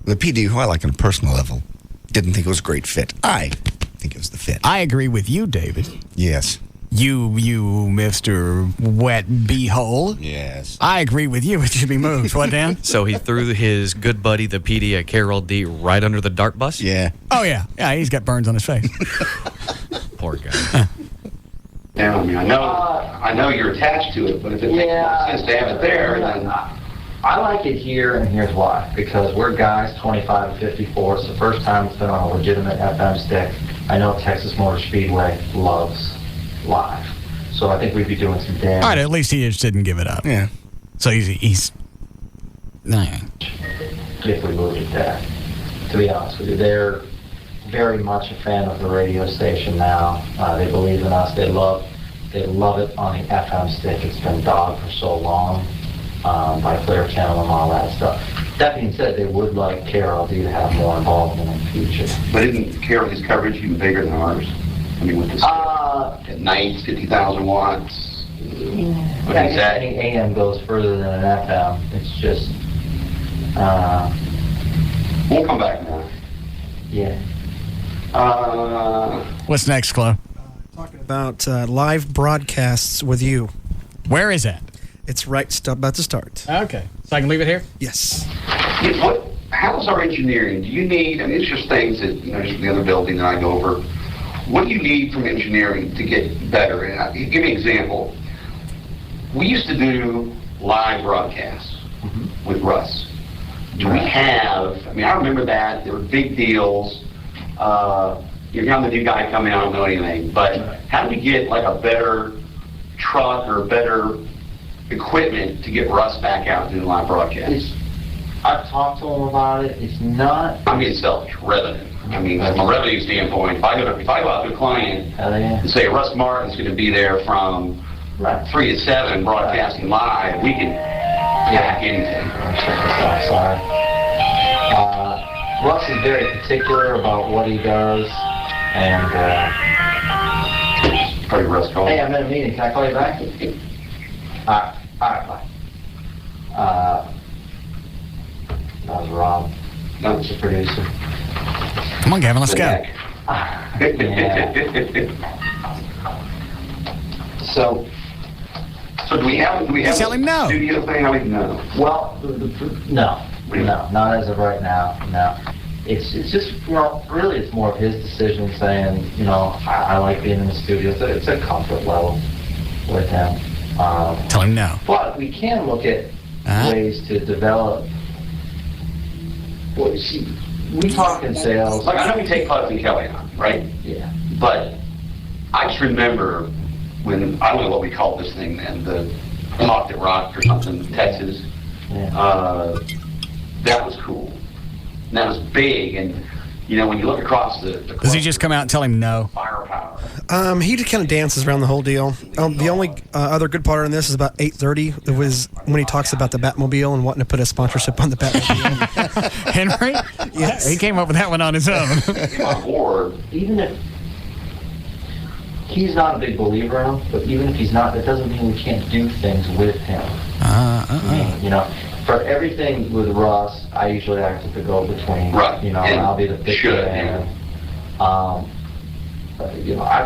The PD, who I like on a personal level, didn't think it was a great fit. I think it was the fit. I agree with you, David. Yes. You, Mr. Wet Beehole. Yes. I agree with you. It should be moved. What, Dan? So he threw his good buddy, the PD at KRLD, right under the dart bus? Yeah. Oh, yeah. Yeah, he's got burns on his face. Poor guy. Yeah, I know you're attached to it, but if it makes more sense to have it there, then... I like it here, and here's why. Because we're guys 25 to 54. It's the first time it's been on a legitimate FM stick. I know Texas Motor Speedway loves live. So I think we'd be doing some damage. All right, at least he just didn't give it up. Yeah. So he's if we moved it there, to be honest with you. They're very much a fan of the radio station now. They believe in us. They love it on the FM stick. It's been dogged for so long by Clear Channel and all that stuff. That being said, they would like KRLD to have more involvement in the future. But isn't KRLD's coverage even bigger than ours? With this at night, 50,000 watts. Any AM goes further than an FM. It's just... we'll come back now. Yeah. What's next, Chloe? Talking about live broadcasts with you. Where is that? It's about to start. Okay. So I can leave it here? Yes. How's our engineering? Do you need, it's just things that, just the other building that I go over. What do you need from engineering to get better? And give me an example. We used to do live broadcasts with Russ. Do we have, I remember that. There were big deals. If I'm the new guy coming, I don't know anything. But how do we get like a better truck or better equipment to get Russ back out doing live broadcasts? I've talked to him about it. It's not... I'm being selfish. Revenue. From a revenue standpoint, if I go out to a client and say Russ Martin's going to be there from 3 to 7 broadcasting live, we can hack anything. Sorry. Russ is very particular about what he does, and probably Russ call. Hey, I'm in a meeting. Can I call you back? All right, bye. That was Rob. That was the producer. Come on, Gavin, let's go. So do we have tell him no. Studio thing? I mean, no. Well, no, not as of right now. No, it's just really it's more of his decision saying I like being in the studio. It's a comfort level with him. Tell him no. But we can look at ways to develop. We talk in sales. Like I know we take Clubs and Kelly on, right? Yeah. But I just remember when I don't know what we called this thing then, the Talk That Rock or something, Texas. Yeah. That was cool. And that was big, and when you look across the does he just come out and tell him no? Firepower. He just kind of dances around the whole deal. The only other good part on this is about 8:30. It was when he talks about the Batmobile and wanting to put a sponsorship on the Batmobile. Henry? Yes. He came up with that one on his own. On board. Even if he's not a big believer in him, but even if he's not, that doesn't mean we can't do things with him. I mean, for everything with Russ, I usually act as the go-between. Right. And I'll be the big man. I've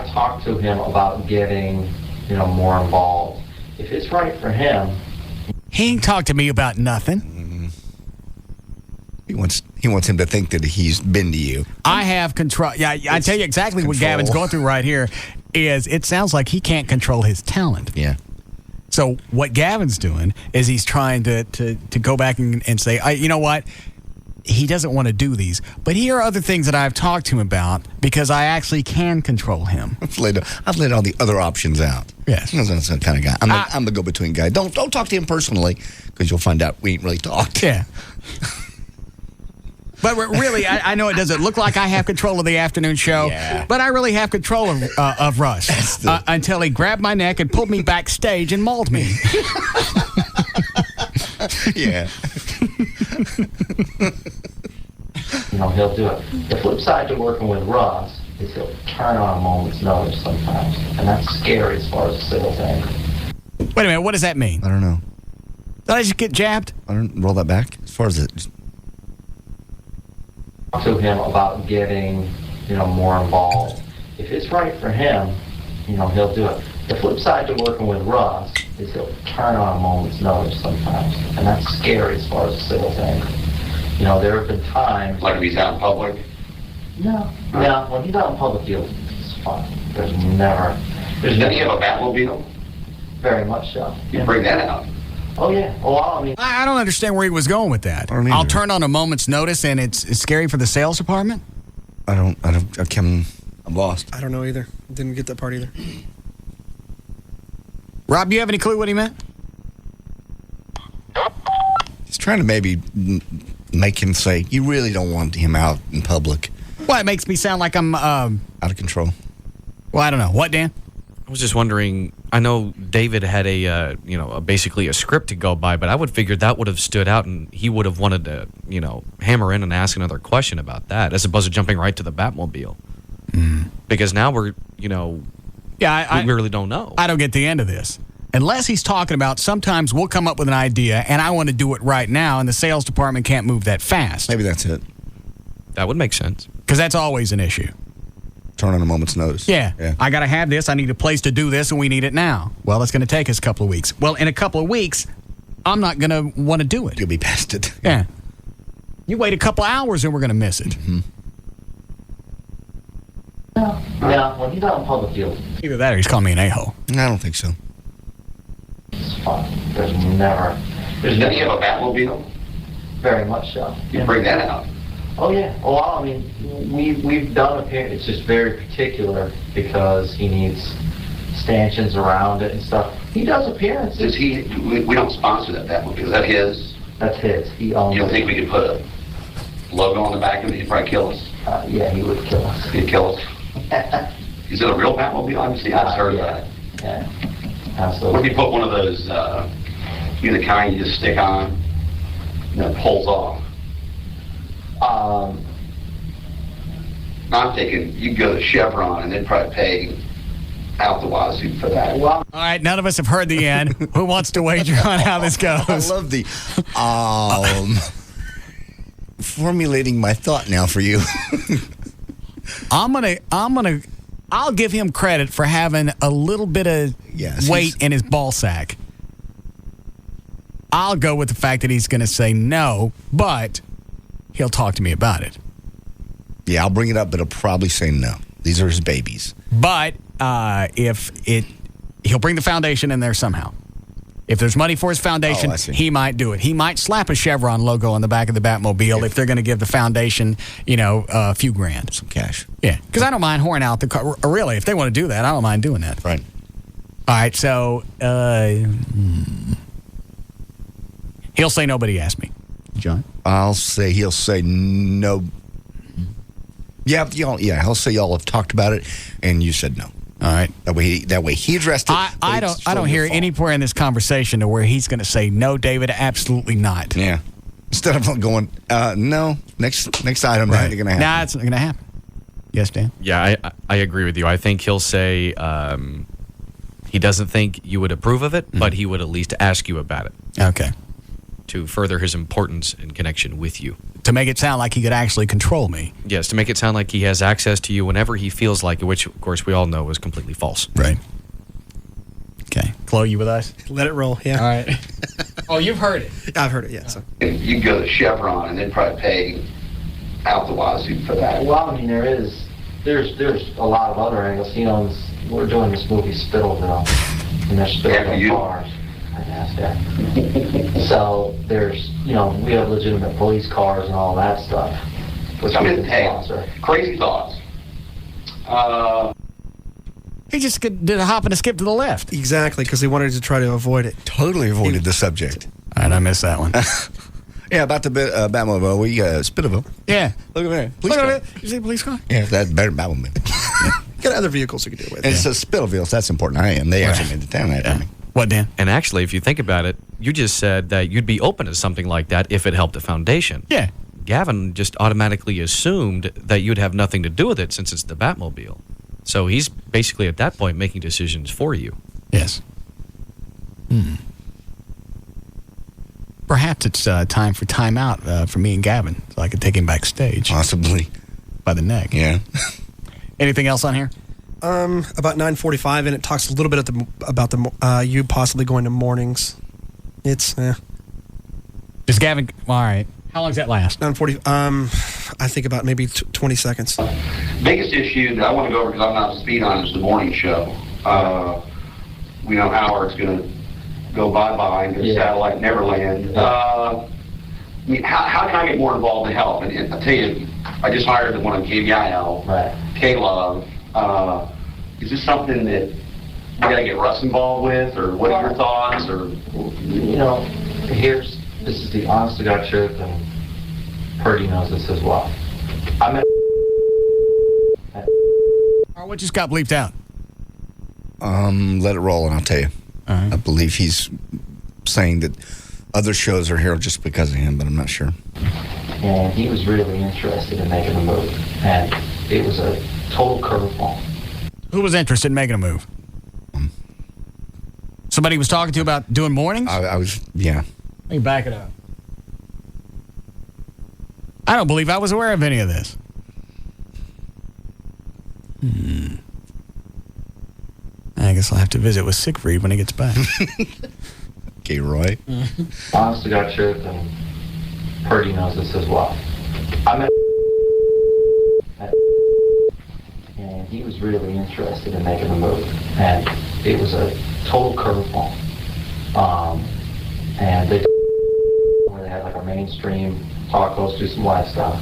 talked to him about getting, more involved. If it's right for him. He ain't talked to me about nothing. He wants him to think that he's been to you. I have control. Yeah, I tell you exactly what Gavin's going through right here is it sounds like he can't control his talent. Yeah. So what Gavin's doing is he's trying to go back and say, you know what? He doesn't want to do these. But here are other things that I've talked to him about because I actually can control him. I've laid all the other options out. Yes. That's the kind of guy. I'm the go-between guy. Don't talk to him personally because you'll find out we ain't really talked. Yeah. But really, I know it doesn't look like I have control of the afternoon show, but I really have control of Russ until he grabbed my neck and pulled me backstage and mauled me. Yeah. He'll do it. The flip side to working with Russ is he'll turn on a moment's notice sometimes, and that's scary as far as the sales angle. Wait a minute, what does that mean? I don't know. Did I just get jabbed? I don't roll that back as far as it. To him about getting, more involved. If it's right for him, he'll do it. The flip side to working with Russ is he'll turn on a moment's notice sometimes, and that's scary as far as the sales angle. There have been times... Like if he's out in public? No. Yeah, when he's out in public, it's fine. There's never... Does he have a Batmobile? Very much so. You bring that out. Oh, yeah. Well, I mean... I don't understand where he was going with that. I'll turn on a moment's notice, and it's scary for the sales department? I'm lost. I don't know either. Didn't get that part either. Rob, you have any clue what he meant? He's trying to maybe make him say, you really don't want him out in public. Well, it makes me sound like I'm... out of control. Well, I don't know. What, Dan? I was just wondering, I know David had basically a script to go by, but I would figure that would have stood out and he would have wanted to, hammer in and ask another question about that as opposed to jumping right to the Batmobile. Because now we're, we really don't know. I don't get the end of this. Unless he's talking about sometimes we'll come up with an idea and I want to do it right now and the sales department can't move that fast. Maybe that's it. That would make sense. Because that's always an issue. Turn on a moment's notice. Yeah. I got to have this. I need a place to do this, and we need it now. Well, that's going to take us a couple of weeks. Well, in a couple of weeks, I'm not going to want to do it. You'll be past it. Yeah. You wait a couple hours, and we're going to miss it. Mm-hmm. Yeah, when he's out in public, either that or he's calling me an a-hole. I don't think so. It's fine. There's never... Does he have a Batmobile? Very much so. You bring that out. Oh, yeah. Well, I mean, we've done it's just very particular because he needs stanchions around it and stuff. He does appearances. We don't sponsor that Batmobile. Is that his? That's his. He owns You don't think we could put a logo on the back of it? He'd probably kill us. Yeah, he would kill us. He'd kill us. Is it a real Batmobile? I've heard that. Yeah, absolutely. What if you put one of those, the kind you just stick on and it pulls off? I'm thinking you could go to Chevron and they'd probably pay out the wazoo for that. All right, none of us have heard the end. Who wants to wager on how this goes? I love the formulating my thought now for you. I'll give him credit for having a little bit of weight in his ball sack. I'll go with the fact that he's going to say no, but he'll talk to me about it. Yeah, I'll bring it up, but he'll probably say no. These are his babies. But he'll bring the foundation in there somehow. If there's money for his foundation, he might do it. He might slap a Chevron logo on the back of the Batmobile if they're going to give the foundation, a few grand. Some cash. Yeah, because I don't mind whoring out the car. Really, if they want to do that, I don't mind doing that. Right. All right, so he'll say nobody asked me. John? He'll say no. Yeah, he'll say y'all have talked about it, and you said no. All right. That way he addressed it. I don't hear anywhere in this conversation to where he's going to say no, David. Absolutely not. Yeah. Instead of going no, next item, that ain't going to happen. Nah, it's not going to happen. Yes, Dan? Yeah, I agree with you. I think he'll say he doesn't think you would approve of it, but he would at least ask you about it. Okay. To further his importance and connection with you. To make it sound like he could actually control me. Yes, to make it sound like he has access to you whenever he feels like it, which, of course, we all know is completely false. Right. Okay. Chloe, you with us? Let it roll, yeah. All right. Oh, you've heard it. I've heard it, yeah. So. You can go to Chevron and they'd probably pay out the wazoo for that. Well, I mean, there's a lot of other angles. He owns, we're doing this movie Spittleville, and there's Spittleville cars. So there's, we have legitimate police cars and all that stuff. Which hey, crazy thoughts. He just did a hop and a skip to the left. Exactly, because he wanted to try to avoid it. Totally avoided the subject. All right, I missed that one. Yeah, about the Batmobile. We Spittleville. Yeah. Look at there. Look at it. You see a police car? Yeah, that's better than Batmobile. Got other vehicles you can do it with. And it's a Spittleville, so that's important. I am. They actually made the town out of me. What, Dan? And actually, if you think about it, you just said that you'd be open to something like that if it helped the foundation. Yeah. Gavin just automatically assumed that you'd have nothing to do with it since it's the Batmobile. So he's basically at that point making decisions for you. Yes. Perhaps it's time for timeout for me and Gavin, so I could take him backstage. Possibly. By the neck. Yeah. Anything else on here? About 9:45, and it talks a little bit about you possibly going to mornings. It's Is Gavin? All right. How long does that last? 9:40. I think about maybe 20 seconds. Biggest issue that I want to go over because I'm not up to speed on is the morning show. We know Howard's going to go bye-bye and go to Satellite Neverland. I mean, how can I get more involved and help? And I tell you, I just hired one on KLLI, KLLI. Is this something that we got to get Russ involved with, or what are your thoughts? Or this is the honest to God truth, and Purdy knows this as well. What just got bleeped out? Let it roll, and I'll tell you. Right. I believe he's saying that other shows are here just because of him, but I'm not sure. And he was really interested in making a move, and it was a total curveball. Who was interested in making a move? Somebody was talking to you about doing mornings? I was, yeah. Let me back it up. I don't believe I was aware of any of this. I guess I'll have to visit with Siegfried when he gets back. Okay, Roy. Honest to God truth, and Purdy knows this as well. And he was really interested in making a move, and it was a total curveball. And where they had like a mainstream talk, let's do some live stuff,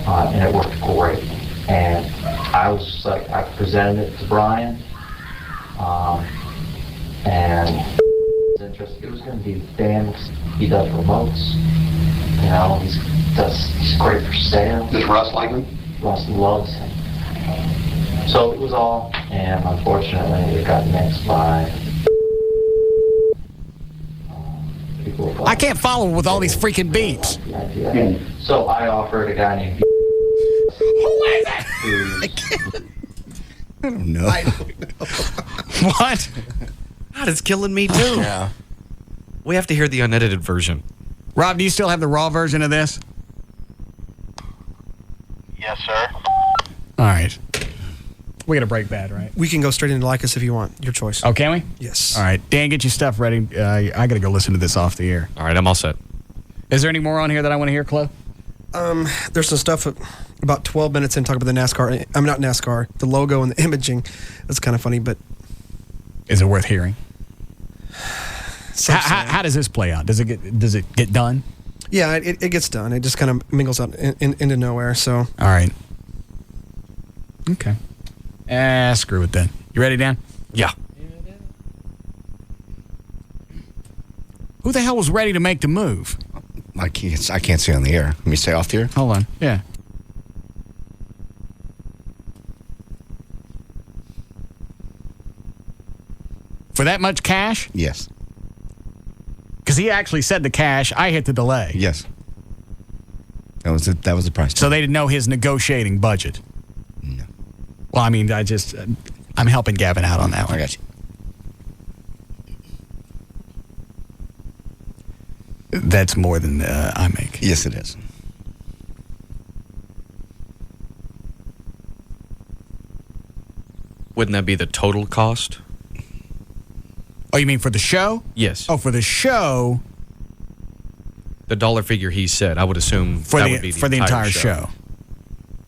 and it worked great. And I was just like, I presented it to Brian, and it was going to be Dan. He does remotes. He's great for sales. Does Russ like him? Russ loves him. So it was all, and unfortunately, it got nixed by people. I can't follow with all these freaking beeps. So I offered a guy named. Who is it? I don't know. What? God, it's killing me too. Yeah. We have to hear the unedited version. Rob, do you still have the raw version of this? Yes, sir. All right. We got to break bad, right? We can go straight into Like Us if you want. Your choice. Oh, can we? Yes. All right. Dan, get your stuff ready. I got to go listen to this off the air. All right, I'm all set. Is there any more on here that I want to hear, Chloe? There's some stuff about 12 minutes in talking about the NASCAR. I'm not NASCAR. The logo and the imaging. That's kind of funny, but... Is it worth hearing? How does this play out? Does it get done? Yeah, it gets done. It just kind of mingles out into nowhere. So. All right. Okay. Screw it then. You ready, Dan? Yeah. Who the hell was ready to make the move? I can't see on the air. Let me say off the air. Hold on. Yeah. For that much cash? Yes. Because he actually said the cash. I hit the delay. Yes. That was the price. So they didn't know his negotiating budget. Well, I mean, I'm helping Gavin out on that one. I got you. That's more than I make. Yes, it is. Wouldn't that be the total cost? Oh, you mean for the show? Yes. Oh, for the show. The dollar figure he said, I would assume For that the would be for the entire show.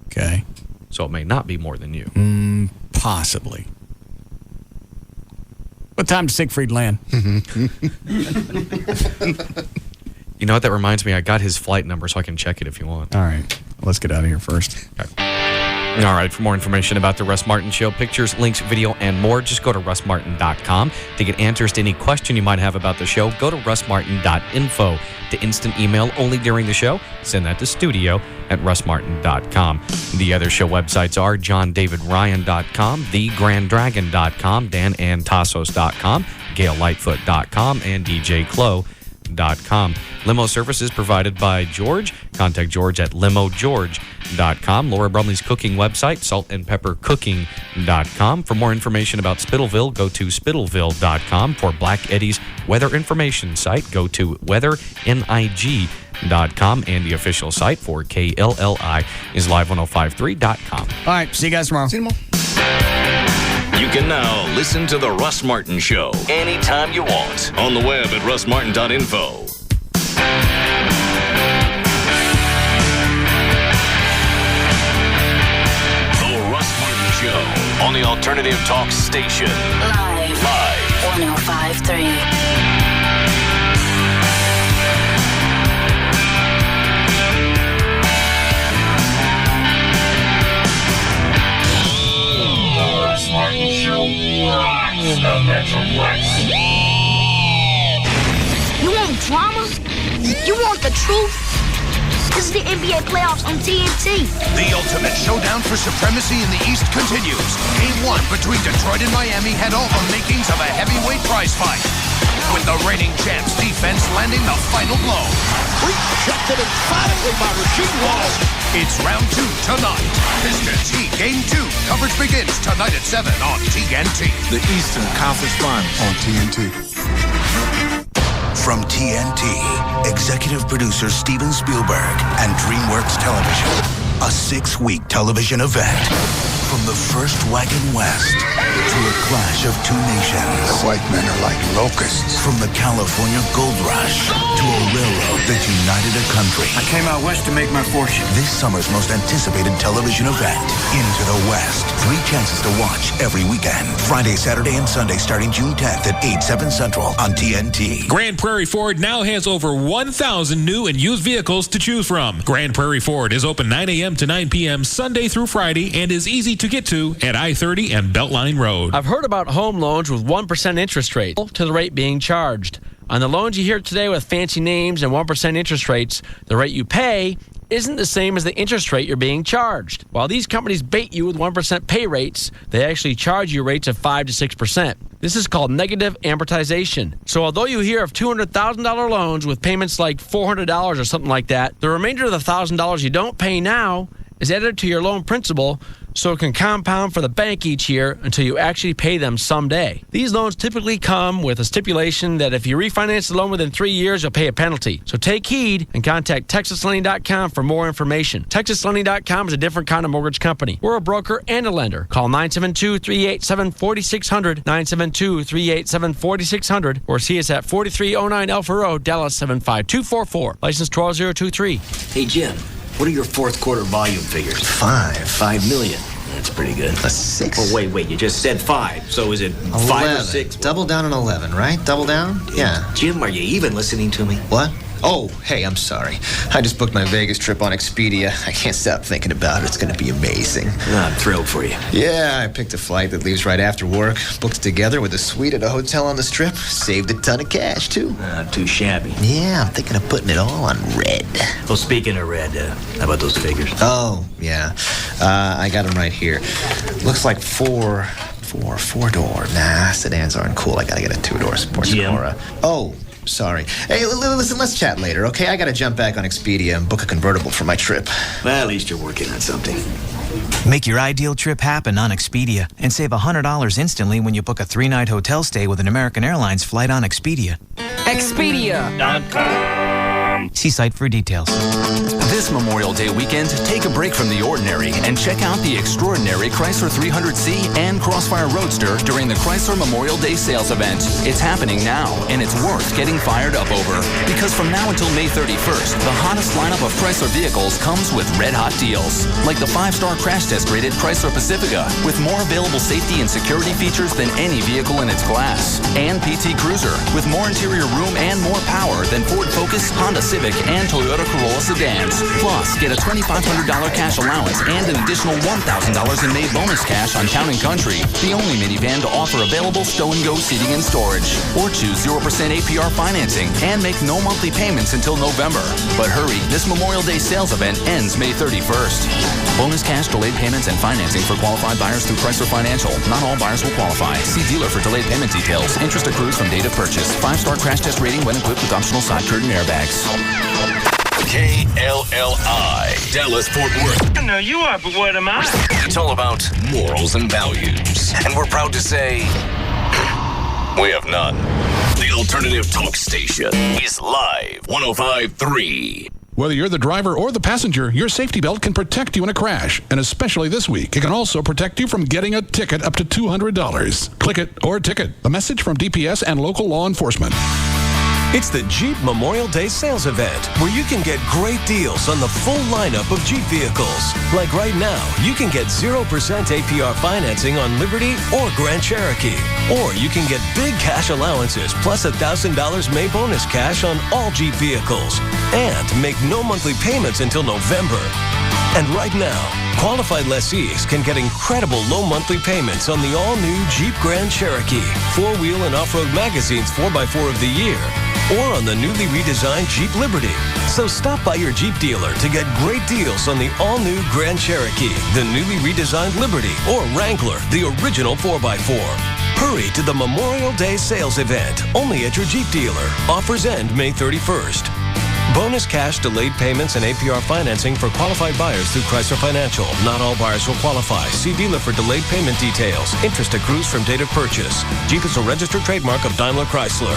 Okay. So it may not be more than you. Possibly. What time does Siegfried land? You know what? That reminds me, I got his flight number so I can check it if you want. All right. Let's get out of here first. All right, for more information about the Russ Martin Show, pictures, links, video, and more, just go to russmartin.com. To get answers to any question you might have about the show, go to russmartin.info. To instant email only during the show, send that to studio@russmartin.com. The other show websites are johndavidryan.com, thegranddragon.com, danantassos.com, gaillightfoot.com, and djclo.com. Limo services provided by George. Contact George at limogeorge.com. Laura Brumley's cooking website, saltandpeppercooking.com. For more information about Spittleville, go to spittleville.com. For Black Eddie's weather information site, go to weathernig.com. And the official site for KLLI is live1053.com. All right, see you guys tomorrow. See you tomorrow. You can now listen to The Russ Martin Show anytime you want on the web at russmartin.info. The Russ Martin Show on the Alternative Talk Station. Live. 105.3. Martin Show rocks the Metroplex. You want drama? You want the truth? This is the NBA playoffs on TNT. The ultimate showdown for supremacy in the East continues. Game 1 between Detroit and Miami had all the makings of a heavyweight prize fight, with the reigning champs' defense landing the final blow. Rejected emphatically by Rasheed Wallace. It's round 2 tonight. Pistons Heat Game 2. Coverage begins tonight at 7 on TNT. The Eastern Conference Finals on TNT. From TNT, executive producer Steven Spielberg and DreamWorks Television, a 6-week television event. From the first wagon west to a clash of two nations. The white men are like locusts. From the California gold rush to a railroad that united a country. I came out west to make my fortune. This summer's most anticipated television event, Into the West. 3 chances to watch every weekend. Friday, Saturday, and Sunday starting June 10th at 8, 7 Central on TNT. Grand Prairie Ford now has over 1,000 new and used vehicles to choose from. Grand Prairie Ford is open 9 a.m. to 9 p.m. Sunday through Friday and is easy to get to at I-30 and Beltline Road. I've heard about home loans with 1% interest rate to the rate being charged. On the loans you hear today with fancy names and 1% interest rates, the rate you pay isn't the same as the interest rate you're being charged. While these companies bait you with 1% pay rates, they actually charge you rates of 5 to 6%. This is called negative amortization. So although you hear of $200,000 loans with payments like $400 or something like that, the remainder of the $1,000 you don't pay now is added to your loan principal, so it can compound for the bank each year until you actually pay them someday. These loans typically come with a stipulation that if you refinance the loan within 3 years, you'll pay a penalty. So take heed and contact TexasLending.com for more information. TexasLending.com is a different kind of mortgage company. We're a broker and a lender. Call 972-387-4600, 972-387-4600, or see us at 4309 Alpha Road, Dallas 75244. License 12023. Hey, Jim. What are your fourth quarter volume figures? 5 million. That's pretty good. A 6? Oh, wait. You just said 5. So is it 5 or 6? Double down on 11, right? Double down? Yeah. Jim, are you even listening to me? What? Oh, hey, I'm sorry. I just booked my Vegas trip on Expedia. I can't stop thinking about it. It's going to be amazing. I'm thrilled for you. Yeah, I picked a flight that leaves right after work. Booked together with a suite at a hotel on the Strip. Saved a ton of cash, too. Not too shabby. Yeah, I'm thinking of putting it all on red. Well, speaking of red, how about those figures? Oh, yeah. I got them right here. Looks like four-door. Nah, sedans aren't cool. I got to get a 2-door sports Aura. Oh, sorry. Hey, listen, let's chat later, okay? I gotta jump back on Expedia and book a convertible for my trip. Well, at least you're working on something. Make your ideal trip happen on Expedia and save $100 instantly when you book a 3-night hotel stay with an American Airlines flight on Expedia. Expedia.com. See site for details. This Memorial Day weekend, take a break from the ordinary and check out the extraordinary Chrysler 300C and Crossfire Roadster during the Chrysler Memorial Day sales event. It's happening now, and it's worth getting fired up over. Because from now until May 31st, the hottest lineup of Chrysler vehicles comes with red-hot deals. Like the 5-star crash test-rated Chrysler Pacifica, with more available safety and security features than any vehicle in its class. And PT Cruiser, with more interior room and more power than Ford Focus, Honda Civic, and Toyota Corolla sedans. Plus, get a $2,500 cash allowance and an additional $1,000 in May bonus cash on Town & Country, the only minivan to offer available stow-and-go seating and storage. Or choose 0% APR financing and make no monthly payments until November. But hurry, this Memorial Day sales event ends May 31st. Bonus cash, delayed payments, and financing for qualified buyers through Chrysler Financial. Not all buyers will qualify. See dealer for delayed payment details. Interest accrues from date of purchase. 5-star crash test rating when equipped with optional side curtain airbags. KLLI, Dallas, Fort Worth. I know you are, but what am I? It's all about morals and values. And we're proud to say, we have none. The alternative talk station is live 105.3. Whether you're the driver or the passenger, your safety belt can protect you in a crash. And especially this week, it can also protect you from getting a ticket up to $200. Click it or ticket. A message from DPS and local law enforcement. It's the Jeep Memorial Day sales event, where you can get great deals on the full lineup of Jeep vehicles. Like right now, you can get 0% APR financing on Liberty or Grand Cherokee. Or you can get big cash allowances plus $1,000 May bonus cash on all Jeep vehicles. And make no monthly payments until November. And right now, qualified lessees can get incredible low monthly payments on the all-new Jeep Grand Cherokee, 4-wheel and off-road magazine's 4x4 of the year, or on the newly redesigned Jeep Liberty. So stop by your Jeep dealer to get great deals on the all-new Grand Cherokee, the newly redesigned Liberty, or Wrangler, the original 4x4. Hurry to the Memorial Day sales event, only at your Jeep dealer. Offers end May 31st. Bonus cash, delayed payments, and APR financing for qualified buyers through Chrysler Financial. Not all buyers will qualify. See dealer for delayed payment details. Interest accrues from date of purchase. Jeep is a registered trademark of Daimler Chrysler.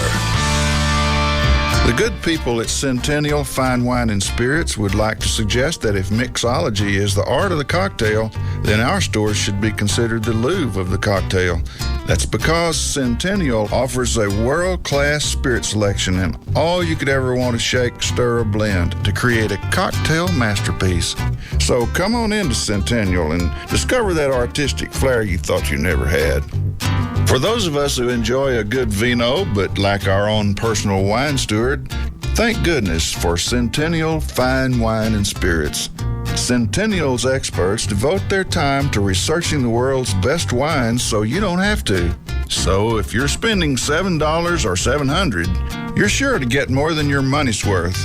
The good people at Centennial Fine Wine and Spirits would like to suggest that if mixology is the art of the cocktail, then our stores should be considered the Louvre of the cocktail. That's because Centennial offers a world-class spirit selection and all you could ever want to shake, stir, or blend to create a cocktail masterpiece. So come on into Centennial and discover that artistic flair you thought you never had. For those of us who enjoy a good vino but lack our own personal wine steward, thank goodness for Centennial Fine Wine and Spirits. Centennial's experts devote their time to researching the world's best wines so you don't have to. So if you're spending $7 or $700, you're sure to get more than your money's worth.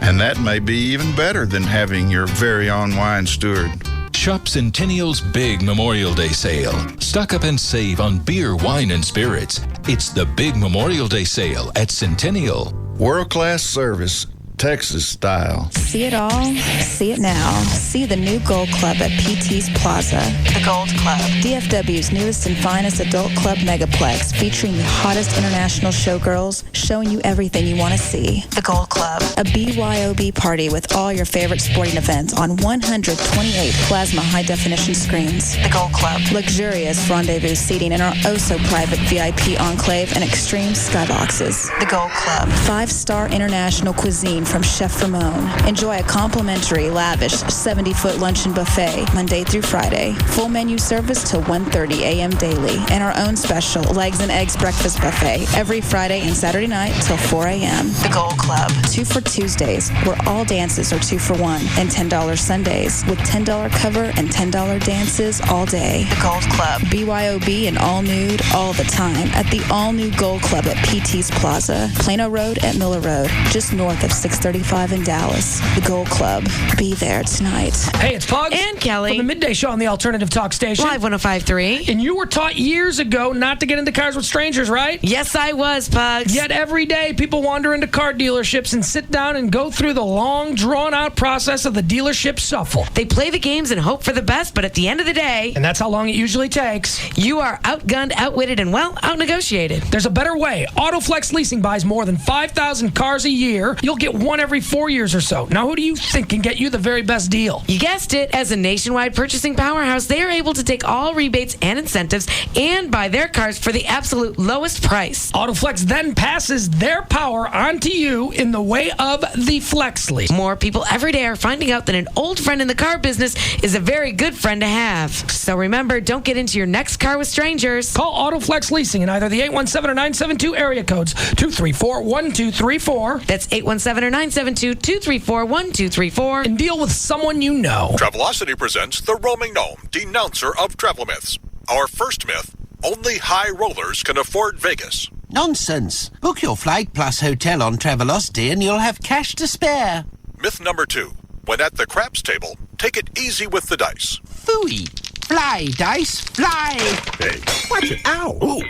And that may be even better than having your very own wine steward. Shop Centennial's big Memorial Day sale. Stock up and save on beer, wine, and spirits. It's the big Memorial Day sale at Centennial. World-class service, Texas style. See it all, see it now. See the new Gold Club at PT's Plaza. The Gold Club, DFW's newest and finest adult club megaplex, featuring the hottest international showgirls, showing you everything you want to see. The Gold Club, a BYOB party with all your favorite sporting events on 128 plasma high-definition screens. The Gold Club, luxurious rendezvous seating in our oh-so-private VIP enclave and extreme skyboxes. The Gold Club, 5-star international cuisine from Chef Ramon. Enjoy a complimentary, lavish 70-foot luncheon buffet Monday through Friday. Full menu service till 1:30 a.m. daily. And our own special legs and eggs breakfast buffet every Friday and Saturday night till 4 a.m. The Gold Club. 2 for Tuesdays, where all dances are 2 for $1. And $10 Sundays, with $10 cover and $10 dances all day. The Gold Club. BYOB and all nude all the time at the all-new Gold Club at PT's Plaza. Plano Road at Miller Road, just north of 6th 635 in Dallas. The Gold Club. Be there tonight. Hey, it's Pugs. And Kelly. From the Midday Show on the Alternative Talk Station. Live 105.3. And you were taught years ago not to get into cars with strangers, right? Yes, I was, Pugs. Yet every day people wander into car dealerships and sit down and go through the long, drawn-out process of the dealership shuffle. They play the games and hope for the best, but at the end of the day... And that's how long it usually takes. You are outgunned, outwitted, and, well, outnegotiated. There's a better way. AutoFlex Leasing buys more than 5,000 cars a year. You'll get one every 4 years or so. Now, who do you think can get you the very best deal? You guessed it. As a nationwide purchasing powerhouse, they are able to take all rebates and incentives and buy their cars for the absolute lowest price. AutoFlex then passes their power onto you in the way of the Flex Lease. More people every day are finding out that an old friend in the car business is a very good friend to have. So remember, don't get into your next car with strangers. Call AutoFlex Leasing in either the 817 or 972 area codes 234-1234. That's 817 or 972-234-1234. And deal with someone you know. Travelocity presents The Roaming Gnome, denouncer of travel myths. Our first myth, only high rollers can afford Vegas. Nonsense. Book your flight plus hotel on Travelocity and you'll have cash to spare. Myth number 2, when at the craps table, take it easy with the dice. Phooey. Fly, dice, fly. Hey, watch it. Ow. Ooh.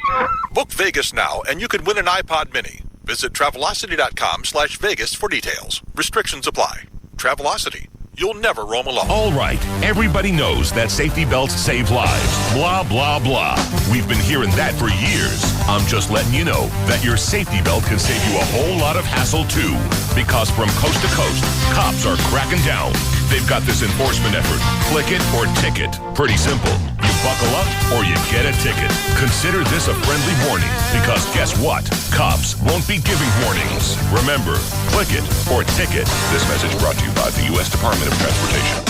Book Vegas now and you could win an iPod mini. Visit Travelocity.com/Vegas for details. Restrictions apply. Travelocity. You'll never roam alone. All right, everybody knows that safety belts save lives. Blah, blah, blah. We've been hearing that for years. I'm just letting you know that your safety belt can save you a whole lot of hassle, too. Because from coast to coast, cops are cracking down. They've got this enforcement effort. Click it or ticket. Pretty simple. You buckle up or you get a ticket. Consider this a friendly warning because guess what? Cops won't be giving warnings. Remember, click it or ticket. This message brought to you by the U.S. Department of Transportation.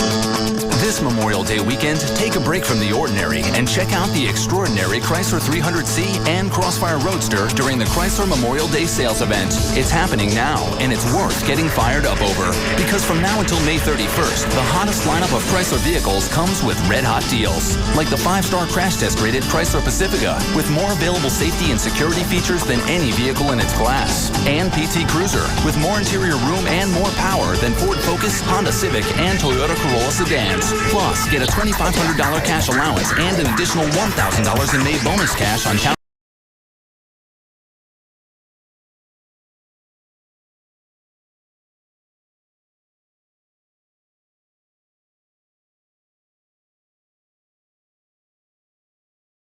This Memorial Day weekend, take a break from the ordinary and check out the extraordinary Chrysler 300C and Crossfire Roadster during the Chrysler Memorial Day sales event. It's happening now, and it's worth getting fired up over. Because from now until May 31st, the hottest lineup of Chrysler vehicles comes with red-hot deals. Like the 5-star crash test-rated Chrysler Pacifica, with more available safety and security features than any vehicle in its class. And PT Cruiser, with more interior room and more power than Ford Focus, Honda Civic, and Toyota Corolla sedans. Plus, get a $2,500 cash allowance and an additional $1,000 in May bonus cash on